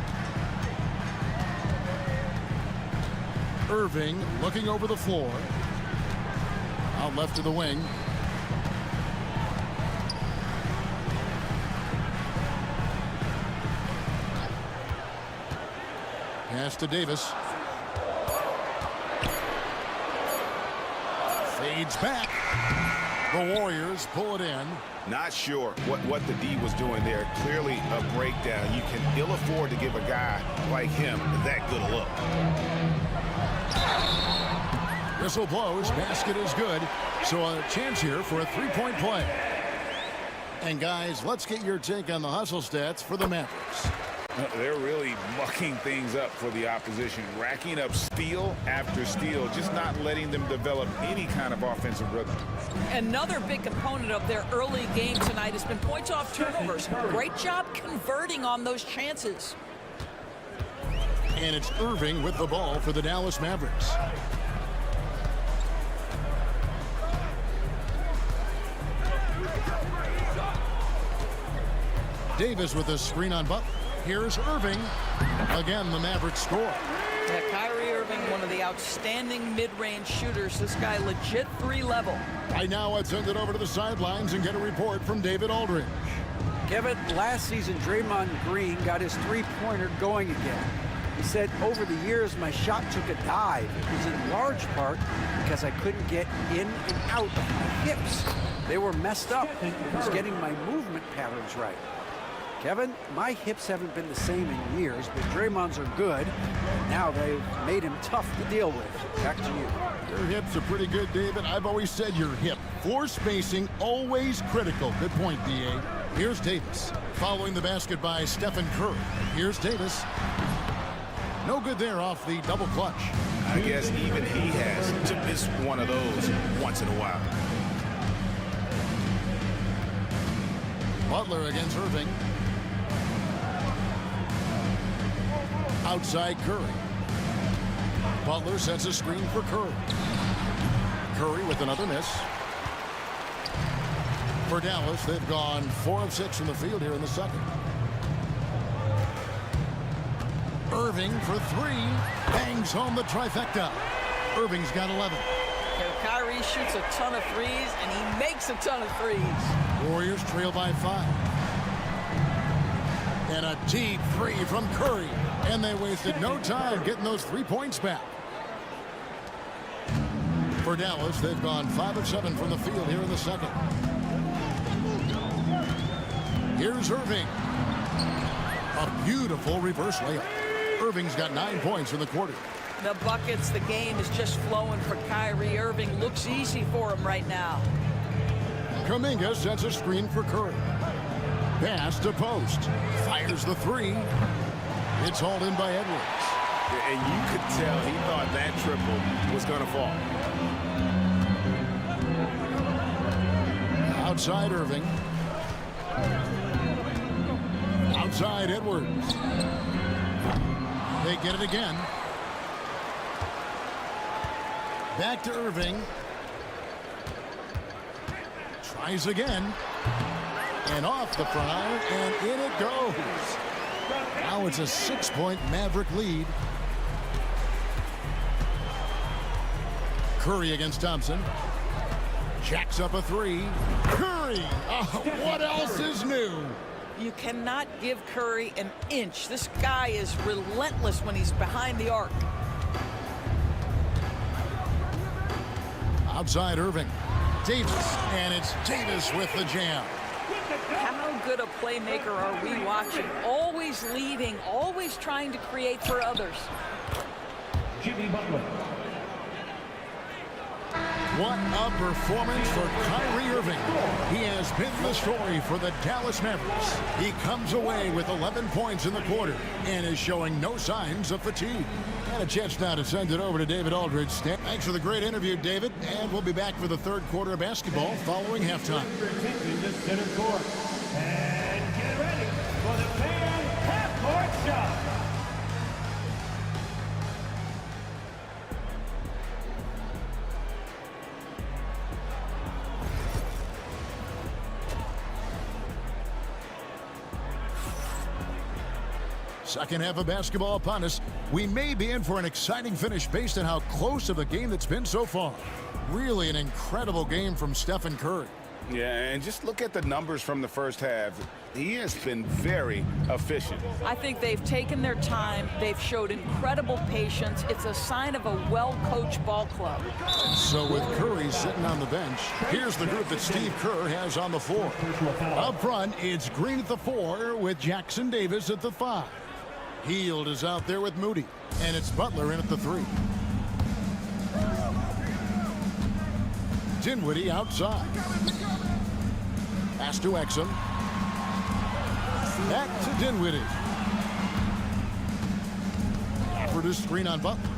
Irving looking over the floor. Out left to the wing. Pass to Davis. Fades back. The Warriors pull it in. Not sure what the D was doing there. Clearly a breakdown. You can ill afford to give a guy like him that good a look. Whistle blows. Basket is good. So a chance here for a three-point play. And guys, let's get your take on the hustle stats for the Mavericks. They're really mucking things up for the opposition, racking up steal after steal, just not letting them develop any kind of offensive rhythm. Another big component of their early game tonight has been points off turnovers. Great job converting on those chances. And it's Irving with the ball for the Dallas Mavericks. Davis with a screen on Butler. Here's Irving. Again, the Mavericks score. Yeah, Kyrie Irving, one of the outstanding mid-range shooters. This guy legit 3-level. Right now, I'd send it over to the sidelines and get a report from David Aldridge. Kevin, last season, Draymond Green got his three-pointer going again. He said, over the years, my shot took a dive. It was in large part because I couldn't get in and out of my hips. They were messed up. I was getting my movement patterns right. Kevin, my hips haven't been the same in years, but Draymond's are good. And now they've made him tough to deal with. Back to you. Your hips are pretty good, David. I've always said your hip. Floor spacing, always critical. Good point, D.A. Here's Davis. Following the basket by Stephen Curry. Here's Davis. No good there off the double clutch. I guess even he has to miss one of those once in a while. Butler against Irving. Outside Curry. Butler sets a screen for Curry. Curry with another miss. For Dallas, they've gone 4 of 6 from the field here in the second. Irving for 3. Bangs home the trifecta. Irving's got 11. Kyrie shoots a ton of threes, and he makes a ton of threes. Warriors trail by 5. And a deep 3 from Curry. And they wasted no time getting those 3 points back. For Dallas, they've gone 5 of 7 from the field here in the second. Here's Irving. A beautiful reverse layup. Irving's got 9 points in the quarter. The buckets, the game is just flowing for Kyrie Irving. Looks easy for him right now. Kuminga sets a screen for Curry. Pass to post. Fires the three. It's hauled in by Edwards. And you could tell he thought that triple was going to fall. Outside Irving. Outside Edwards. They get it again. Back to Irving. Tries again. And off the front iron, and in it goes. Now it's a 6-point Maverick lead. Curry against Thompson. Jacks up a three. Curry! What else is new? You cannot give Curry an inch. This guy is relentless when he's behind the arc. Outside Irving. Davis, and it's Davis with the jam. How good a playmaker are we watching? Always leading, always trying to create for others. Jimmy Butler. What a performance for Kyrie Irving. He has been the story for the Dallas Mavericks. He comes away with 11 points in the quarter and is showing no signs of fatigue. And a chance now to send it over to David Aldridge. Thanks for the great interview, David. And we'll be back for the third quarter of basketball following halftime. In the center court. And get ready for the fan half-court shot. Second half of basketball upon us. We may be in for an exciting finish based on how close of a game that's been so far. Really an incredible game from Stephen Curry. Yeah, and just look at the numbers from the first half. He has been very efficient. I think they've taken their time. They've showed incredible patience. It's a sign of a well-coached ball club. So with Curry sitting on the bench, here's the group that Steve Kerr has on the floor. Up front, it's Green at the 4 with Jackson Davis at the 5. Hield is out there with Moody, and it's Butler in at the 3. Dinwiddie outside. Pass to Exum. Back to Dinwiddie. Gafford is screen on Butler.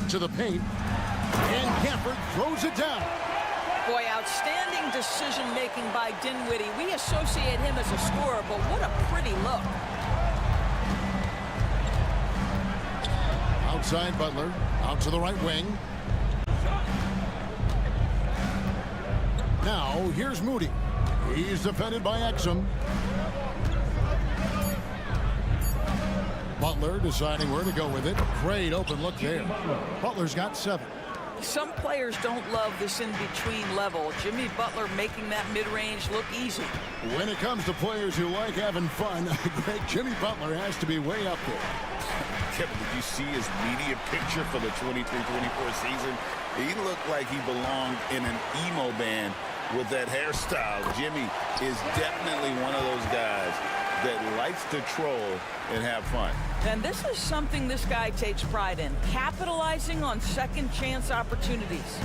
To the paint. And Gafford throws it down. Boy, outstanding decision-making by Dinwiddie. We associate him as a scorer, but what a pretty look. Outside Butler. Out to the right wing. Now, here's Moody. He's defended by Exum. Butler deciding where to go with it. Great open look there. Butler's got 7. Some players don't love this in-between level. Jimmy Butler making that mid-range look easy. When it comes to players who like having fun, great Jimmy Butler has to be way up there. Kevin, did you see his media picture for the 23-24 season? He looked like he belonged in an emo band with that hairstyle. Jimmy is definitely one of those guys that likes to troll and have fun. And this is something this guy takes pride in, capitalizing on second chance opportunities.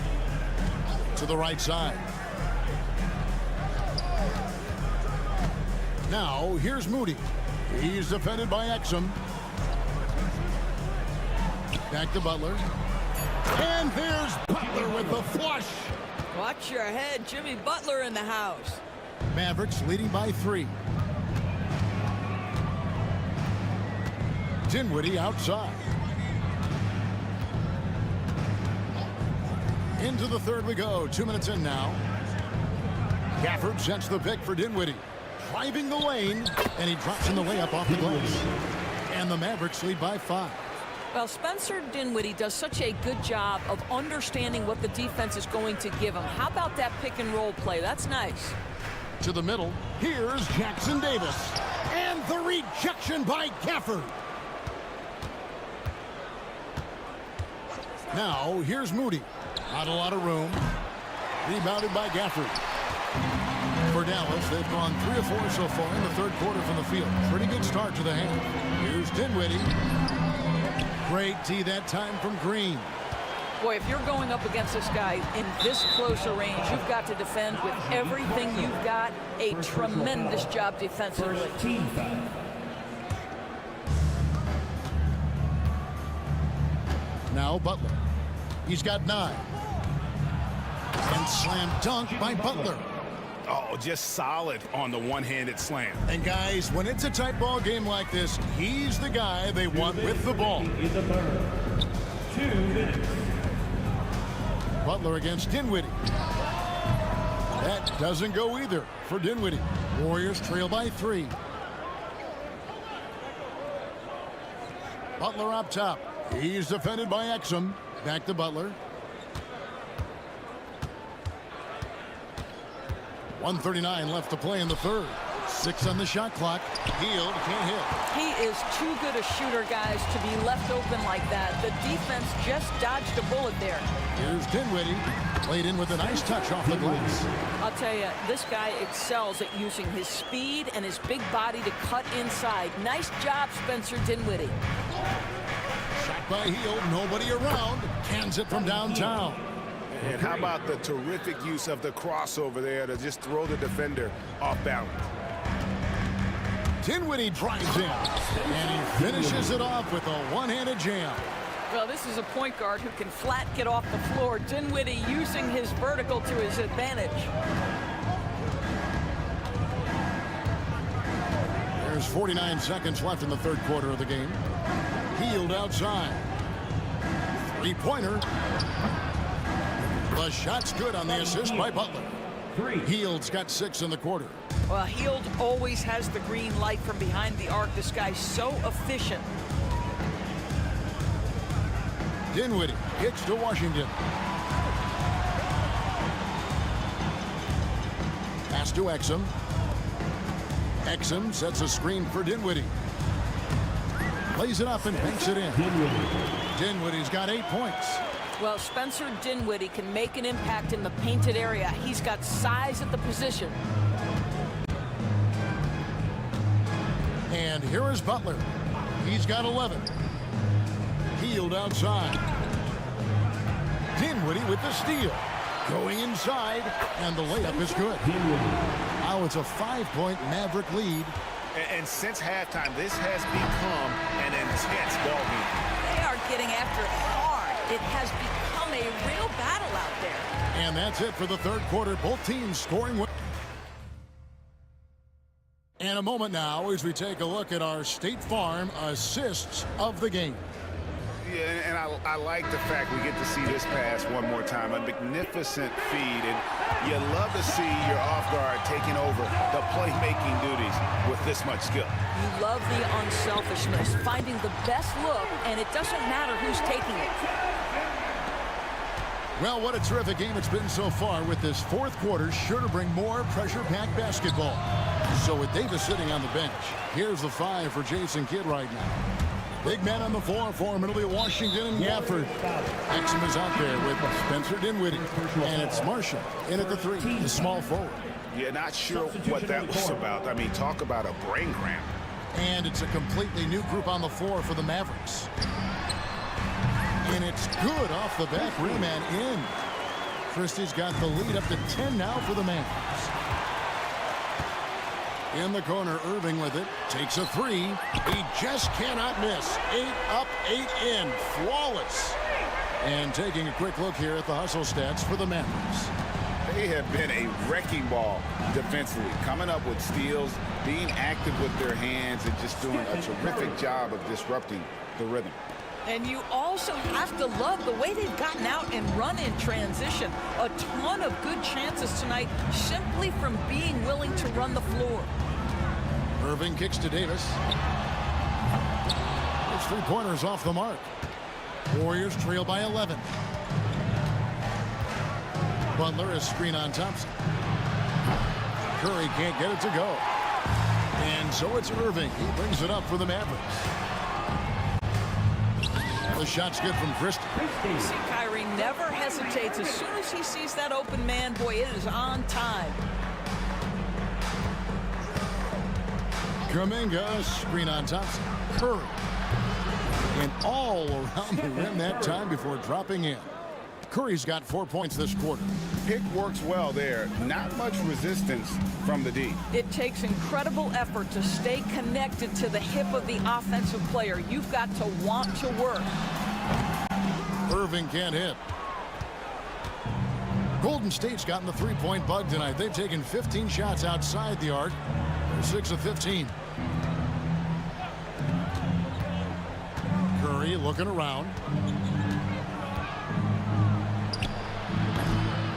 To the right side. Now, here's Moody. He's defended by Exum. Back to Butler. And there's Butler with the flush. Watch your head, Jimmy Butler in the house. Mavericks leading by 3. Dinwiddie outside. Into the third we go. 2 minutes in now. Gafford sets the pick for Dinwiddie. Driving the lane, and he drops in the layup off the glass. And the Mavericks lead by 5. Well, Spencer Dinwiddie does such a good job of understanding what the defense is going to give him. How about that pick and roll play? That's nice. To the middle, here's Jackson Davis. And the rejection by Gafford. Now, here's Moody. Not a lot of room. Rebounded by Gafford. For Dallas, they've gone 3 of 4 so far in the third quarter from the field. Pretty good start to the half. Here's Dinwiddie. Great D that time from Green. Boy, if you're going up against this guy in this close a range, you've got to defend with everything you've got. A tremendous job defensively. Now Butler. He's got 9. And slam dunk by Butler. Oh, just solid on the one-handed slam. And guys, when it's a tight ball game like this, he's the guy they want with the ball. 2 minutes. Butler against Dinwiddie. That doesn't go either for Dinwiddie. Warriors trail by 3. Butler up top. He's defended by Exum. Back to Butler. 1:39 left to play in the third. 6 on the shot clock. Hield can't hit. He is too good a shooter, guys, to be left open like that. The defense just dodged a bullet there. Here's Dinwiddie. Played in with a nice touch off the glass. I'll tell you, this guy excels at using his speed and his big body to cut inside. Nice job, Spencer Dinwiddie. Shot by Hield. Nobody around. Cans it from downtown. And how about the terrific use of the crossover there to just throw the defender off balance. Dinwiddie drives in, and he finishes it off with a one-handed jam. Well, this is a point guard who can flat get off the floor. Dinwiddie using his vertical to his advantage. There's 49 seconds left in the third quarter of the game. Hield outside. 3-pointer. The shot's good on the assist by Butler. Hield's got 6 in the quarter. Well, Hield always has the green light from behind the arc. This guy's so efficient. Dinwiddie hits to Washington. Pass to Exum. Exum sets a screen for Dinwiddie. Plays it up and banks it in. Dinwiddie's got 8 points. Well, Spencer Dinwiddie can make an impact in the painted area. He's got size at the position. And here is Butler. He's got 11. Hield outside. Dinwiddie with the steal. Going inside, and the layup is good. Now it's a 5-point Maverick lead. And since halftime, this has become an intense ball game. They are getting after it hard. It has become a real battle out there. And that's it for the third quarter. Both teams scoring. And a moment now as we take a look at our State Farm assists of the game. Yeah, and I like the fact we get to see this pass one more time. A magnificent feed, and you love to see your off guard taking over the playmaking duties with this much skill. You love the unselfishness, finding the best look, and it doesn't matter who's taking it. Well, what a terrific game it's been so far, with this fourth quarter sure to bring more pressure-packed basketball. So with Davis sitting on the bench, here's the 5 for Jason Kidd right now. Big man on the floor for him. It'll be Washington and Gafford. Exum is out there with Spencer Dinwiddie. And it's Marshall in at the 3, the small forward. Yeah, not sure what that was about. I mean, talk about a brain cramp. And it's a completely new group on the floor for the Mavericks. And it's good off the back rim and in. Christie's got the lead up to 10 now for the Mavericks. In the corner, Irving with it. Takes a 3. He just cannot miss. 8 up, 8 in. Flawless. And taking a quick look here at the hustle stats for the Mavericks. They have been a wrecking ball defensively, coming up with steals, being active with their hands, and just doing a terrific job of disrupting the rhythm. And you also have to love the way they've gotten out and run in transition. A ton of good chances tonight simply from being willing to run the floor. Irving kicks to Davis. His 3-pointers off the mark. Warriors trail by 11. Butler is screen on Thompson. Curry can't get it to go. And so it's Irving. He brings it up for the Mavericks. The shot's good from Christie. You see, Kyrie never hesitates. As soon as he sees that open man, boy, it is on time. Kuminga, screen on Thompson. Curry. And all around the rim that time before dropping in. Curry's got 4 points this quarter. Pick works well there. Not much resistance from the D. It takes incredible effort to stay connected to the hip of the offensive player. You've got to want to work. Irving can't hit. Golden State's gotten the three-point bug tonight. They've taken 15 shots outside the arc. They're 6 of 15. Curry looking around.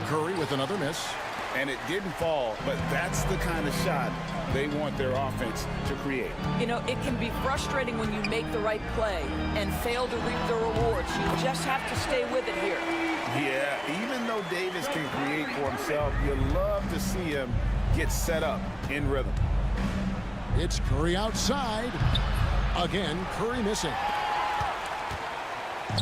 Curry with another miss. And it didn't fall, but that's the kind of shot they want their offense to create. You know, it can be frustrating when you make the right play and fail to reap the rewards. You just have to stay with it here. Yeah, even though Davis can create for himself, you love to see him get set up in rhythm. It's Curry outside. Again, Curry missing.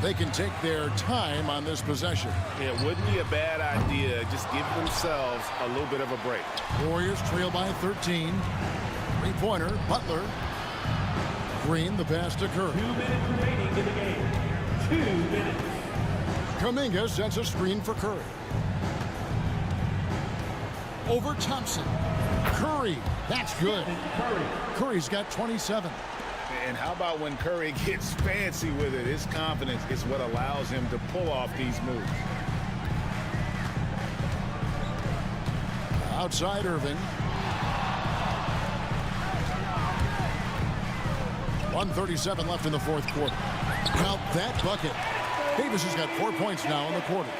They can take their time on this possession. It wouldn't be a bad idea. Just give themselves a little bit of a break. Warriors trail by 13. Three-pointer, Butler. Green, the pass to Curry. 2 minutes remaining in the game. 2 minutes. Kuminga sets a screen for Curry. Over Thompson. Curry, that's good. Curry's got 27. And how about when Curry gets fancy with it? His confidence is what allows him to pull off these moves. Outside Irving. 1:37 left in the fourth quarter. Now that bucket. Davis has got 4 points now in the quarter.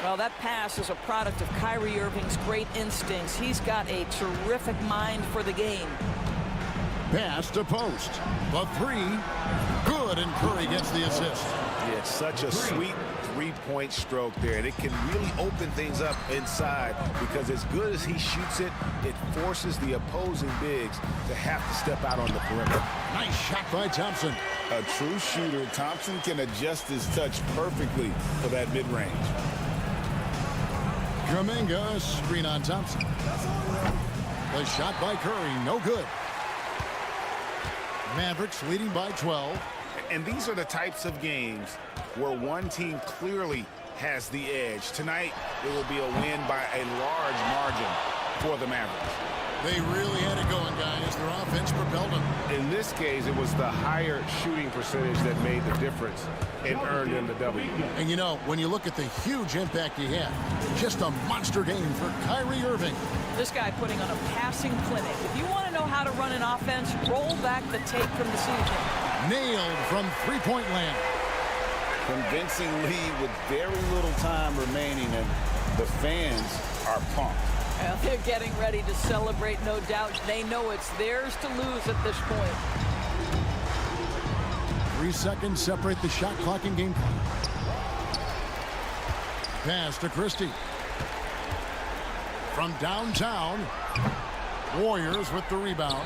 Well, that pass is a product of Kyrie Irving's great instincts. He's got a terrific mind for the game. Pass to post. The three. Good, and Curry gets the assist. Yeah, it's such a sweet three-point stroke there, and it can really open things up inside because as good as he shoots it, it forces the opposing bigs to have to step out on the perimeter. Nice shot by Thompson. A true shooter, Thompson can adjust his touch perfectly for that mid-range. Kuminga, screen on Thompson. The shot by Curry, no good. Mavericks leading by 12. And these are the types of games where one team clearly has the edge. Tonight, it will be a win by a large margin for the Mavericks. They really had it going, guys. Their offense propelled them. In this case, it was the higher shooting percentage that made the difference and earned them the W. And you know, when you look at the huge impact he had, just a monster game for Kyrie Irving. This guy putting on a passing clinic. If you want to know how to run an offense, roll back the tape from the season. Nailed from three-point land. Convincing lead with very little time remaining, and the fans are pumped. Well, they're getting ready to celebrate, no doubt. They know it's theirs to lose at this point. 3 seconds separate the shot clock and game clock. Pass to Christie. From downtown, Warriors with the rebound.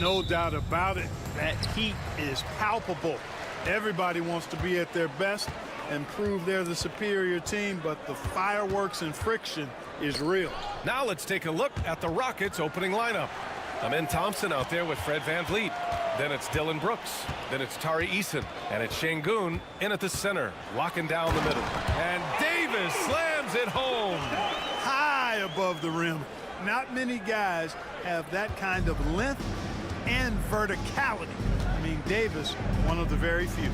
No doubt about it. That heat is palpable. Everybody wants to be at their best and prove they're the superior team, but the fireworks and friction is real. Now let's take a look at the Rockets' opening lineup. Amen Thompson out there with Fred VanVleet. Then it's Dillon Brooks. Then it's Tari Eason. And it's Şengün in at the center, locking down the middle. And Davis slams it home. High above the rim. Not many guys have that kind of length and verticality. I mean, Davis, one of the very few.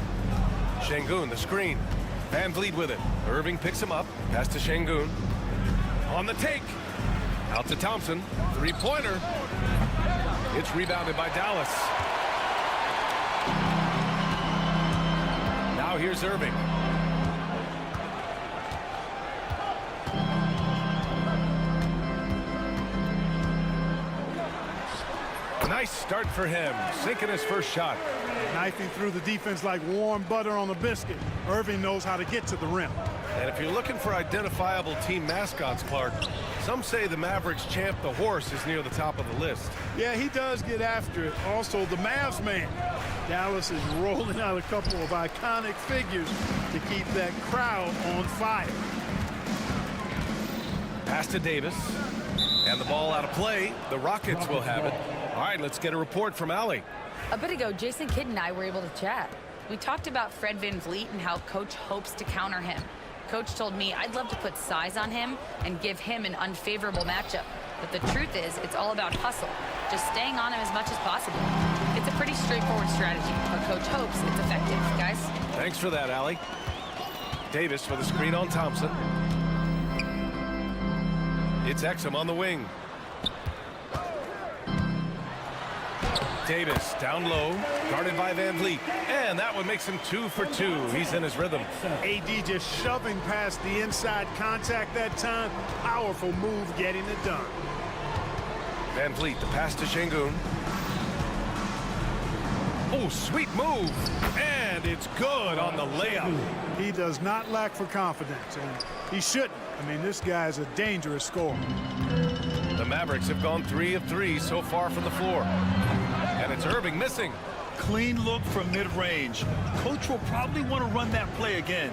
Şengün, the screen. VanVleet with it. Irving picks him up. Pass to Şengün. On the take. Out to Thompson. Three-pointer. It's rebounded by Dallas. Now here's Irving. Nice start for him, sinking his first shot. Knifing through the defense like warm butter on a biscuit. Irving knows how to get to the rim. And if you're looking for identifiable team mascots, Clark, some say the Mavericks champ, the horse, is near the top of the list. Yeah, he does get after it. Also, the Mavs man. Dallas is rolling out a couple of iconic figures to keep that crowd on fire. Pass to Davis. And the ball out of play. The Rockets will have it. All right, let's get a report from Allie. A bit ago, Jason Kidd and I were able to chat. We talked about Fred VanVleet and how Coach hopes to counter him. Coach told me I'd love to put size on him and give him an unfavorable matchup. But the truth is, it's all about hustle, just staying on him as much as possible. It's a pretty straightforward strategy, but Coach hopes it's effective, guys. Thanks for that, Allie. Davis with a screen on Thompson. It's Exum on the wing. Davis down low, guarded by VanVleet. And that one makes him 2 for 2. He's in his rhythm. AD just shoving past the inside contact that time. Powerful move getting it done. VanVleet, the pass to Şengün. Oh, sweet move. And it's good on the layup. He does not lack for confidence, and he shouldn't. I mean, this guy is a dangerous scorer. The Mavericks have gone 3 of 3 so far from the floor. And it's Irving missing. Clean look from mid-range. Coach will probably want to run that play again.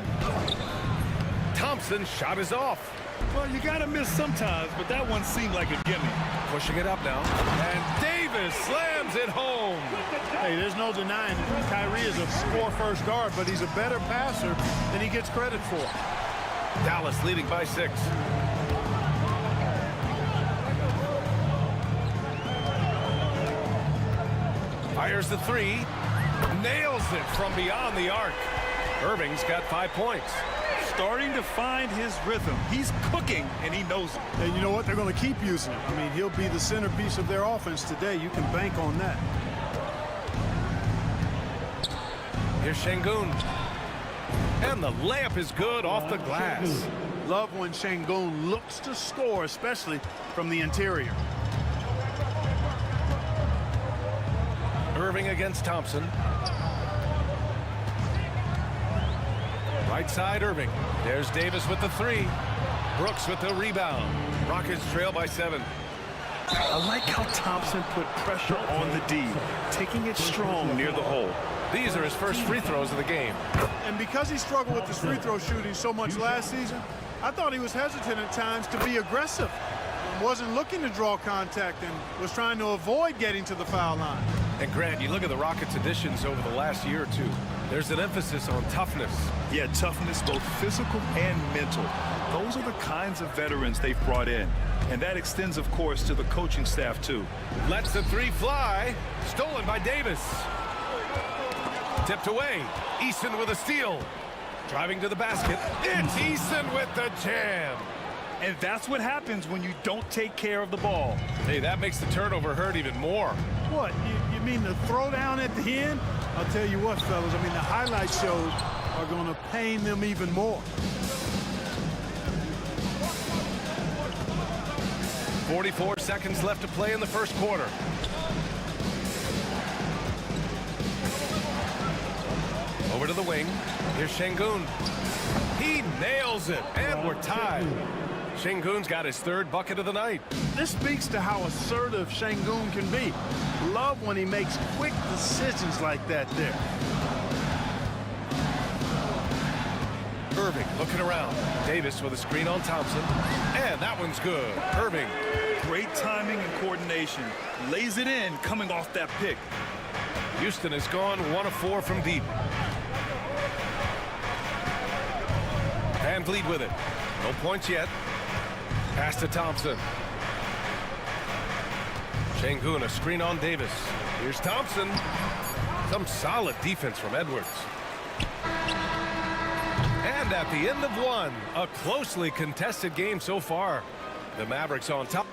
Thompson's shot is off. Well, you got to miss sometimes, but that one seemed like a gimme. Pushing it up now. And Davis slams it home. Hey, there's no denying it. Kyrie is a score-first guard, but he's a better passer than he gets credit for. Dallas leading by 6. Fires the 3. Nails it from beyond the arc. Irving's got 5 points. Starting to find his rhythm. He's cooking, and he knows it. And you know what? They're going to keep using him. I mean, he'll be the centerpiece of their offense today. You can bank on that. Here's Şengün. And the layup is good off the glass. Love when Şengün looks to score, especially from the interior. Irving against Thompson. Right side, Irving. There's Davis with the 3. Brooks with the rebound. Rockets trail by 7. I like how Thompson put pressure on the D, taking it strong near the hole. These are his first free throws of the game. And because he struggled with his free throw shooting so much last season, I thought he was hesitant at times to be aggressive. Wasn't looking to draw contact and was trying to avoid getting to the foul line. And Grant, you look at the Rockets' additions over the last year or two. There's an emphasis on toughness. Yeah, toughness, both physical and mental. Those are the kinds of veterans they've brought in. And that extends, of course, to the coaching staff, too. Lets the 3 fly. Stolen by Davis. Tipped away. Eason with a steal. Driving to the basket. It's Eason with the jam. And that's what happens when you don't take care of the ball. Hey, that makes the turnover hurt even more. What, you mean the throwdown at the end? I'll tell you what, fellas, I mean, the highlight shows are going to pain them even more. 44 seconds left to play in the first quarter. Over to the wing. Here's Şengün. He nails it, and we're tied. Şengün's got his third bucket of the night. This speaks to how assertive Şengün can be. Love when he makes quick decisions like that there. Irving looking around. Davis with a screen on Thompson. And that one's good. Irving. Great timing and coordination. Lays it in coming off that pick. Houston has gone 1 of 4 from deep. Van Vliet with it. No points yet. Pass to Thompson. Şengün, a screen on Davis. Here's Thompson. Some solid defense from Edwards. And at the end of one, a closely contested game so far. The Mavericks on top.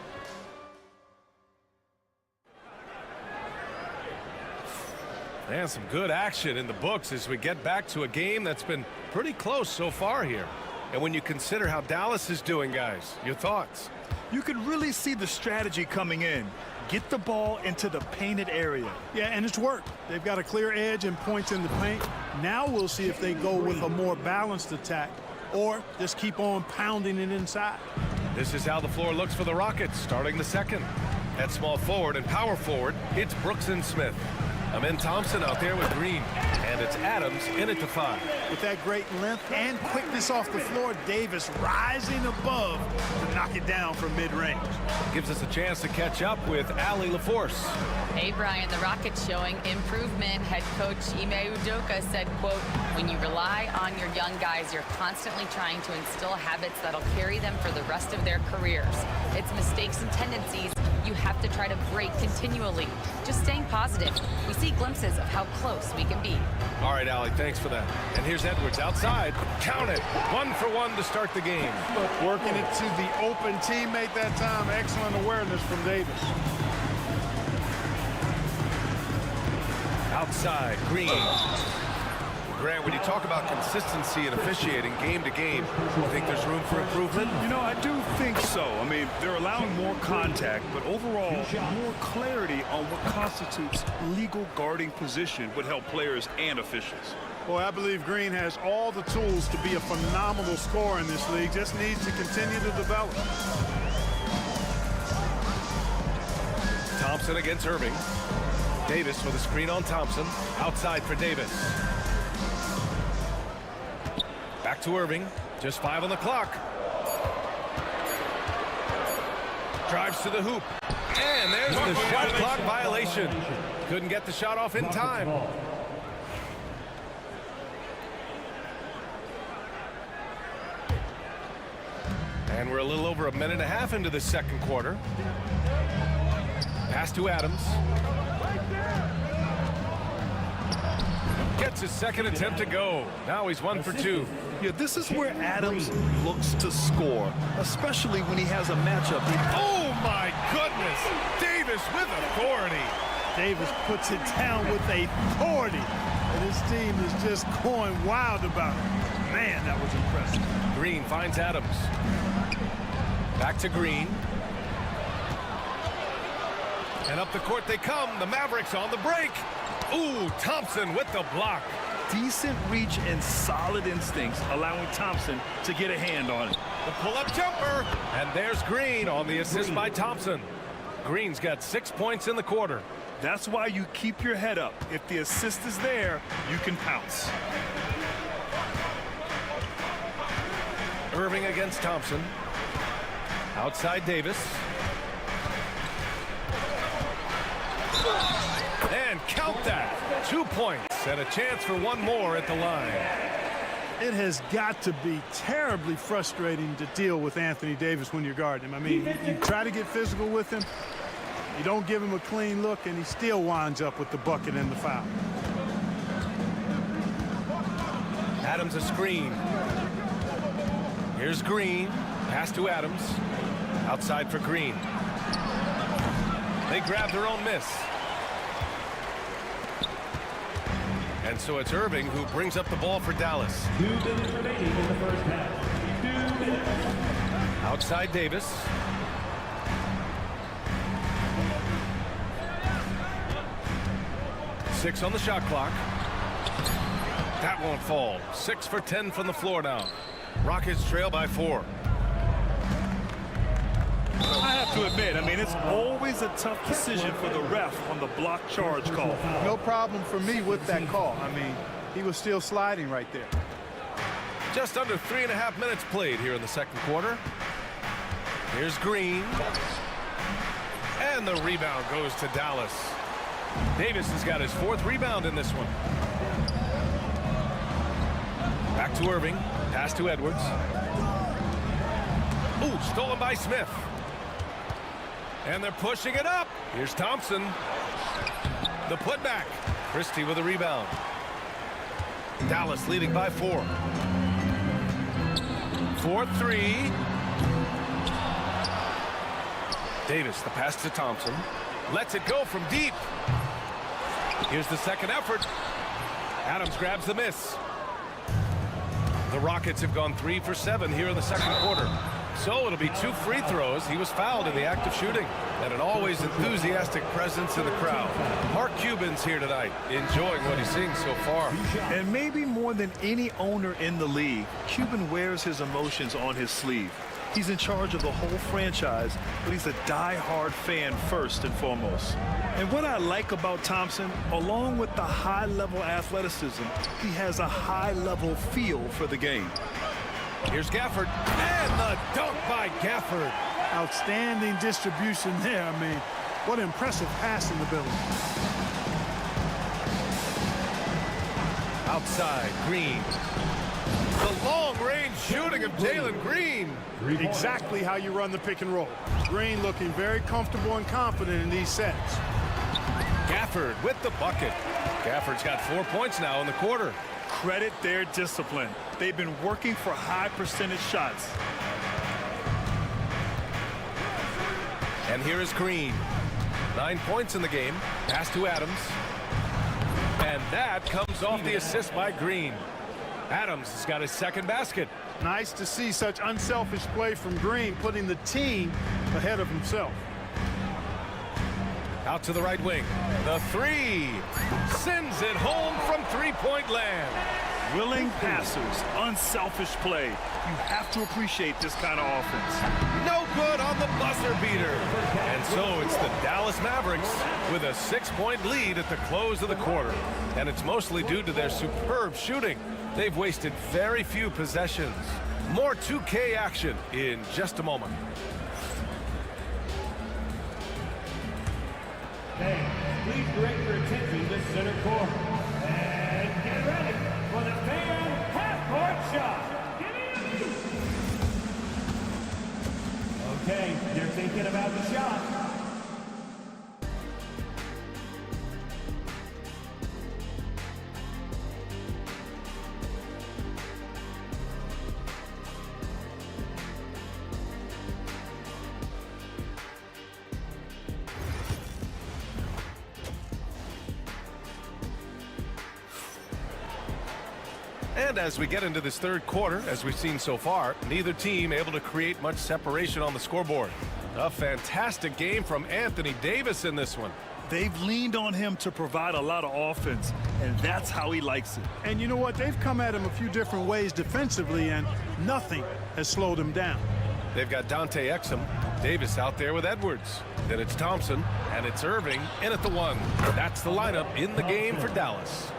And some good action in the books as we get back to a game that's been pretty close so far here. And when you consider how Dallas is doing, guys, your thoughts? You could really see the strategy coming in. Get the ball into the painted area. Yeah, and it's worked. They've got a clear edge and points in the paint. Now we'll see if they go with a more balanced attack or just keep on pounding it inside. This is how the floor looks for the Rockets starting the second. At small forward and power forward, it's Brooks and Smith. Amin Thompson out there with Green, and it's Adams in at the 5. With that great length and quickness off the floor, Davis rising above to knock it down from mid-range. Gives us a chance to catch up with Ali LaForce. Hey, Brian, the Rockets showing improvement. Head coach Ime Udoka said, quote, when you rely on your young guys, you're constantly trying to instill habits that'll carry them for the rest of their careers. It's mistakes and tendencies you have to try to break continually. Just staying positive. We see glimpses of how close we can be. All right, Ali, thanks for that. And here's Edwards outside. Count it. 1 for 1 to start the game. Working it to the open teammate that time. Excellent awareness from Davis. Outside, Green. Grant, when you talk about consistency and officiating game to game, you think there's room for improvement? You know, I do think so. I mean, they're allowing more contact, but overall, more clarity on what constitutes legal guarding position would help players and officials. Boy, I believe Green has all the tools to be a phenomenal scorer in this league. Just needs to continue to develop. Thompson against Irving. Davis with a screen on Thompson. Outside for Davis. Back to Irving. Just 5 on the clock. Drives to the hoop. And there's the shot clock violation. Couldn't get the shot off in time. And we're a little over a minute and a half into the second quarter. Pass to Adams. Gets his second attempt to go. Now he's 1 for 2. Yeah, this is where Adams looks to score, especially when he has a matchup. Oh, my goodness. Davis with authority. Davis puts it down with authority. And his team is just going wild about it. Man, that was impressive. Green finds Adams. Back to Green. And up the court they come. The Mavericks on the break. Ooh, Thompson with the block. Decent reach and solid instincts, allowing Thompson to get a hand on it. The pull-up jumper. And there's Green on the assist by Thompson. Green's got 6 points in the quarter. That's why you keep your head up. If the assist is there, you can pounce. Irving against Thompson. Outside Davis. And count that. 2 points and a chance for one more at the line. It has got to be terribly frustrating to deal with Anthony Davis when you're guarding him. I mean, you try to get physical with him, you don't give him a clean look, and he still winds up with the bucket and the foul. Adams a screen. Here's Green. Pass to Adams. Outside for Green. They grab their own miss. And so it's Irving who brings up the ball for Dallas. 2 minutes remaining in the first half. 2 minutes. Outside Davis. Six on the shot clock. That won't fall. 6 for 10 from the floor now. Rockets trail by 4. have to admit, I mean, it's always a tough decision for the ref on the block charge call. No problem for me with that call. I mean, he was still sliding right there. Just under 3.5 minutes played here in the second quarter. Here's Green. And the rebound goes to Dallas. Davis has got his 4th rebound in this one. Back to Irving. Pass to Edwards. Ooh, stolen by Smith. And they're pushing it up. Here's Thompson. The putback. Christie with a rebound. Dallas leading by 4. 4-3. Davis, the pass to Thompson. Lets it go from deep. Here's the second effort. Adams grabs the miss. The Rockets have gone 3 for 7 here in the second quarter. So it'll be 2 free throws. He was fouled in the act of shooting. And an always enthusiastic presence in the crowd. Mark Cuban's here tonight, enjoying what he's seeing so far. And maybe more than any owner in the league, Cuban wears his emotions on his sleeve. He's in charge of the whole franchise, but he's a die-hard fan first and foremost. And what I like about Thompson, along with the high-level athleticism, he has a high-level feel for the game. Here's Gafford, and the dunk by Gafford. Outstanding distribution there. I mean, what impressive passing ability. Outside, Green. The long-range shooting of Jalen Green. Exactly how you run the pick and roll. Green looking very comfortable and confident in these sets. Gafford with the bucket. Gafford's got 4 points now in the quarter. Credit their discipline. They've been working for high percentage shots. And here is Green. 9 points in the game. Pass to Adams. And that comes off the assist by Green. Adams has got his second basket. Nice to see such unselfish play from Green, putting the team ahead of himself. Out to the right wing. The 3. Sends it home from three-point land. Willing passers, unselfish play. You have to appreciate this kind of offense. No good on the buzzer beater. And so it's the Dallas Mavericks with a 6-point lead at the close of the quarter. And it's mostly due to their superb shooting. They've wasted very few possessions. More 2K action in just a moment. Hey, please direct your attention to center court. And get ready for the fan half-court shot. Okay, they're thinking about the shot. And as we get into this third quarter, as we've seen so far, neither team able to create much separation on the scoreboard. A fantastic game from Anthony Davis in this one. They've leaned on him to provide a lot of offense, and that's how he likes it. And you know what? They've come at him a few different ways defensively, and nothing has slowed him down. They've got Dante Exum. Davis out there with Edwards. Then it's Thompson, and it's Irving in at the 1. That's the lineup in the game for Dallas.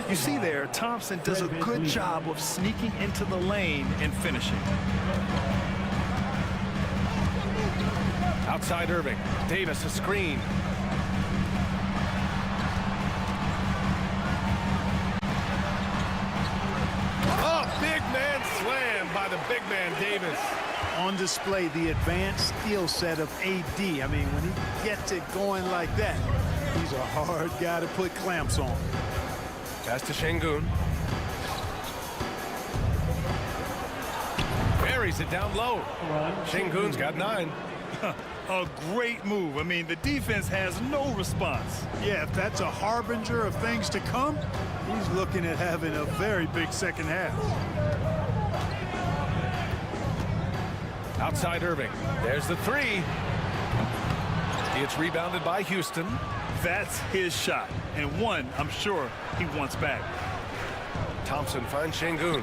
You see there, Thompson does a good job of sneaking into the lane and finishing. Outside Irving. Davis a screen. Oh, big man slam by the big man Davis. On display, the advanced skill set of AD. I mean, when he gets it going like that, he's a hard guy to put clamps on. Pass to Şengün. Buries it down low. Şengün's got 9. A great move. I mean, the defense has no response. Yeah, if that's a harbinger of things to come, he's looking at having a very big second half. Outside Irving. There's the 3. It's rebounded by Houston. That's his shot, and one I'm sure he wants back. Thompson finds Şengün.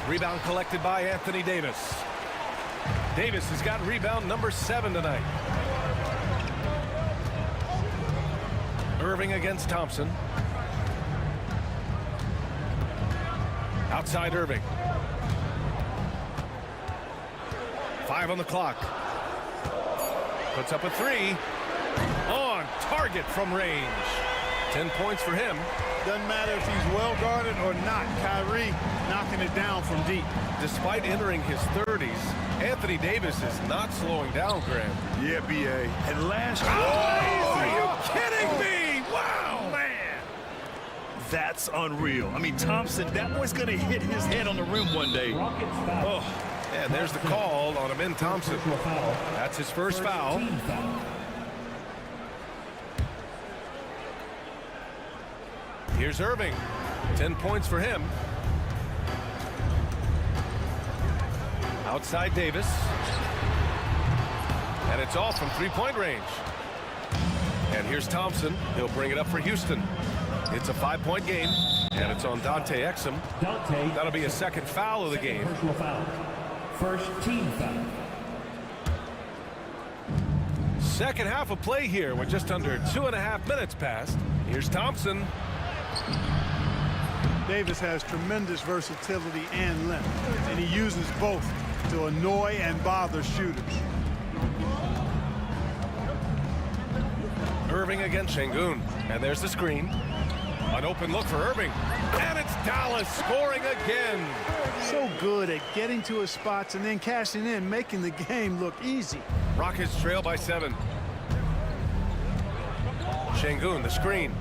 Rebound collected by Anthony Davis. Davis has got rebound number 7 tonight. Irving against Thompson. Outside Irving. 5 on the clock. Puts up a 3. On target from range. 10 points for him. Doesn't matter if he's well guarded or not. Kyrie knocking it down from deep. Despite entering his 30s, Anthony Davis is not slowing down, Graham. Yeah, B.A. And last year... Oh, are you kidding me? Wow! Man! That's unreal. I mean, Thompson, that boy's going to hit his head on the rim one day. Oh, and there's the call on Amin Thompson. That's his first foul. Here's Irving. 10 points for him. Outside Davis. And it's off from three-point range. And here's Thompson. He'll bring it up for Houston. It's a 5-point game, and it's on Dante Exum. That'll be a second foul of the game. First team foul. Second half of play here with just under 2.5 minutes passed. Here's Thompson. Davis has tremendous versatility and length, and he uses both to annoy and bother shooters. Irving against Şengün, and there's the screen. An open look for Irving, and it's Dallas scoring again. So good at getting to his spots and then cashing in, making the game look easy. Rockets trail by 7. Şengün, the screen.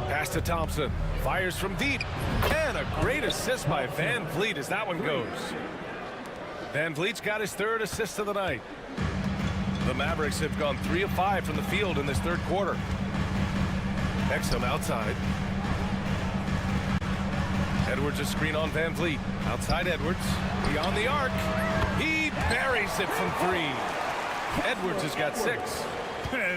Pass to Thompson. Fires from deep. And a great assist by Van Vliet as that one goes. Van Vliet's got his 3rd assist of the night. The Mavericks have gone 3 of 5 from the field in this 3rd quarter. Exum outside. Edwards a screen on Van Vliet. Outside Edwards. Beyond the arc. He buries it from 3. Edwards has got 6.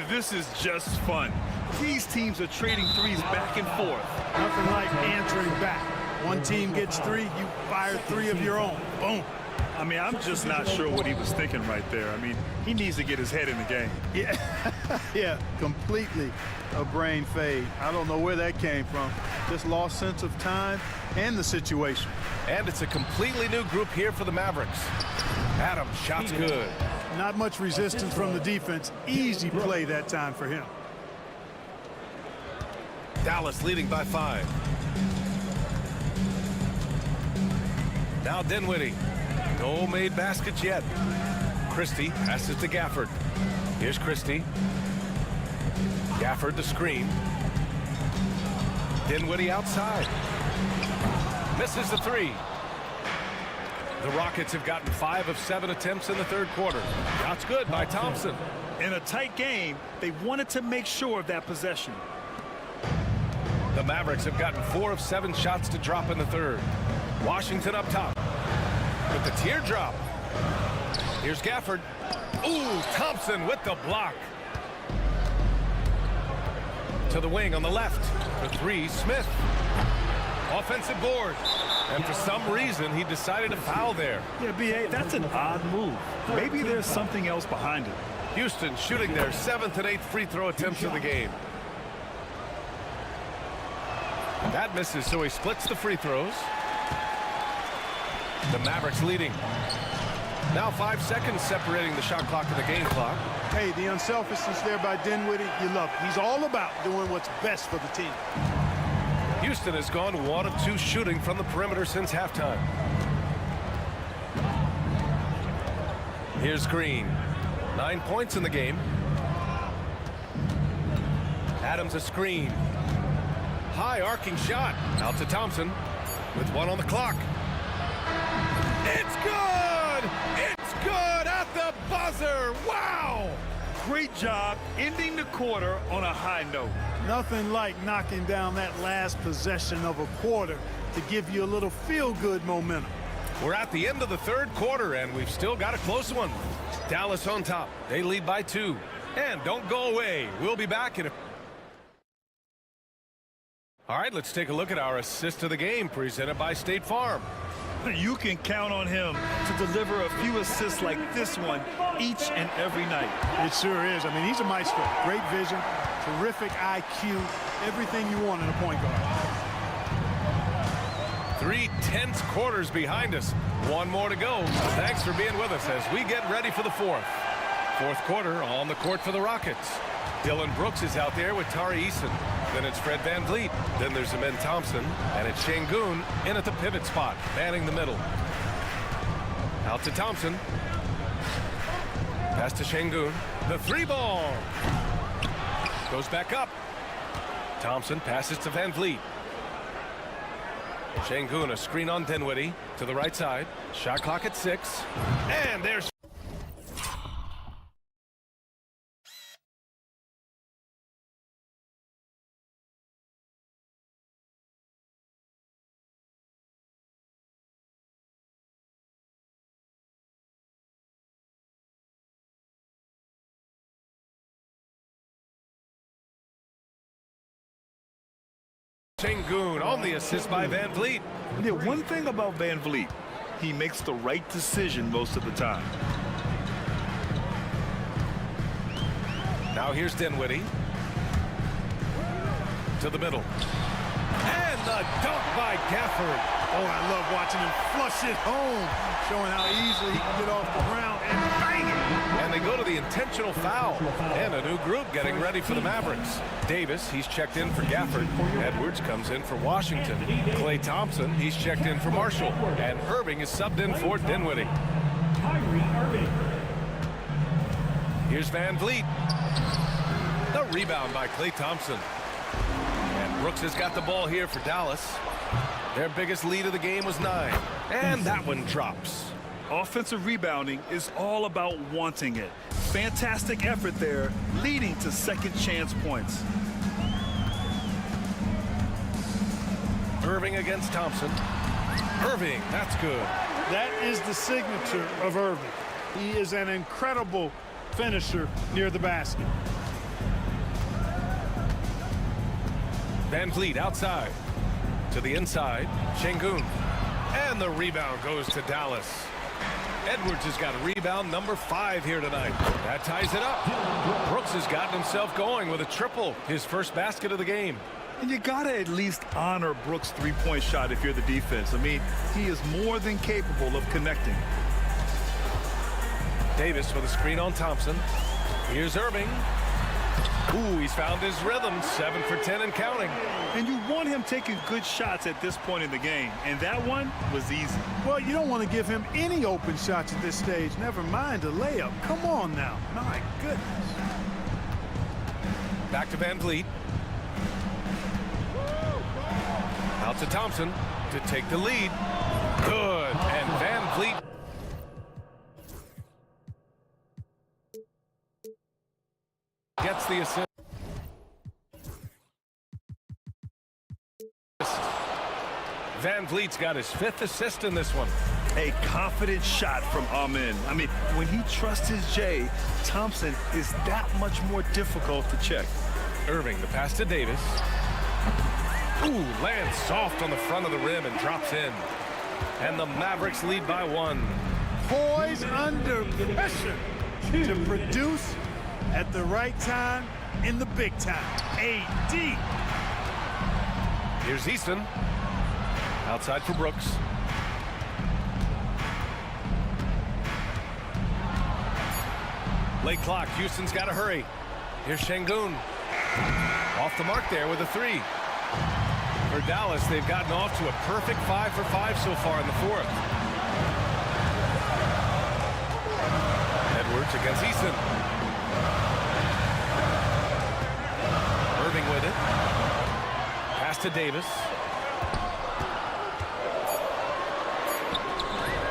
This is just fun. These teams are trading threes back and forth. Nothing like answering back. One team gets 3, you fire 3 of your own. Boom. I mean, I'm just not sure what he was thinking right there. I mean, he needs to get his head in the game. Yeah, yeah, completely a brain fade. I don't know where that came from. Just lost sense of time and the situation. And it's a completely new group here for the Mavericks. Adams, shot's good. Not much resistance from the defense. Easy play that time for him. Dallas leading by 5. Now Dinwiddie. No made baskets yet. Christie passes to Gafford. Here's Christie. Gafford the screen. Dinwiddie outside. Misses the 3. The Rockets have gotten 5 of 7 attempts in the 3rd quarter. That's good by Thompson. In a tight game, they wanted to make sure of that possession. The Mavericks have gotten 4 of 7 shots to drop in the 3rd. Washington up top with the teardrop. Here's Gafford. Ooh, Thompson with the block. To the wing on the left. For 3, Smith. Offensive board. And for some reason, he decided to foul there. Yeah, B.A., that's an odd move. Maybe there's something else behind it. Houston shooting their 7th and 8th free throw attempts of the game. That misses, so he splits the free throws. The Mavericks leading. Now 5 seconds separating the shot clock and the game clock. Hey, the unselfishness there by Dinwiddie, you love it. He's all about doing what's best for the team. Houston has gone 1 of 2 shooting from the perimeter since halftime. Here's Green. 9 points in the game. Adams a screen. High arcing shot. Out to Thompson with 1 on the clock. It's good! It's good at the buzzer! Wow! Great job ending the quarter on a high note. Nothing like knocking down that last possession of a quarter to give you a little feel-good momentum. We're at the end of the 3rd quarter, and we've still got a close one. Dallas on top. They lead by 2. And don't go away. We'll be back in a... All right, let's take a look at our assist of the game presented by State Farm. You can count on him to deliver a few assists like this one each and every night. It sure is. I mean, he's a maestro. Great vision, terrific IQ, everything you want in a point guard. 3 tense quarters behind us. One more to go. Thanks for being with us as we get ready for the fourth. Fourth quarter on the court for the Rockets. Dylan Brooks is out there with Tari Eason. Then it's Fred VanVleet. Then there's Amen Thompson. And it's Şengün in at the pivot spot, manning the middle. Out to Thompson. Pass to Şengün. The 3-ball. Goes back up. Thompson passes to VanVleet. Şengün, a screen on Dinwiddie to the right side. Shot clock at 6. And there's... Şengün on the assist by VanVleet. Yeah, one thing about VanVleet, he makes the right decision most of the time. Now here's Dinwiddie. To the middle. And the dunk by Gafford. Oh, I love watching him flush it home, showing how easily he can get off the ground and bang it. And they go to the intentional foul. And a new group getting ready for the Mavericks. Davis, he's checked in for Gafford. Edwards comes in for Washington. Klay Thompson, he's checked in for Marshall. And Irving is subbed in for Dinwiddie. Here's VanVleet. The rebound by Klay Thompson. And Brooks has got the ball here for Dallas. Their biggest lead of the game was 9. And that one drops. Offensive rebounding is all about wanting it. Fantastic effort there, leading to second chance points. Irving against Thompson. Irving, that's good. That is the signature of Irving. He is an incredible finisher near the basket. VanVleet outside. To the inside, Şengün. And the rebound goes to Dallas. Edwards has got a rebound number 5 here tonight. That ties it up. Brooks has gotten himself going with a triple, his first basket of the game. And you gotta at least honor Brooks' three-point shot if you're the defense. I mean, he is more than capable of connecting. Davis with a screen on Thompson. Here's Irving. Ooh, he's found his rhythm. 7 for 10 and counting. And you want him taking good shots at this point in the game. And that one was easy. Well, you don't want to give him any open shots at this stage. Never mind a layup. Come on now. My goodness. Back to VanVleet. Out to Thompson to take the lead. Good. And VanVleet gets the assist. VanVleet's got his 5th assist in this one. A confident shot from Amen. I mean, when he trusts his J, Thompson is that much more difficult to check. Irving, the pass to Davis. Ooh, lands soft on the front of the rim and drops in. And the Mavericks lead by 1. Poise under pressure to produce at the right time in the big time. AD. Here's Easton. Outside for Brooks. Late clock. Houston's got to hurry. Here's Şengün. Off the mark there with a 3. For Dallas, they've gotten off to a perfect 5 for 5 so far in the 4th. Edwards against Easton. Irving with it. Pass to Davis.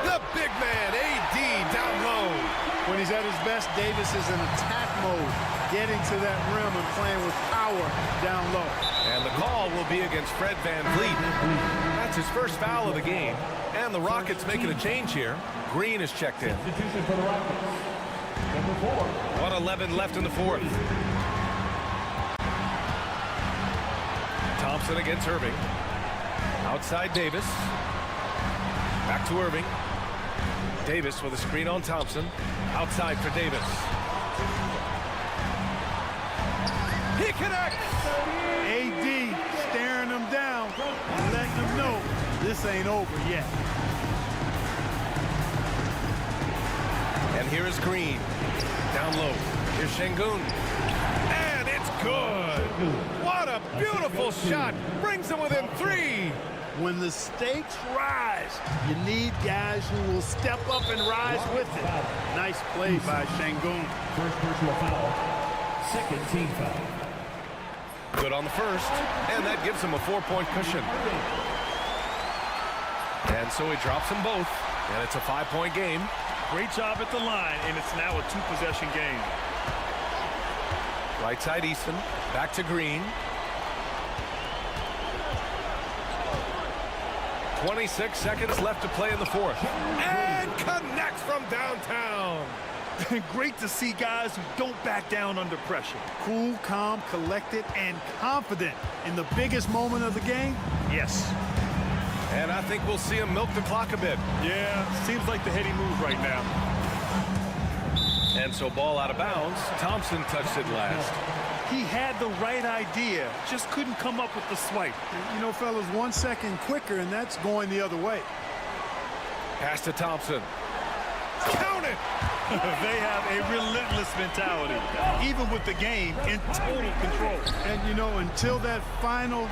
The big man, AD, down low. When he's at his best, Davis is in attack mode, getting to that rim and playing with power down low. And the call will be against Fred VanVleet. That's his first foul of the game. And the Rockets making a change here. Green is checked in. 1:11 left in the 4th. Thompson against Irving. Outside Davis. Back to Irving. Davis with a screen on Thompson. Outside for Davis. He connects! AD staring them down, letting them know this ain't over yet. And here is Green. Down low. Here's Şengün. And it's good! What a beautiful shot! Brings them within 3! When the stakes rise, you need guys who will step up and rise with it. Nice play by Şengün. First personal foul. Second team foul. Good on the first, and that gives him a 4-point cushion. And so he drops them both, and it's a 5-point game. Great job at the line, and it's now a 2-possession game. Right side Easton, back to Green. 26 seconds left to play in the fourth. And connects from downtown. Great to see guys who don't back down under pressure. Cool, calm, collected, and confident in the biggest moment of the game? Yes. And I think we'll see him milk the clock a bit. Yeah, seems like the heady move right now. And so ball out of bounds. Thompson touched it last. He had the right idea, just couldn't come up with the swipe. You know, fellas, 1 second quicker, and that's going the other way. Pass to Thompson. Count it! They have a relentless mentality, even with the game in total control. And, you know, until that final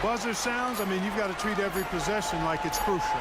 buzzer sounds, I mean, you've got to treat every possession like it's crucial.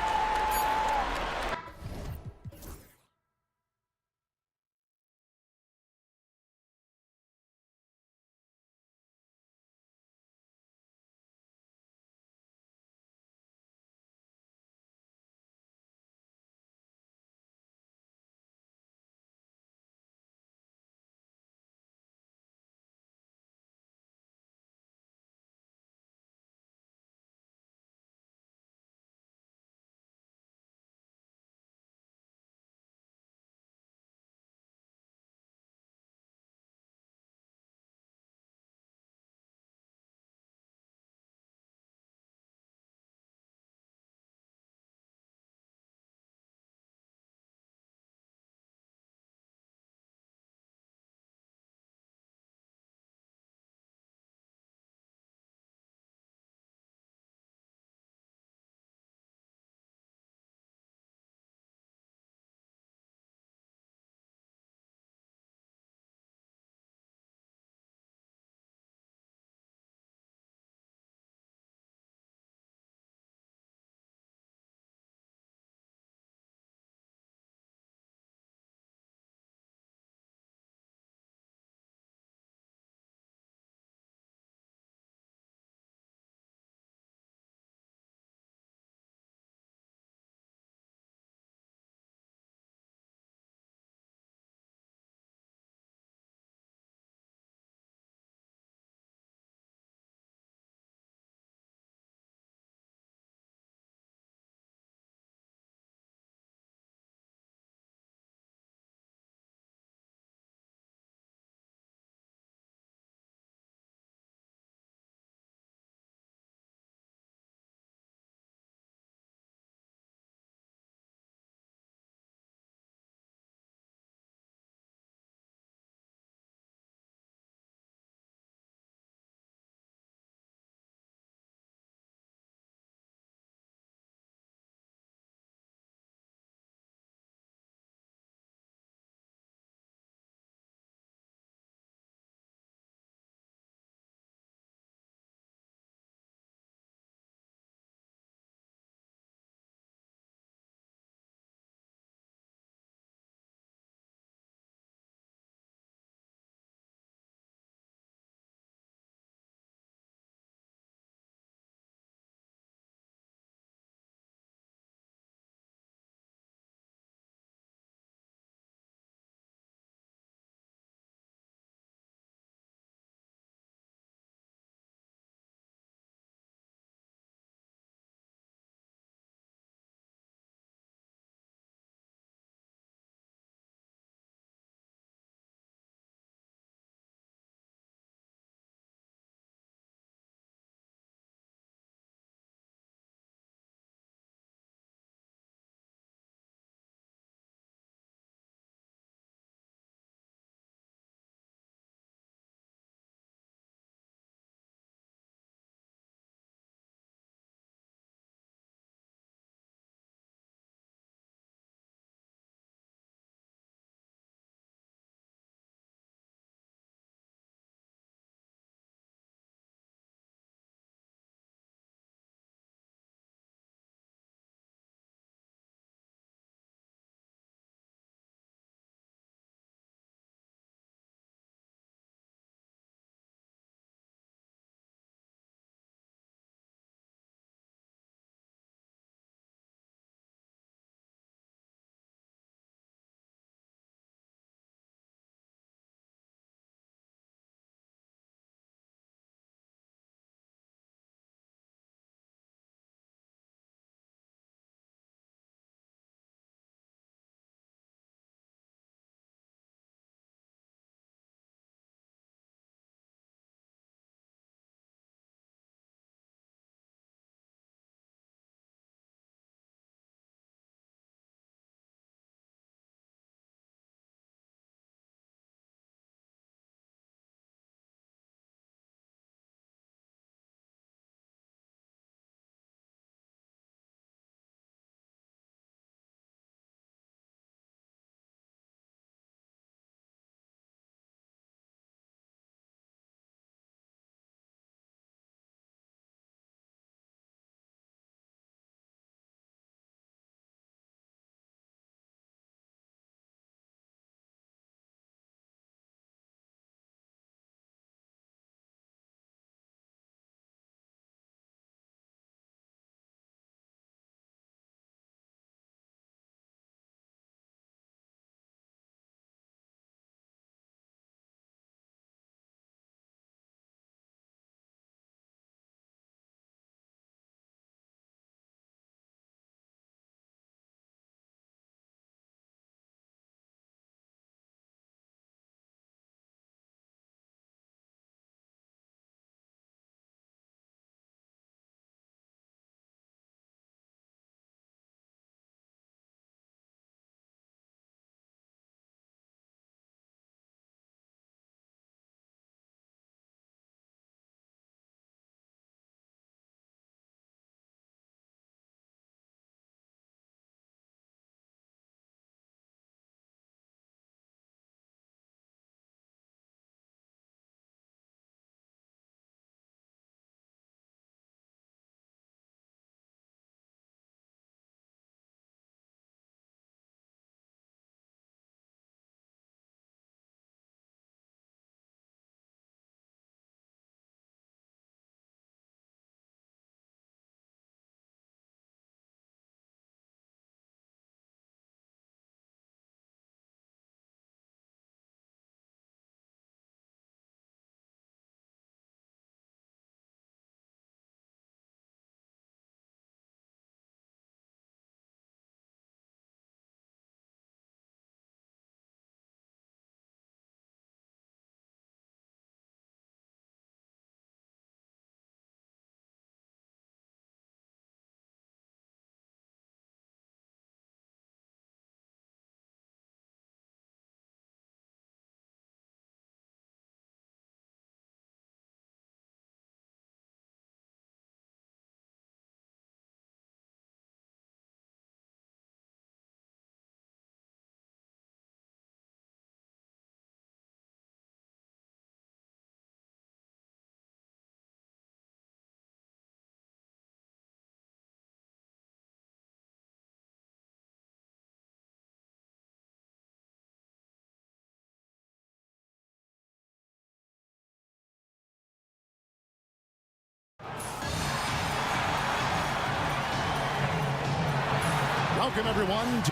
Welcome, everyone.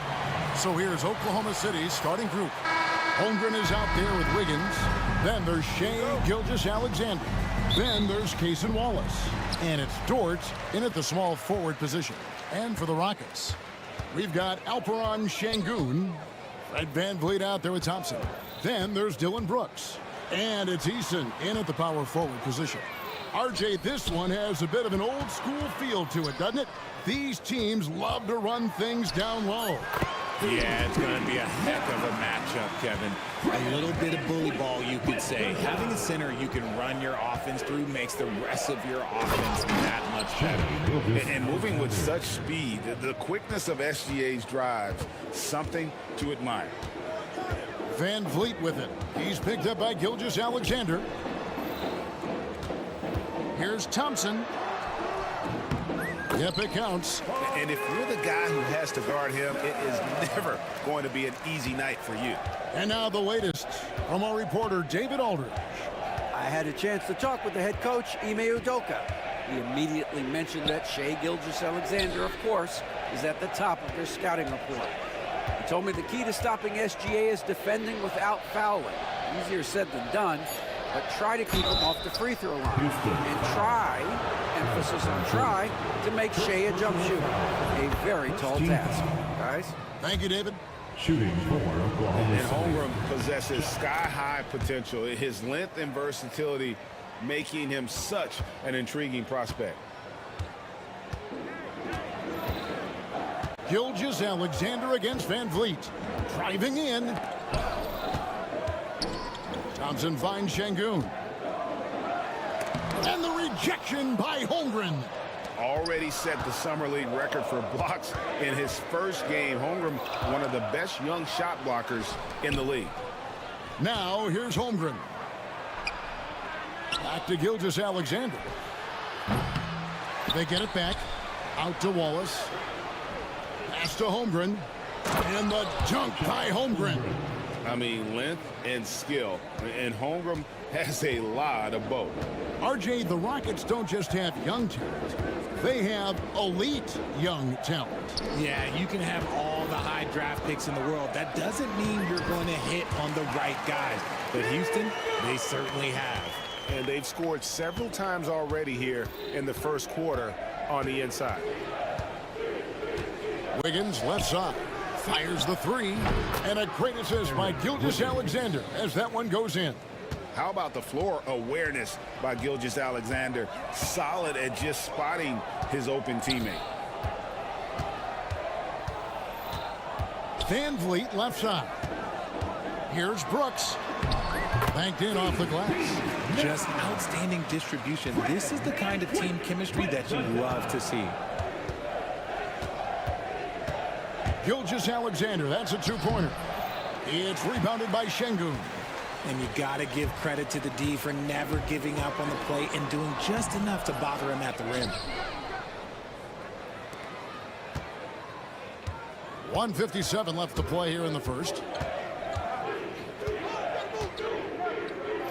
So here's Oklahoma City's starting group. Holmgren is out there with Wiggins. Then there's Shea Gilgeous-Alexander. Then there's Cason Wallace. And it's Dort in at the small forward position. And for the Rockets, we've got Alperon Şengün. Fred VanVleet out there with Thompson. Then there's Dylan Brooks. And it's Eason in at the power forward position. RJ, this one has a bit of an old school feel to it, doesn't it? These teams love to run things down low. Yeah, it's going to be a heck of a matchup, Kevin. A little bit of bully ball, you could say. Having a center you can run your offense through makes the rest of your offense that much better. And moving with such speed, the quickness of SGA's drives, something to admire. VanVleet with it. He's picked up by Gilgeous-Alexander. Here's Thompson. Yep, it counts. And if you're the guy who has to guard him, it is never going to be an easy night for you. And now the latest from our reporter, David Aldridge. I had a chance to talk with the head coach, Ime Udoka. He immediately mentioned that Shea Gilgeous-Alexander, of course, is at the top of their scouting report. He told me the key to stopping SGA is defending without fouling. Easier said than done, but try to keep him off the free throw line. And try, emphasis on try, to make Shea a jump shooter. A very tall task. Guys? Thank you, David. Shooting for Oklahoma And Holmgren possesses sky-high potential. His length and versatility making him such an intriguing prospect. Gilgeous-Alexander against VanVleet. Driving in. Thompson finds Şengün. And the rejection by Holmgren. Already set the Summer League record for blocks in his first game. Holmgren, one of the best young shot blockers in the league. Now here's Holmgren. Back to Gilgeous-Alexander. They get it back. Out to Wallace. Pass to Holmgren. And the dunk by Holmgren. I mean, length and skill. And Holmgren has a lot of both. RJ, the Rockets don't just have young talent. They have elite young talent. Yeah, you can have all the high draft picks in the world. That doesn't mean you're going to hit on the right guys. But Houston, they certainly have. And they've scored several times already here in the first quarter on the inside. Wiggins left side. Fires the three. And a great assist by Gilgeous-Alexander as that one goes in. How about the floor awareness by Gilgeous-Alexander? Solid at just spotting his open teammate. VanVleet left side. Here's Brooks. Banked in off the glass. Just outstanding distribution. This is the kind of team chemistry that you love to see. Gilgeous-Alexander, that's a two-pointer. It's rebounded by Şengün. And you got to give credit to the D for never giving up on the play and doing just enough to bother him at the rim. 1:57 left to play here in the first.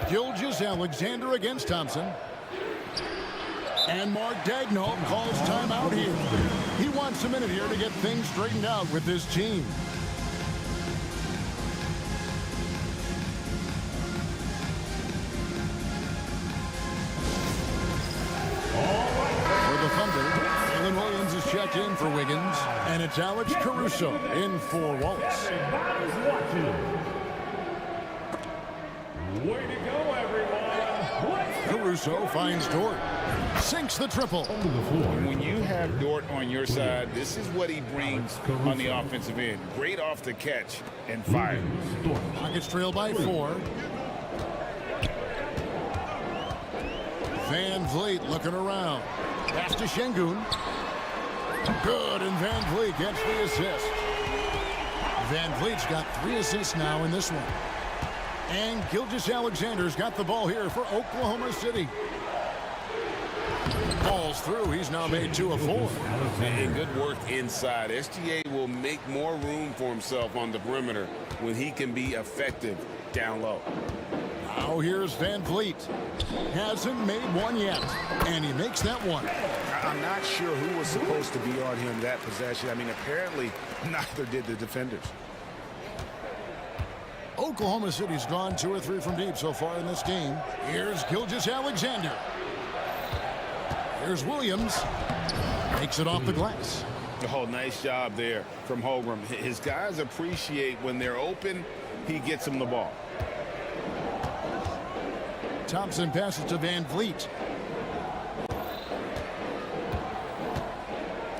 Gilgeous-Alexander against Thompson. And Mark Daigneault calls timeout here. He wants a minute here to get things straightened out with this team. For the Thunder, Jalen Williams is checked in for Wiggins. And it's Alex Caruso in for Wallace. Way to go, everyone! Caruso finds Dort. Sinks the triple. When you have Dort on your side, this is what he brings on the offensive end. Great off the catch and fire. Rockets trail by 4. VanVleet looking around. Pass to Şengün. Good, and VanVleet gets the assist. VanVleet's got 3 assists now in this one. And Gilgeous-Alexander's got the ball here for Oklahoma City. Ball's through. He's now made 2 of 4. And good work inside. SGA will make more room for himself on the perimeter when he can be effective down low. Now here's Van Vliet. Hasn't made one yet, and he makes that one. I'm not sure who was supposed to be on him that possession. I mean, apparently neither did the defenders. Oklahoma City's gone 2 or 3 from deep so far in this game. Here's Gilgeous-Alexander. Here's Williams. Makes it off the glass. Oh, nice job there from Holmgren. His guys appreciate when they're open, he gets them the ball. Thompson passes to Van Vliet.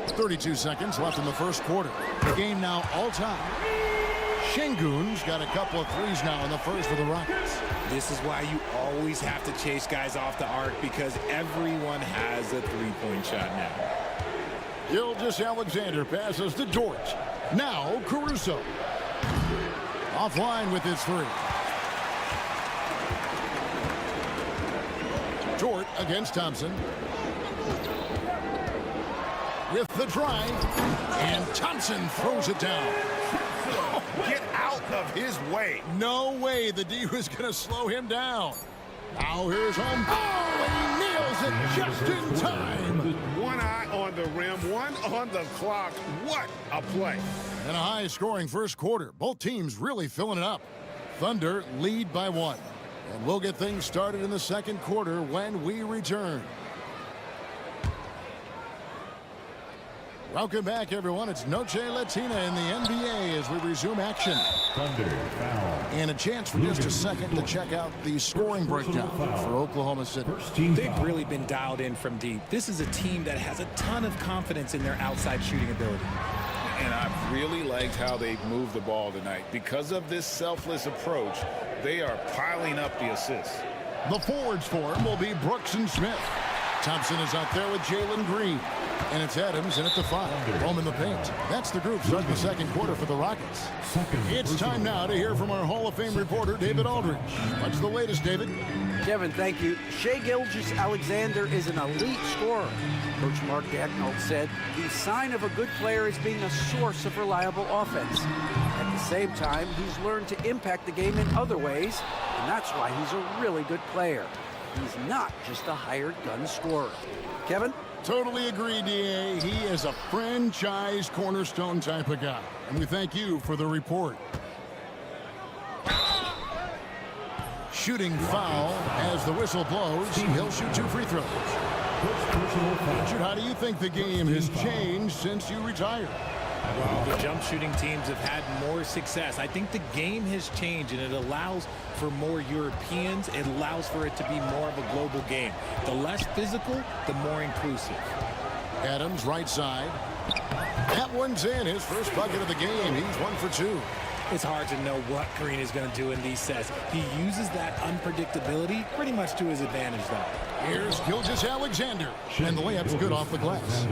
32 seconds left in the first quarter. The game now all-time. Şengün's got a couple of threes now in the first for the Rockets. This is why you always have to chase guys off the arc, because everyone has a three-point shot now. Gilgeous-Alexander passes to Dort. Now Caruso. Offline with his 3. Dort against Thompson. With the drive. And Thompson throws it down. Get out of his way. No way the D was going to slow him down. Now here's home. Oh, and he nails it just in time. One eye on the rim, one on the clock. What a play. And a high-scoring first quarter. Both teams really filling it up. Thunder lead by 1. And we'll get things started in the second quarter when we return. Welcome back, everyone. It's Noche Latina in the NBA as we resume action. Thunder foul. And a chance for just a second to check out the scoring breakdown for Oklahoma City. They've really been dialed in from deep. This is a team that has a ton of confidence in their outside shooting ability. And I've really liked how they've moved the ball tonight. Because of this selfless approach, they are piling up the assists. The forwards for him will be Brooks and Smith. Thompson is out there with Jalen Green. And it's Adams in at the 5. Home in the paint. That's the group starting the second quarter for the Rockets. It's time now to hear from our Hall of Fame reporter, David Aldridge. What's the latest, David? Kevin, thank you. Shai Gilgeous-Alexander is an elite scorer. Coach Mark Daigneault said the sign of a good player is being a source of reliable offense. At the same time, he's learned to impact the game in other ways, and that's why he's a really good player. He's not just a hired gun scorer. Kevin? Totally agree, D.A. He is a franchise cornerstone type of guy. And we thank you for the report. Shooting foul as the whistle blows. He'll shoot 2 free throws. Richard, how do you think the game has changed since you retired? Well, the jump shooting teams have had more success. I think the game has changed, and it allows for more Europeans. It allows for it to be more of a global game. The less physical, the more inclusive. Adams, right side. That one's in. His first bucket of the game. He's 1 for 2. It's hard to know what Green is going to do in these sets. He uses that unpredictability pretty much to his advantage, though. Here's Gilgeous-Alexander. And the layup's good off the glass.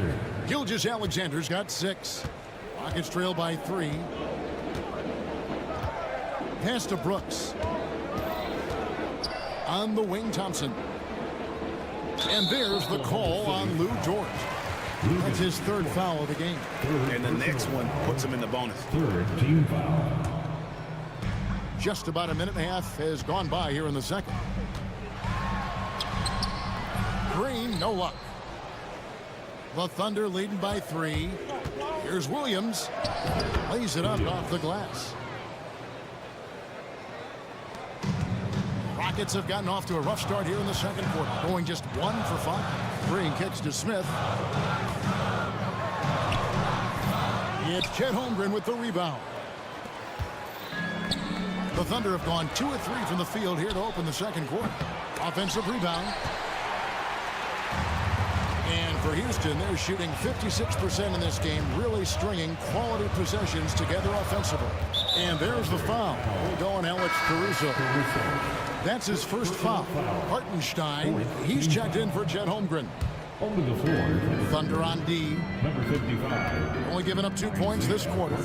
Gilgeous-Alexander's got 6. Rockets trail by 3. Pass to Brooks. On the wing, Thompson. And there's the call on Lou Dort. That's his 3rd foul of the game. And the next one puts him in the bonus. 3rd team foul. Just about a minute and a half has gone by here in the second. Green, no luck. The Thunder leading by 3. Here's Williams. Lays it up off the glass. Rockets have gotten off to a rough start here in the second quarter, going just 1 for 5. Green kicks to Smith. It's Chet Holmgren with the rebound. The Thunder have gone 2 of 3 from the field here to open the second quarter. Offensive rebound. And for Houston, they're shooting 56% in this game, really stringing quality possessions together offensively. And there's the foul. We'll go on Alex Caruso. That's his first foul. Hartenstein, he's checked in for Chet Holmgren. Over the floor. Thunder on D. Number 55. Only giving up 2 points this quarter.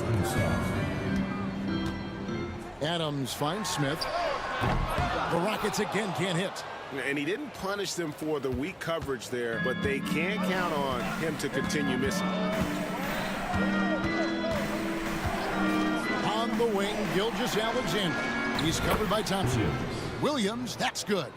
Adams finds Smith. The Rockets again can't hit. And he didn't punish them for the weak coverage there, but they can't count on him to continue missing. On the wing, Gilgeous-Alexander. He's covered by Thompson. Williams, that's good.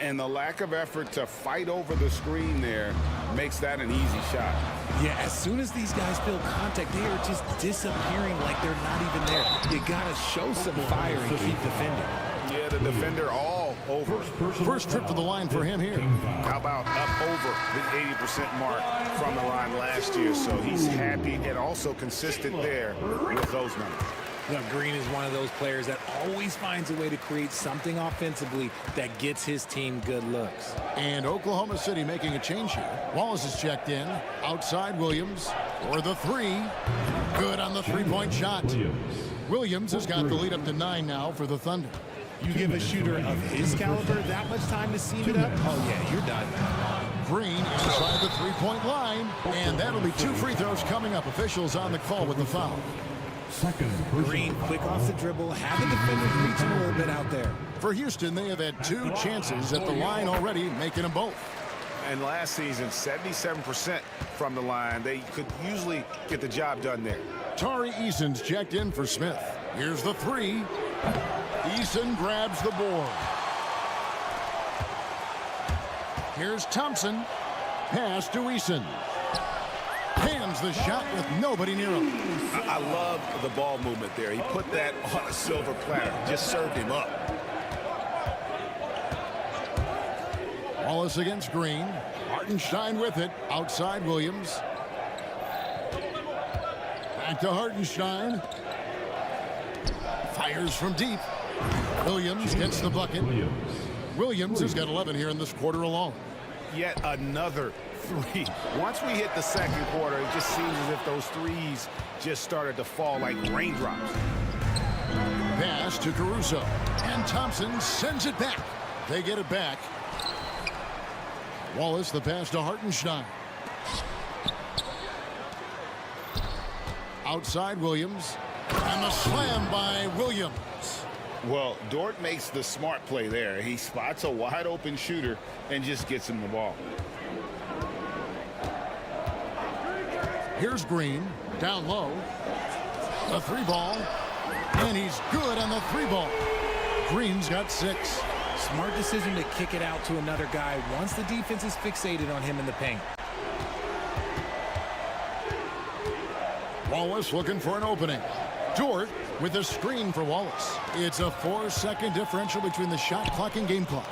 And the lack of effort to fight over the screen there makes that an easy shot. Yeah, as soon as these guys feel contact, they are just disappearing like they're not even there. You gotta show some fire and keep defending. Yeah, the defender all over. First trip to the line for him here. How about up over the 80% mark from the line last year? So he's happy and also consistent there with those numbers. Now, Green is one of those players that always finds a way to create something offensively that gets his team good looks. And Oklahoma City making a change here. Wallace is checked in. Outside Williams for the three. Good on the three-point shot. Williams has got the lead up to 9 now for the Thunder. You give a shooter of his caliber that much time to seam it up, oh yeah, you're done. Green inside the three-point line. And that'll be 2 free throws coming up. Officials on the call with the foul. Green, quick off the dribble, have the defenders reaching a little bit out there. For Houston, they have had 2 chances at the line already, making them both. And last season, 77% from the line. They could usually get the job done there. Tari Eason's checked in for Smith. Here's the three. Eason grabs the board. Here's Thompson. Pass to Eason. Hands the shot with nobody near him. I love the ball movement there. He put that on a silver platter. Just served him up. Wallace against Green. Hartenstein with it. Outside Williams. Back to Hartenstein. Fires from deep. Williams gets the bucket. Williams has got 11 here in this quarter alone. Yet another three. Once we hit the second quarter, it just seems as if those threes just started to fall like raindrops. Pass to Caruso. And Thompson sends it back. They get it back. Wallace, the pass to Hartenstein. Outside Williams. And the slam by Williams. Well, Dort makes the smart play there. He spots a wide open shooter and just gets him the ball. Here's Green, down low. The 3 ball. And he's good on the 3 ball. Green's got 6. Smart decision to kick it out to another guy once the defense is fixated on him in the paint. Wallace looking for an opening. Dort with a screen for Wallace. It's a 4-second differential between the shot clock and game clock.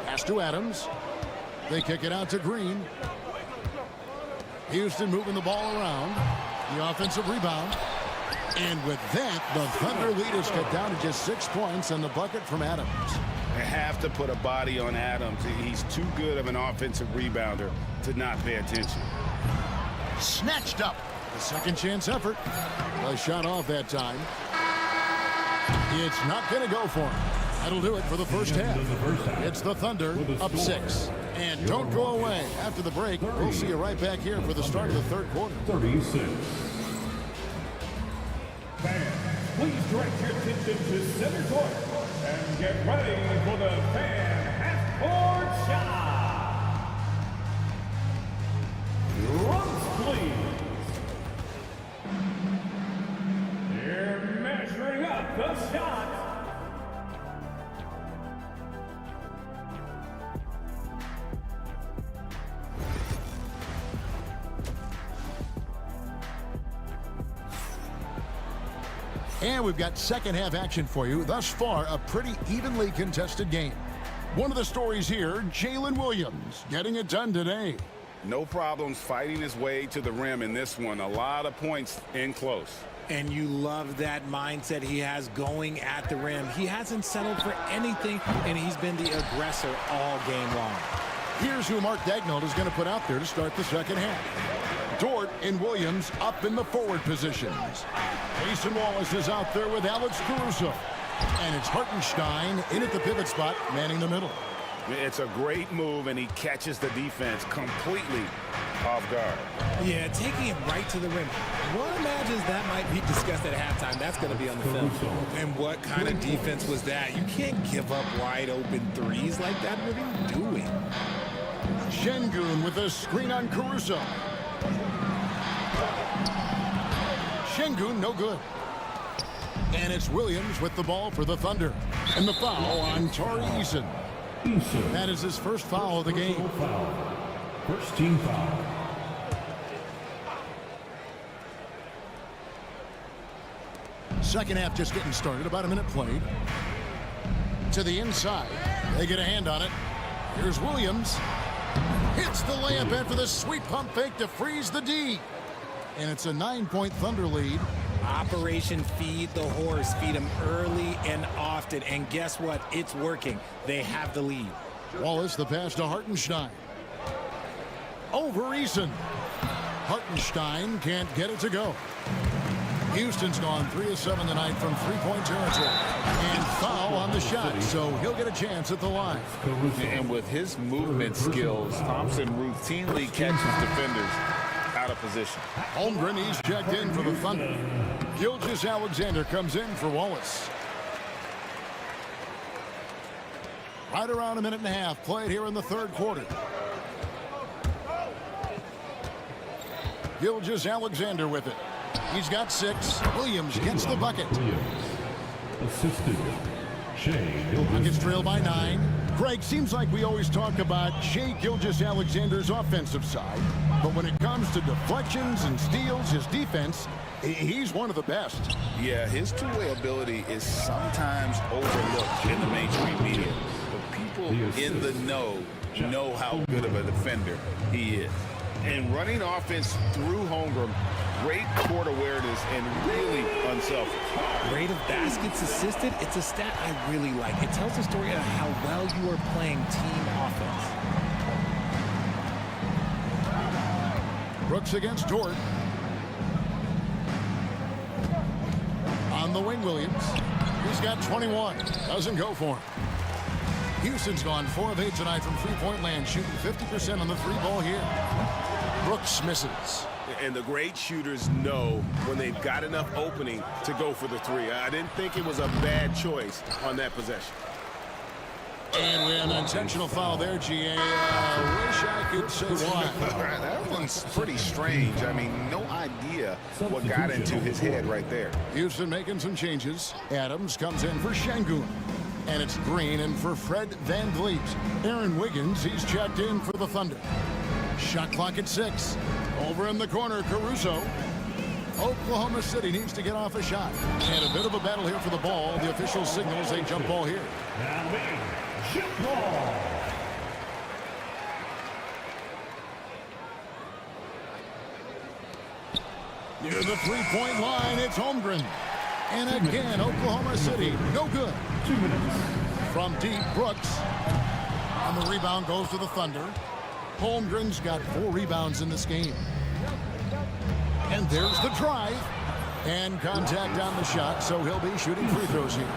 Pass to Adams. They kick it out to Green. Houston moving the ball around. The offensive rebound. And with that, the Thunder lead is cut down to just 6 points on the bucket from Adams. They have to put a body on Adams. He's too good of an offensive rebounder to not pay attention. Snatched up. The second chance effort. A shot off that time. It's not going to go for him. That'll do it for the first half. It's the Thunder up 6. And don't go away. After the break, we'll see you right back here for the start of the third quarter. 36. Fans, please direct your attention to center court and get ready for the fan half-court shot. Runs, please. They're measuring up the shot. And we've got second half action for you. Thus far, a pretty evenly contested game. One of the stories here, Jalen Williams getting it done today. No problems fighting his way to the rim in this one. A lot of points in close. And you love that mindset he has going at the rim. He hasn't settled for anything, and he's been the aggressor all game long. Here's who Mark Daigneault is going to put out there to start the second half. Dort and Williams up in the forward positions. Mason Wallace is out there with Alex Caruso. And it's Hartenstein in at the pivot spot, manning the middle. It's a great move, and he catches the defense completely off guard. Yeah, taking him right to the rim. One imagines that might be discussed at halftime. That's going to be on the film. And what kind of defense was that? You can't give up wide open threes like that. What are you doing? Şengün with a screen on Caruso. Şengün no good. And it's Williams with the ball for the Thunder. And the foul on Tari Eason. That is his first foul of the game. First team foul. Second half just getting started. About a minute played. To the inside. They get a hand on it. Here's Williams. Hits the layup after the sweet pump fake to freeze the D. And it's a 9-point Thunder lead. Operation Feed the Horse. Feed him early and often. And guess what? It's working. They have the lead. Wallace, the pass to Hartenstein. Over Eason. Hartenstein can't get it to go. Houston's gone 3 of 7 tonight from three-point territory. And foul on the shot, so he'll get a chance at the line. And with his movement skills, Thompson routinely catches defenders out of position. Holmgren, he's checked in for the Thunder. Gilgeous-Alexander comes in for Wallace. Right around a minute and a half played here in the third quarter. Gilgeous-Alexander with it. He's got 6. Williams gets the bucket. Assisted. Shea Gilgeous. Rockets trail by 9. Greg, seems like we always talk about Shea Gilgeous-Alexander's offensive side, but when it comes to deflections and steals, his defense, he's one of the best. Yeah, his two-way ability is sometimes overlooked in the mainstream media, but people in the know how good of a defender he is. And running offense through Holmgren, great court awareness and really unselfish. Rate of baskets assisted, it's a stat I really like. It tells the story of how well you are playing team offense. Brooks against Dort. On the wing, Williams. He's got 21. Doesn't go for him. Houston's gone 4 of 8 tonight from three-point land, shooting 50% on the three ball here. Brooks misses. And the great shooters know when they've got enough opening to go for the three. I didn't think it was a bad choice on that possession. And we had an intentional foul there, GA. Wish I could say why. That one's pretty strange. I mean, no idea what got into his head right there. Houston making some changes. Adams comes in for Şengün. And it's Green in for Fred VanVleet. Aaron Wiggins, he's checked in for the Thunder. Shot clock at 6. Over in the corner, Caruso. Oklahoma City needs to get off a shot. And a bit of a battle here for the ball. The official signals a jump ball here. Jump ball. Near the three-point line, it's Holmgren. And again, Oklahoma City, no good. 2 minutes. From deep, Brooks. And the rebound goes to the Thunder. Holmgren's got 4 rebounds in this game. And there's the drive. And contact on the shot, so he'll be shooting free throws here.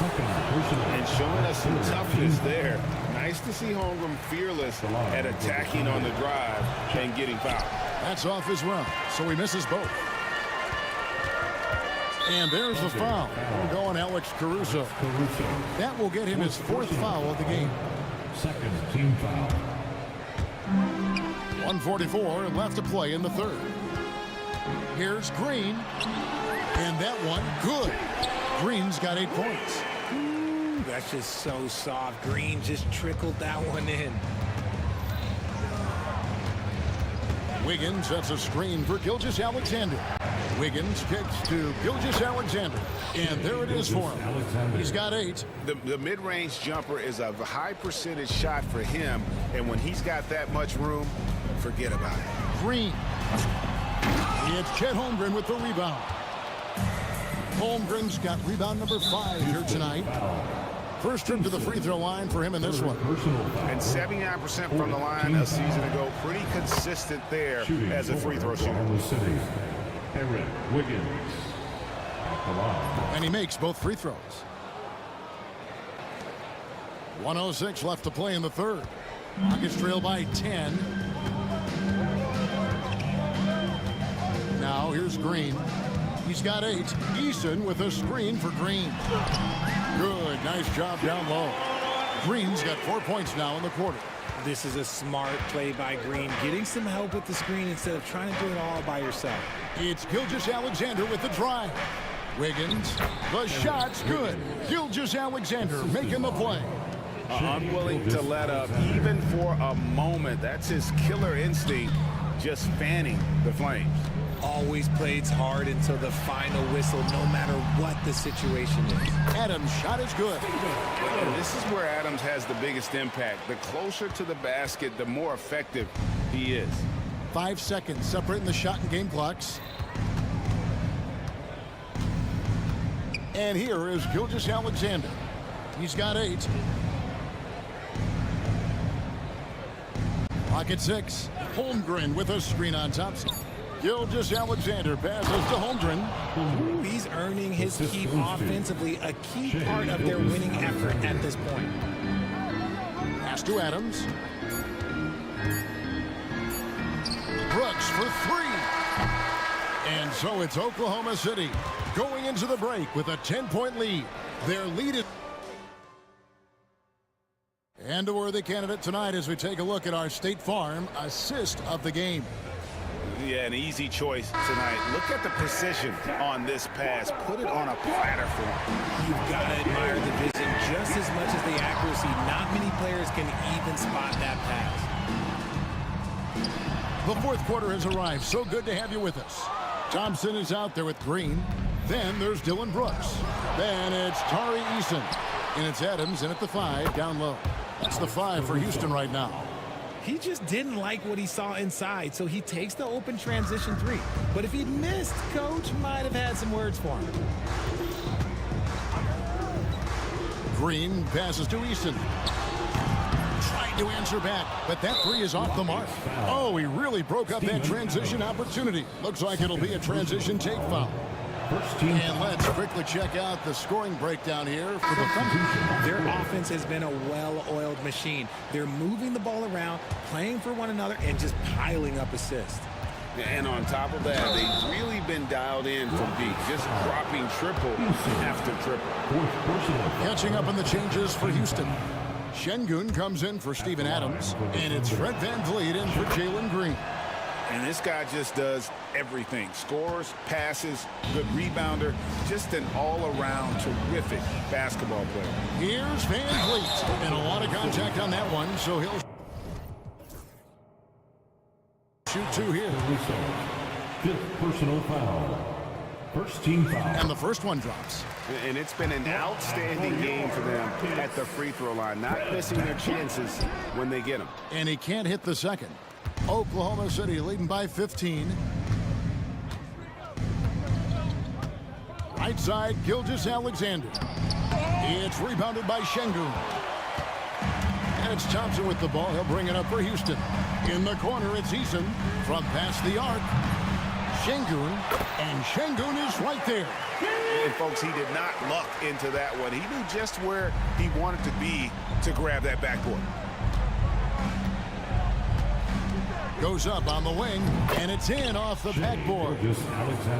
And showing us some toughness there. Nice to see Holmgren fearless at attacking on the drive and getting fouled. That's off as well, so he misses both. And there's the foul. We're going Alex Caruso. That will get him his 4th foul of the game. Second team foul. 1:44 left to play in the third. Here's Green. And that one, good. Green's got 8 points. Ooh, that's just so soft. Green just trickled that one in. Wiggins sets a screen for Gilgeous-Alexander. Wiggins kicks to Gilgeous-Alexander. And there it is for him. He's got 8. The mid-range jumper is a high percentage shot for him. And when he's got that much room, forget about it. Green. It's Chet Holmgren with the rebound. Holmgren's got rebound number 5 here tonight. First trip to the free throw line for him in this one. And 79% from the line a season ago. Pretty consistent there as a free throw shooter. Aaron Wiggins. And he makes both free throws. 1:06 left to play in the third. Rockets trail by 10. Now here's Green. He's got 8. Eason with a screen for Green. Good, nice job down low. Green's got 4 points now in the quarter. This is a smart play by Green, getting some help with the screen instead of trying to do it all by yourself. It's Gilgeous-Alexander with the drive. Wiggins, the shot's good. Gilgeous Alexander making the play. Unwilling to let up even for a moment. That's his killer instinct, just fanning the flames. Always plays hard until the final whistle, no matter what the situation is. Adams' shot is good. And this is where Adams has the biggest impact. The closer to the basket, the more effective he is. 5 seconds separating the shot and game clocks. And here is Gilgeous Alexander. He's got 8. Pocket 6. Holmgren with a screen on Thompson. Gilgeous Alexander passes to Holmgren. He's earning his keep offensively, a key part of their winning effort at this point. Pass to Adams. Brooks for 3. And so it's Oklahoma City going into the break with a 10-point lead. Their lead is... And a worthy candidate tonight as we take a look at our State Farm assist of the game. Yeah, an easy choice tonight. Look at the precision on this pass. Put it on a platter for him. You've got to admire the vision just as much as the accuracy. Not many players can even spot that pass. The fourth quarter has arrived. So good to have you with us. Thompson is out there with Green. Then there's Dylan Brooks. Then it's Tari Eason. And it's Adams in at the 5 down low. That's the 5 for Houston right now. He just didn't like what he saw inside, so he takes the open transition 3. But if he'd missed, Coach might have had some words for him. Green passes to Eason. Trying to answer back, but that 3 is off the mark. Oh, he really broke up that transition opportunity. Looks like it'll be a transition take foul. And let's quickly check out the scoring breakdown here for the Thunder. Their offense has been a well-oiled machine. They're moving the ball around, playing for one another, and just piling up assists. And on top of that, they've really been dialed in from deep, just dropping triple after triple. Catching up on the changes for Houston. Şengün comes in for Steven Adams, and it's Fred VanVleet in for Jalen Green. And this guy just does everything. Scores, passes, good rebounder, just an all-around terrific basketball player. Here's VanVleet, and a lot of contact on that one, so he'll shoot 2 here. 5th personal foul. First team foul. And the first one drops. And it's been an outstanding game for them at the free throw line, not missing their chances when they get them. And he can't hit the second. Oklahoma City leading by 15. Right side, Gilgeous Alexander. It's rebounded by Şengün. And it's Thompson with the ball. He'll bring it up for Houston. In the corner, it's Eason from past the arc. Şengün, and Şengün is right there. And folks, he did not luck into that one. He knew just where he wanted to be to grab that backboard. Goes up on the wing, and it's in off the backboard.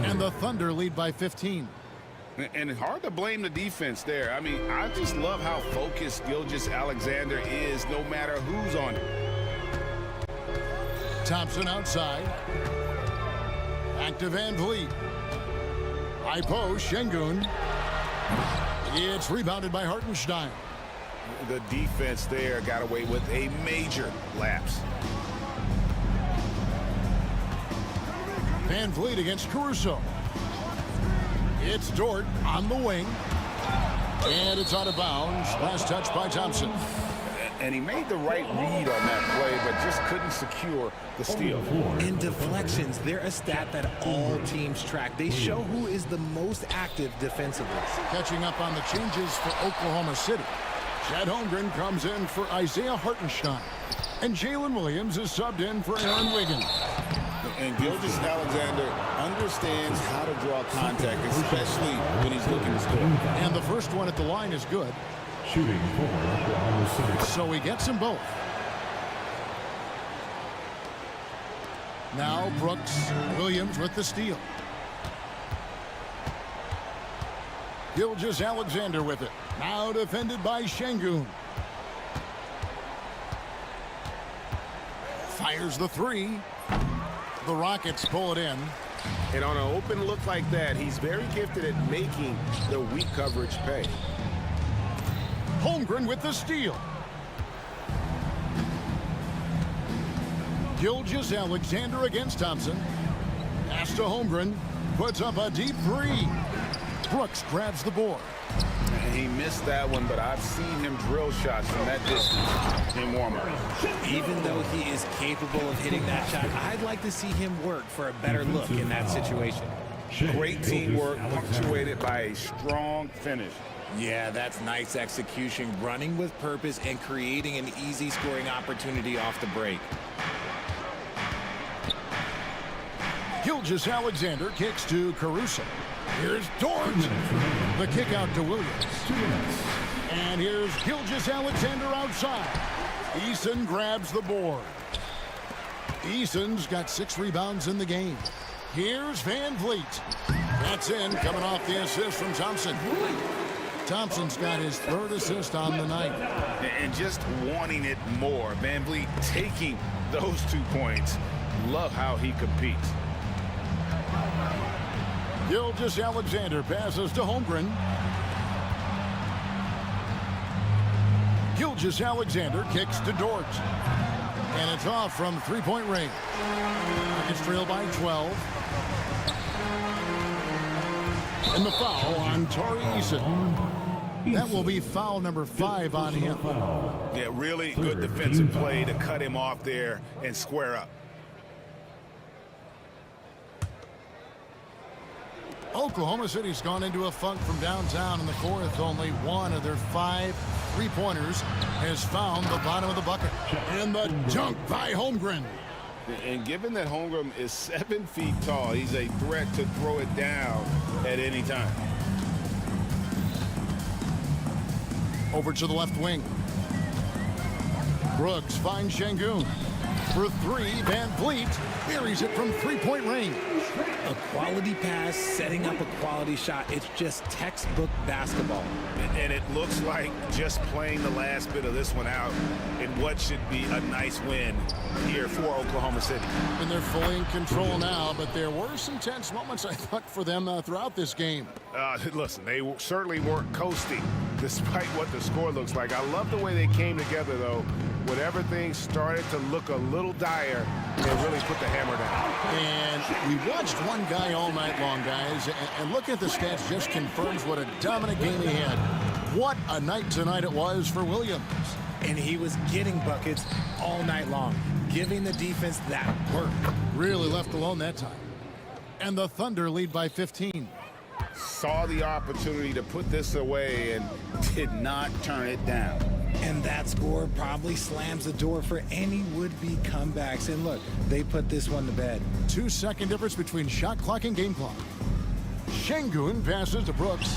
And the Thunder lead by 15. And it's hard to blame the defense there. I mean, I just love how focused Gilgeous Alexander is no matter who's on him. Thompson outside. Back to VanVleet. High post, Şengün. It's rebounded by Hartenstein. The defense there got away with a major lapse. VanVleet against Caruso. It's Dort on the wing. And it's out of bounds. Last touch by Thompson. And he made the right read on that play, but just couldn't secure the steal. In deflections, they're a stat that all teams track. They show who is the most active defensively. Catching up on the changes for Oklahoma City. Chad Holmgren comes in for Isaiah Hartenstein. And Jalen Williams is subbed in for Aaron Wiggins. And Gilgeous Alexander understands how to draw contact, especially when he's looking to score. And the first one at the line is good. Shooting for Oklahoma City. So he gets them both. Now Brooks, Williams with the steal. Gilgeous Alexander with it. Now defended by Şengün. Fires the 3. The Rockets pull it in. And on an open look like that, he's very gifted at making the weak coverage pay. Holmgren with the steal. Gilgeous-Alexander against Thompson. Pass to Holmgren. Puts up a deep three. Brooks grabs the board. He missed that one, but I've seen him drill shots from that distance in warm-up. Even though he is capable of hitting that shot, I'd like to see him work for a better look in that situation. Great teamwork punctuated by a strong finish. Yeah, that's nice execution, running with purpose and creating an easy scoring opportunity off the break. Gilgeous-Alexander kicks to Caruso. Here's Dort. The kick out to Williams. And here's Gilgeous-Alexander outside. Eason grabs the board. Eason's got 6 rebounds in the game. Here's Van Vliet. That's in, coming off the assist from Thompson. Thompson's got his 3rd assist on the night. And just wanting it more. Van Vliet taking those 2 points. Love how he competes. Gilgeous-Alexander passes to Holmgren. Gilgeous-Alexander kicks to Dort. And it's off from 3-point range. It's trailed by 12. And the foul on Tari Eason. That will be foul number 5 on him. Yeah, really good defensive play to cut him off there and square up. Oklahoma City's gone into a funk from downtown in the 4th. Only one of their 5 3-pointers has found the bottom of the bucket. And the dunk by Holmgren. And given that Holmgren is 7 feet tall, he's a threat to throw it down at any time. Over to the left wing. Brooks finds Şengün. For 3, Van Vliet buries it from 3-point range. A quality pass, setting up a quality shot. It's just textbook basketball. And it looks like just playing the last bit of this one out in what should be a nice win here for Oklahoma City. And they're fully in control now, but there were some tense moments, I thought, for them throughout this game. Listen, they certainly weren't coasting despite what the score looks like. I love the way they came together, though. Whenever things started to look a little dire, they really put the hammer down. And we watched one guy all night long, guys, and looking at the stats just confirms what a dominant game he had. What a night tonight it was for Williams. And he was getting buckets all night long, giving the defense that work. Really left alone that time. And the Thunder lead by 15. Saw the opportunity to put this away and did not turn it down. And that score probably slams the door for any would-be comebacks. And look, they put this one to bed. 2-second difference between shot clock and game clock. Şengün passes to Brooks.